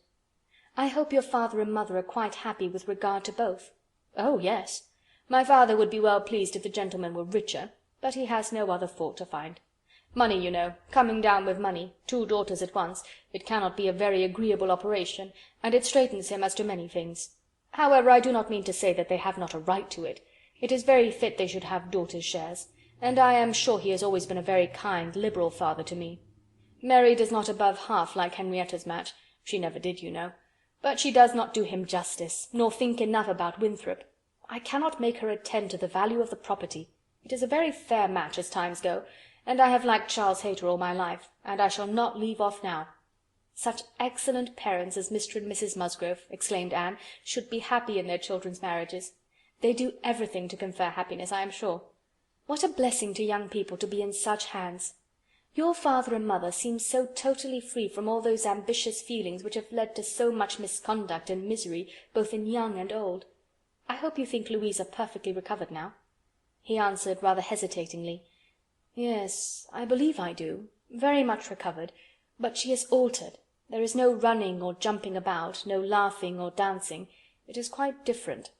I hope your father and mother are quite happy with regard to both." "Oh, yes. My father would be well pleased if the gentlemen were richer, but he has no other fault to find. Money, you know, coming down with money, 2 daughters at once, it cannot be a very agreeable operation, and it straightens him as to many things. However, I do not mean to say that they have not a right to it. It is very fit they should have daughters' shares, and I am sure he has always been a very kind, liberal father to me. Mary does not above half like Henrietta's match. She never did, you know. But she does not do him justice, nor think enough about Winthrop. I cannot make her attend to the value of the property. It is a very fair match as times go, and I have liked Charles Hayter all my life, and I shall not leave off now." "Such excellent parents as Mr. and Mrs. Musgrove," exclaimed Anne, "should be happy in their children's marriages. They do everything to confer happiness, I am sure. What a blessing to young people to be in such hands! Your father and mother seem so totally free from all those ambitious feelings which have led to so much misconduct and misery both in young and old. I hope you think Louisa perfectly recovered now?" He answered rather hesitatingly, "Yes, I believe I do. Very much recovered. But she is altered. There is no running or jumping about, no laughing or dancing. It is quite different.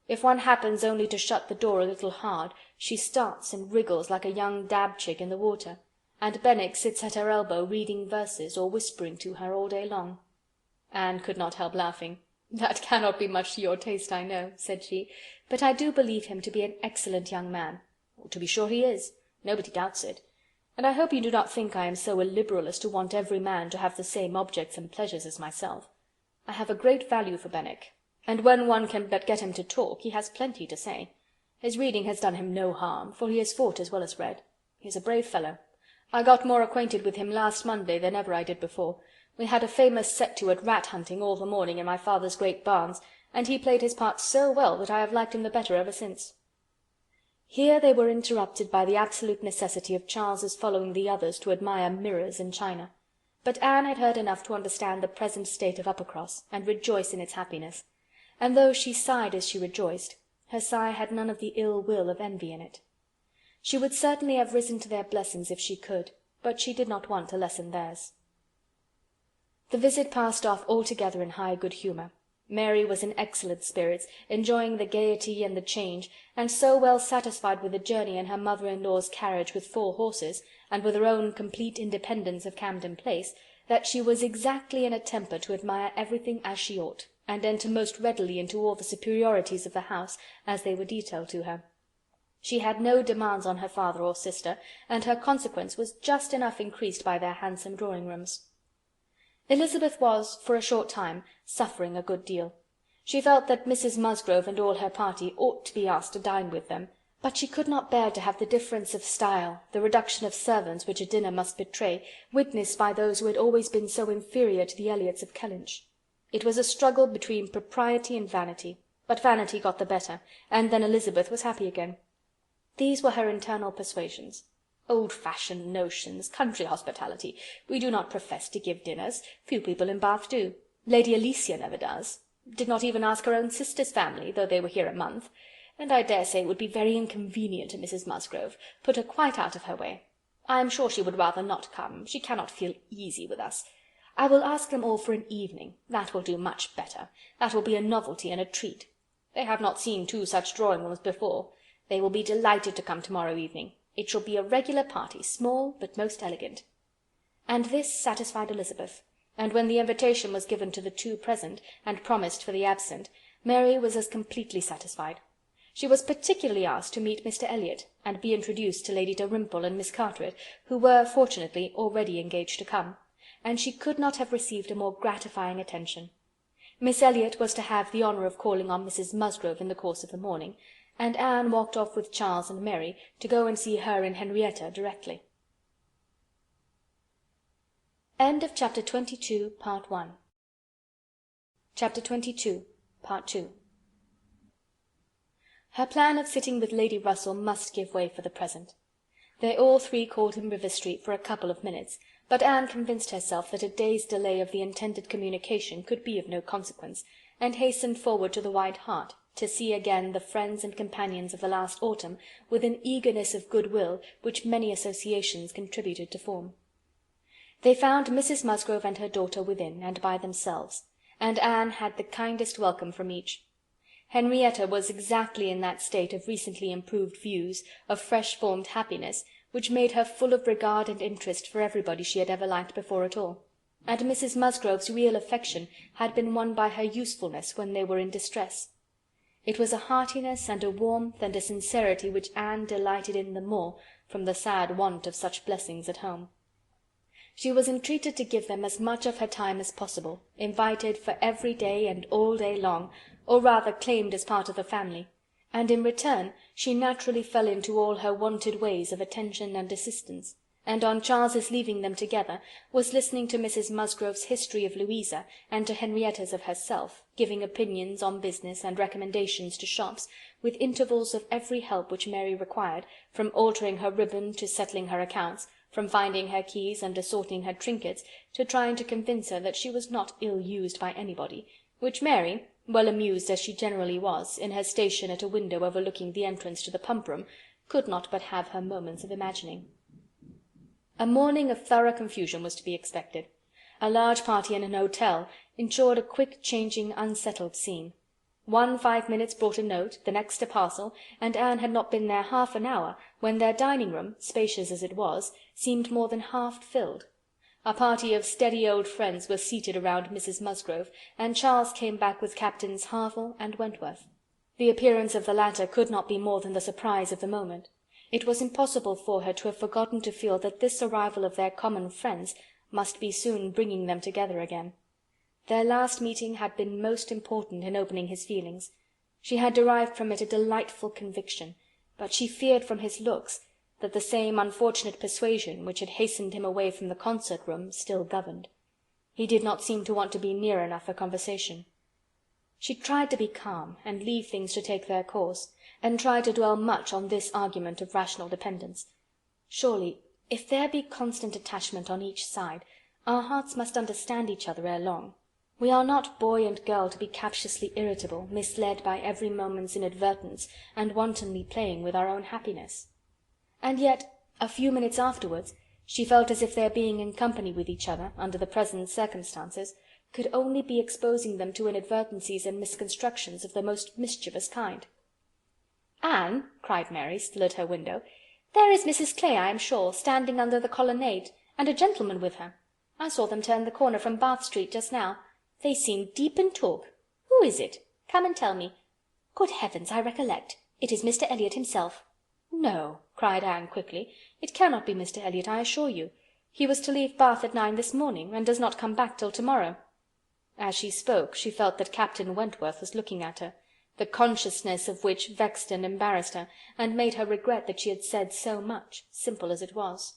If one happens only to shut the door a little hard, she starts and wriggles like a young dab-chick in the water, and Benwick sits at her elbow reading verses or whispering to her all day long." Anne could not help laughing. "That cannot be much to your taste, I know," said she, "but I do believe him to be an excellent young man. To be sure he is. Nobody doubts it. And I hope you do not think I am so illiberal as to want every man to have the same objects and pleasures as myself. I have a great value for Benwick, and when one can but get him to talk, he has plenty to say. His reading has done him no harm, for he has fought as well as read. He is a brave fellow. I got more acquainted with him last Monday than ever I did before. We had a famous set-to at rat-hunting all the morning in my father's great barns, and he played his part so well that I have liked him the better ever since." Here they were interrupted by the absolute necessity of Charles's following the others to admire mirrors and china. But Anne had heard enough to understand the present state of Uppercross, and rejoice in its happiness. And though she sighed as she rejoiced, her sigh had none of the ill will of envy in it. She would certainly have risen to their blessings if she could, but she did not want to lessen theirs. The visit passed off altogether in high good humour. Mary was in excellent spirits, enjoying the gaiety and the change, and so well satisfied with the journey in her mother-in-law's carriage with 4 horses, and with her own complete independence of Camden Place, that she was exactly in a temper to admire everything as she ought, and enter most readily into all the superiorities of the house as they were detailed to her. She had no demands on her father or sister, and her consequence was just enough increased by their handsome drawing-rooms. Elizabeth was, for a short time, suffering a good deal. She felt that Mrs. Musgrove and all her party ought to be asked to dine with them, but she could not bear to have the difference of style, the reduction of servants which a dinner must betray, witnessed by those who had always been so inferior to the Elliots of Kellinch. It was a struggle between propriety and vanity, but vanity got the better, and then Elizabeth was happy again. These were her internal persuasions. Old-fashioned notions, country hospitality. We do not profess to give dinners. Few people in Bath do. Lady Alicia never does. Did not even ask her own sister's family, though they were here a month. And I dare say it would be very inconvenient to Mrs. Musgrove, put her quite out of her way. I am sure she would rather not come. She cannot feel easy with us. I will ask them all for an evening. That will do much better. That will be a novelty and a treat. They have not seen 2 such drawing-rooms before. They will be delighted to come tomorrow evening. It shall be a regular party, small but most elegant." And this satisfied Elizabeth, and when the invitation was given to the 2 present, and promised for the absent, Mary was as completely satisfied. She was particularly asked to meet Mr. Elliot, and be introduced to Lady Dalrymple and Miss Carteret, who were, fortunately, already engaged to come, and she could not have received a more gratifying attention. Miss Elliot was to have the honour of calling on Mrs. Musgrove in the course of the morning, and Anne walked off with Charles and Mary to go and see her and Henrietta directly. End of Chapter 22, Part 1. Chapter 22, Part 2. Her plan of sitting with Lady Russell must give way for the present. They all 3 called in River Street for a couple of minutes, but Anne convinced herself that a day's delay of the intended communication could be of no consequence, and hastened forward to the White Hart, to see again the friends and companions of the last autumn, with an eagerness of good-will which many associations contributed to form. They found Mrs. Musgrove and her daughter within, and by themselves, and Anne had the kindest welcome from each. Henrietta was exactly in that state of recently improved views, of fresh-formed happiness, which made her full of regard and interest for everybody she had ever liked before at all, and Mrs. Musgrove's real affection had been won by her usefulness when they were in distress. It was a heartiness and a warmth and a sincerity which Anne delighted in the more from the sad want of such blessings at home. She was entreated to give them as much of her time as possible, invited for every day and all day long, or rather claimed as part of the family, and in return she naturally fell into all her wonted ways of attention and assistance, and on Charles's leaving them together was listening to Mrs. Musgrove's history of Louisa and to Henrietta's of herself, giving opinions on business and recommendations to shops, with intervals of every help which Mary required, from altering her ribbon to settling her accounts, from finding her keys and assorting her trinkets, to trying to convince her that she was not ill-used by anybody, which Mary, well amused as she generally was, in her station at a window overlooking the entrance to the pump-room, could not but have her moments of imagining. A morning of thorough confusion was to be expected. A large party in an hotel ensured a quick-changing, unsettled scene. 5 minutes brought a note, the next a parcel, and Anne had not been there half an hour when their dining-room, spacious as it was, seemed more than half filled. A party of steady old friends were seated around Mrs. Musgrove, and Charles came back with Captains Harville and Wentworth. The appearance of the latter could not be more than the surprise of the moment. It was impossible for her to have forgotten to feel that this arrival of their common friends must be soon bringing them together again. Their last meeting had been most important in opening his feelings. She had derived from it a delightful conviction, but she feared from his looks that the same unfortunate persuasion which had hastened him away from the concert-room still governed. He did not seem to want to be near enough for conversation. She tried to be calm, and leave things to take their course, and tried to dwell much on this argument of rational dependence. Surely, if there be constant attachment on each side, our hearts must understand each other ere long. We are not boy and girl to be captiously irritable, misled by every moment's inadvertence, and wantonly playing with our own happiness. And yet, a few minutes afterwards, she felt as if their being in company with each other, under the present circumstances, could only be exposing them to inadvertencies and misconstructions of the most mischievous kind. "Anne," cried Mary, still at her window, "there is Mrs. Clay, I am sure, standing under the colonnade, and a gentleman with her. I saw them turn the corner from Bath Street just now. They seem deep in talk. Who is it? Come and tell me. Good heavens, I recollect. It is Mr. Elliot himself." "No," cried Anne quickly. "It cannot be Mr. Elliot, I assure you. He was to leave Bath at 9 this morning, and does not come back till to-morrow." As she spoke, she felt that Captain Wentworth was looking at her, the consciousness of which vexed and embarrassed her, and made her regret that she had said so much, simple as it was.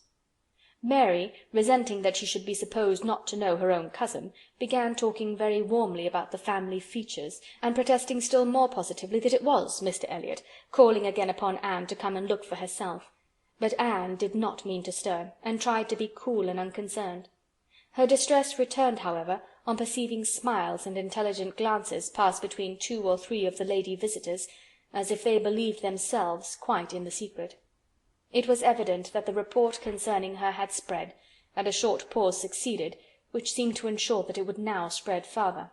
Mary, resenting that she should be supposed not to know her own cousin, began talking very warmly about the family features, and protesting still more positively that it was Mr. Elliot, calling again upon Anne to come and look for herself. But Anne did not mean to stir, and tried to be cool and unconcerned. Her distress returned, however, on perceiving smiles and intelligent glances pass between 2 or 3 of the lady visitors, as if they believed themselves quite in the secret. It was evident that the report concerning her had spread, and a short pause succeeded, which seemed to ensure that it would now spread farther.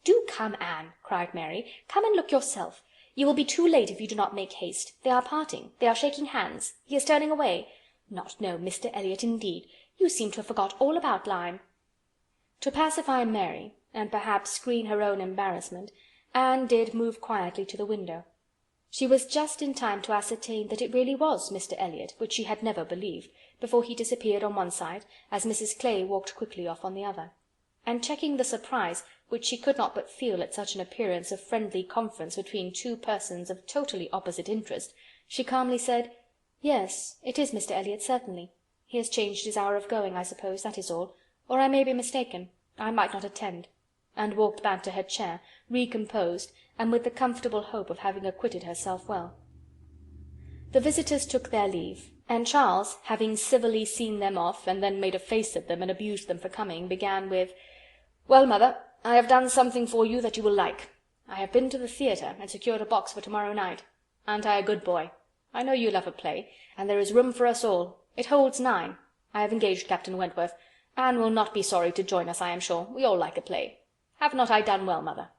"Do come, Anne," cried Mary. "Come and look yourself. You will be too late if you do not make haste. They are parting. They are shaking hands. He is turning away. Not know Mr. Elliot, indeed. You seem to have forgot all about Lyme." To pacify Mary, and perhaps screen her own embarrassment, Anne did move quietly to the window. She was just in time to ascertain that it really was Mr. Elliot, which she had never believed, before he disappeared on one side, as Mrs. Clay walked quickly off on the other. And checking the surprise which she could not but feel at such an appearance of friendly conference between 2 persons of totally opposite interest, she calmly said, "Yes, it is Mr. Elliot, certainly. He has changed his hour of going, I suppose, that is all. Or I may be mistaken. I might not attend," and walked back to her chair, recomposed, and with the comfortable hope of having acquitted herself well. The visitors took their leave, and Charles, having civilly seen them off, and then made a face at them and abused them for coming, began with, "Well, mother, I have done something for you that you will like. I have been to the theatre, and secured a box for to-morrow night. Aren't I a good boy? I know you love a play, and there is room for us all. It holds 9. I have engaged Captain Wentworth. Anne will not be sorry to join us, I am sure. We all like a play. Have not I done well, mother?"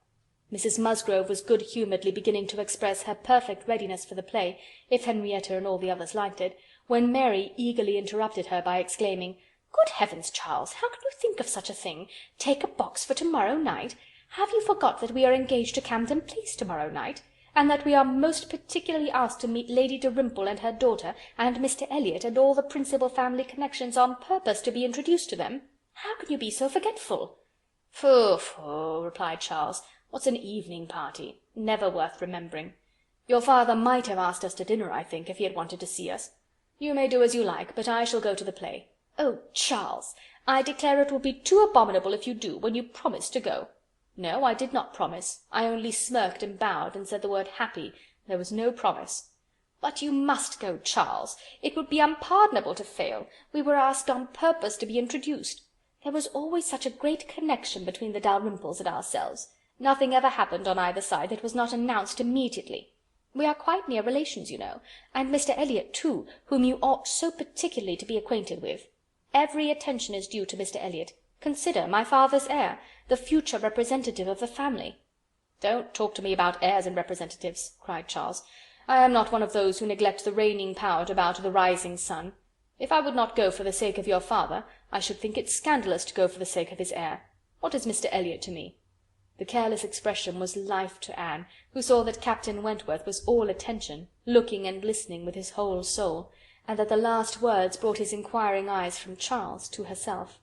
Mrs. Musgrove was good-humouredly beginning to express her perfect readiness for the play, if Henrietta and all the others liked it, when Mary eagerly interrupted her by exclaiming, "Good heavens, Charles, how can you think of such a thing? Take a box for to-morrow night? Have you forgot that we are engaged to Camden Place to-morrow night, and that we are most particularly asked to meet Lady Dalrymple and her daughter, and Mr. Elliot, and all the principal family connections on purpose to be introduced to them? How can you be so forgetful?" "Phoo, phoo," replied Charles. "What's an evening party? Never worth remembering. Your father might have asked us to dinner, I think, if he had wanted to see us. You may do as you like, but I shall go to the play." "Oh, Charles, I declare it will be too abominable if you do, when you promised to go." "No, I did not promise. I only smirked and bowed, and said the word happy. There was no promise." "But you must go, Charles. It would be unpardonable to fail. We were asked on purpose to be introduced. There was always such a great connection between the Dalrymples and ourselves. Nothing ever happened on either side that was not announced immediately. We are quite near relations, you know, and Mr. Elliot too, whom you ought so particularly to be acquainted with. Every attention is due to Mr. Elliot. Consider, my father's heir, the future representative of the family." "Don't talk to me about heirs and representatives," cried Charles. "I am not one of those who neglect the reigning power to bow to the rising sun. If I would not go for the sake of your father, I should think it scandalous to go for the sake of his heir. What is Mr. Elliot to me?" The careless expression was life to Anne, who saw that Captain Wentworth was all attention, looking and listening with his whole soul, and that the last words brought his inquiring eyes from Charles to herself.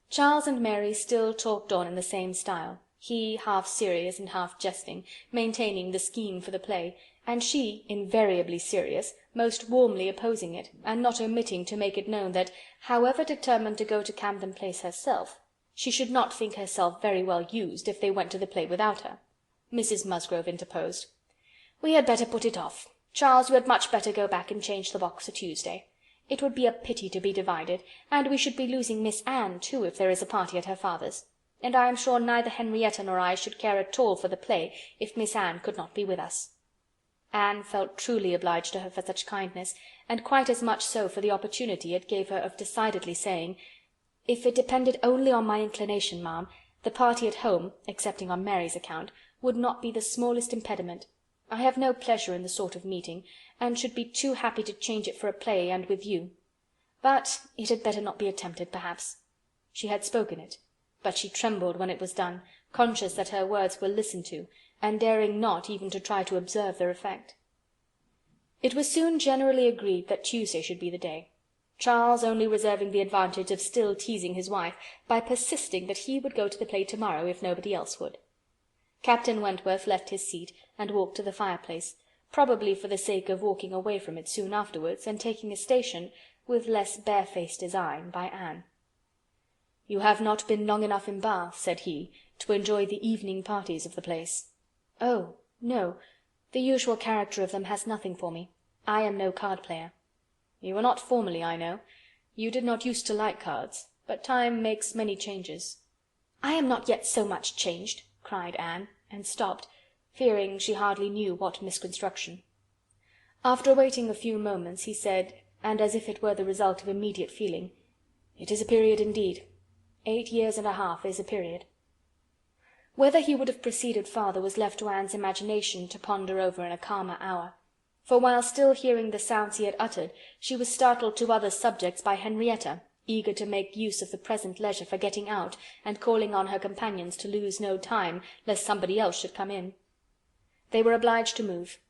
Charles and Mary still talked on in the same style, he half serious and half jesting, maintaining the scheme for the play, and she, invariably serious, most warmly opposing it, and not omitting to make it known that, however determined to go to Camden Place herself, she should not think herself very well used if they went to the play without her. Mrs. Musgrove interposed. "We had better put it off. Charles, you had much better go back and change the box for Tuesday. It would be a pity to be divided, and we should be losing Miss Anne too if there is a party at her father's. And I am sure neither Henrietta nor I should care at all for the play if Miss Anne could not be with us." Anne felt truly obliged to her for such kindness, and quite as much so for the opportunity it gave her of decidedly saying, "If it depended only on my inclination, ma'am, the party at home, excepting on Mary's account, would not be the smallest impediment. I have no pleasure in the sort of meeting, and should be too happy to change it for a play and with you. But it had better not be attempted, perhaps." She had spoken it, but she trembled when it was done, conscious that her words were listened to, and daring not even to try to observe their effect. It was soon generally agreed that Tuesday should be the day, Charles only reserving the advantage of still teasing his wife by persisting that he would go to the play to-morrow if nobody else would. Captain Wentworth left his seat and walked to the fireplace, probably for the sake of walking away from it soon afterwards, and taking a station, with less barefaced design, by Anne. "You have not been long enough in Bath," said he, "to enjoy the evening parties of the place." "Oh, no, the usual character of them has nothing for me. I am no card-player." "You were not formerly, I know. You did not used to like cards, but time makes many changes." "I am not yet so much changed," cried Anne, and stopped, fearing she hardly knew what misconstruction. After waiting a few moments, he said, and as if it were the result of immediate feeling, "It is a period indeed. 8 years and a half is a period." Whether he would have proceeded farther was left to Anne's imagination to ponder over in a calmer hour. For while still hearing the sounds he had uttered, she was startled to other subjects by Henrietta, eager to make use of the present leisure for getting out, and calling on her companions to lose no time, lest somebody else should come in. They were obliged to move.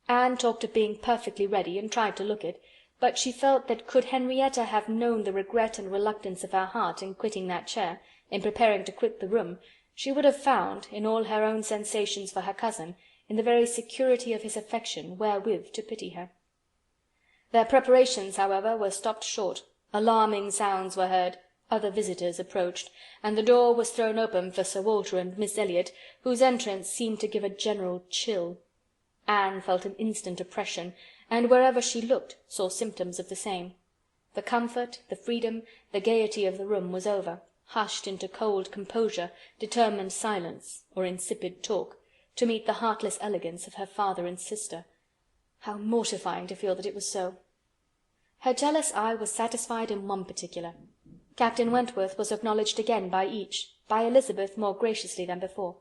Anne talked of being perfectly ready, and tried to look it, but she felt that could Henrietta have known the regret and reluctance of her heart in quitting that chair, in preparing to quit the room, she would have found, in all her own sensations for her cousin, in the very security of his affection, wherewith to pity her. Their preparations, however, were stopped short. Alarming sounds were heard, other visitors approached, and the door was thrown open for Sir Walter and Miss Elliot, whose entrance seemed to give a general chill. Anne felt an instant oppression, and wherever she looked saw symptoms of the same. The comfort, the freedom, the gaiety of the room was over, hushed into cold composure, determined silence, or insipid talk, to meet the heartless elegance of her father and sister. How mortifying to feel that it was so! Her jealous eye was satisfied in one particular. Captain Wentworth was acknowledged again by each, by Elizabeth more graciously than before.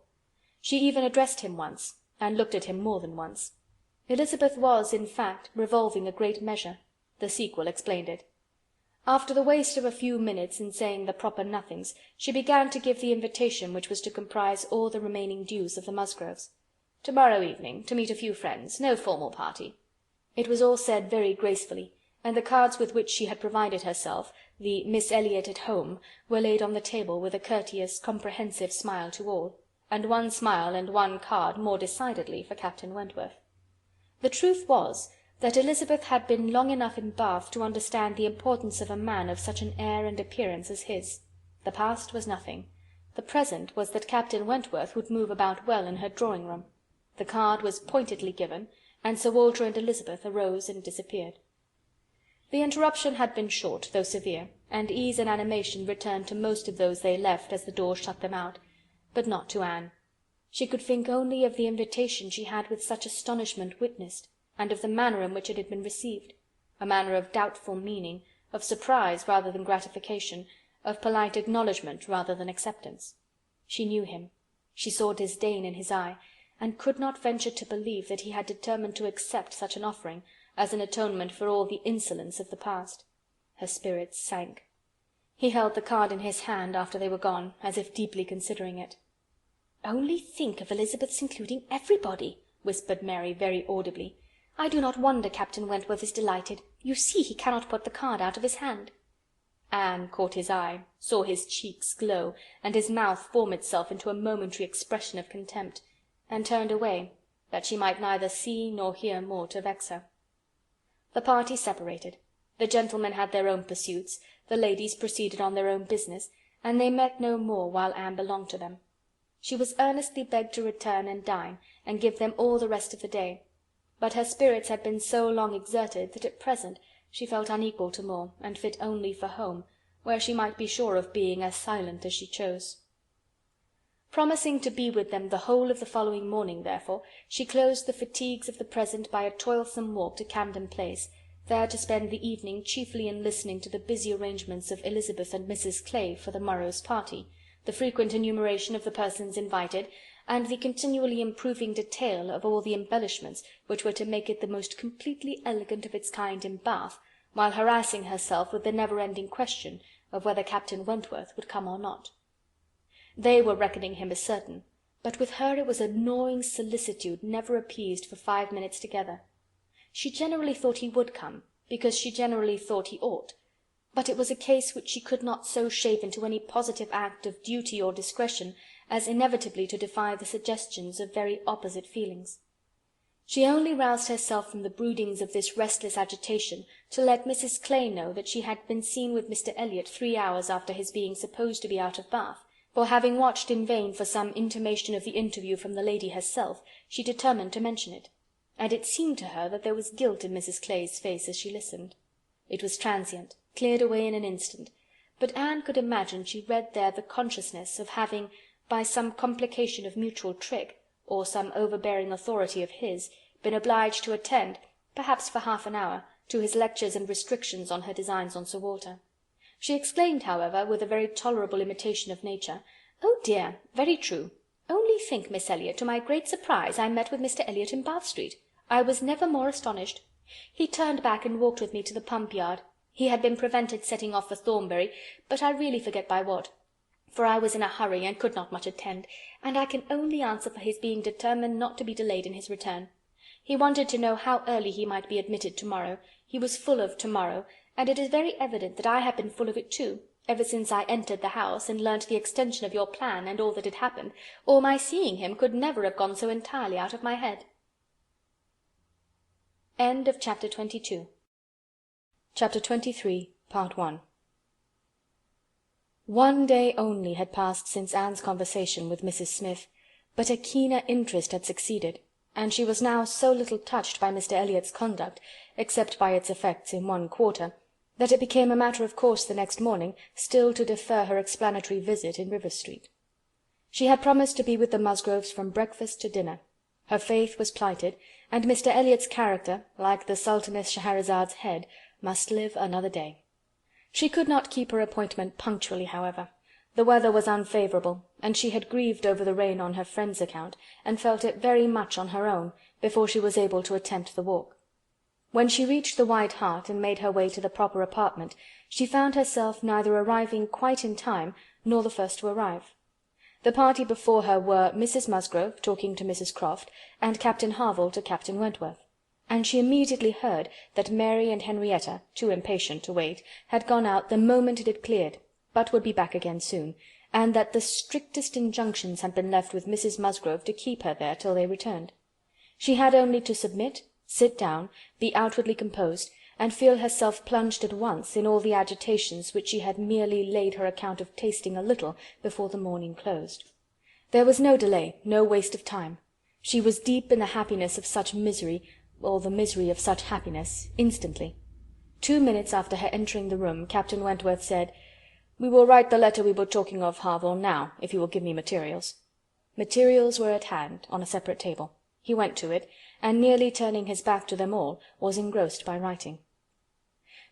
She even addressed him once, and looked at him more than once. Elizabeth was, in fact, revolving a great measure. The sequel explained it. After the waste of a few minutes in saying the proper nothings, she began to give the invitation which was to comprise all the remaining dues of the Musgroves. "To-morrow evening, to meet a few friends, no formal party." It was all said very gracefully, and the cards with which she had provided herself, the Miss Elliot at home, were laid on the table with a courteous, comprehensive smile to all, and one smile and one card more decidedly for Captain Wentworth. The truth was, that Elizabeth had been long enough in Bath to understand the importance of a man of such an air and appearance as his. The past was nothing. The present was that Captain Wentworth would move about well in her drawing-room. The card was pointedly given, and Sir Walter and Elizabeth arose and disappeared. The interruption had been short, though severe, and ease and animation returned to most of those they left as the door shut them out, but not to Anne. She could think only of the invitation she had with such astonishment witnessed, and of the manner in which it had been received, a manner of doubtful meaning, of surprise rather than gratification, of polite acknowledgment rather than acceptance. She knew him. She saw disdain in his eye, and could not venture to believe that he had determined to accept such an offering, as an atonement for all the insolence of the past. Her spirits sank. He held the card in his hand after they were gone, as if deeply considering it. "Only think of Elizabeth's including everybody," whispered Mary very audibly. "I do not wonder Captain Wentworth is delighted. You see he cannot put the card out of his hand." Anne caught his eye, saw his cheeks glow, and his mouth form itself into a momentary expression of contempt, and turned away, that she might neither see nor hear more to vex her. The party separated. The gentlemen had their own pursuits, the ladies proceeded on their own business, and they met no more while Anne belonged to them. She was earnestly begged to return and dine, and give them all the rest of the day, but her spirits had been so long exerted that at present she felt unequal to more, and fit only for home, where she might be sure of being as silent as she chose. Promising to be with them the whole of the following morning, therefore, she closed the fatigues of the present by a toilsome walk to Camden Place, there to spend the evening chiefly in listening to the busy arrangements of Elizabeth and Mrs Clay for the morrow's party, the frequent enumeration of the persons invited, and the continually improving detail of all the embellishments which were to make it the most completely elegant of its kind in Bath, while harassing herself with the never-ending question of whether Captain Wentworth would come or not. They were reckoning him as certain, but with her it was a gnawing solicitude never appeased for 5 minutes together. She generally thought he would come, because she generally thought he ought, but it was a case which she could not so shape into any positive act of duty or discretion as inevitably to defy the suggestions of very opposite feelings. She only roused herself from the broodings of this restless agitation to let Mrs Clay know that she had been seen with Mr Elliot 3 hours after his being supposed to be out of Bath, for having watched in vain for some intimation of the interview from the lady herself, she determined to mention it, and it seemed to her that there was guilt in Mrs Clay's face as she listened. It was transient, cleared away in an instant, but Anne could imagine she read there the consciousness of having, by some complication of mutual trick, or some overbearing authority of his, been obliged to attend, perhaps for half an hour, to his lectures and restrictions on her designs on Sir Walter. She exclaimed, however, with a very tolerable imitation of nature, "Oh dear, very true. Only think, Miss Elliot, to my great surprise I met with Mr Elliot in Bath Street. I was never more astonished. He turned back and walked with me to the pump-yard. He had been prevented setting off for Thornbury, but I really forget by what, for I was in a hurry and could not much attend, and I can only answer for his being determined not to be delayed in his return. He wanted to know how early he might be admitted to-morrow. He was full of to-morrow, and it is very evident that I have been full of it too, ever since I entered the house and learnt the extension of your plan and all that had happened, or my seeing him could never have gone so entirely out of my head." End of Chapter 22. Chapter 23, Part 1. 1 day only had passed since Anne's conversation with Mrs Smith, but a keener interest had succeeded, and she was now so little touched by Mr Elliot's conduct, except by its effects in one quarter, that it became a matter of course the next morning still to defer her explanatory visit in Rivers Street. She had promised to be with the Musgroves from breakfast to dinner. Her faith was plighted, and Mr Elliot's character, like the Sultaness Schaherazade's head, must live another day. She could not keep her appointment punctually, however. The weather was unfavourable, and she had grieved over the rain on her friend's account, and felt it very much on her own, before she was able to attempt the walk. When she reached the White Hart and made her way to the proper apartment, she found herself neither arriving quite in time, nor the first to arrive. The party before her were Mrs. Musgrove talking to Mrs. Croft, and Captain Harville to Captain Wentworth, and she immediately heard that Mary and Henrietta, too impatient to wait, had gone out the moment it had cleared, but would be back again soon, and that the strictest injunctions had been left with Mrs. Musgrove to keep her there till they returned. She had only to submit, sit down, be outwardly composed, and feel herself plunged at once in all the agitations which she had merely laid her account of tasting a little before the morning closed. There was no delay, no waste of time. She was deep in the happiness of such misery, or the misery of such happiness, instantly. 2 minutes after her entering the room, Captain Wentworth said, "We will write the letter we were talking of, Harville, now, if you will give me materials." Materials were at hand, on a separate table. He went to it, and nearly turning his back to them all, was engrossed by writing.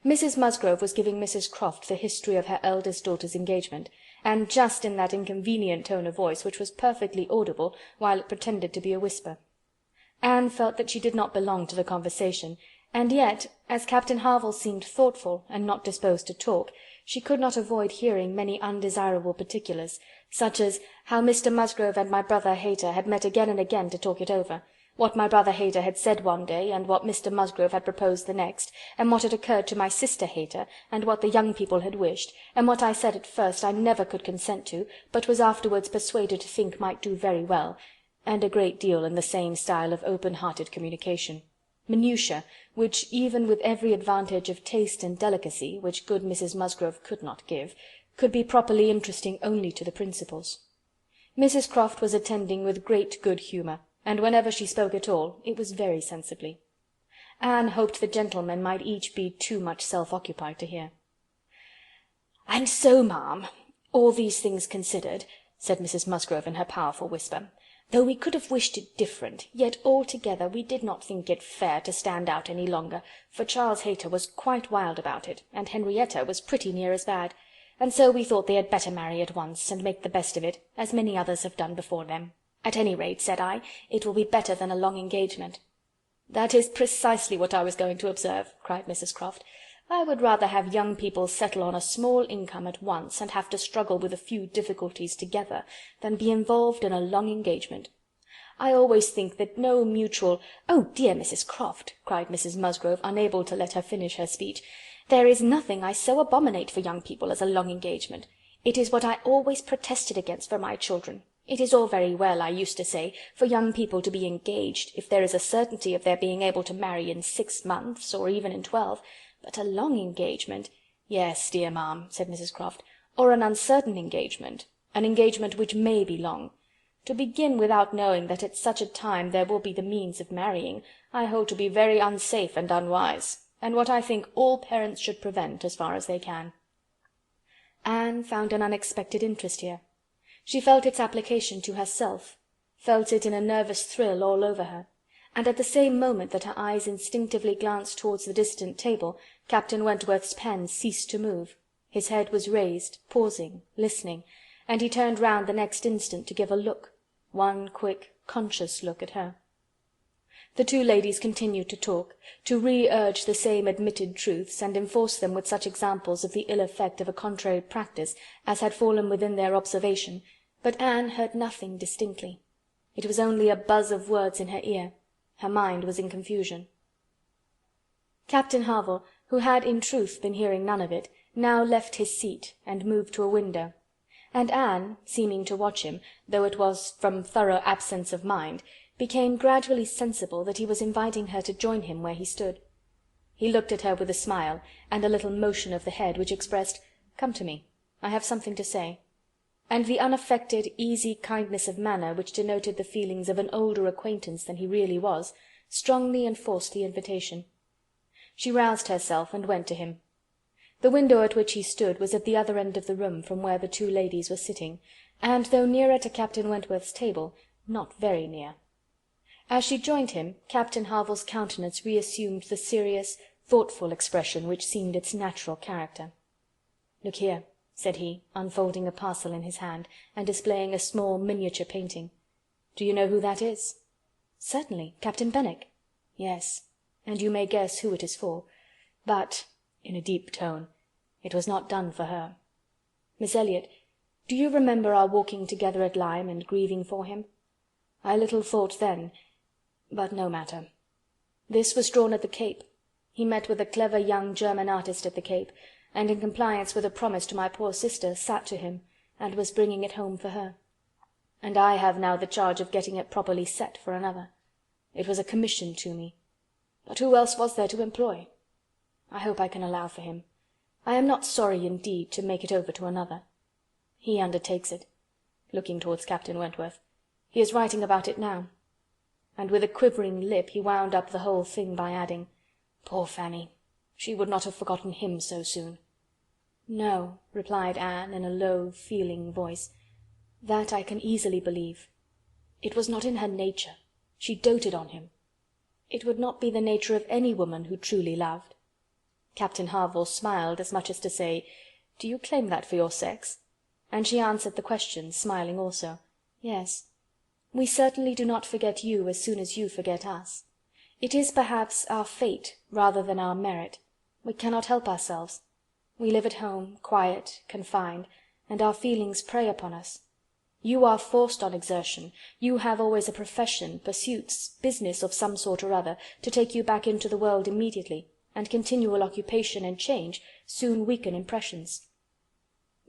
Mrs. Musgrove was giving Mrs. Croft the history of her eldest daughter's engagement, and just in that inconvenient tone of voice which was perfectly audible while it pretended to be a whisper. Anne felt that she did not belong to the conversation, and yet, as Captain Harville seemed thoughtful and not disposed to talk, she could not avoid hearing many undesirable particulars, such as how Mr. Musgrove and my brother Hayter had met again and again to talk it over, what my brother Hayter had said one day, and what Mr. Musgrove had proposed the next, and what had occurred to my sister Hayter, and what the young people had wished, and what I said at first I never could consent to, but was afterwards persuaded to think might do very well, and a great deal in the same style of open-hearted communication. Minutiae, which, even with every advantage of taste and delicacy, which good Mrs. Musgrove could not give, could be properly interesting only to the principals. Mrs. Croft was attending with great good humour, and whenever she spoke at all, it was very sensibly. Anne hoped the gentlemen might each be too much self-occupied to hear. "And so, ma'am, all these things considered," said Mrs. Musgrove in her powerful whisper, "though we could have wished it different, yet altogether we did not think it fair to stand out any longer, for Charles Hayter was quite wild about it, and Henrietta was pretty near as bad, and so we thought they had better marry at once, and make the best of it, as many others have done before them. At any rate, said I, it will be better than a long engagement." "That is precisely what I was going to observe," cried Mrs. Croft. "I would rather have young people settle on a small income at once, and have to struggle with a few difficulties together, than be involved in a long engagement. I always think that no mutual—" "Oh, dear Mrs. Croft," cried Mrs. Musgrove, unable to let her finish her speech, "there is nothing I so abominate for young people as a long engagement. It is what I always protested against for my children. It is all very well, I used to say, for young people to be engaged, if there is a certainty of their being able to marry in 6 months, or even in 12, but a long engagement—" "Yes, dear ma'am," said Mrs. Croft, "or an uncertain engagement, an engagement which may be long. To begin without knowing that at such a time there will be the means of marrying, I hold to be very unsafe and unwise, and what I think all parents should prevent as far as they can." Anne found an unexpected interest here. She felt its application to herself, felt it in a nervous thrill all over her, and at the same moment that her eyes instinctively glanced towards the distant table, Captain Wentworth's pen ceased to move. His head was raised, pausing, listening, and he turned round the next instant to give a look, one quick, conscious look at her. The two ladies continued to talk, to re-urge the same admitted truths, and enforce them with such examples of the ill effect of a contrary practice as had fallen within their observation, but Anne heard nothing distinctly. It was only a buzz of words in her ear. Her mind was in confusion. Captain Harville, who had in truth been hearing none of it, now left his seat and moved to a window, and Anne, seeming to watch him, though it was from thorough absence of mind, became gradually sensible that he was inviting her to join him where he stood. He looked at her with a smile, and a little motion of the head which expressed, "Come to me, I have something to say," and the unaffected, easy kindness of manner which denoted the feelings of an older acquaintance than he really was, strongly enforced the invitation. She roused herself and went to him. The window at which he stood was at the other end of the room from where the two ladies were sitting, and though nearer to Captain Wentworth's table, not very near. As she joined him, Captain Harville's countenance reassumed the serious, thoughtful expression which seemed its natural character. "Look here," said he, unfolding a parcel in his hand, and displaying a small miniature painting. "Do you know who that is?" "Certainly, Captain Benwick." "Yes, and you may guess who it is for. But," in a deep tone, "it was not done for her. Miss Elliot, do you remember our walking together at Lyme and grieving for him? I little thought then, but no matter. This was drawn at the Cape. He met with a clever young German artist at the Cape, and in compliance with a promise to my poor sister, sat to him, and was bringing it home for her. And I have now the charge of getting it properly set for another. It was a commission to me. But who else was there to employ? I hope I can allow for him. I am not sorry, indeed, to make it over to another. He undertakes it," looking towards Captain Wentworth. "He is writing about it now." And with a quivering lip he wound up the whole thing by adding, "Poor Fanny! She would not have forgotten him so soon." "No," replied Anne, in a low, feeling voice. "That I can easily believe. It was not in her nature. She doted on him. It would not be the nature of any woman who truly loved." Captain Harville smiled, as much as to say, "Do you claim that for your sex?" And she answered the question, smiling also. "Yes. We certainly do not forget you as soon as you forget us. It is perhaps our fate rather than our merit. We cannot help ourselves. We live at home, quiet, confined, and our feelings prey upon us. You are forced on exertion. You have always a profession, pursuits, business of some sort or other, to take you back into the world immediately, and continual occupation and change soon weaken impressions."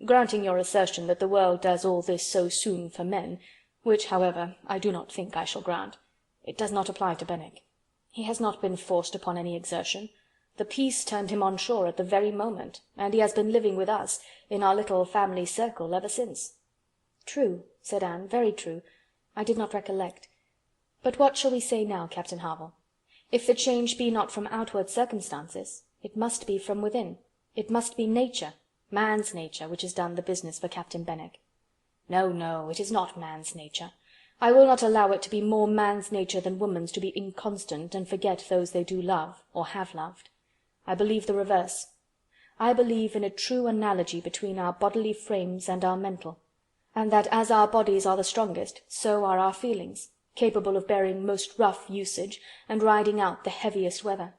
"Granting your assertion that the world does all this so soon for men, which, however, I do not think I shall grant, it does not apply to Benwick. He has not been forced upon any exertion. The peace turned him on shore at the very moment, and he has been living with us, in our little family circle, ever since." "True," said Anne, "very true. I did not recollect. But what shall we say now, Captain Harville? If the change be not from outward circumstances, it must be from within. It must be nature, man's nature, which has done the business for Captain Benwick." "No, no, it is not man's nature. I will not allow it to be more man's nature than woman's to be inconstant and forget those they do love, or have loved. I believe the reverse. I believe in a true analogy between our bodily frames and our mental, and that as our bodies are the strongest, so are our feelings, capable of bearing most rough usage, and riding out the heaviest weather."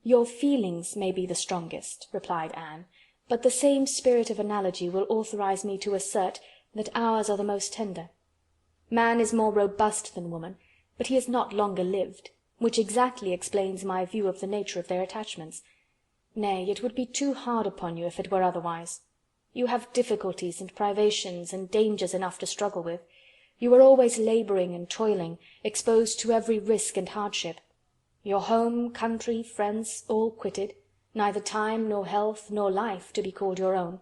"Your feelings may be the strongest," replied Anne, "but the same spirit of analogy will authorize me to assert that ours are the most tender. Man is more robust than woman, but he is not longer lived, which exactly explains my view of the nature of their attachments. Nay, it would be too hard upon you if it were otherwise. You have difficulties and privations and dangers enough to struggle with. You are always labouring and toiling, exposed to every risk and hardship. Your home, country, friends, all quitted, neither time, nor health, nor life to be called your own.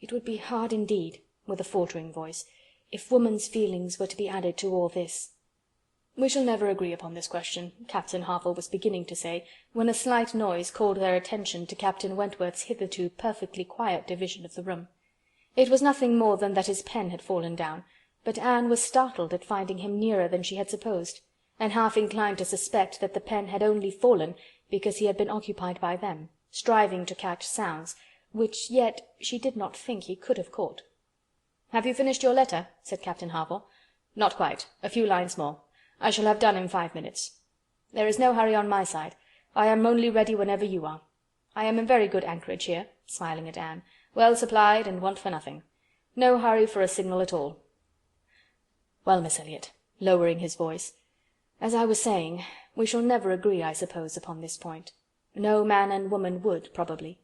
It would be hard indeed," with a faltering voice, "if woman's feelings were to be added to all this." "We shall never agree upon this question," Captain Harville was beginning to say, when a slight noise called their attention to Captain Wentworth's hitherto perfectly quiet division of the room. It was nothing more than that his pen had fallen down, but Anne was startled at finding him nearer than she had supposed, and half inclined to suspect that the pen had only fallen because he had been occupied by them, striving to catch sounds, which yet she did not think he could have caught. "Have you finished your letter?" said Captain Harville. "Not quite. A few lines more. I shall have done in 5 minutes. There is no hurry on my side. I am only ready whenever you are. I am in very good anchorage here," smiling at Anne, "well supplied, and want for nothing. No hurry for a signal at all. Well, Miss Elliot," lowering his voice, "as I was saying, we shall never agree, I suppose, upon this point. No man and woman would, probably.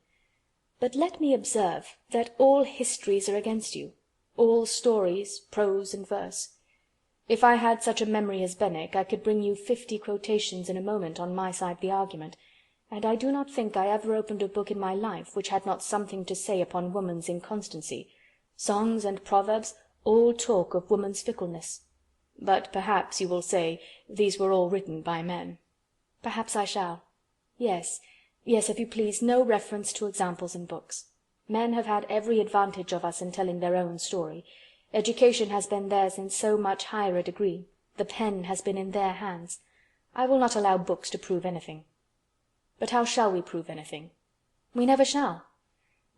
But let me observe that all histories are against you, all stories, prose and verse. If I had such a memory as Benwick, I could bring you 50 quotations in a moment on my side of the argument, and I do not think I ever opened a book in my life which had not something to say upon woman's inconstancy. Songs and proverbs all talk of woman's fickleness. But perhaps you will say these were all written by men. Perhaps I shall. Yes, if you please, no reference to examples in books. Men have had every advantage of us in telling their own story. Education has been theirs in so much higher a degree. The pen has been in their hands. I will not allow books to prove anything. But how shall we prove anything? We never shall.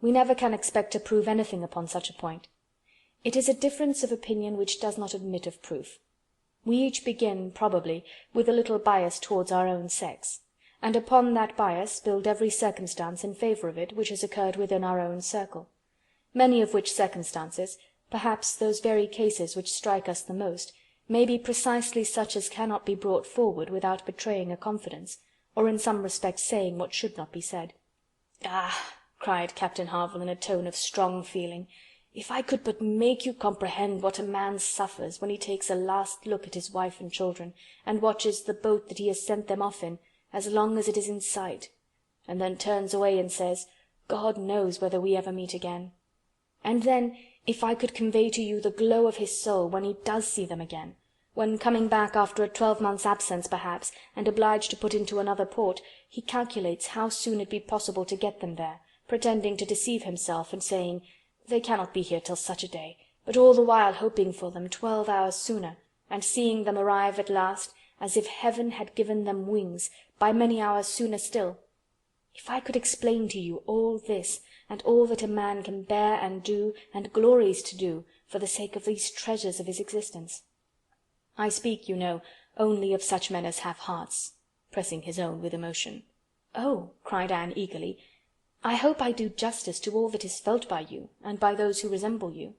We never can expect to prove anything upon such a point. It is a difference of opinion which does not admit of proof. We each begin, probably, with a little bias towards our own sex, and upon that bias build every circumstance in favour of it which has occurred within our own circle, many of which circumstances, perhaps those very cases which strike us the most, may be precisely such as cannot be brought forward without betraying a confidence, or in some respects saying what should not be said. "Ah!" cried Captain Harville in a tone of strong feeling, "if I could but make you comprehend what a man suffers when he takes a last look at his wife and children, and watches the boat that he has sent them off in, as long as it is in sight, and then turns away and says, 'God knows whether we ever meet again.' And then, if I could convey to you the glow of his soul when he does see them again, when, coming back after a 12-months' absence perhaps, and obliged to put into another port, he calculates how soon it be possible to get them there, pretending to deceive himself, and saying, 'They cannot be here till such a day,' but all the while hoping for them 12 hours sooner, and seeing them arrive at last, as if heaven had given them wings, by many hours sooner still. If I could explain to you all this, and all that a man can bear and do, and glories to do, for the sake of these treasures of his existence. I speak, you know, only of such men as have hearts," pressing his own with emotion. "Oh!" cried Anne eagerly, "I hope I do justice to all that is felt by you, and by those who resemble you.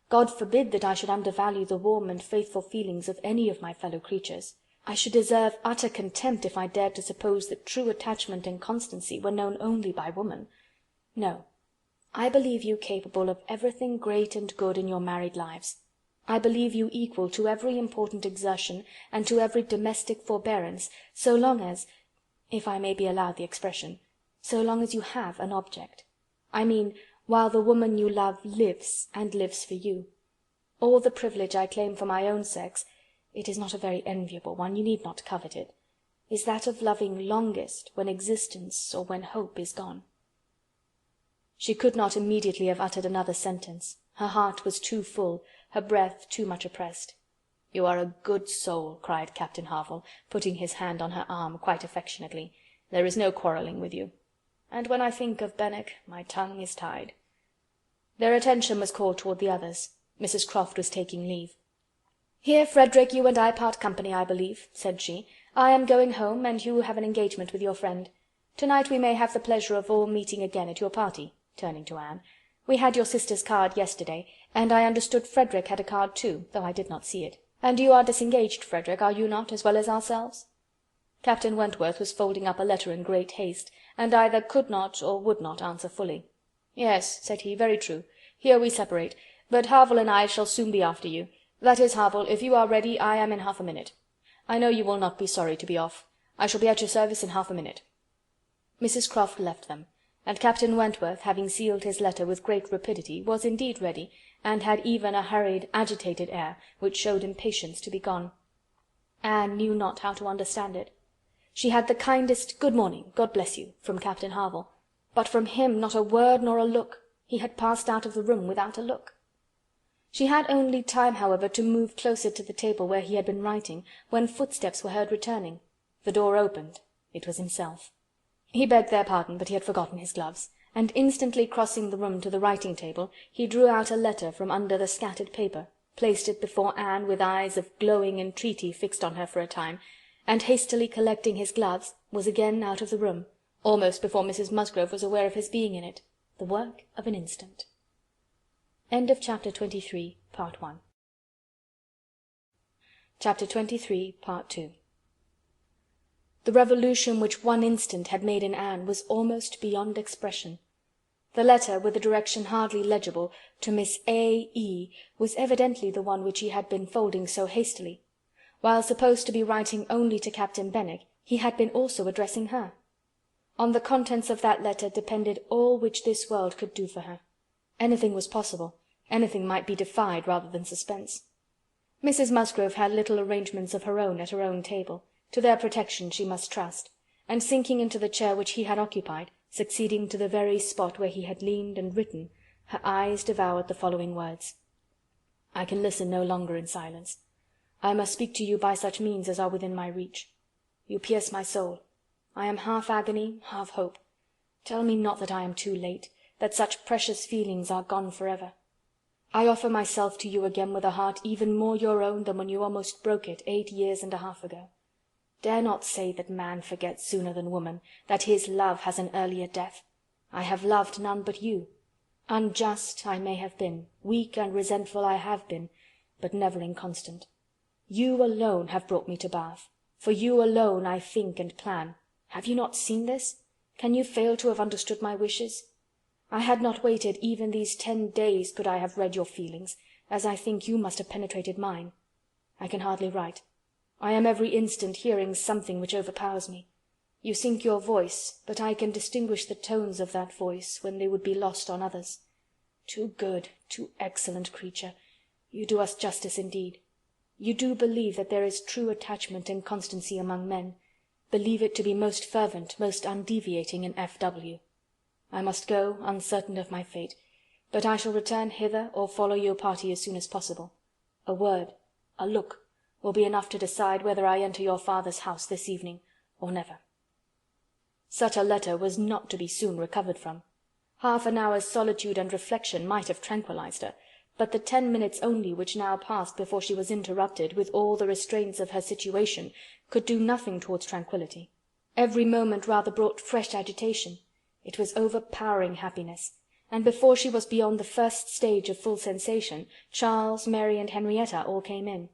God forbid that I should undervalue the warm and faithful feelings of any of my fellow creatures. I should deserve utter contempt if I dared to suppose that true attachment and constancy were known only by woman. No, I believe you capable of everything great and good in your married lives. I believe you equal to every important exertion and to every domestic forbearance, so long as, if I may be allowed the expression, so long as you have an object. I mean, while the woman you love lives, and lives for you. All the privilege I claim for my own sex, it is not a very enviable one, you need not covet it, is that of loving longest when existence or when hope is gone." She could not immediately have uttered another sentence. Her heart was too full, her breath too much oppressed. "You are a good soul," cried Captain Harville, putting his hand on her arm quite affectionately. "There is no quarrelling with you. And when I think of Benwick, my tongue is tied." Their attention was called toward the others. Mrs. Croft was taking leave. "Here, Frederick, you and I part company, I believe," said she. "I am going home, and you have an engagement with your friend. To-night we may have the pleasure of all meeting again at your party," turning to Anne. "We had your sister's card yesterday, and I understood Frederick had a card too, though I did not see it. And you are disengaged, Frederick, are you not, as well as ourselves?" Captain Wentworth was folding up a letter in great haste, and either could not or would not answer fully. "Yes," said he, "very true. Here we separate, but Harville and I shall soon be after you. That is, Harville, if you are ready, I am in half a minute. I know you will not be sorry to be off. I shall be at your service in half a minute." Mrs. Croft left them, and Captain Wentworth, having sealed his letter with great rapidity, was indeed ready, and had even a hurried, agitated air, which showed impatience to be gone. Anne knew not how to understand it. She had the kindest "Good morning, God bless you," from Captain Harville, but from him not a word nor a look. He had passed out of the room without a look. She had only time, however, to move closer to the table where he had been writing, when footsteps were heard returning. The door opened. It was himself. He begged their pardon, but he had forgotten his gloves, and instantly crossing the room to the writing-table, he drew out a letter from under the scattered paper, placed it before Anne with eyes of glowing entreaty fixed on her for a time, and hastily collecting his gloves, was again out of the room, almost before Mrs. Musgrove was aware of his being in it. The work of an instant. End of Chapter 23, Part 1. Chapter 23, Part 2. The revolution which one instant had made in Anne was almost beyond expression. The letter, with a direction hardly legible, to Miss A. E., was evidently the one which he had been folding so hastily. While supposed to be writing only to Captain Benwick, he had been also addressing her. On the contents of that letter depended all which this world could do for her. Anything was possible, anything might be defied rather than suspense. Mrs. Musgrove had little arrangements of her own at her own table. To their protection she must trust, and sinking into the chair which he had occupied, succeeding to the very spot where he had leaned and written, her eyes devoured the following words: "I can listen no longer in silence. I must speak to you by such means as are within my reach. You pierce my soul. I am half agony, half hope. Tell me not that I am too late. that such precious feelings are gone forever. I offer myself to you again with a heart even more your own than when you almost broke it 8 years and a half ago. Dare not say that man forgets sooner than woman, that his love has an earlier death. I have loved none but you. Unjust I may have been, weak and resentful I have been, but never inconstant. You alone have brought me to Bath. For you alone I think and plan. Have you not seen this? Can you fail to have understood my wishes? I had not waited even these 10 days could I have read your feelings, as I think you must have penetrated mine. I can hardly write. I am every instant hearing something which overpowers me. You sink your voice, but I can distinguish the tones of that voice when they would be lost on others. Too good, too excellent creature, you do us justice indeed. You do believe that there is true attachment and constancy among men, believe it to be most fervent, most undeviating in F.W. I must go, uncertain of my fate, but I shall return hither or follow your party as soon as possible. A word, a look, will be enough to decide whether I enter your father's house this evening or never. Such a letter was not to be soon recovered from. Half an hour's solitude and reflection might have tranquillized her, but the 10 minutes only which now passed before she was interrupted with all the restraints of her situation could do nothing towards tranquillity. Every moment rather brought fresh agitation. It was overpowering happiness, and before she was beyond the first stage of full sensation, Charles, Mary, and Henrietta all came in.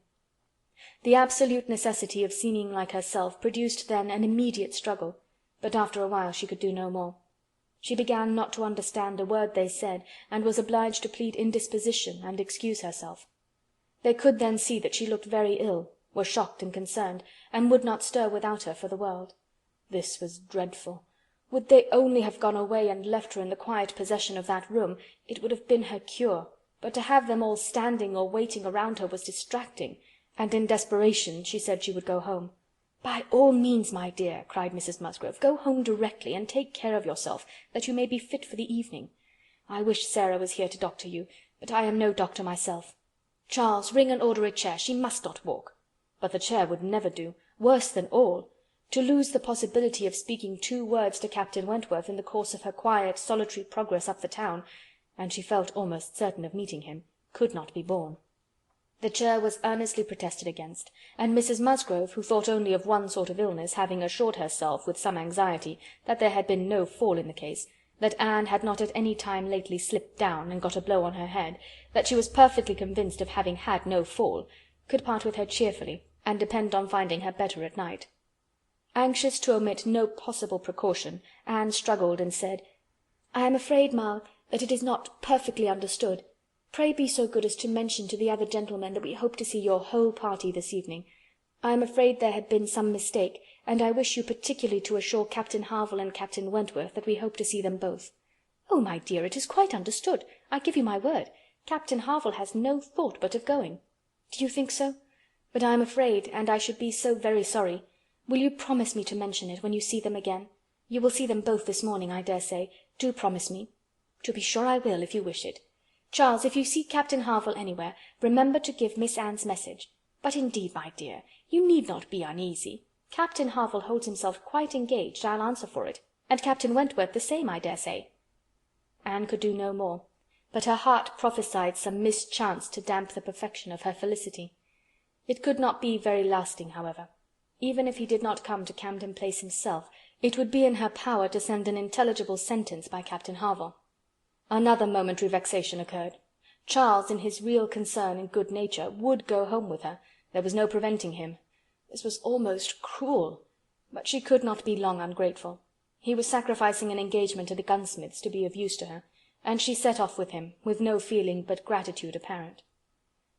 The absolute necessity of seeming like herself produced then an immediate struggle, but after a while she could do no more. She began not to understand a word they said, and was obliged to plead indisposition and excuse herself. They could then see that she looked very ill, were shocked and concerned, and would not stir without her for the world. This was dreadful. Would they only have gone away and left her in the quiet possession of that room, it would have been her cure, but to have them all standing or waiting around her was distracting, and in desperation she said she would go home. "By all means, my dear," cried Mrs. Musgrove, "go home directly, and take care of yourself, that you may be fit for the evening. I wish Sarah was here to doctor you, but I am no doctor myself. Charles, ring and order a chair. She must not walk." But the chair would never do. Worse than all, to lose the possibility of speaking 2 words to Captain Wentworth in the course of her quiet, solitary progress up the town, and she felt almost certain of meeting him, could not be borne. The chair was earnestly protested against, and Mrs. Musgrove, who thought only of one sort of illness, having assured herself, with some anxiety, that there had been no fall in the case, that Anne had not at any time lately slipped down and got a blow on her head, that she was perfectly convinced of having had no fall, could part with her cheerfully, and depend on finding her better at night. Anxious to omit no possible precaution, Anne struggled and said, "I am afraid, ma, that it is not perfectly understood. Pray be so good as to mention to the other gentlemen that we hope to see your whole party this evening. I am afraid there had been some mistake, and I wish you particularly to assure Captain Harville and Captain Wentworth that we hope to see them both." "Oh, my dear, it is quite understood. I give you my word. Captain Harville has no thought but of going." "Do you think so? But I am afraid, and I should be so very sorry. Will you promise me to mention it when you see them again? You will see them both this morning, I dare say. Do promise me." "To be sure I will, if you wish it. Charles, if you see Captain Harville anywhere, remember to give Miss Anne's message. But indeed, my dear, you need not be uneasy. Captain Harville holds himself quite engaged, I'll answer for it, and Captain Wentworth the same, I dare say." Anne could do no more, but her heart prophesied some mischance to damp the perfection of her felicity. It could not be very lasting, however. Even if he did not come to Camden Place himself, it would be in her power to send an intelligible sentence by Captain Harville. Another momentary vexation occurred. Charles, in his real concern and good nature, would go home with her. There was no preventing him. This was almost cruel, but she could not be long ungrateful. He was sacrificing an engagement to the gunsmiths to be of use to her, and she set off with him, with no feeling but gratitude apparent.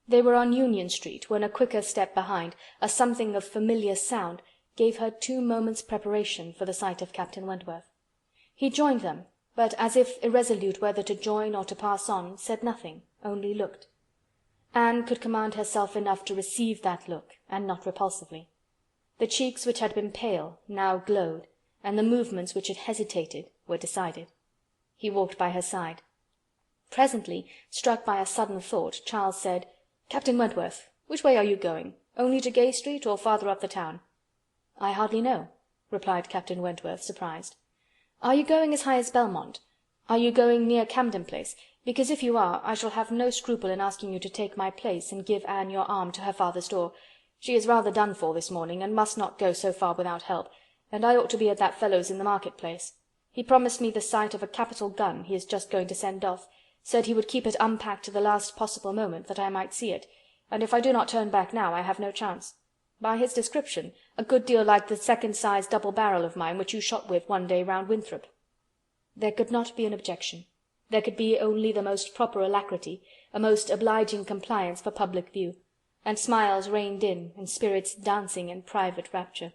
They were on Union Street, when a quicker step behind, a something of familiar sound, gave her 2 moments' preparation for the sight of Captain Wentworth. He joined them, but as if irresolute whether to join or to pass on, said nothing, only looked. Anne could command herself enough to receive that look, and not repulsively. The cheeks which had been pale now glowed, and the movements which had hesitated were decided. He walked by her side. Presently, struck by a sudden thought, Charles said, "Captain Wentworth, which way are you going? Only to Gay Street, or farther up the town?" "I hardly know," replied Captain Wentworth, surprised. "Are you going as high as Belmont? "Are you going near Camden Place? Because if you are, I shall have no scruple in asking you to take my place and give Anne your arm to her father's door. She is rather done for this morning, and must not go so far without help, and I ought to be at that fellow's in the market-place. He promised me the sight of a capital gun he is just going to send off, said he would keep it unpacked to the last possible moment, that I might see it, and if I do not turn back now, I have no chance. By his description, a good deal like the second-sized double barrel of mine which you shot with one day round Winthrop." There could not be an objection. There could be only the most proper alacrity, a most obliging compliance for public view, and smiles reigned in, and spirits dancing in private rapture.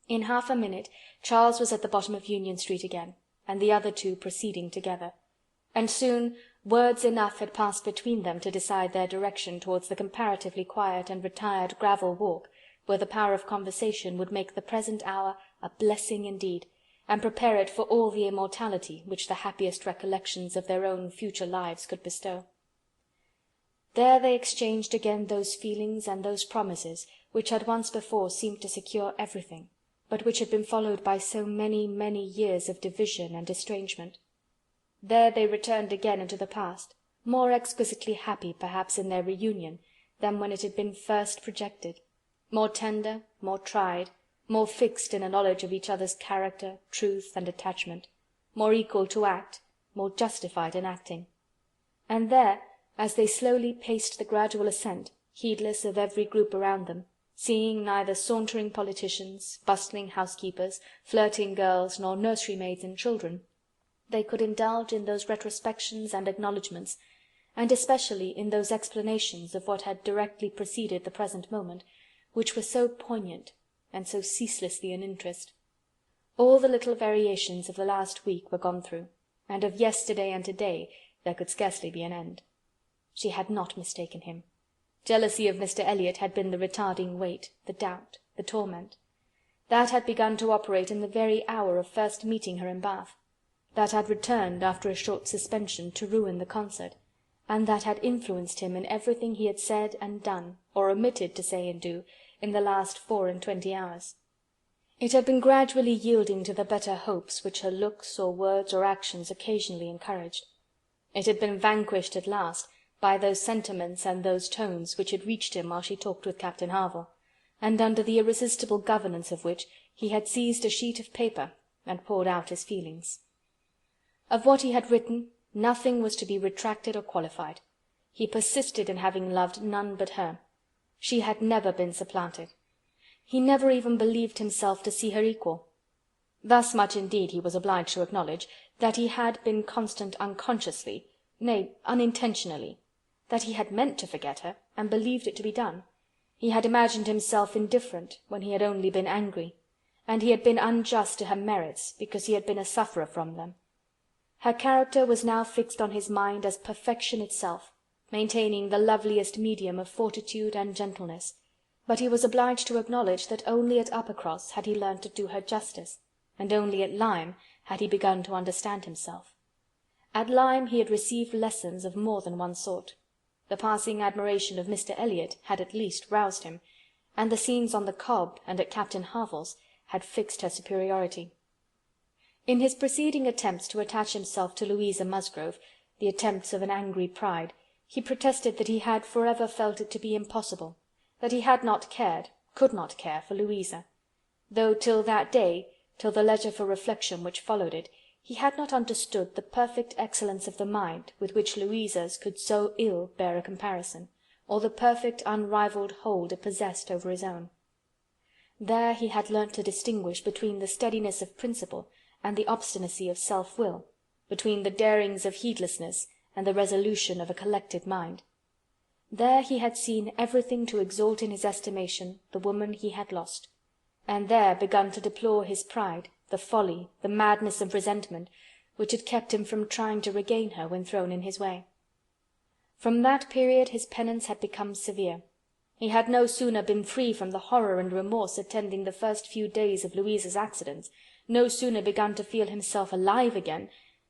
In half a minute Charles was at the bottom of Union Street again, and the other two proceeding together, and soon words enough had passed between them to decide their direction towards the comparatively quiet and retired gravel walk, where the power of conversation would make the present hour a blessing indeed, and prepare it for all the immortality which the happiest recollections of their own future lives could bestow. There they exchanged again those feelings and those promises which had once before seemed to secure everything, but which had been followed by so many, many years of division and estrangement. There they returned again into the past, more exquisitely happy perhaps in their reunion than when it had been first projected, more tender, more tried, more fixed in a knowledge of each other's character, truth, and attachment, more equal to act, more justified in acting. And there, as they slowly paced the gradual ascent, heedless of every group around them, seeing neither sauntering politicians, bustling housekeepers, flirting girls, nor nursery-maids and children, they could indulge in those retrospections and acknowledgments, and especially in those explanations of what had directly preceded the present moment, which were so poignant and so ceaselessly in interest. All the little variations of the last week were gone through, and of yesterday and to-day there could scarcely be an end. She had not mistaken him. Jealousy of Mr. Elliot had been the retarding weight, the doubt, the torment. That had begun to operate in the very hour of first meeting her in Bath. That had returned, after a short suspension, to ruin the concert, and that had influenced him in everything he had said and done, or omitted to say and do, in the last 24 hours. It had been gradually yielding to the better hopes which her looks, or words, or actions occasionally encouraged. It had been vanquished at last by those sentiments and those tones which had reached him while she talked with Captain Harville, and under the irresistible governance of which he had seized a sheet of paper and poured out his feelings. Of what he had written, nothing was to be retracted or qualified. He persisted in having loved none but her. She had never been supplanted. He never even believed himself to see her equal. Thus much indeed he was obliged to acknowledge, that he had been constant unconsciously, nay, unintentionally, that he had meant to forget her, and believed it to be done. He had imagined himself indifferent when he had only been angry, and he had been unjust to her merits because he had been a sufferer from them. Her character was now fixed on his mind as perfection itself, maintaining the loveliest medium of fortitude and gentleness, but he was obliged to acknowledge that only at Uppercross had he learnt to do her justice, and only at Lyme had he begun to understand himself. At Lyme he had received lessons of more than one sort. The passing admiration of Mr. Elliot had at least roused him, and the scenes on the Cobb and at Captain Harville's had fixed her superiority. In his preceding attempts to attach himself to Louisa Musgrove, the attempts of an angry pride, he protested that he had forever felt it to be impossible, that he had not cared, could not care, for Louisa, though till that day, till the leisure for reflection which followed it, he had not understood the perfect excellence of the mind with which Louisa's could so ill bear a comparison, or the perfect unrivalled hold it possessed over his own. There he had learnt to distinguish between the steadiness of principle and the obstinacy of self-will, between the darings of heedlessness and the resolution of a collected mind. There he had seen everything to exalt in his estimation the woman he had lost, and there begun to deplore his pride, the folly, the madness of resentment, which had kept him from trying to regain her when thrown in his way. From that period his penance had become severe. He had no sooner been free from the horror and remorse attending the first few days of Louisa's accidents, no sooner begun to feel himself alive again,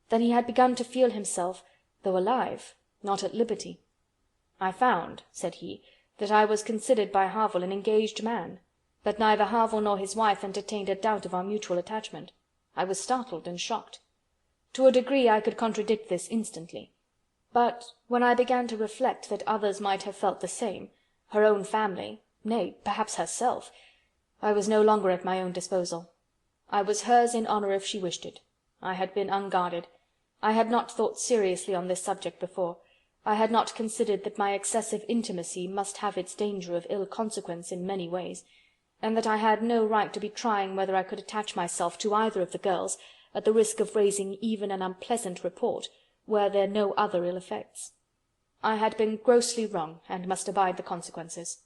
than he had begun to feel himself, though alive, not at liberty. "I found," said he, "that I was considered by Harville an engaged man, that neither Harville nor his wife entertained a doubt of our mutual attachment. I was startled and shocked. To a degree I could contradict this instantly. But when I began to reflect that others might have felt the same, her own family, nay, perhaps herself, I was no longer at my own disposal. I was hers in honour if she wished it. I had been unguarded. I had not thought seriously on this subject before. I had not considered that my excessive intimacy must have its danger of ill consequence in many ways, and that I had no right to be trying whether I could attach myself to either of the girls, at the risk of raising even an unpleasant report, were there no other ill effects. I had been grossly wrong, and must abide the consequences.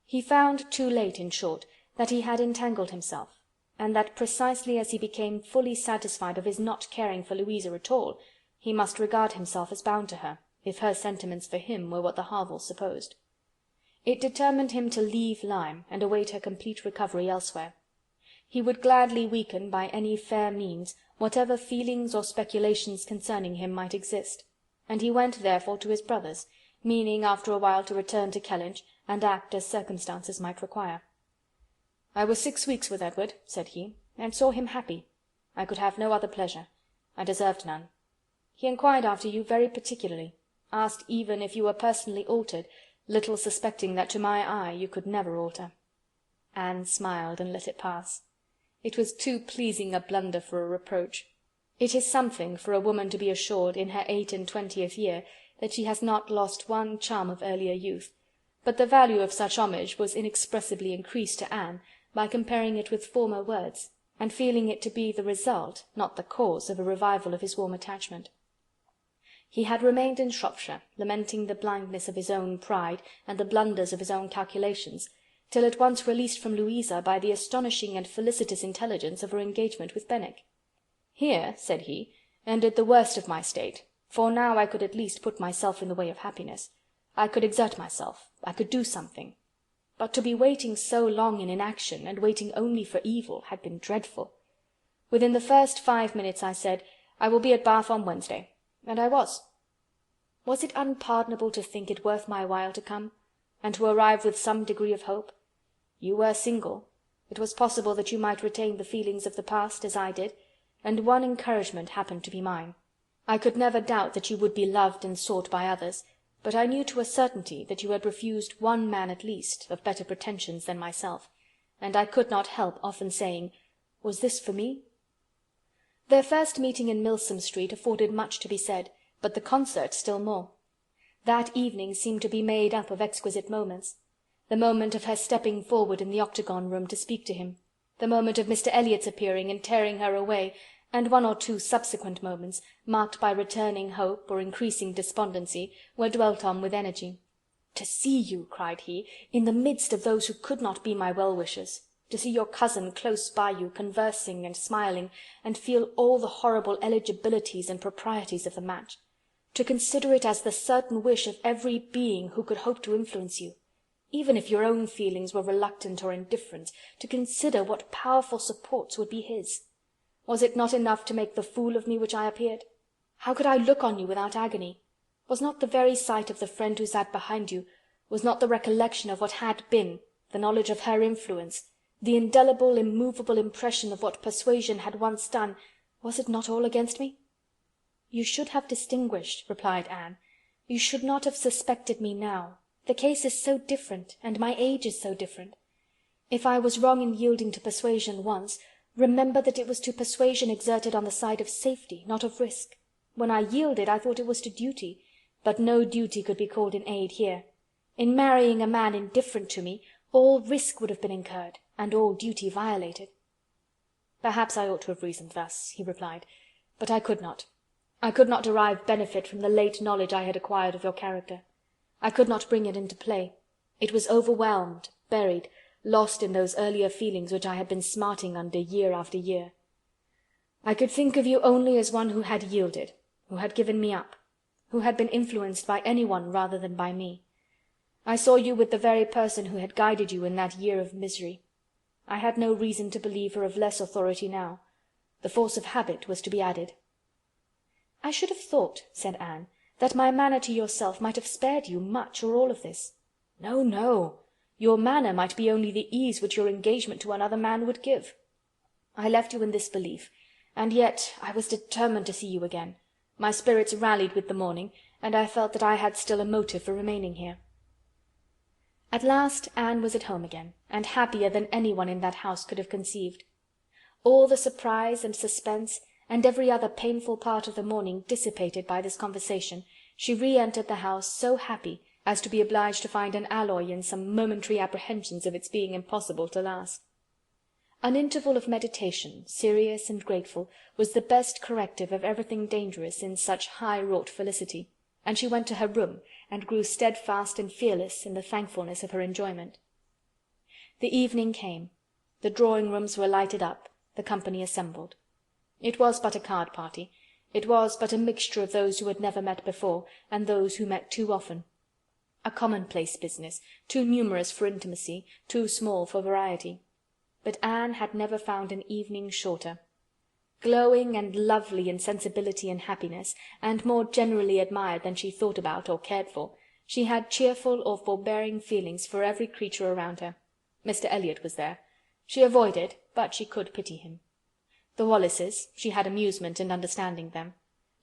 He found too late, in short, that he had entangled himself, and that precisely as he became fully satisfied of his not caring for Louisa at all, he must regard himself as bound to her, if her sentiments for him were what the Harvilles supposed. It determined him to leave Lyme, and await her complete recovery elsewhere. He would gladly weaken by any fair means whatever feelings or speculations concerning him might exist, and he went therefore to his brother's, meaning after a while to return to Kellinch, and act as circumstances might require. "I was 6 weeks with Edward," said he, "and saw him happy. I could have no other pleasure. I deserved none. He inquired after you very particularly, asked even if you were personally altered, little suspecting that to my eye you could never alter." Anne smiled and let it pass. It was too pleasing a blunder for a reproach. It is something for a woman to be assured, in her 28th year, that she has not lost one charm of earlier youth, but the value of such homage was inexpressibly increased to Anne by comparing it with former words, and feeling it to be the result, not the cause, of a revival of his warm attachment. He had remained in Shropshire, lamenting the blindness of his own pride and the blunders of his own calculations, till at once released from Louisa by the astonishing and felicitous intelligence of her engagement with Benwick. "Here," said he, "ended the worst of my state, for now I could at least put myself in the way of happiness. I could exert myself, I could do something. But to be waiting so long in inaction, and waiting only for evil, had been dreadful. Within the first 5 minutes I said, 'I will be at Bath on Wednesday,' and I was. Was it unpardonable to think it worth my while to come, and to arrive with some degree of hope? You were single. It was possible that you might retain the feelings of the past, as I did, and one encouragement happened to be mine. I could never doubt that you would be loved and sought by others, but I knew to a certainty that you had refused one man at least, of better pretensions than myself, and I could not help often saying, 'Was this for me?' Their first meeting in Milsom Street afforded much to be said, but the concert still more. That evening seemed to be made up of exquisite moments. The moment of her stepping forward in the octagon room to speak to him, the moment of Mr. Elliot's appearing and tearing her away, and one or two subsequent moments, marked by returning hope or increasing despondency, were dwelt on with energy. "To see you," cried he, "in the midst of those who could not be my well-wishers, to see your cousin close by you, conversing and smiling, and feel all the horrible eligibilities and proprieties of the match, to consider it as the certain wish of every being who could hope to influence you, even if your own feelings were reluctant or indifferent, to consider what powerful supports would be his. Was it not enough to make the fool of me which I appeared? How could I look on you without agony? Was not the very sight of the friend who sat behind you, was not the recollection of what had been, the knowledge of her influence, the indelible, immovable impression of what Persuasion had once done, was it not all against me?" "You should have distinguished," replied Anne. "You should not have suspected me now. The case is so different, and my age is so different. If I was wrong in yielding to Persuasion once, remember that it was to persuasion exerted on the side of safety, not of risk. When I yielded, I thought it was to duty, but no duty could be called in aid here. In marrying a man indifferent to me, all risk would have been incurred, and all duty violated." "Perhaps I ought to have reasoned thus," he replied, "but I could not. I could not derive benefit from the late knowledge I had acquired of your character. I could not bring it into play. It was overwhelmed, buried, lost in those earlier feelings which I had been smarting under year after year. I could think of you only as one who had yielded, who had given me up, who had been influenced by any one rather than by me. I saw you with the very person who had guided you in that year of misery. I had no reason to believe her of less authority now. The force of habit was to be added." "I should have thought," said Anne, "that my manner to yourself might have spared you much or all of this." "No, no. Your manner might be only the ease which your engagement to another man would give. I left you in this belief, and yet I was determined to see you again. My spirits rallied with the morning, and I felt that I had still a motive for remaining here." At last Anne was at home again, and happier than anyone in that house could have conceived. All the surprise and suspense, and every other painful part of the morning dissipated by this conversation, she re-entered the house so happy as to be obliged to find an alloy in some momentary apprehensions of its being impossible to last. An interval of meditation, serious and grateful, was the best corrective of everything dangerous in such high-wrought felicity, and she went to her room, and grew steadfast and fearless in the thankfulness of her enjoyment. The evening came. The drawing-rooms were lighted up, the company assembled. It was but a card-party. It was but a mixture of those who had never met before, and those who met too often. A commonplace business, too numerous for intimacy, too small for variety. But Anne had never found an evening shorter. Glowing and lovely in sensibility and happiness, and more generally admired than she thought about or cared for, she had cheerful or forbearing feelings for every creature around her. Mr. Elliot was there. She avoided, but she could pity him. The Wallises, she had amusement in understanding them.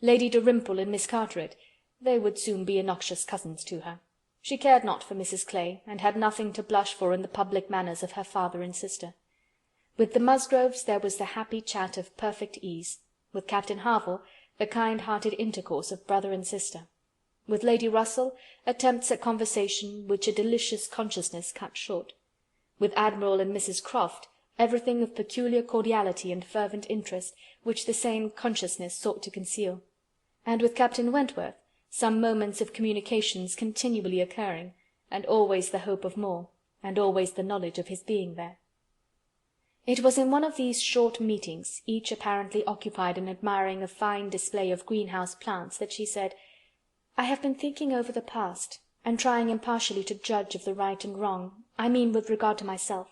Lady Dalrymple and Miss Carteret, they would soon be innoxious cousins to her. She cared not for Mrs. Clay, and had nothing to blush for in the public manners of her father and sister. With the Musgroves there was the happy chat of perfect ease; with Captain Harville, the kind-hearted intercourse of brother and sister; with Lady Russell, attempts at conversation which a delicious consciousness cut short; with Admiral and Mrs. Croft, everything of peculiar cordiality and fervent interest, which the same consciousness sought to conceal; and with Captain Wentworth, some moments of communications continually occurring, and always the hope of more, and always the knowledge of his being there. It was in one of these short meetings, each apparently occupied in admiring a fine display of greenhouse plants, that she said, "I have been thinking over the past, and trying impartially to judge of the right and wrong, I mean with regard to myself,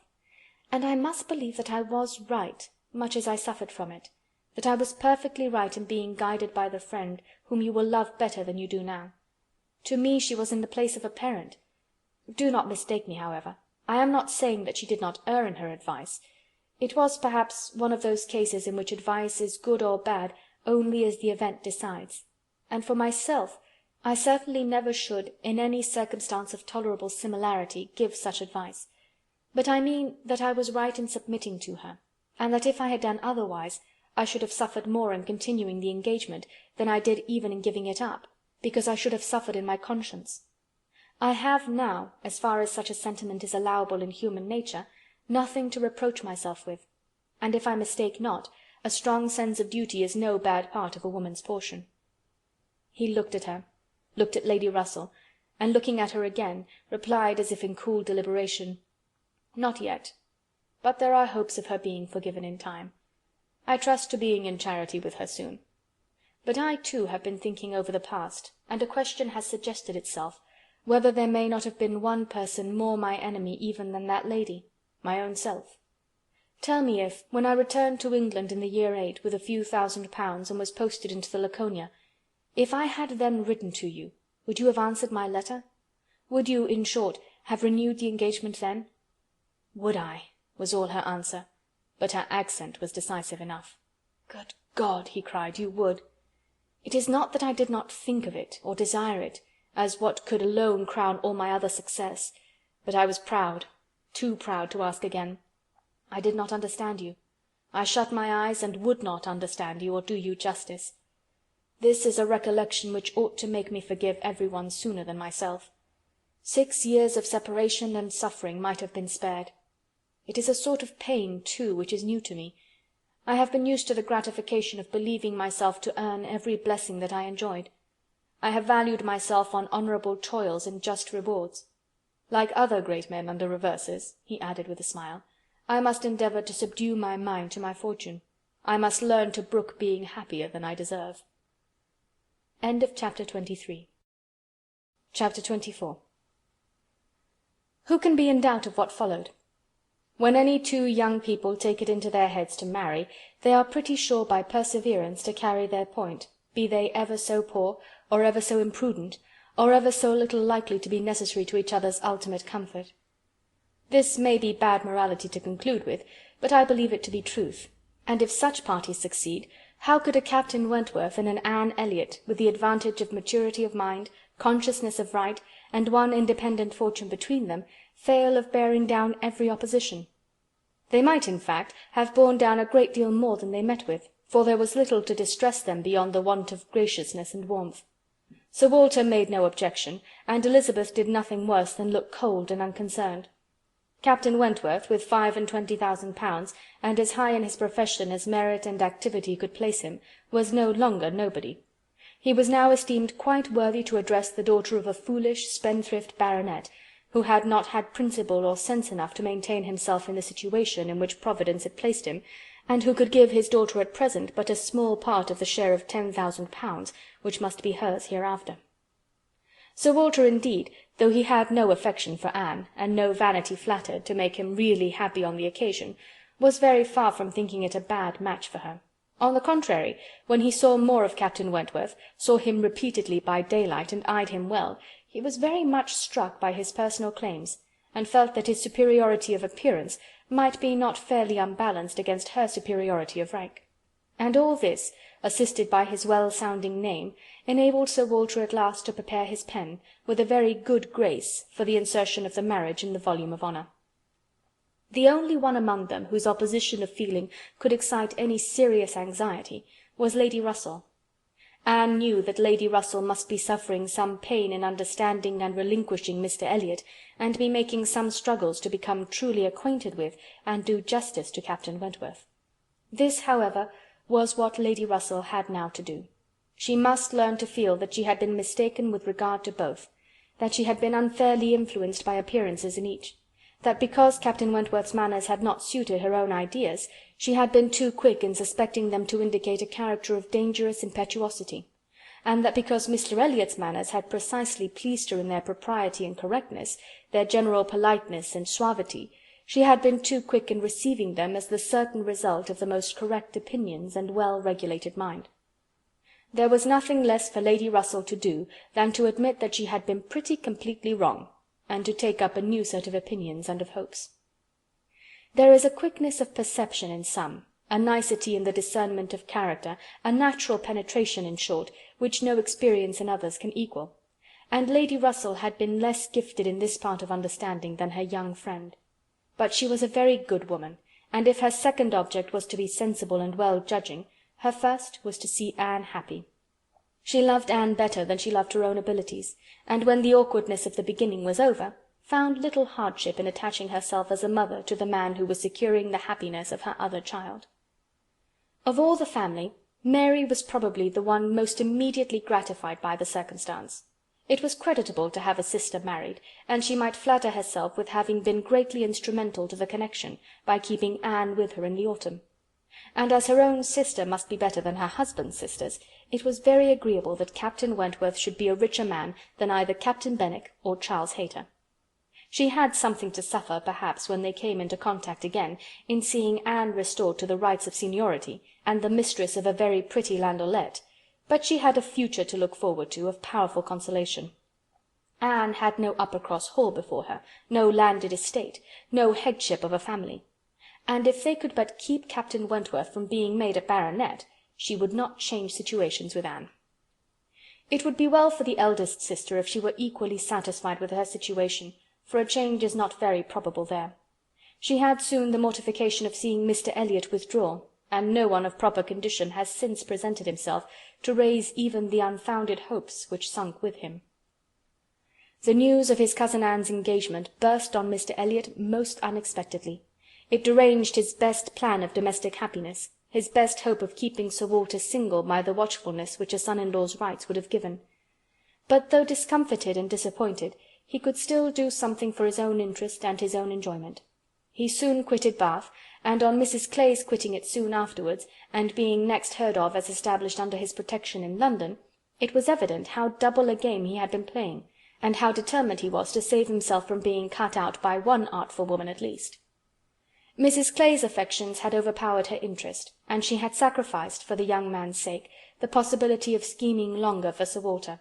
and I must believe that I was right, much as I suffered from it, that I was perfectly right in being guided by the friend whom you will love better than you do now. To me she was in the place of a parent. Do not mistake me, however. I am not saying that she did not err in her advice. It was, perhaps, one of those cases in which advice is good or bad only as the event decides; and for myself, I certainly never should, in any circumstance of tolerable similarity, give such advice. But I mean that I was right in submitting to her, and that if I had done otherwise, I should have suffered more in continuing the engagement than I did even in giving it up, because I should have suffered in my conscience. I have now, as far as such a sentiment is allowable in human nature, nothing to reproach myself with, and if I mistake not, a strong sense of duty is no bad part of a woman's portion." He looked at her, looked at Lady Russell, and looking at her again, replied as if in cool deliberation, "Not yet, but there are hopes of her being forgiven in time. I trust to being in charity with her soon. But I too have been thinking over the past, and a question has suggested itself, whether there may not have been one person more my enemy even than that lady, my own self. Tell me if, when I returned to England in the year 8 with a few £1,000 and was posted into the Laconia, if I had then written to you, would you have answered my letter? Would you, in short, have renewed the engagement then?" "Would I?" was all her answer, but her accent was decisive enough. "Good God!" he cried, "you would! It is not that I did not think of it, or desire it, as what could alone crown all my other success, but I was proud, too proud to ask again. I did not understand you. I shut my eyes and would not understand you, or do you justice. This is a recollection which ought to make me forgive everyone sooner than myself. 6 years of separation and suffering might have been spared. It is a sort of pain, too, which is new to me. I have been used to the gratification of believing myself to earn every blessing that I enjoyed. I have valued myself on honourable toils and just rewards. Like other great men under reverses," he added with a smile, "I must endeavour to subdue my mind to my fortune. I must learn to brook being happier than I deserve." Chapter 23. Chapter 24. Who can be in doubt of what followed? When any two young people take it into their heads to marry, they are pretty sure by perseverance to carry their point, be they ever so poor, or ever so imprudent, or ever so little likely to be necessary to each other's ultimate comfort. This may be bad morality to conclude with, but I believe it to be truth, And if such parties succeed, how could a Captain Wentworth and an Anne Elliot, with the advantage of maturity of mind, consciousness of right, and one independent fortune between them, fail of bearing down every opposition? They might, in fact, have borne down a great deal more than they met with, for there was little to distress them beyond the want of graciousness and warmth. Sir Walter made no objection, and Elizabeth did nothing worse than look cold and unconcerned. Captain Wentworth, with £25,000, and as high in his profession as merit and activity could place him, was no longer nobody. He was now esteemed quite worthy to address the daughter of a foolish, spendthrift baronet, who had not had principle or sense enough to maintain himself in the situation in which Providence had placed him, and who could give his daughter at present but a small part of the share of £10,000 which must be hers hereafter. Sir Walter, indeed, though he had no affection for Anne, and no vanity flattered to make him really happy on the occasion, was very far from thinking it a bad match for her. On the contrary, when he saw more of Captain Wentworth, saw him repeatedly by daylight, and eyed him well, he was very much struck by his personal claims, and felt that his superiority of appearance might be not fairly unbalanced against her superiority of rank. And all this, assisted by his well-sounding name, enabled Sir Walter at last to prepare his pen, with a very good grace, for the insertion of the marriage in the volume of honour. The only one among them whose opposition of feeling could excite any serious anxiety was Lady Russell. Anne knew that Lady Russell must be suffering some pain in understanding and relinquishing Mr. Elliot, and be making some struggles to become truly acquainted with and do justice to Captain Wentworth. This, however, was what Lady Russell had now to do. She must learn to feel that she had been mistaken with regard to both, that she had been unfairly influenced by appearances in each, that because Captain Wentworth's manners had not suited her own ideas, she had been too quick in suspecting them to indicate a character of dangerous impetuosity, and that because Mr. Elliot's manners had precisely pleased her in their propriety and correctness, their general politeness and suavity, she had been too quick in receiving them as the certain result of the most correct opinions and well-regulated mind. There was nothing less for Lady Russell to do than to admit that she had been pretty completely wrong, and to take up a new set of opinions and of hopes. There is a quickness of perception in some, a nicety in the discernment of character, a natural penetration, in short, which no experience in others can equal, and Lady Russell had been less gifted in this part of understanding than her young friend. But she was a very good woman, and if her second object was to be sensible and well-judging, her first was to see Anne happy. She loved Anne better than she loved her own abilities, and when the awkwardness of the beginning was over, found little hardship in attaching herself as a mother to the man who was securing the happiness of her other child. Of all the family, Mary was probably the one most immediately gratified by the circumstance. It was creditable to have a sister married, and she might flatter herself with having been greatly instrumental to the connection, by keeping Anne with her in the autumn. And as her own sister must be better than her husband's sisters, it was very agreeable that Captain Wentworth should be a richer man than either Captain Benwick or Charles Hayter. She had something to suffer, perhaps, when they came into contact again, in seeing Anne restored to the rights of seniority, and the mistress of a very pretty landaulet, but she had a future to look forward to of powerful consolation. Anne had no Uppercross Hall before her, no landed estate, no headship of a family, and if they could but keep Captain Wentworth from being made a baronet, she would not change situations with Anne. It would be well for the eldest sister if she were equally satisfied with her situation, for a change is not very probable there. She had soon the mortification of seeing Mr. Elliot withdraw, and no one of proper condition has since presented himself to raise even the unfounded hopes which sunk with him. The news of his cousin Anne's engagement burst on Mr. Elliot most unexpectedly. It deranged his best plan of domestic happiness, his best hope of keeping Sir Walter single by the watchfulness which a son-in-law's rights would have given. But though discomfited and disappointed, he could still do something for his own interest and his own enjoyment. He soon quitted Bath, and on Mrs. Clay's quitting it soon afterwards, and being next heard of as established under his protection in London, it was evident how double a game he had been playing, and how determined he was to save himself from being cut out by one artful woman at least. Mrs. Clay's affections had overpowered her interest, and she had sacrificed, for the young man's sake, the possibility of scheming longer for Sir Walter.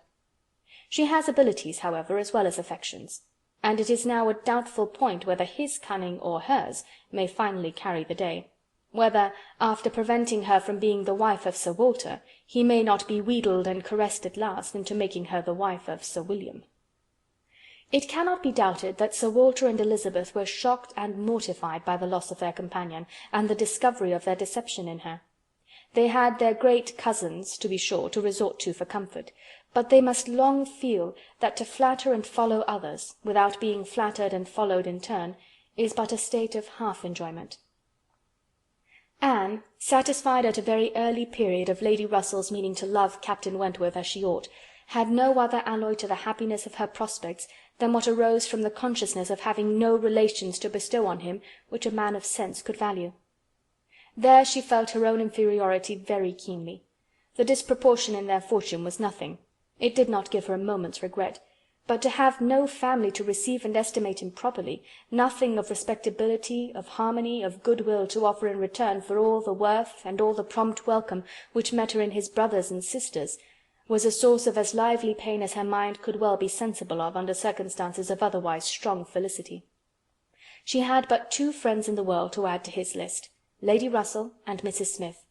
She has abilities, however, as well as affections, and it is now a doubtful point whether his cunning or hers may finally carry the day. whether, after preventing her from being the wife of Sir Walter, he may not be wheedled and caressed at last into making her the wife of Sir William. It cannot be doubted that Sir Walter and Elizabeth were shocked and mortified by the loss of their companion, and the discovery of their deception in her. They had their great cousins, to be sure, to resort to for comfort, but they must long feel that to flatter and follow others, without being flattered and followed in turn, is but a state of half-enjoyment. Anne, satisfied at a very early period of Lady Russell's meaning to love Captain Wentworth as she ought, had no other alloy to the happiness of her prospects than what arose from the consciousness of having no relations to bestow on him which a man of sense could value. There she felt her own inferiority very keenly. The disproportion in their fortune was nothing. It did not give her a moment's regret. But to have no family to receive and estimate him properly, nothing of respectability, of harmony, of goodwill to offer in return for all the worth and all the prompt welcome which met her in his brothers and sisters, was a source of as lively pain as her mind could well be sensible of under circumstances of otherwise strong felicity. She had but two friends in the world to add to his list, Lady Russell and Mrs. Smith.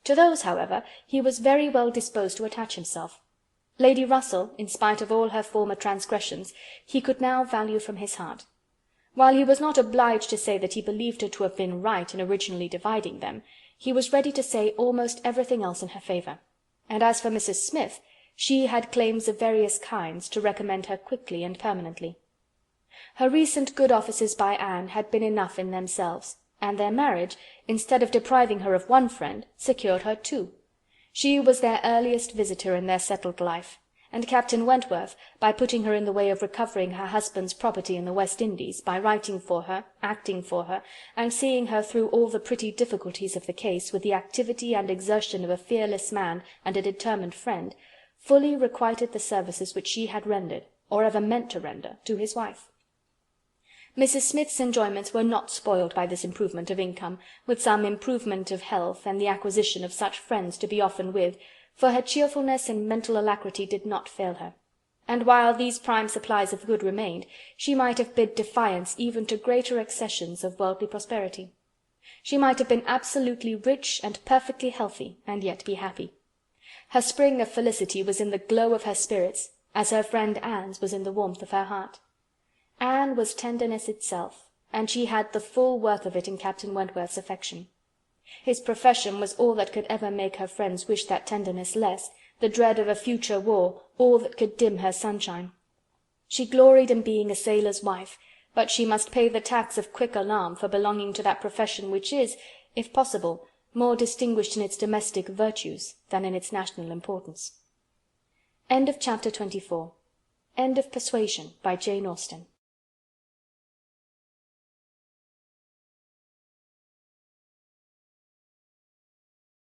To those, however, he was very well disposed to attach himself. Lady Russell, in spite of all her former transgressions, he could now value from his heart. While he was not obliged to say that he believed her to have been right in originally dividing them, he was ready to say almost everything else in her favour. And as for Mrs. Smith, she had claims of various kinds to recommend her quickly and permanently. Her recent good offices by Anne had been enough in themselves, and their marriage, instead of depriving her of one friend, secured her two. She was their earliest visitor in their settled life, and Captain Wentworth, by putting her in the way of recovering her husband's property in the West Indies, by writing for her, acting for her, and seeing her through all the pretty difficulties of the case with the activity and exertion of a fearless man and a determined friend, fully requited the services which she had rendered, or ever meant to render, to his wife. Mrs. Smith's enjoyments were not spoiled by this improvement of income, with some improvement of health, and the acquisition of such friends to be often with, for her cheerfulness and mental alacrity did not fail her. And while these prime supplies of good remained, she might have bid defiance even to greater accessions of worldly prosperity. She might have been absolutely rich and perfectly healthy, and yet be happy. Her spring of felicity was in the glow of her spirits, as her friend Anne's was in the warmth of her heart. Anne was tenderness itself, and she had the full worth of it in Captain Wentworth's affection. His profession was all that could ever make her friends wish that tenderness less, the dread of a future war all that could dim her sunshine. She gloried in being a sailor's wife, but she must pay the tax of quick alarm for belonging to that profession which is, if possible, more distinguished in its domestic virtues than in its national importance. End of Chapter 24. End of Persuasion by Jane Austen.